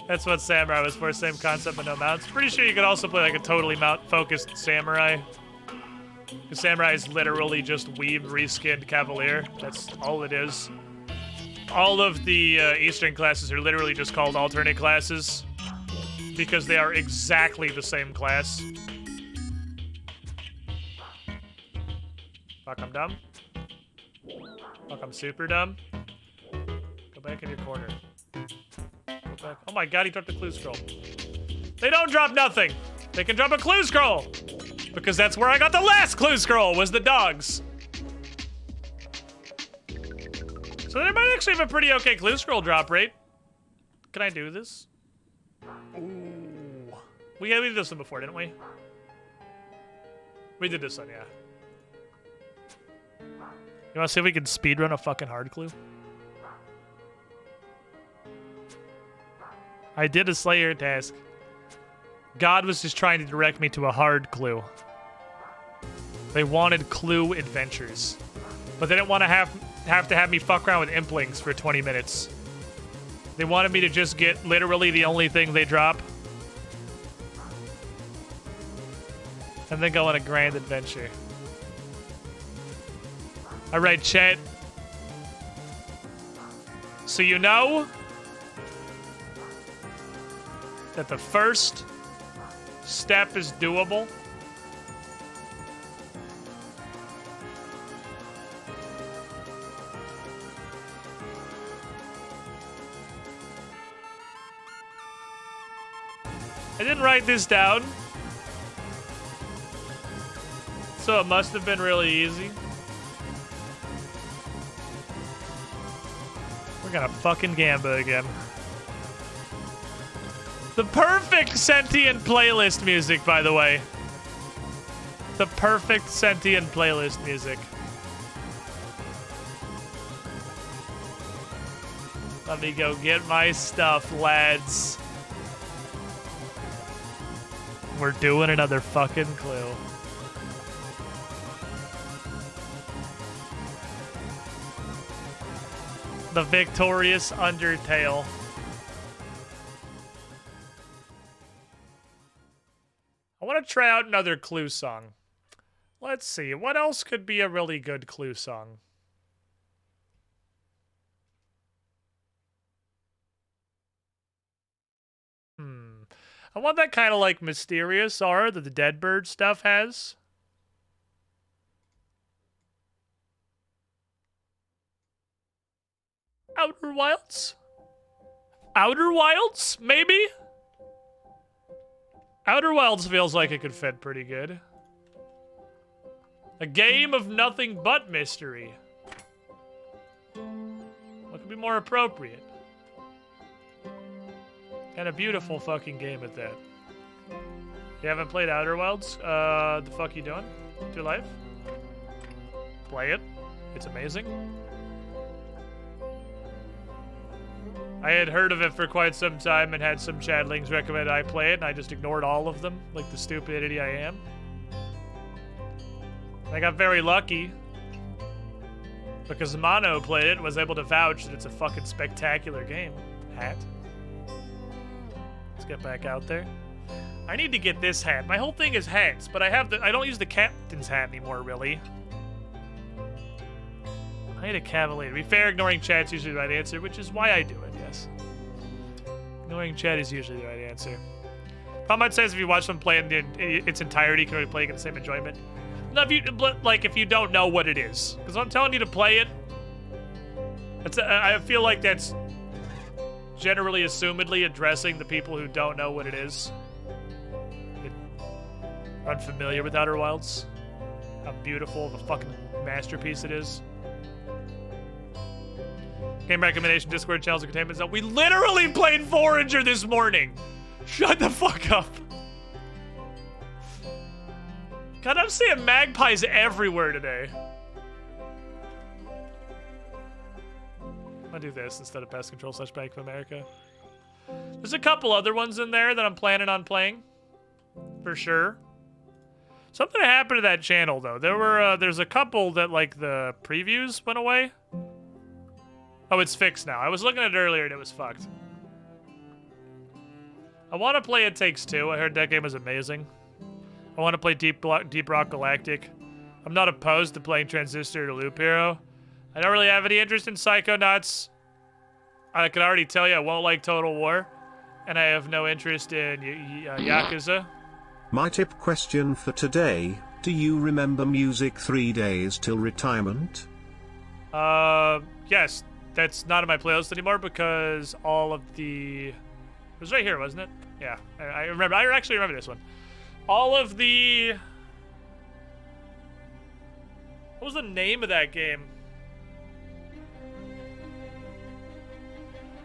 That's what Samurai was for, same concept but no mounts. Pretty sure you could also play like a totally mount-focused Samurai. Because Samurai is literally just weaved, reskinned Cavalier. That's all it is. All of the Eastern classes are literally just called alternate classes. Because they are exactly the same class. Fuck, I'm dumb. Fuck, I'm super dumb. Go back in your corner. Go back. Oh my god, he dropped a clue scroll. They don't drop nothing. They can drop a clue scroll. Because that's where I got the last clue scroll, was the dogs. So they might actually have a pretty okay clue scroll drop rate. Can I do this? Ooh. We did this one before, didn't we? We did this one, yeah. You wanna see if we can speedrun a fucking hard clue? I did a Slayer task. God was just trying to direct me to a hard clue. They wanted clue adventures. But they didn't want to have to have me fuck around with implings for 20 minutes. They wanted me to just get literally the only thing they drop. And then go on a grand adventure. Alright, chat. So you know that the first step is doable. I didn't write this down, so it must have been really easy. We're gonna fucking Gamba again. The perfect sentient playlist music, by the way. The perfect sentient playlist music. Let me go get my stuff, lads. We're doing another fucking clue. The victorious Undertale. I want to try out another Clue song. Let's see, what else could be a really good Clue song? I want that kind of like mysterious aura that the Deadbird stuff has. Outer Wilds? Outer Wilds, maybe? Outer Wilds feels like it could fit pretty good. A game of nothing but mystery. What could be more appropriate? And a beautiful fucking game at that. You haven't played Outer Wilds? The fuck you doing? To your life? Play it. It's amazing. I had heard of it for quite some time and had some chatlings recommend I play it, and I just ignored all of them, like the stupidity I am. I got very lucky because Mono played it and was able to vouch that it's a fucking spectacular game. Hat. Let's get back out there. I need to get this hat. My whole thing is hats, but I don't use the captain's hat anymore, really. I need a cavalier. To be fair, ignoring chat's usually the right answer, which is why I do it, yes. Ignoring chat is usually the right answer. Comment says if you watch them play in its entirety, you can only play it in the same enjoyment. No, if you don't know what it is. Because I'm telling you to play it, I feel like that's generally assumedly addressing the people who don't know what it is. Are unfamiliar with Outer Wilds. How beautiful of a fucking masterpiece it is. Game recommendation, Discord channels, and containment zone. We literally played Forager this morning. Shut the fuck up. God, I'm seeing magpies everywhere today. I'll do this instead of Pest Control / Bank of America. There's a couple other ones in there that I'm planning on playing. For sure. Something happened to that channel, though. There's a couple that, like, the previews went away. Oh, it's fixed now. I was looking at it earlier and it was fucked. I want to play It Takes Two. I heard that game was amazing. I want to play Deep Rock Galactic. I'm not opposed to playing Transistor or Loop Hero. I don't really have any interest in Psychonauts. I can already tell you I won't like Total War. And I have no interest in Yakuza. My tip question for today, do you remember music 3 days till retirement? Yes. That's not in my playlist anymore because all of the... It was right here, wasn't it? Yeah, I remember. I actually remember this one. All of the... What was the name of that game?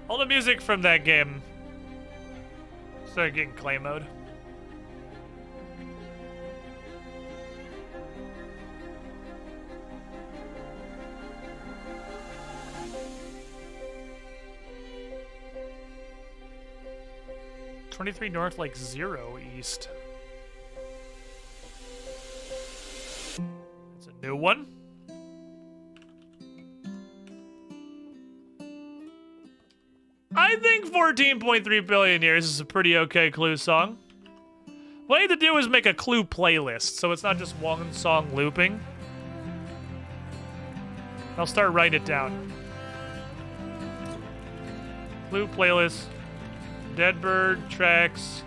All the music from that game started getting clay mode. .23 north, like 0 east. It's a new one. I think 14.3 billion years is a pretty okay Clue song. What I need to do is make a Clue playlist, so it's not just one song looping. I'll start writing it down. Clue playlist. Deadbird tracks.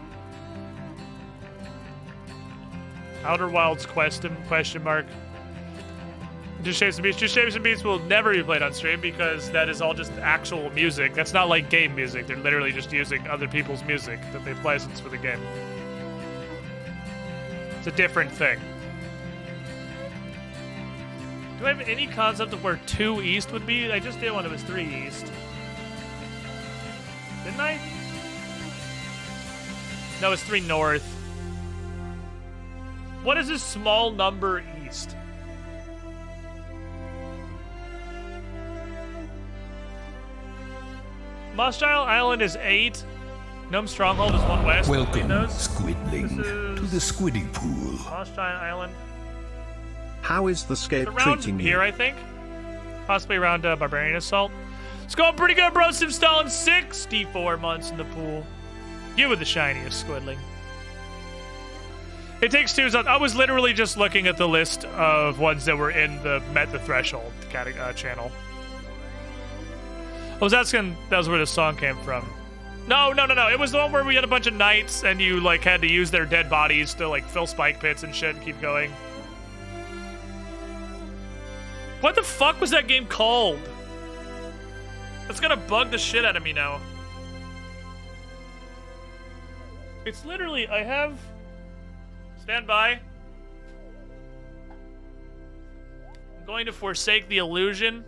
Outer Wilds question mark. Just Shapes and Beats. Just Shapes and Beats will never be played on stream because that is all just actual music. That's not like game music. They're literally just using other people's music that they've licensed for the game. It's a different thing. Do I have any concept of where 2 east would be? I just did one that was 3 east. Didn't I? No, it's 3 north. What is this small number east? Moss Island is 8. Gnome Stronghold is 1 west. Welcome, Those. Squidling, to the Squidding Pool. Moss Island. How is the scape It's around treating here, you? I think. Possibly around Barbarian Assault. It's going pretty good, bro. Installing 64 months in the pool. You were the shiniest, Squidling. It Takes Two's on. I was literally just looking at the list of ones that were in the Met the Threshold channel. I was asking, that was where the song came from. No. It was the one where we had a bunch of knights and you, like, had to use their dead bodies to, like, fill spike pits and shit and keep going. What the fuck was that game called? That's gonna bug the shit out of me now. It's literally, I have... Stand by. I'm going to forsake the illusion.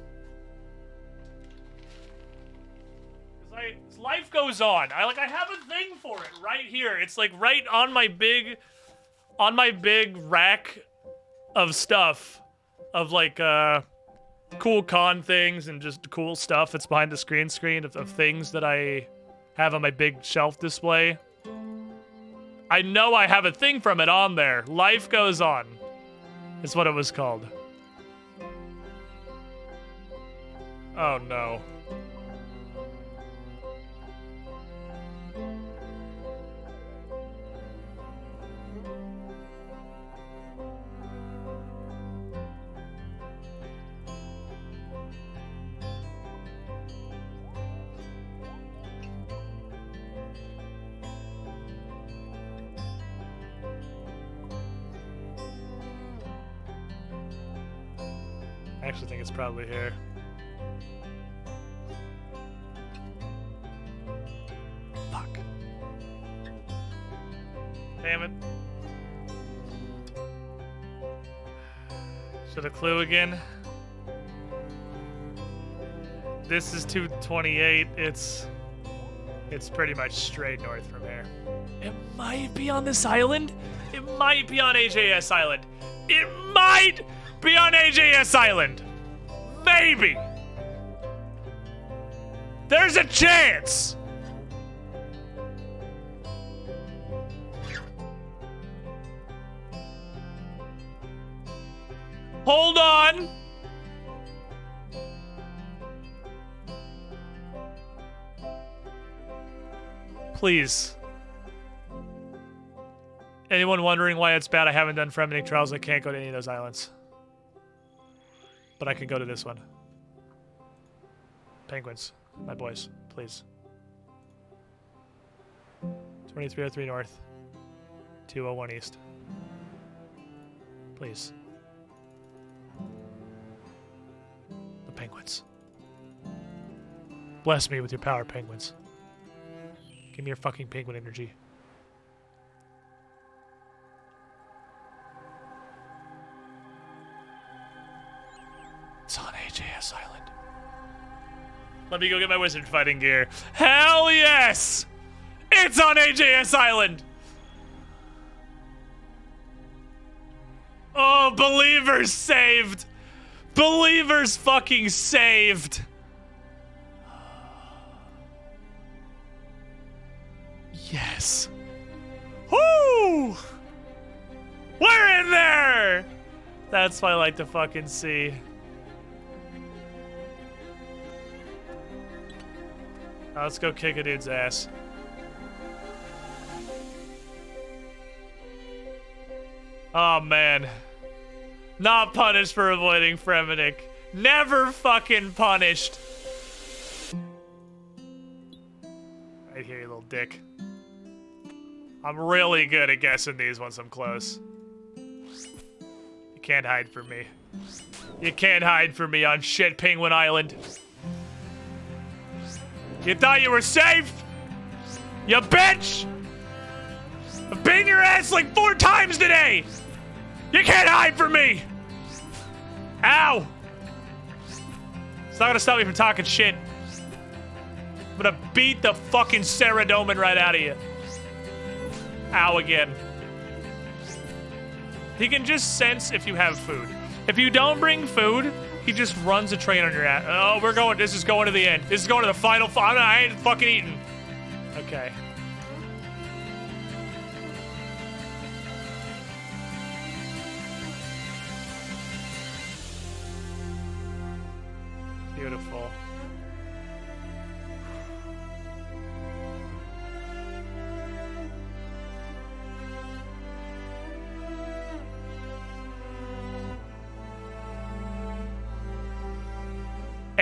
Life goes on. I have a thing for it right here. It's like right on my big rack of stuff of like cool con things and just cool stuff that's behind the screen of things that I have on my big shelf display. I know I have a thing from it on there. Life Goes On is what it was called. Oh no. I actually think it's probably here. Fuck. Damn it. Should I clue again? This is 228. It's pretty much straight north from here. It might be on this island. It might be on AJS Island. It might be on AJS Island. Maybe. There's a chance. Hold on. Please. Anyone wondering why it's bad I haven't done Fremennik Trials? I can't go to any of those islands. But I can go to this one. Penguins. My boys. Please. 2303 North. 201 East. Please. The penguins. Bless me with your power, penguins. Give me your fucking penguin energy. It's on AJS Island. Let me go get my wizard fighting gear. Hell yes! It's on AJS Island! Oh, believers saved! Believers fucking saved! Yes. Woo! We're in there! That's what I like to fucking see. Now let's go kick a dude's ass. Oh man. Not punished for avoiding Fremennik. Never fucking punished. Right here, you little dick. I'm really good at guessing these once I'm close. You can't hide from me. You can't hide from me on shit Penguin Island. You thought you were safe? You bitch! I've beaten your ass like 4 times today! You can't hide from me! Ow! It's not gonna stop me from talking shit. I'm gonna beat the fucking Saradomin right out of you. Ow again. He can just sense if you have food. If you don't bring food, he just runs a train on your ass. Oh, we're going. This is going to the end. This is going to the final. I ain't fucking eating. Okay. Beautiful.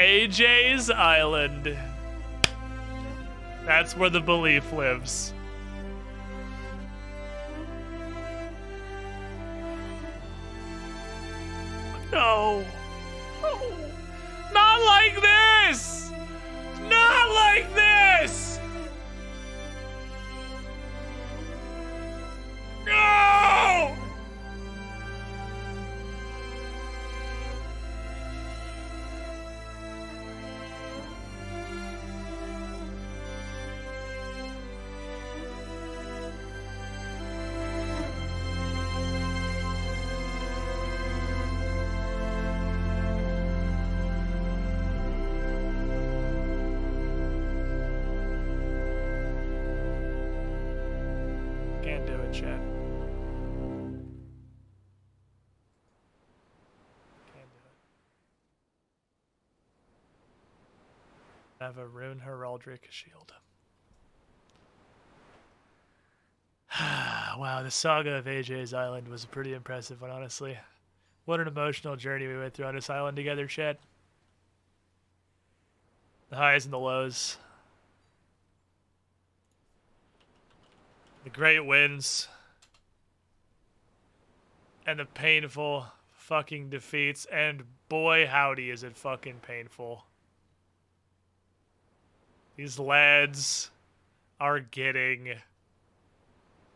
AJ's Island. That's where the belief lives. No. Oh. Not like this! Not like this! No! Can't do it, chat. Can't do it. I have a rune heraldic shield. Wow, the saga of AJ's Island was a pretty impressive one, honestly. What an emotional journey we went through on this island together, chat. The highs and the lows. The great wins. And the painful fucking defeats. And boy, howdy, is it fucking painful. These lads are getting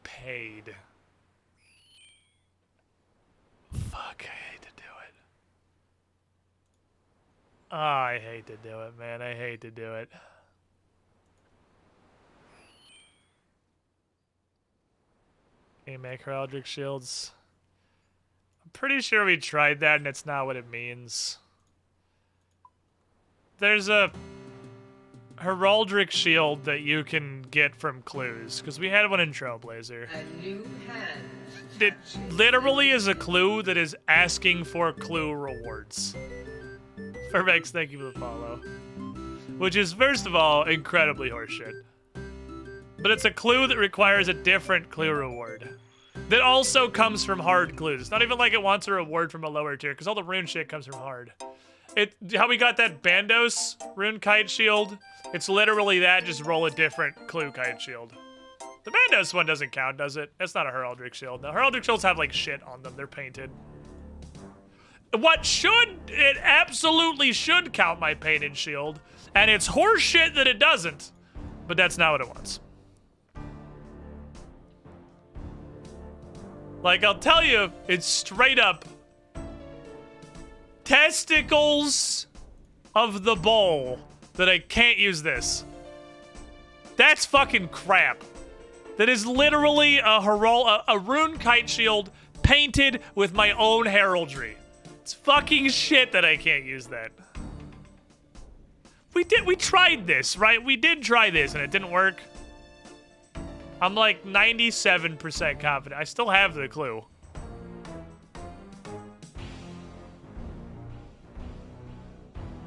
paid. Fuck, I hate to do it. Oh, I hate to do it, man. I hate to do it. Can you make heraldic shields? I'm pretty sure we tried that and it's not what it means. There's a heraldic shield that you can get from clues, because we had one in Trailblazer. A new hand. It literally is a clue that is asking for clue rewards. Fervex, thank you for the follow. Which is, first of all, incredibly horseshit. But it's a clue that requires a different clue reward. That also comes from hard clues. It's not even like it wants a reward from a lower tier, because all the rune shit comes from hard. How we got that Bandos rune kite shield, it's literally that, just roll a different clue kite shield. The Bandos one doesn't count, does it? That's not a heraldic shield. No, heraldic shields have like shit on them, they're painted. It absolutely should count my painted shield, and it's horse shit that it doesn't, but that's not what it wants. Like, I'll tell you, it's straight up testicles of the bowl that I can't use this. That's fucking crap. That is literally a rune kite shield painted with my own heraldry. It's fucking shit that I can't use that. We tried this, right? We did try this and it didn't work. I'm like 97% confident. I still have the clue.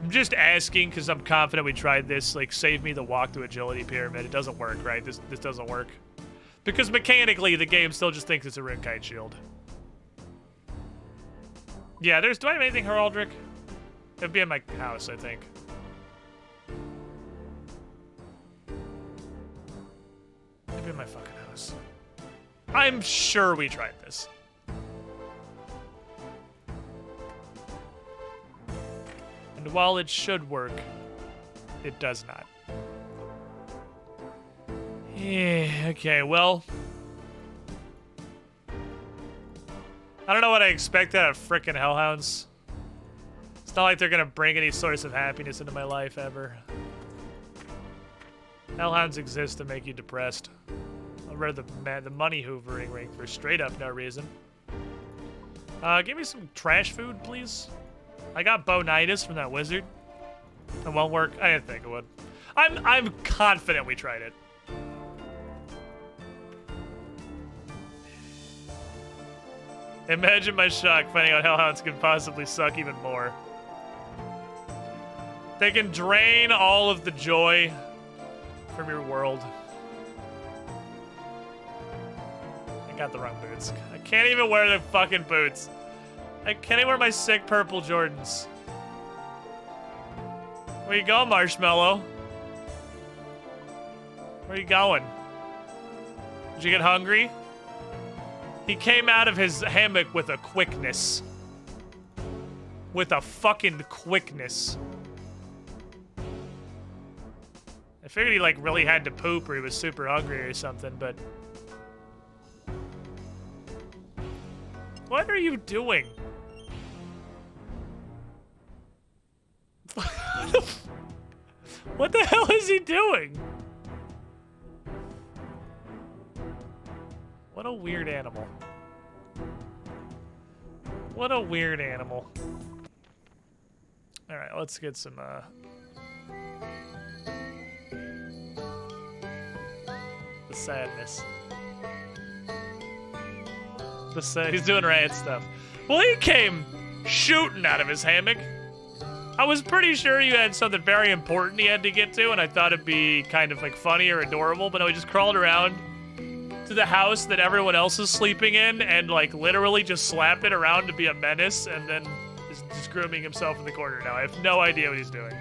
I'm just asking because I'm confident we tried this. Like, save me the walk to agility pyramid. It doesn't work, right? This doesn't work. Because mechanically, the game still just thinks it's a rune kite shield. Yeah, do I have anything heraldic? It'd be in my house, I think. It'd be in my fucking house. I'm sure we tried this. And while it should work, it does not. Yeah, okay, well. I don't know what I expect out of frickin' Hellhounds. It's not like they're gonna bring any source of happiness into my life ever. Hellhounds exist to make you depressed. I'll wear the money hoovering ring for straight up no reason. Give me some trash food, please. I got bonitis from that wizard. It won't work. I didn't think it would. I'm confident we tried it. Imagine my shock finding out Hellhounds can possibly suck even more. They can drain all of the joy from your world. I got the wrong boots. I can't even wear the fucking boots. I can't even wear my sick purple Jordans. Where you going, Marshmallow? Where you going? Did you get hungry? He came out of his hammock with a quickness. With a fucking quickness. I figured he like really had to poop or he was super hungry or something, but... What are you doing? What the hell is he doing? What a weird animal. What a weird animal. Alright, let's get some, the sadness. He's doing riot stuff. Well, he came shooting out of his hammock. I was pretty sure you had something very important he had to get to, and I thought it'd be kind of like funny or adorable, but no, he just crawled around to the house that everyone else is sleeping in and like literally just slapped it around to be a menace and then is just grooming himself in the corner now. I have no idea what he's doing.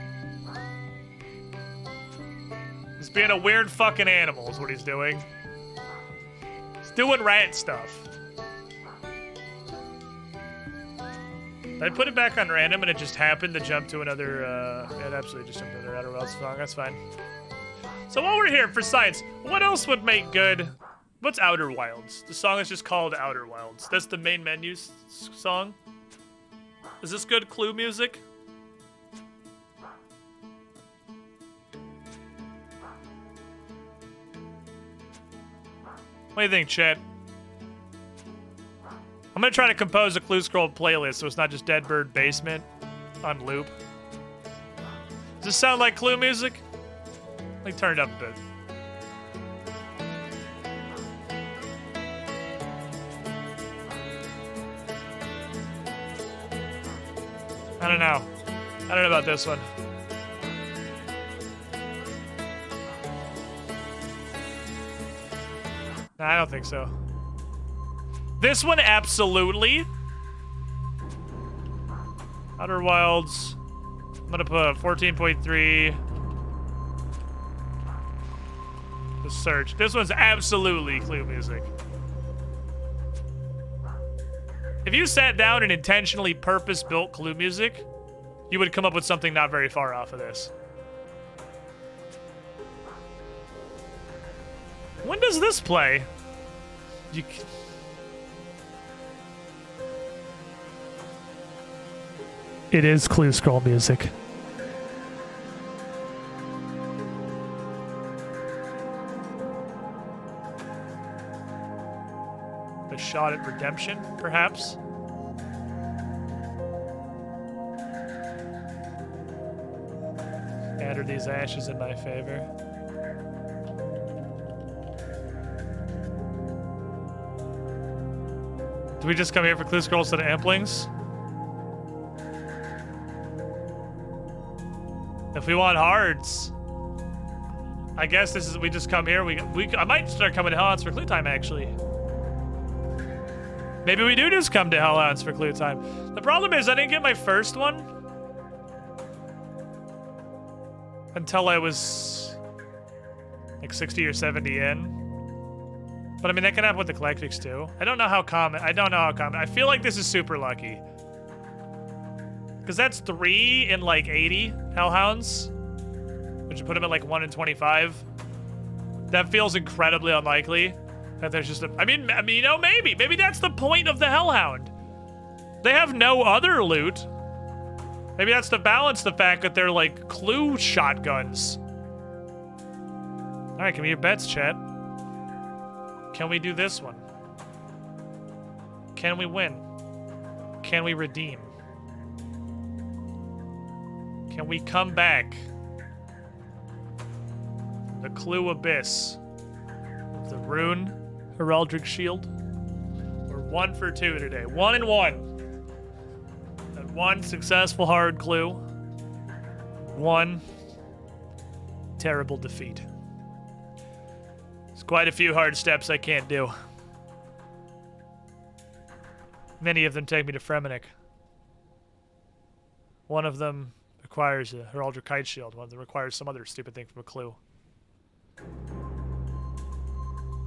He's being a weird fucking animal is what he's doing. He's doing rat stuff. I put it back on random and it just happened to jump to another, it absolutely just jumped to another Outer Wilds song, that's fine. So while we're here for science, what else would make good, what's Outer Wilds? The song is just called Outer Wilds. That's the main menu song. Is this good clue music? What do you think, chat? I'm gonna try to compose a Clue Scroll playlist so it's not just Dead Bird Basement on loop. Does this sound like Clue music? Let me turn it up a bit. I don't know. I don't know about this one. Nah, I don't think so. This one, absolutely. Outer Wilds. I'm gonna put 14.3. The search. This one's absolutely Clue music. If you sat down and intentionally purpose-built Clue music, you would come up with something not very far off of this. When does this play? It is Clue Scroll music. A shot at redemption, perhaps? Scatter these ashes in my favor. Do we just come here for Clue Scrolls to the Amplings? If we want hards, I guess this is, we just come here. I might start coming to Hellhounds for Clue Time, actually. Maybe we do just come to Hellhounds for Clue Time. The problem is I didn't get my first one until I was like 60 or 70 in. But I mean, that can happen with the Collectix too. I don't know how common. I feel like this is super lucky. Because that's 3 in like 80 Hellhounds. Which would put him at like 1 in 25. That feels incredibly unlikely. That there's just a... I mean, you know, maybe. Maybe that's the point of the Hellhound. They have no other loot. Maybe that's to balance the fact that they're like clue shotguns. Alright, give me your bets, chat. Can we do this one? Can we win? Can we redeem? Can we come back? The Clue Abyss. The Rune Heraldric Shield. We're 1 for 2 today. 1 and 1. And 1 successful hard clue. 1 terrible defeat. There's quite a few hard steps I can't do. Many of them take me to Fremennik. One of them, Requires a Heraldry Kite Shield. One that requires some other stupid thing from a clue.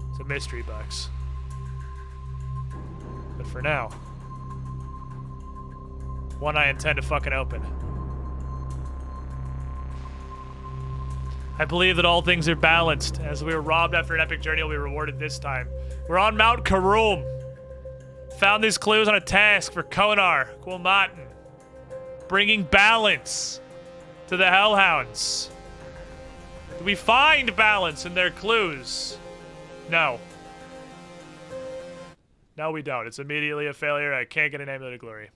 It's a mystery box. But for now, one I intend to fucking open. I believe that all things are balanced. As we were robbed after an epic journey, we'll be rewarded this time. We're on Mount Karum. Found these clues on a task for Konar, Quilmatin. Bringing balance to the Hellhounds. Do we find balance in their clues? No. No, we don't. It's immediately a failure. I can't get an Amulet of Glory.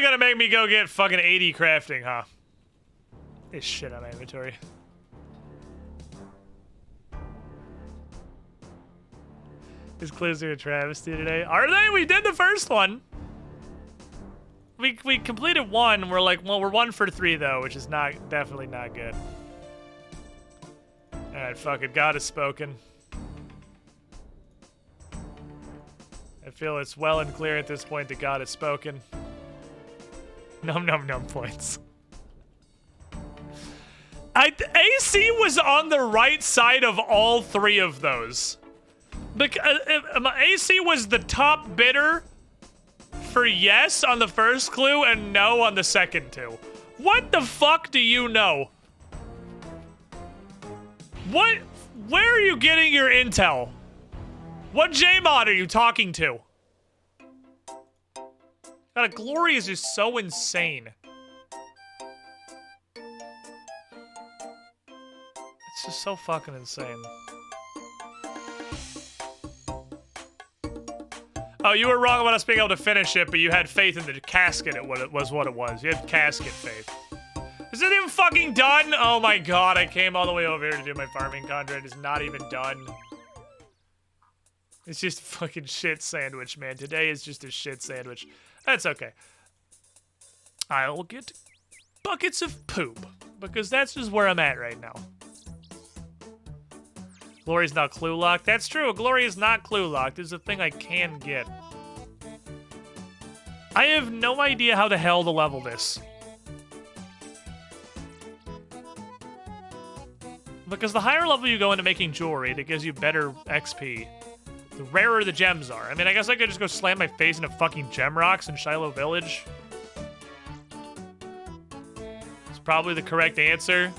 Gonna make me go get fucking 80 crafting, huh? This shit on my inventory. These clues are a travesty today. Are they? We did the first one. We completed one. We're like, well, we're 1 for 3 though, which is definitely not good. Alright, fuck it. God has spoken. I feel it's well and clear at this point that God has spoken. Num num num points. AC was on the right side of all 3 of those. AC was the top bidder for yes on the first clue and no on the second 2. What the fuck do you know? Where are you getting your intel? What Jmod are you talking to? God, a glory is just so insane. It's just so fucking insane. Oh, you were wrong about us being able to finish it, but you had faith in the casket. It was what it was. You had casket faith. Is it even fucking done? Oh my god, I came all the way over here to do my farming contract. It's not even done. It's just a fucking shit sandwich, man. Today is just a shit sandwich. That's okay. I'll get buckets of poop, because that's just where I'm at right now. Glory's not clue locked. That's true. Glory is not clue locked. It's a thing I can get. I have no idea how the hell to level this. Because the higher level you go into making jewelry, that gives you better XP, the rarer the gems are. I mean, I guess I could just go slam my face into fucking gem rocks in Shiloh Village. It's probably the correct answer.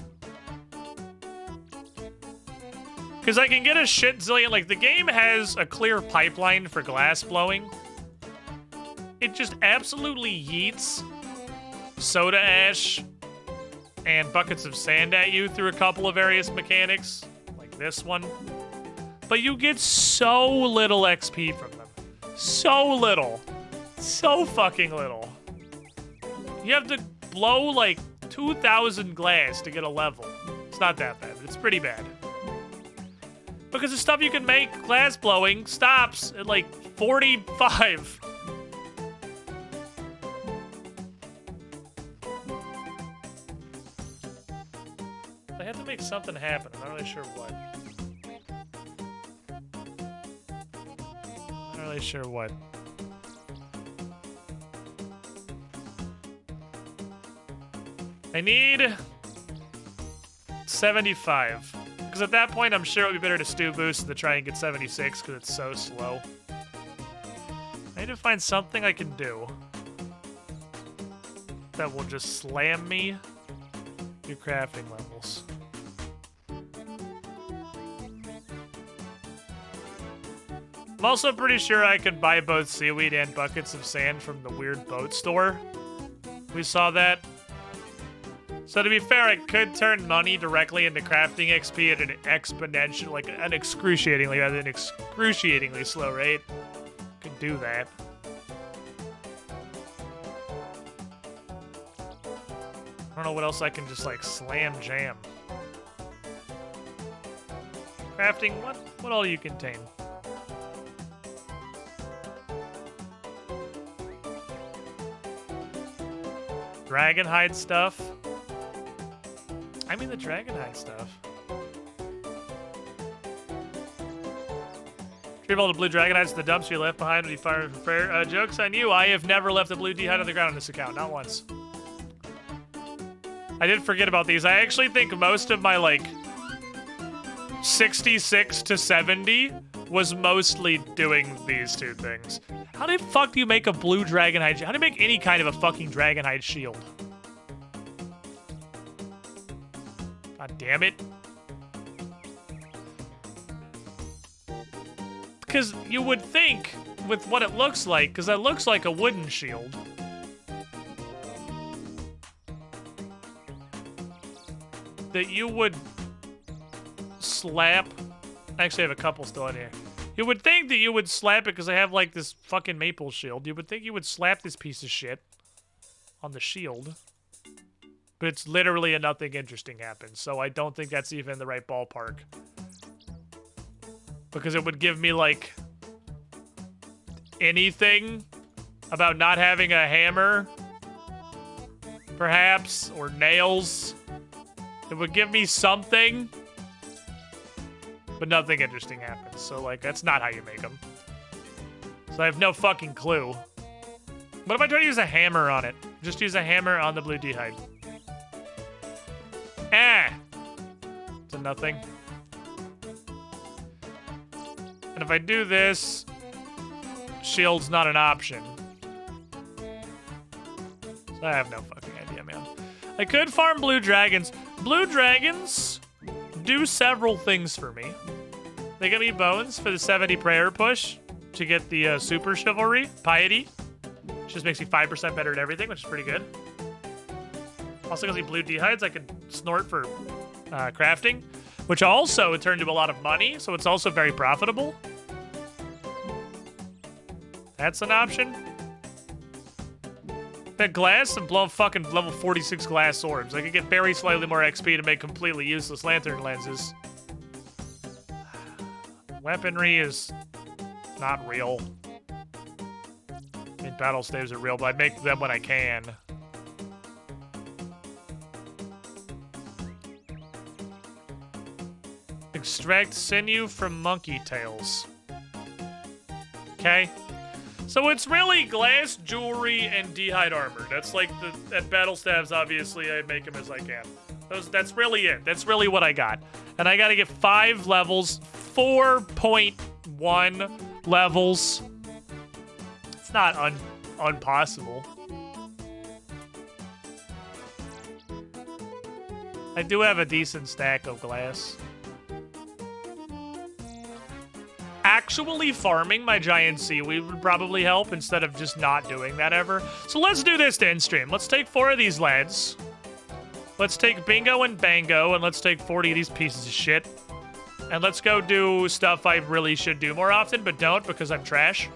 Because I can get a shit zillion, like, the game has a clear pipeline for glass blowing. It just absolutely yeets soda ash and buckets of sand at you through a couple of various mechanics, like this one. But you get so little XP from them. So little. So fucking little. You have to blow, like, 2,000 glass to get a level. It's not that bad, but it's pretty bad. Because the stuff you can make glass blowing stops at like 45. They have to make something happen. I'm not really sure what. Not really sure what. I need 75. Because at that point, I'm sure it would be better to stew boost than to try and get 76, because it's so slow. I need to find something I can do that will just slam me through crafting levels. I'm also pretty sure I could buy both seaweed and buckets of sand from the weird boat store. We saw that. So to be fair, I could turn money directly into crafting XP at an exponential, like an excruciatingly slow rate. Could do that. I don't know what else I can just like slam jam. Crafting, what all you contain? Dragonhide stuff. I mean the Dragonhide stuff. Retrieve all the blue Dragonhides to the dumpster you left behind when you fired for prayer. Joke's on you, I have never left a blue D-hide on the ground on this account, not once. I did forget about these. I actually think most of my, like, 66 to 70 was mostly doing these two things. How the fuck do you make a blue Dragonhide? How do you make any kind of a fucking Dragonhide shield? God damn it. Because you would think, with what it looks like, because that looks like a wooden shield. That you would slap. I actually have a couple still in here. You would think that you would slap it because I have like this fucking maple shield. You would think you would slap this piece of shit on the shield. But it's literally a nothing interesting happens. So I don't think that's even the right ballpark. Because it would give me like anything about not having a hammer. Perhaps. Or nails. It would give me something, but nothing interesting happens. So, like, that's not how you make them. So I have no fucking clue. What if I try to use a hammer on it? Just use a hammer on the blue D-hide. It's a nothing. And if I do this, shield's not an option. So I have no fucking idea, man. I could farm blue dragons. Blue dragons do several things for me. They give me bones for the 70 prayer push to get the super chivalry, piety. Which just makes me 5% better at everything, which is pretty good. Also gives me blue D-hides I could snort for crafting, which also would turn to a lot of money, so it's also very profitable. That's an option. That glass and blow fucking level 46 glass orbs. I could get very slightly more XP to make completely useless lantern lenses. Weaponry is not real. I mean, battle staves are real, but I make them when I can. Extract sinew from monkey tails. Okay. So it's really glass, jewelry, and D-hide armor. That's like the at battle staves. Obviously, I make them as I can. That's really it. That's really what I got. And I got to get 5 levels, 4.1 levels. It's not impossible. I do have a decent stack of glass. Actually farming my giant seaweed would probably help instead of just not doing that ever. So let's do this to end stream. Let's take 4 of these lads. Let's take Bingo and Bango, and let's take 40 of these pieces of shit. And let's go do stuff I really should do more often, but don't because I'm trash.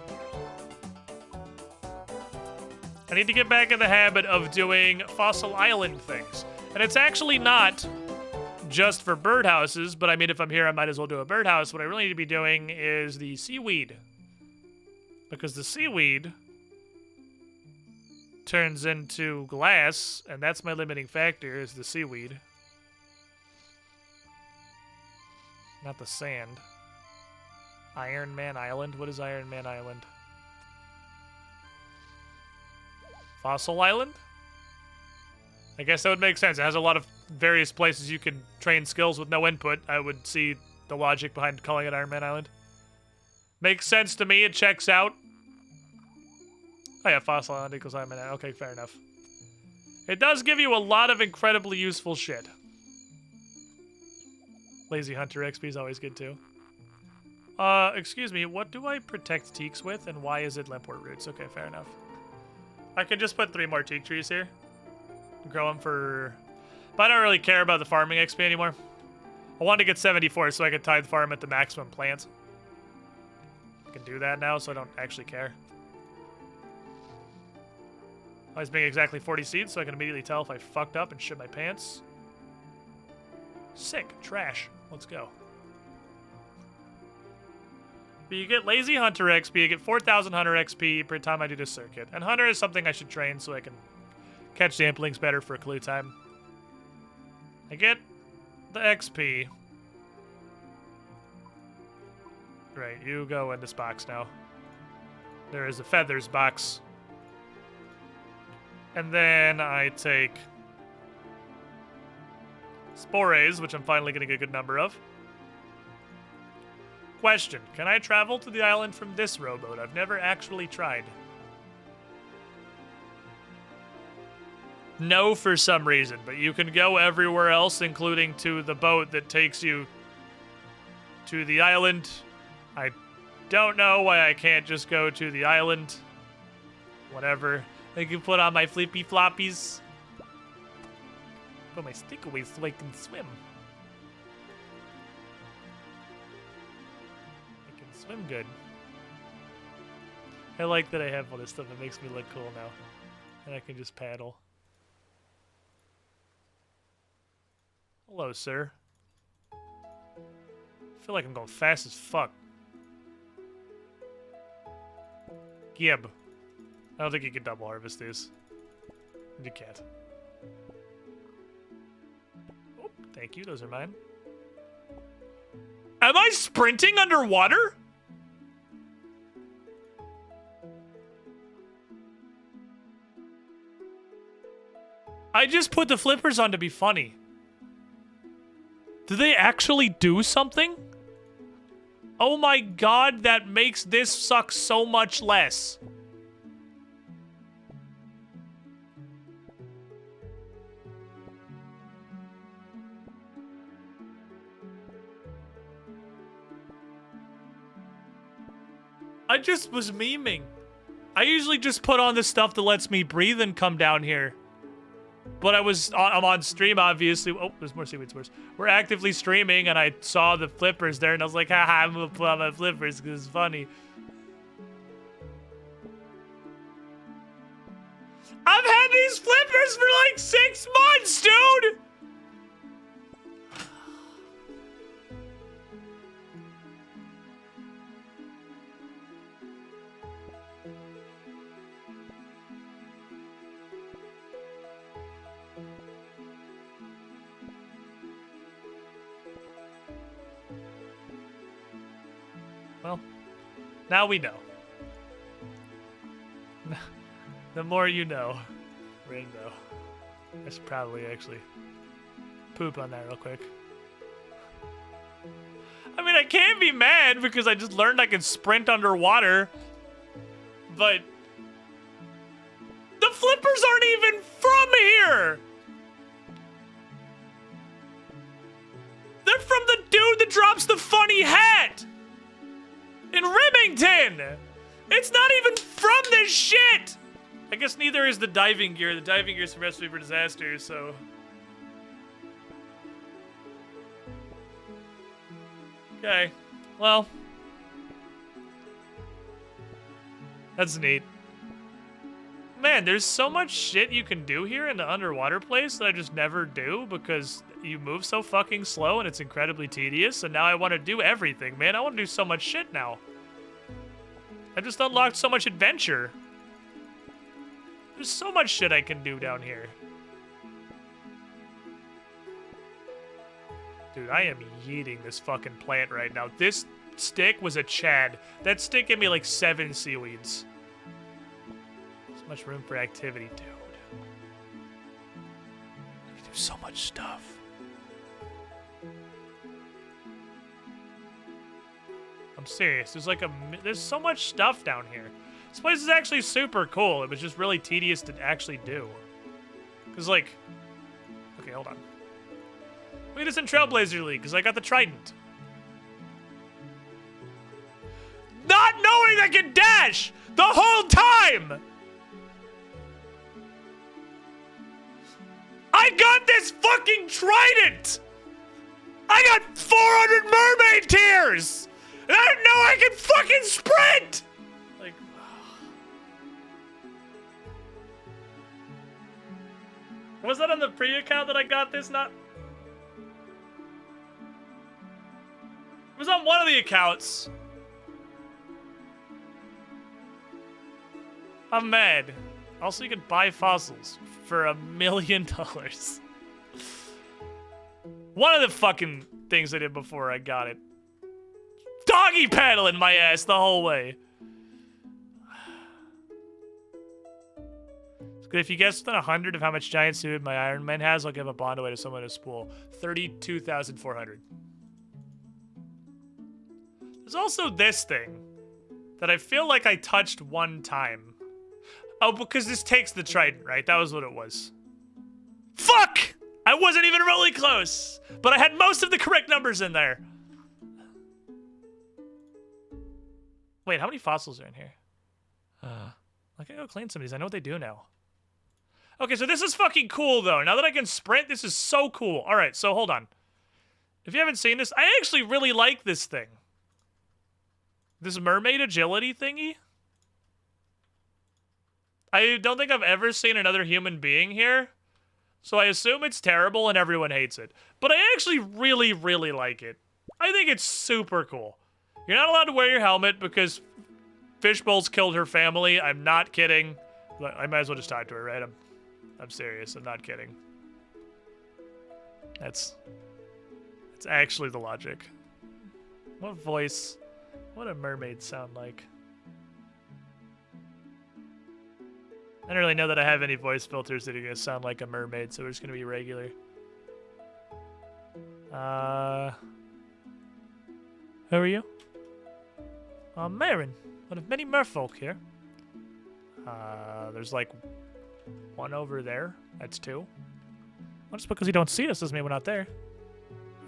I need to get back in the habit of doing Fossil Island things. And it's actually not just for birdhouses, but I mean, if I'm here, I might as well do a birdhouse. What I really need to be doing is the seaweed. Because the seaweed turns into glass, and that's my limiting factor, is the seaweed. Not the sand. Iron Man Island? What is Iron Man Island? Fossil Island? I guess that would make sense. It has a lot of various places you can train skills with no input. I would see the logic behind calling it Iron Man Island. Makes sense to me. It checks out. Oh yeah, Fossil Island equals Iron Man Island. Okay, fair enough. It does give you a lot of incredibly useful shit. Lazy Hunter XP is always good too. Excuse me, what do I protect teaks with, and why is it Limport Roots? Okay, fair enough. I can just put 3 more teak trees here. Grow them for... But I don't really care about the farming XP anymore. I wanted to get 74 so I could tithe farm at the maximum plant. I can do that now, so I don't actually care. I was making exactly 40 seeds, so I can immediately tell if I fucked up and shit my pants. Sick. Trash. Let's go. But you get Lazy Hunter XP, you get 4,000 Hunter XP per time I do this circuit. And Hunter is something I should train so I can catch the Implings better for clue time. I get the XP. Right, you go in this box now. There is a feathers box. And then I take Spores, which I'm finally getting a good number of. Question, can I travel to the island from this rowboat? I've never actually tried. No, for some reason, but you can go everywhere else, including to the boat that takes you to the island. I don't know why I can't just go to the island. Whatever. I can put on my flippy floppies. Put my stick away so I can swim. I can swim good. I like that I have all this stuff that makes me look cool now. And I can just paddle. Hello, sir. I feel like I'm going fast as fuck. Gib. I don't think you can double harvest these. You can't. Oh, thank you. Those are mine. Am I sprinting underwater? I just put the flippers on to be funny. Do they actually do something? Oh my god, that makes this suck so much less. I just was memeing. I usually just put on the stuff that lets me breathe and come down here. But I'm on stream, obviously. Oh, there's more seaweed spores. We're actively streaming, and I saw the flippers there, and I was like, haha, I'm gonna put on my flippers because it's funny. I've had these flippers for like 6 months, dude! Well, now we know. The more you know, Rainbow. I should probably actually poop on that real quick. I mean, I can't be mad because I just learned I can sprint underwater, but the flippers aren't even from here! They're from the dude that drops the funny hat! In Remington! It's not even from this shit! I guess neither is the diving gear. The diving gear is from Recipe for Disaster, so... Okay. Well. That's neat. Man, there's so much shit you can do here in the underwater place that I just never do because you move so fucking slow and it's incredibly tedious, and now I want to do everything, man. I want to do so much shit now. I just unlocked so much adventure. There's so much shit I can do down here. Dude, I am yeeting this fucking plant right now. This stick was a Chad. That stick gave me like 7 seaweeds. So much room for activity, dude. I can do so much stuff. I'm serious. There's so much stuff down here. This place is actually super cool. It was just really tedious to actually do. Cause like, okay, hold on. Wait, it's in Trailblazer League because I got the Trident. Not knowing I can dash the whole time. I I got this fucking trident! I got 400 mermaid tears! And I didn't know I could fucking sprint! Like, was that on the pre-account that I got this? Not. It was on one of the accounts. I'm mad. Also, you can buy fossils for $1 million. One of the fucking things I did before I got it. Doggy paddling my ass the whole way. It's good. If you guess within 100 of how much giant suit my Iron Man has, I'll give a bond away to someone to spool. 32,400. There's also this thing that I feel like I touched one time. Oh, because this takes the trident, right? That was what it was. Fuck! I wasn't even really close, but I had most of the correct numbers in there. Wait, how many fossils are in here? I can go clean some of these. I know what they do now. Okay, so this is fucking cool, though. Now that I can sprint, this is so cool. All right, so hold on. If you haven't seen this, I actually really like this thing. This mermaid agility thingy. I don't think I've ever seen another human being here, so I assume it's terrible and everyone hates it. But I actually really, really like it. I think it's super cool. You're not allowed to wear your helmet because Fishbowls killed her family. I'm not kidding. I might as well just talk to her, right? I'm serious. I'm not kidding. It's actually the logic. What voice? What do mermaids sound like? I don't really know that I have any voice filters that are going to sound like a mermaid, so we're just going to be regular. Who are you? I'm Marin, one of many merfolk here. There's like one over there. That's two. Well, just because you don't see us doesn't mean we're not there.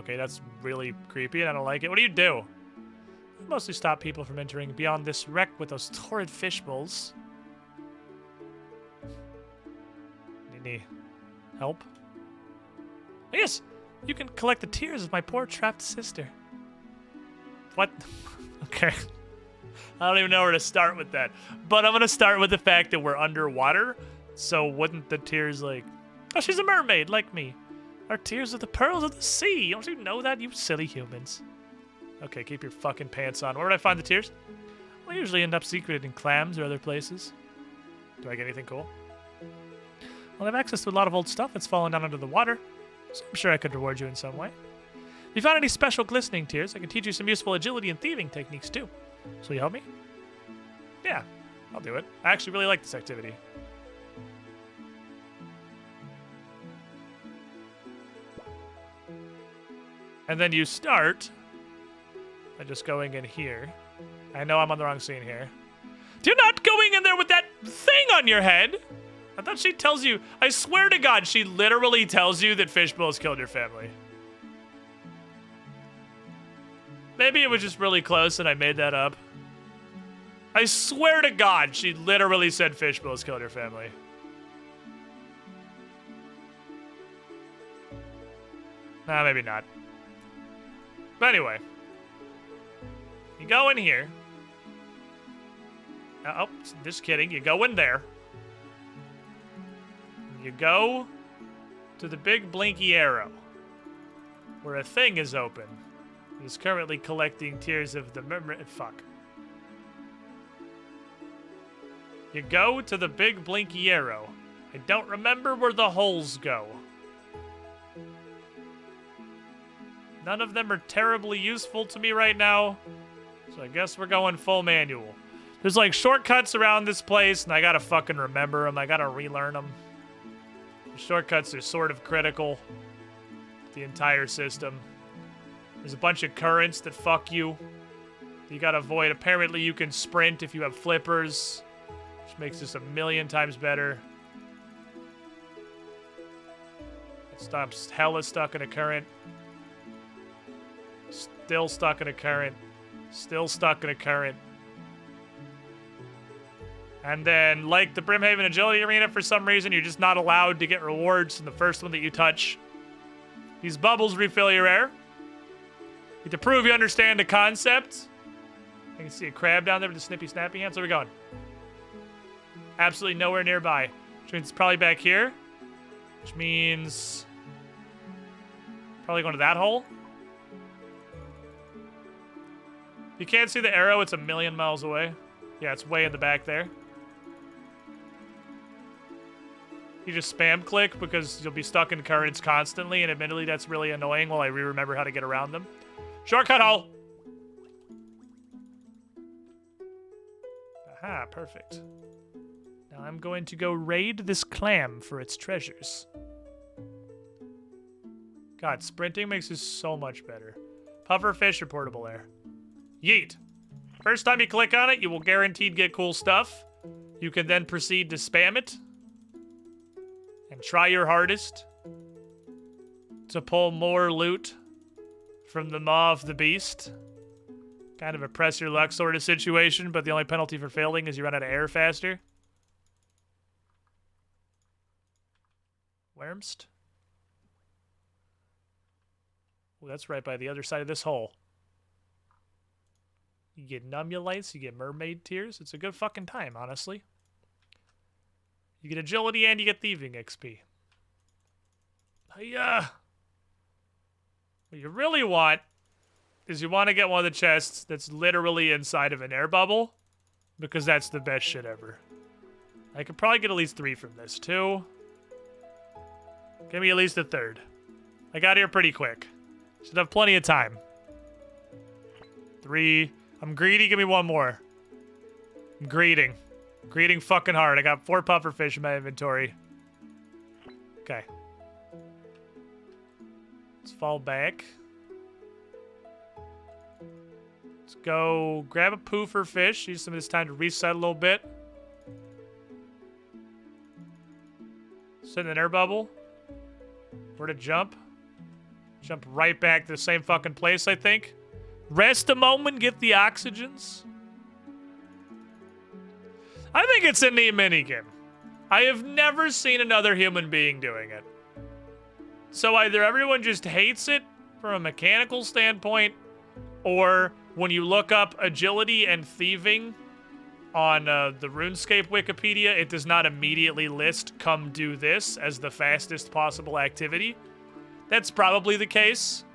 Okay, that's really creepy and I don't like it. What do you do? I mostly stop people from entering beyond this wreck with those torrid fishbowls. Any help? Yes, you can collect the tears of my poor trapped sister. What? Okay. I don't even know where to start with that. But I'm going to start with the fact that we're underwater. So wouldn't the tears like... Oh, she's a mermaid like me. Our tears are the pearls of the sea. Don't you know that, you silly humans? Okay, keep your fucking pants on. Where would I find the tears? Well, I usually end up secreted in clams or other places. Do I get anything cool? Well, I have access to a lot of old stuff that's fallen down under the water, so I'm sure I could reward you in some way. If you found any special glistening tears, I can teach you some useful agility and thieving techniques too. So you help me? Yeah, I'll do it. I actually really like this activity. And then you start by just going in here. I know I'm on the wrong scene here. You're not going in there with that thing on your head! I thought she tells you, I swear to God, she literally tells you that Fishbowls killed your family. Maybe it was just really close and I made that up. I swear to God, she literally said Fishbowls killed her family. Nah, maybe not. But anyway. You go in here. Oh, just kidding. You go in there. You go to the big blinky arrow, where a thing is open. It is currently collecting tears of the fuck. You go to the big blinky arrow. I don't remember where the holes go. None of them are terribly useful to me right now, so I guess we're going full manual. There's like shortcuts around this place, and I gotta fucking remember them. I gotta relearn them. The shortcuts are sort of critical. The entire system. There's a bunch of currents that fuck you. You gotta avoid. Apparently you can sprint if you have flippers, which makes this 1,000,000 times better. I'm hella stuck in a current. Still stuck in a current. Still stuck in a current. And then, like the Brimhaven Agility Arena, for some reason, you're just not allowed to get rewards from the first one that you touch. These bubbles refill your air. You have to prove you understand the concept. I can see a crab down there with the snippy snappy hands. Where are we going? Absolutely nowhere nearby. Which means it's probably back here. Which means... probably going to that hole. If you can't see the arrow, it's a million miles away. Yeah, it's way in the back there. You just spam click because you'll be stuck in currents constantly, and admittedly that's really annoying while I remember how to get around them. Shortcut hole! Aha, perfect. Now I'm going to go raid this clam for its treasures. God, sprinting makes this so much better. Puffer fish or portable air? Yeet. First time you click on it, you will guaranteed get cool stuff. You can then proceed to spam it. And try your hardest to pull more loot from the maw of the beast. Kind of a press your luck sort of situation, but the only penalty for failing is you run out of air faster. Wormst? Oh, that's right by the other side of this hole. You get Nummulites, you get Mermaid Tears. It's a good fucking time, honestly. You get Agility and you get Thieving XP. Hiya! What you really want is you want to get one of the chests that's literally inside of an air bubble, because that's the best shit ever. I could probably get at least 3 from this, too. Give me at least a 3rd. I got here pretty quick. Should have plenty of time. 3. I'm greedy, give me 1 more. I'm greeding. Greeding fucking hard. I got 4 pufferfish in my inventory. Okay. Let's fall back. Let's go grab a poofer fish. Use some of this time to reset a little bit. Sit in an air bubble. Where to jump? Jump right back to the same fucking place, I think. Rest a moment, get the oxygens. I think it's a neat minigame. I have never seen another human being doing it. So either everyone just hates it from a mechanical standpoint, or when you look up agility and thieving on the RuneScape Wikipedia, it does not immediately list come do this as the fastest possible activity. That's probably the case.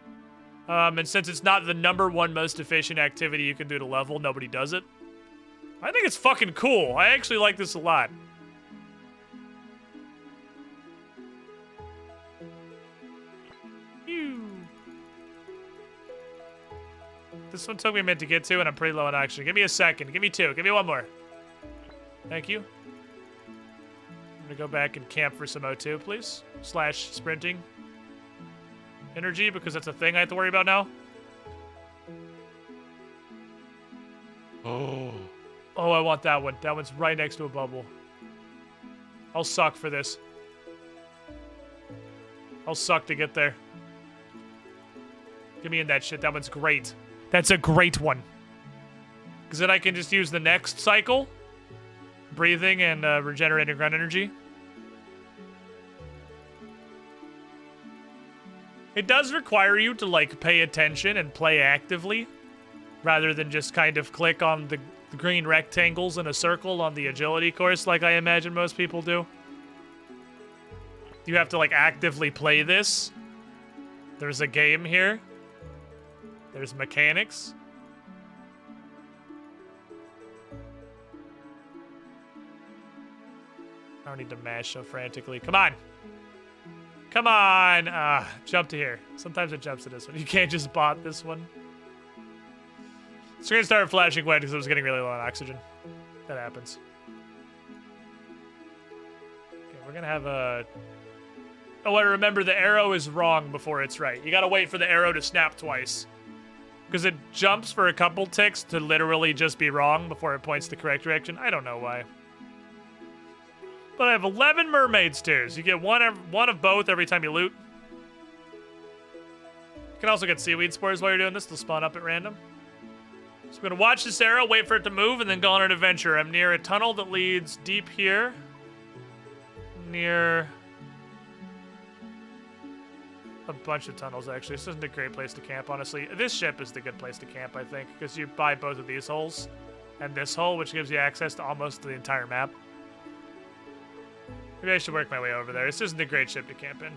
And since it's not the #1 most efficient activity you can do to level, nobody does it. I think it's fucking cool. I actually like this a lot. Ew. This one took me a minute to get to, and I'm pretty low on oxygen. Give me a second. Give me 2. Give me 1 more. Thank you. I'm gonna go back and camp for some O2, please. / sprinting. Energy, because that's a thing I have to worry about now. Oh. Oh, I want that one. That one's right next to a bubble. I'll suck for this. I'll suck to get there. Give me in that shit. That one's great. That's a great one. Because then I can just use the next cycle. Breathing and regenerating grunt energy. It does require you to, like, pay attention and play actively, rather than just kind of click on the green rectangles in a circle on the agility course like I imagine most people do. You have to, like, actively play this. There's a game here. There's mechanics. I don't need to mash so frantically. Come on! Come on! Jump to here. Sometimes it jumps to this one. You can't just bot this one. Screen started flashing white because it was getting really low on oxygen. That happens. Okay, we're gonna have a... Oh, I remember the arrow is wrong before it's right. You gotta wait for the arrow to snap twice. Because it jumps for a couple ticks to literally just be wrong before it points the correct direction. I don't know why. But I have 11 mermaid tears. You get one of both every time you loot. You can also get seaweed spores while you're doing this. They'll spawn up at random. So I'm gonna watch this arrow, wait for it to move, and then go on an adventure. I'm near a tunnel that leads deep here. Near a bunch of tunnels, actually. This isn't a great place to camp, honestly. This ship is the good place to camp, I think, because you buy both of these holes and this hole, which gives you access to almost the entire map. Maybe I should work my way over there. This isn't a great ship to camp in.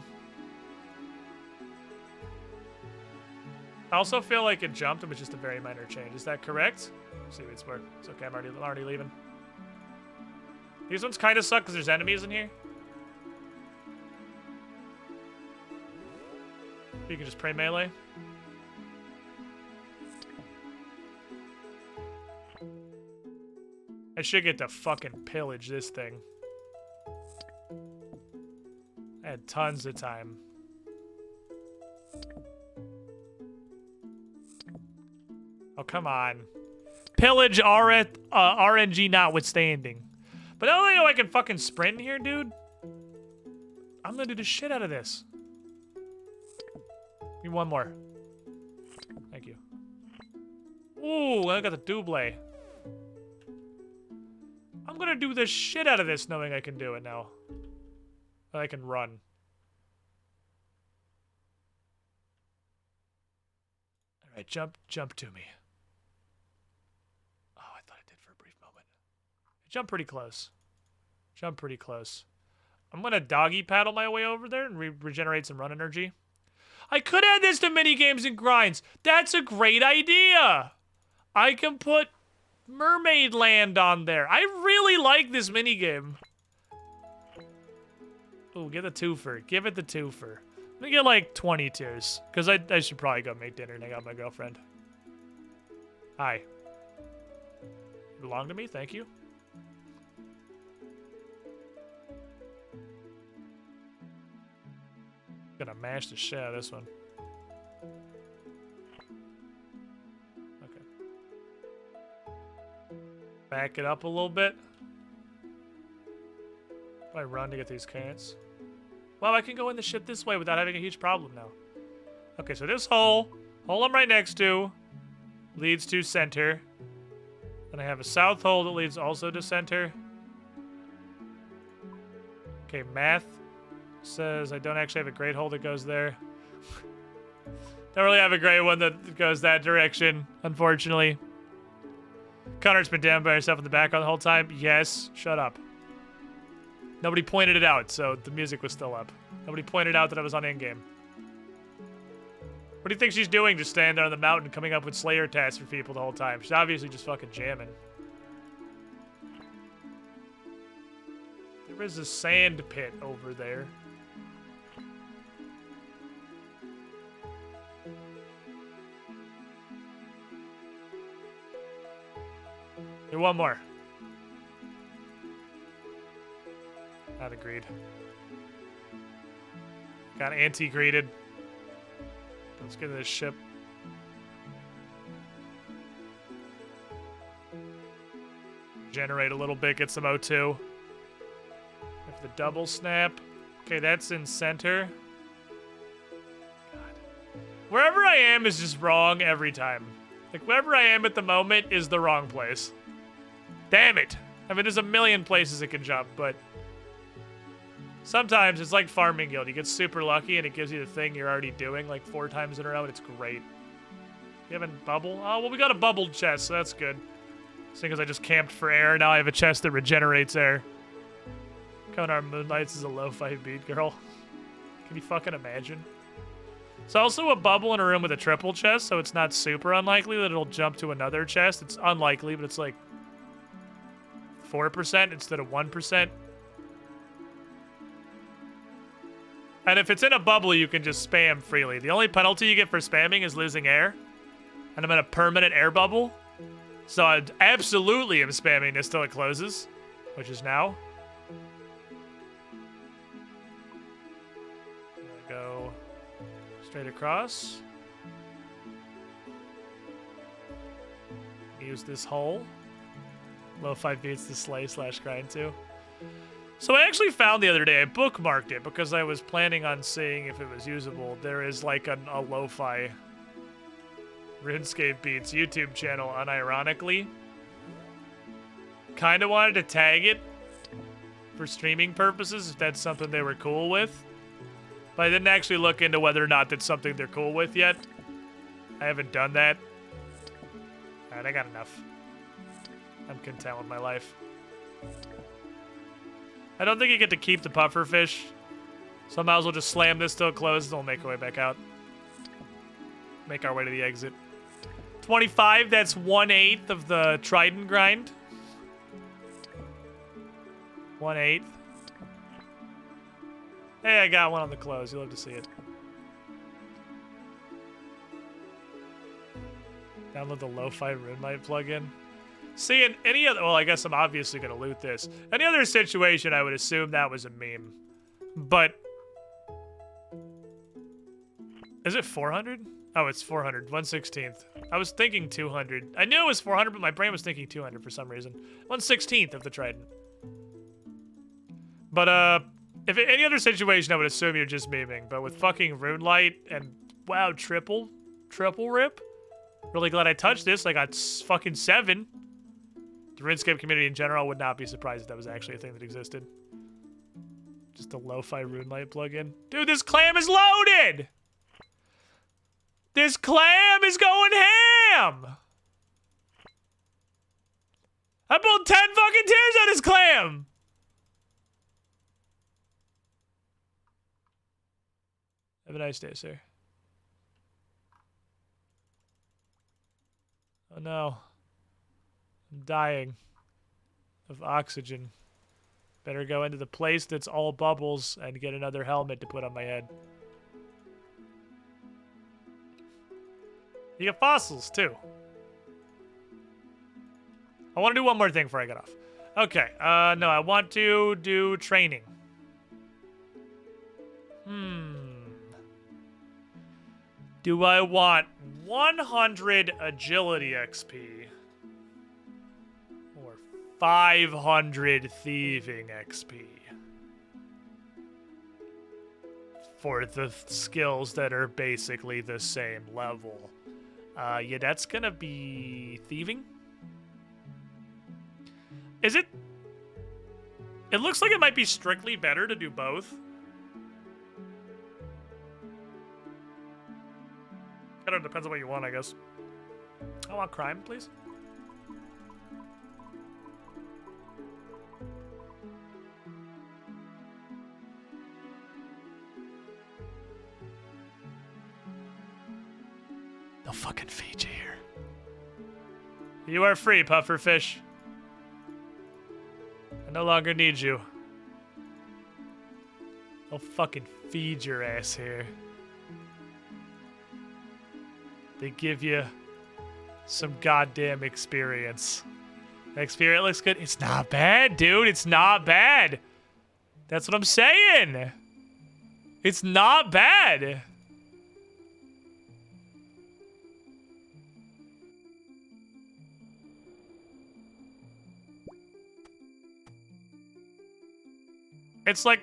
I also feel like it jumped. It was just a very minor change. Is that correct? Let's see if it's worked. It's okay. I'm already leaving. These ones kind of suck because there's enemies in here. You can just pray melee. I should get to fucking pillage this thing. I had tons of time. Oh, come on. Pillage RNG notwithstanding. But I don't know I can fucking sprint here, dude. I'm gonna do the shit out of this. Give me one more. Thank you. Ooh, I got the double. I'm gonna do the shit out of this knowing I can do it now. I can run. Alright, jump to me. Oh, I thought I did for a brief moment. Jump pretty close. Jump pretty close. I'm gonna doggy paddle my way over there and regenerate some run energy. I could add this to minigames and grinds. That's a great idea. I can put Mermaid Land on there. I really like this minigame. Ooh, get the twofer. Give it the twofer. Let me get like 20 tiers. Because I should probably go make dinner and hang out with my girlfriend. Hi. You belong to me? Thank you. Gonna mash the shit out of this one. Okay. Back it up a little bit. I run to get these cans. Well, I can go in the ship this way without having a huge problem now. Okay, so this hole I'm right next to, leads to center. Then I have a south hole that leads also to center. Okay, math says I don't actually have a great hole that goes there. Don't really have a great one that goes that direction, unfortunately. Connor's been down by herself in the background the whole time. Yes, shut up. Nobody pointed it out, so the music was still up. Nobody pointed out that I was on in-game. What do you think she's doing just standing there on the mountain coming up with Slayer tasks for people the whole time? She's obviously just fucking jamming. There is a sand pit over there. Do one more. Not agreed. Got anti-greeted. Let's get to this ship. Generate a little bit, get some O2. If the double snap. Okay, that's in center. God. Wherever I am is just wrong every time. Like, wherever I am at the moment is the wrong place. Damn it! I mean, there's a million places it can jump, but sometimes it's like Farming Guild. You get super lucky and it gives you the thing you're already doing like 4 times in a row, and it's great. You haven't bubble? Oh, well, we got a bubbled chest, so that's good. Seeing as I just camped for air, now I have a chest that regenerates air. Konar Moonlights is a lo-fi beat girl. Can you fucking imagine? It's also a bubble in a room with a triple chest, so it's not super unlikely that it'll jump to another chest. It's unlikely, but it's like 4% instead of 1%. And if it's in a bubble, you can just spam freely. The only penalty you get for spamming is losing air. And I'm in a permanent air bubble. So I absolutely am spamming this till it closes, which is now. I'm gonna go straight across. Use this hole. Low 5 beats to slay / grind to. So I actually found the other day, I bookmarked it because I was planning on seeing if it was usable. There is like a lo-fi RuneScape Beats YouTube channel unironically. Kind of wanted to tag it for streaming purposes if that's something they were cool with. But I didn't actually look into whether or not that's something they're cool with yet. I haven't done that. Alright, I got enough. I'm content with my life. I don't think you get to keep the puffer fish. So I might as well just slam this till it closes and we'll make our way back out. Make our way to the exit. 25, that's 1/8 of the Trident grind. 1/8. Hey, I got one on the close. You'll love to see it. Download the Lo-Fi RuneLite plugin. See, in any other... Well, I guess I'm obviously going to loot this. Any other situation, I would assume that was a meme. But... Is it 400? Oh, it's 400. 1/16th. I was thinking 200. I knew it was 400, but my brain was thinking 200 for some reason. 1/16th of the Trident. But, if in any other situation, I would assume you're just memeing. But with fucking RuneLite and, wow, triple rip. Really glad I touched this. I got fucking 7. The RuneScape community in general would not be surprised if that was actually a thing that existed. Just a lo-fi RuneLite plugin. Dude, this clam is loaded! This clam is going ham! I pulled 10 fucking tears on this clam! Have a nice day, sir. Oh no. I'm dying of oxygen. Better go into the place that's all bubbles and get another helmet to put on my head. You get fossils, too. I want to do one more thing before I get off. Okay, no, I want to do training. Do I want 100 agility XP? Or 500 thieving XP? For the skills that are basically the same level. Yeah, that's gonna be thieving. Is it? It looks like it might be strictly better to do both. I don't know, depends on what you want, I guess. I want crime, please. They'll fucking feed you here. You are free, pufferfish. I no longer need you. They'll fucking feed your ass here. They give you some goddamn experience. Experience looks good. It's not bad, dude. It's not bad. That's what I'm saying. It's not bad. It's like,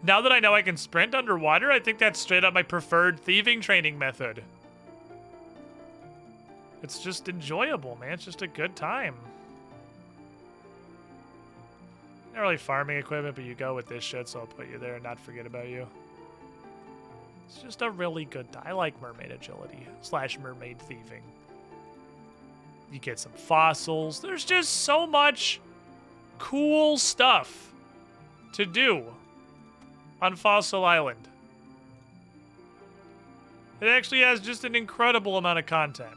now that I know I can sprint underwater, I think that's straight up my preferred thieving training method. It's just enjoyable, man. It's just a good time. Not really farming equipment, but you go with this shit, so I'll put you there and not forget about you. It's just a really good time. I like mermaid agility / mermaid thieving. You get some fossils. There's just so much cool stuff to do on Fossil Island. It actually has just an incredible amount of content.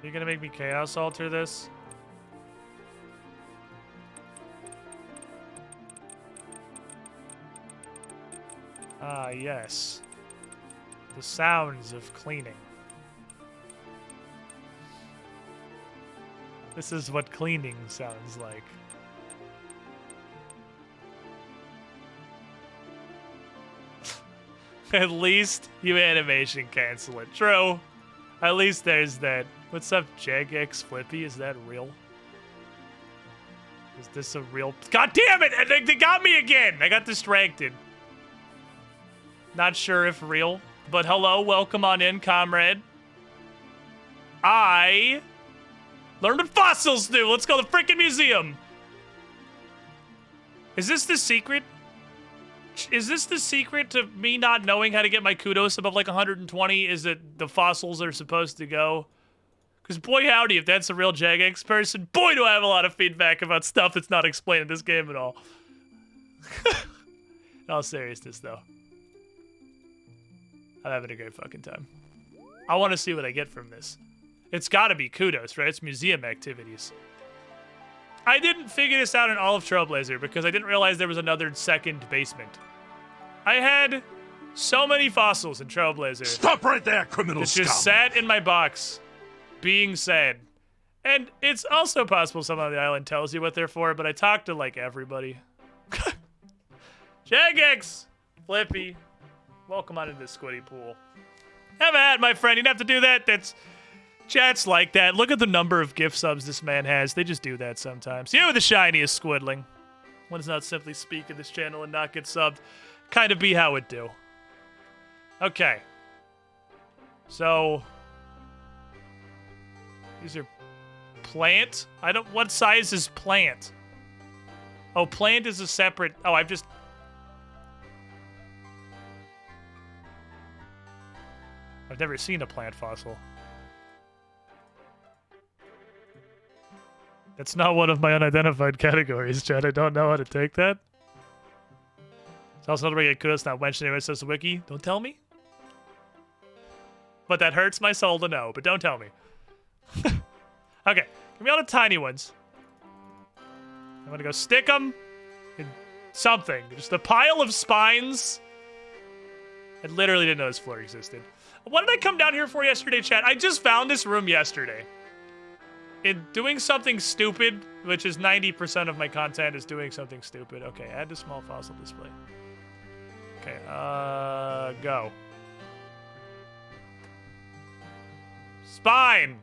You're gonna make me Chaos Alter this? Ah, yes. The sounds of cleaning. This is what cleaning sounds like. At least you animation cancel it. True. At least there's that. What's up, Jagex Flippy? Is that real? Is this a real... God damn it! They got me again! I got distracted. Not sure if real, but hello, welcome on in, comrade. I learned what fossils do. Let's go to the freaking museum. Is this the secret? Is this the secret to me not knowing how to get my kudos above like 120? Is that the fossils are supposed to go? Because boy howdy, if that's a real Jagex person, boy do I have a lot of feedback about stuff that's not explained in this game at all. In all seriousness though. I'm having a great fucking time. I want to see what I get from this. It's gotta be kudos, right? It's museum activities. I didn't figure this out in all of Trailblazer because I didn't realize there was another second basement. I had so many fossils in Trailblazer. Stop right there, criminal It scum! just sat in my box, being sad. And it's also possible someone on the island tells you what they're for, but I talked to like everybody. Jagex! Flippy. Welcome on into the squiddy pool. Have a hat, my friend. You don't have to do that. That's... Chat's like that. Look at the number of gift subs this man has. They just do that sometimes. You, the shiniest squidling. One does not simply speak in this channel and not get subbed. Kind of be how it do. Okay. So... These are... Plant? I don't... What size is plant? Oh, plant is a separate... Oh, I've just... I've never seen a plant fossil. That's not one of my unidentified categories, Chad. I don't know how to take that. It's also not a regular kudos, not mentioned anywhere, says the wiki. Don't tell me. But that hurts my soul to know, but don't tell me. Okay, give me all the tiny ones. I'm gonna go stick them in something. Just a pile of spines. I literally didn't know this floor existed. What did I come down here for yesterday, chat? I just found this room yesterday. In doing something stupid, which is 90% of my content is doing something stupid. Okay, add to small fossil display. Okay, go. Spine!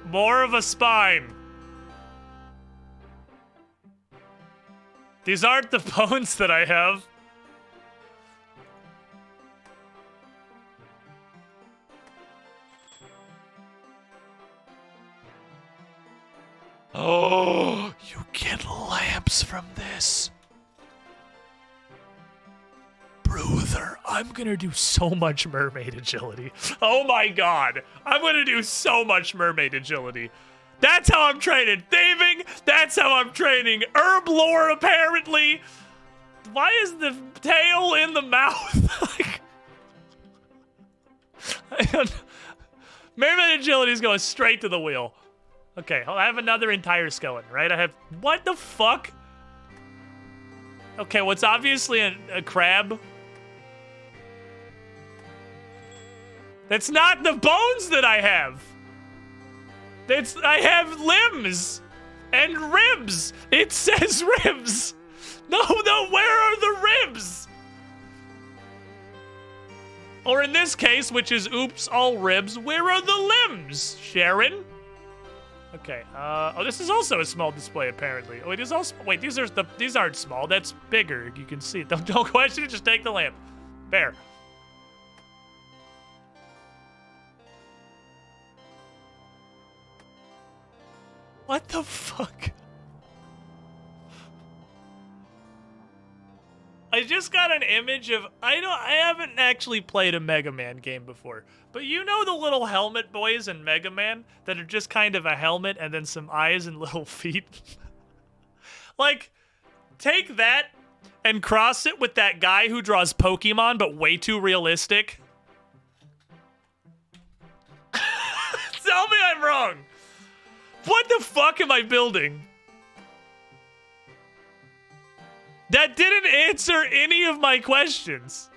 More of a spine. These aren't the bones that I have. Oh, you get lamps from this. Brother, I'm gonna do so much mermaid agility. Oh my god, I'm gonna do so much mermaid agility. That's how I'm training thieving. That's how I'm training herb lore, apparently. Why is the tail in the mouth? I don't know. Mermaid agility is going straight to the wheel. Okay, I have another entire skeleton, right? I have... What the fuck? Okay, what's obviously a crab? That's not the bones that I have. I have limbs and ribs. It says ribs. No, where are the ribs? Or in this case, which is oops, all ribs, where are the limbs, Sharon? Okay, oh, this is also a small display, apparently. Oh, it is also, wait, these aren't small, that's bigger, you can see it. Don't question it, just take the lamp. Fair. What the fuck? I just got an image of, I haven't actually played a Mega Man game before, but you know the little helmet boys in Mega Man that are just kind of a helmet and then some eyes and little feet? Like, take that and cross it with that guy who draws Pokemon, but way too realistic. Tell me I'm wrong. What the fuck am I building? That didn't answer any of my questions.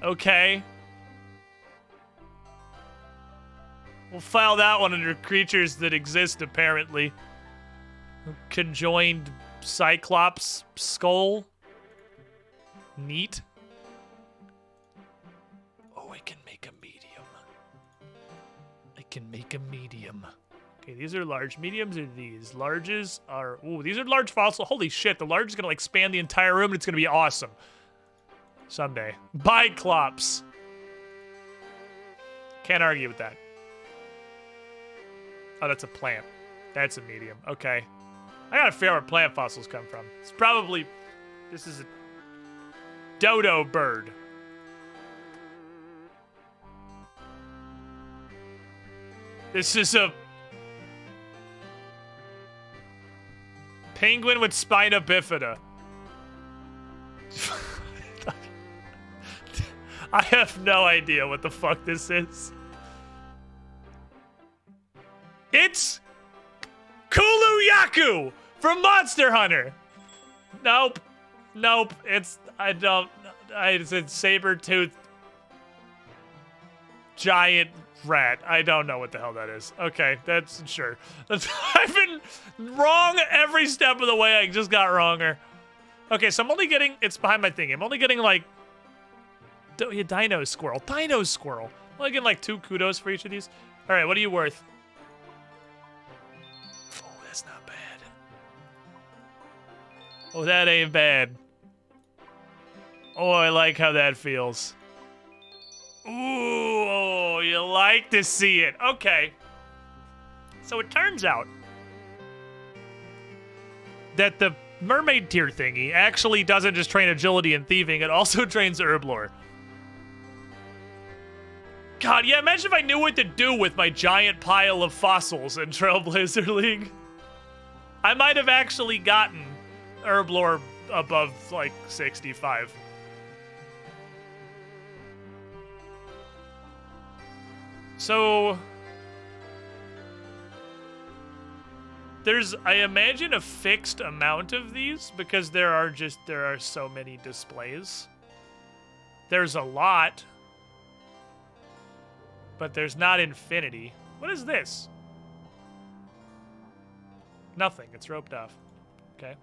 Okay. Well, file that one under creatures that exist, apparently. Conjoined Cyclops skull. Neat. Oh, I can make a medium. I can make a medium. Okay, these are large. Mediums are these. Larges are... Ooh, these are large fossil. Holy shit, the large is going to, like, span the entire room, and it's going to be awesome. Someday. Biclops. Can't argue with that. Oh, that's a plant. That's a medium. Okay. I gotta figure out where plant fossils come from. It's probably... This is a dodo bird. This is a penguin with spina bifida. I have no idea what the fuck this is. It's Kulu-Yaku from Monster Hunter. Nope. Nope. It's a saber-toothed giant rat. I don't know what the hell that is. Okay, that's sure. I've been wrong every step of the way. I just got wronger. Okay, so I'm only getting... It's behind my thing. I'm only getting, like... Dino squirrel. Dino squirrel. I'm only getting, like, 2 kudos for each of these. All right, what are you worth? Oh, that's not bad. Oh, that ain't bad. Oh, I like how that feels. Ooh, oh, you like to see it. Okay. So it turns out that the mermaid tier thingy actually doesn't just train agility and thieving, it also trains herblore. God, yeah, imagine if I knew what to do with my giant pile of fossils in Trailblazer League. I might have actually gotten herblore above, like, 65. So... There's, I imagine, a fixed amount of these because there are so many displays. There's a lot, but there's not infinity. What is this? Nothing. It's roped off. Okay.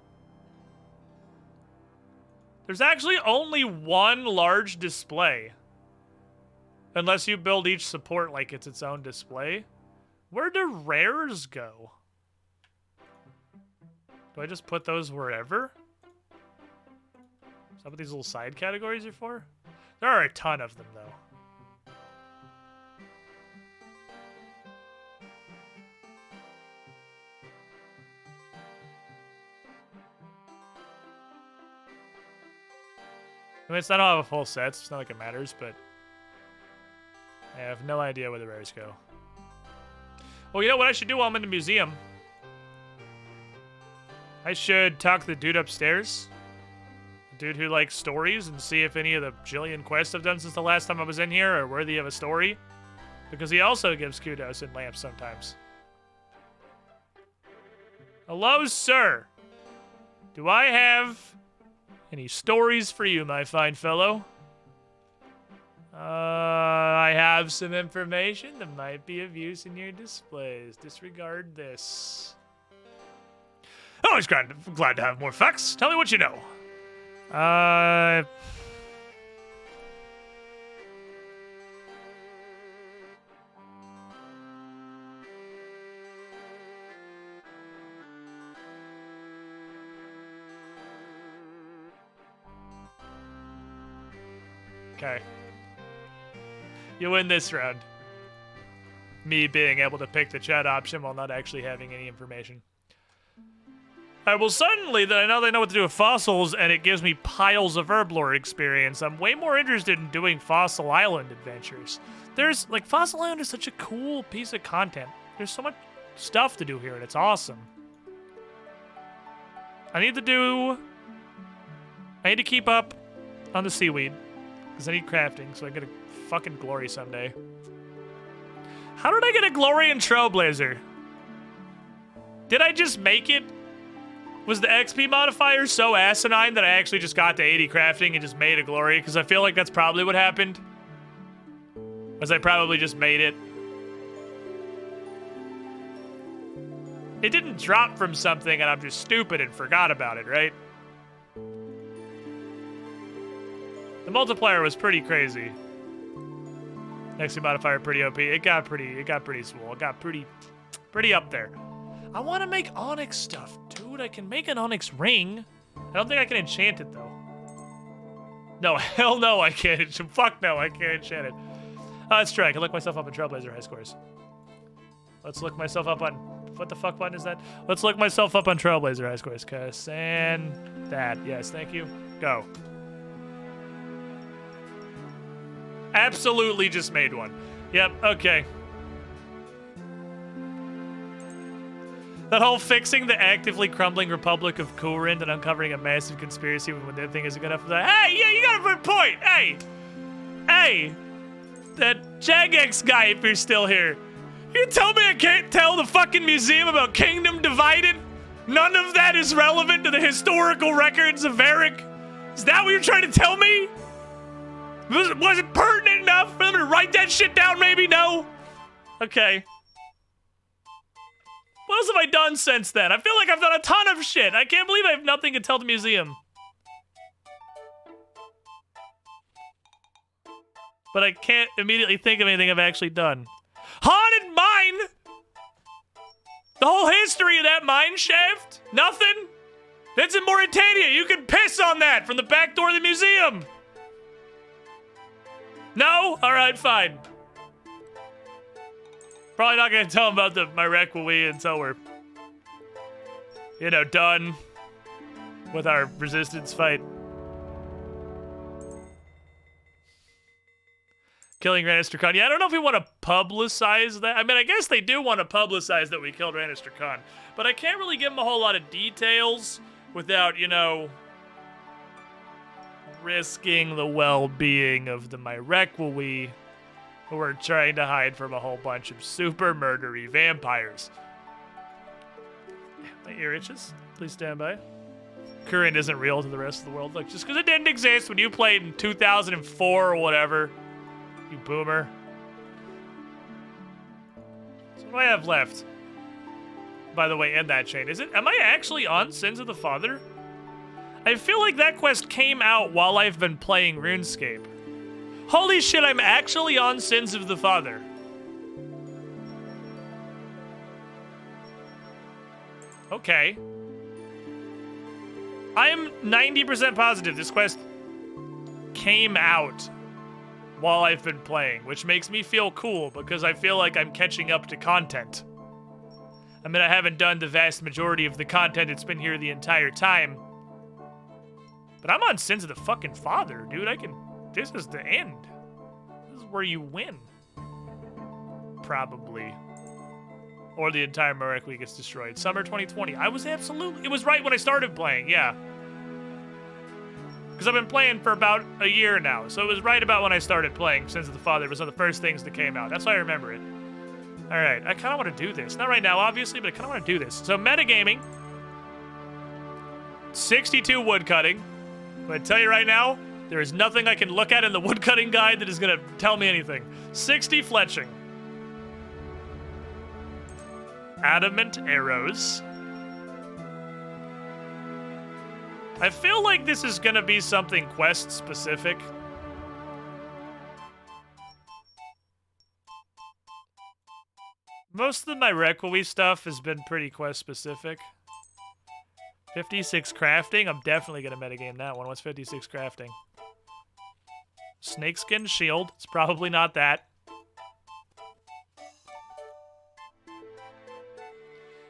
There's actually only one large display. Unless you build each support like it's its own display. Where do rares go? Do I just put those wherever? Is that what these little side categories are for? There are a ton of them, though. I mean, I don't have a full set, so it's not like it matters, but I have no idea where the rares go. Well, you know what I should do while I'm in the museum? I should talk to the dude upstairs. The dude who likes stories, and see if any of the jillion quests I've done since the last time I was in here are worthy of a story. Because he also gives kudos and lamps sometimes. Hello, sir. Do I have any stories for you, my fine fellow? I have some information that might be of use in your displays. Disregard this. Always glad to have more facts. Tell me what you know. Okay. You win this round. Me being able to pick the chat option while not actually having any information. Alright, well, suddenly that I know what to do with fossils, and it gives me piles of herblore experience, I'm way more interested in doing Fossil Island adventures. There's, like, Fossil Island is such a cool piece of content. There's so much stuff to do here, and it's awesome. I need to keep up on the seaweed, because I need crafting, so I get a fucking glory someday. How did I get a glory in Trailblazer? Did I just make it? Was the XP modifier so asinine that I actually just got to 80 crafting and just made a glory? Because I feel like that's probably what happened. As I probably just made it. It didn't drop from something and I'm just stupid and forgot about it, right? The multiplier was pretty crazy. Next modifier pretty OP. It got pretty swole. It got pretty up there. I want to make onyx stuff, dude. I can make an onyx ring. I don't think I can enchant it though. No, hell no, I can't. Fuck no, I can't enchant it. Let's try. I can look myself up in Trailblazer high scores. Let's look myself up on... What the fuck button is that? Let's look myself up on Trailblazer high scores. And that. Yes, thank you. Go. Absolutely just made one. Yep, okay. That whole fixing the actively crumbling Republic of Courland and uncovering a massive conspiracy when that thing isn't good enough for that. Hey, yeah, you got a good point. Hey, that Jagex guy, if you're still here. You tell me I can't tell the fucking museum about Kingdom Divided? None of that is relevant to the historical records of Varric? Is that what you're trying to tell me? Was it pertinent enough for them to write that shit down, maybe? No? Okay. What else have I done since then? I feel like I've done a ton of shit. I can't believe I have nothing to tell the museum. But I can't immediately think of anything I've actually done. Haunted mine! The whole history of that mine shaft? Nothing? That's in Mauritania. You can piss on that from the back door of the museum. No? Alright, fine. Probably not gonna tell them about my Requiem until we're, you know, done with our resistance fight. Killing Rannister Khan. Yeah, I don't know if we want to publicize that. I mean, I guess they do want to publicize that we killed Rannister Khan, but I can't really give them a whole lot of details without, you know, risking the well-being of the Myrequowi, who are trying to hide from a whole bunch of super murdery vampires. My ear itches. Please stand by. Current isn't real to the rest of the world. Like, just because it didn't exist when you played in 2004 or whatever, you boomer. So what do I have left? By the way, end that chain. Am I actually on Sins of the Father? I feel like that quest came out while I've been playing RuneScape. Holy shit, I'm actually on Sins of the Father. Okay. I am 90% positive this quest came out while I've been playing, which makes me feel cool because I feel like I'm catching up to content. I mean, I haven't done the vast majority of the content that's been here the entire time. But I'm on Sins of the fucking Father, dude. This is the end. This is where you win. Probably. Or the entire Myrequowi gets destroyed. Summer 2020. It was right when I started playing, yeah. Because I've been playing for about a year now. So it was right about when I started playing Sins of the Father. It was one of the first things that came out. That's why I remember it. Alright, I kind of want to do this. Not right now, obviously, but I kind of want to do this. So metagaming. 62 woodcutting. I'm going to tell you right now, there is nothing I can look at in the woodcutting guide that is going to tell me anything. 60 fletching. Adamant arrows. I feel like this is going to be something quest specific. Most of my Myrequowi stuff has been pretty quest specific. 56 crafting. I'm definitely going to metagame that one. What's 56 crafting? Snakeskin shield. It's probably not that.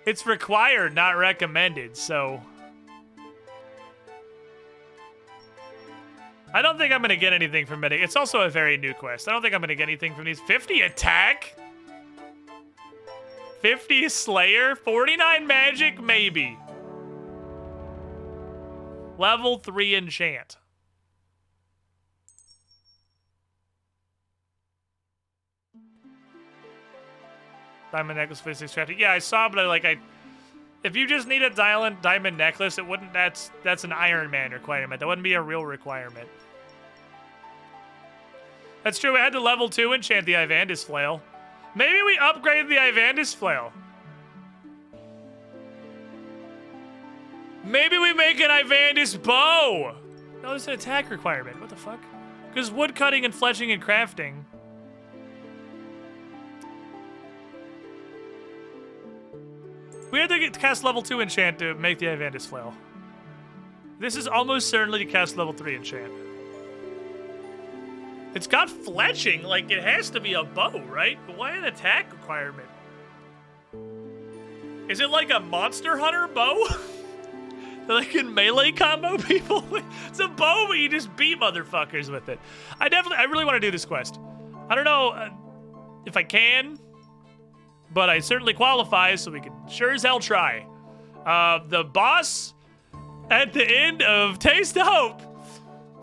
It's required, not recommended, so... I don't think I'm going to get anything from it. It's also a very new quest. I don't think I'm going to get anything from these. 50 attack? 50 slayer? 49 magic? Maybe. Level 3 enchant. Diamond necklace, 56 crafting. Yeah, I saw, but if you just need a diamond necklace, it wouldn't. That's an Iron Man requirement. That wouldn't be a real requirement. That's true. I had to level 2 enchant the Ivandis flail. Maybe we upgrade the Ivandis flail. Maybe we make an Ivandis bow. No, there's an attack requirement. What the fuck? Because wood cutting and fletching and crafting. We had to cast level 2 enchant to make the Ivandis flail. This is almost certainly to cast level 3 enchant. It's got fletching, like it has to be a bow, right? But why an attack requirement? Is it like a monster hunter bow? That can melee combo people? It's a bow, but you just beat motherfuckers with it. I really want to do this quest. I don't know if I can, but I certainly qualify, so we can sure as hell try. The boss at the end of Taste of Hope,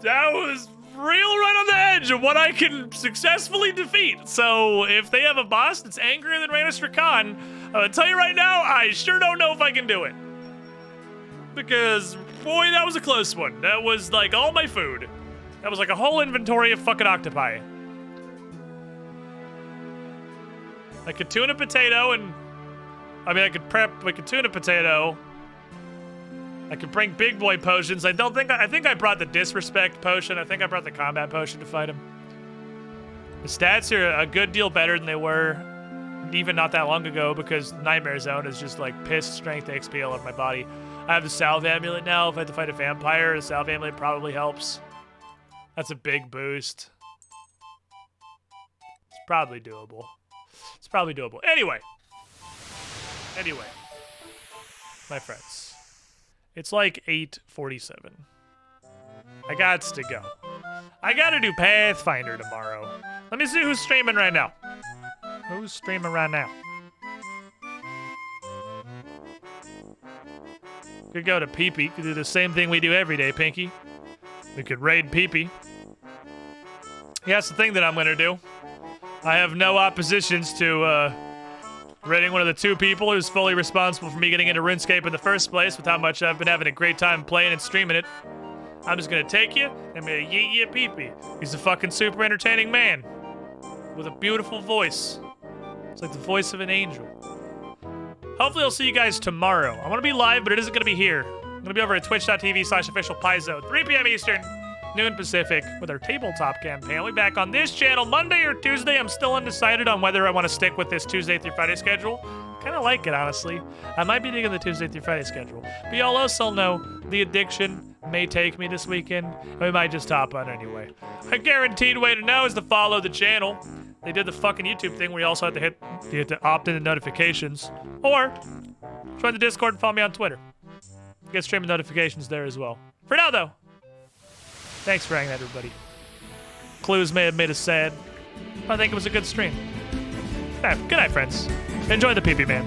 that was real right on the edge of what I can successfully defeat. So if they have a boss that's angrier than Ranister Khan, I'll tell you right now, I sure don't know if I can do it. Because, boy, that was a close one. That was like all my food. That was like a whole inventory of fucking octopi. I could tune a potato and... I mean, I could tune a potato. I could bring big boy potions. I think I brought the disrespect potion. I think I brought the combat potion to fight him. The stats are a good deal better than they were even not that long ago because Nightmare Zone is just like piss strength XP all over my body. I have the Salve Amulet now. If I have to fight a vampire, the Salve Amulet probably helps. That's a big boost. It's probably doable. It's probably doable. Anyway, my friends, it's like 8:47. I gots to go. I gotta do Pathfinder tomorrow. Let me see who's streaming right now. Who's streaming right now? Could go to Pee-Pee. Could do the same thing we do every day, Pinky. We could raid Pee-Pee. Yeah, that's the thing that I'm gonna do. I have no oppositions to raiding one of the 2 people who's fully responsible for me getting into RuneScape in the first place with how much I've been having a great time playing and streaming it. I'm just gonna take you and I'm gonna yeet you a Pee-Pee. He's a fucking super entertaining man with a beautiful voice. It's like the voice of an angel. Hopefully I'll see you guys tomorrow. I'm gonna be live, but it isn't gonna be here. I'm gonna be over at twitch.tv/officialpaizo, 3 p.m. Eastern, noon Pacific, with our tabletop campaign. I'll be back on this channel Monday or Tuesday. I'm still undecided on whether I want to stick with this Tuesday through Friday schedule. Kind of like it, honestly. I might be digging the Tuesday through Friday schedule. But y'all also know the addiction may take me this weekend, and we might just hop on anyway. A guaranteed way to know is to follow the channel. They did the fucking YouTube thing where you also have to opt in the notifications. Or join the Discord and follow me on Twitter. Get streaming notifications there as well. For now, though, thanks for hanging out, everybody. Clues may have made us sad. I think it was a good stream. Good night, friends. Enjoy the Pee-Pee Man.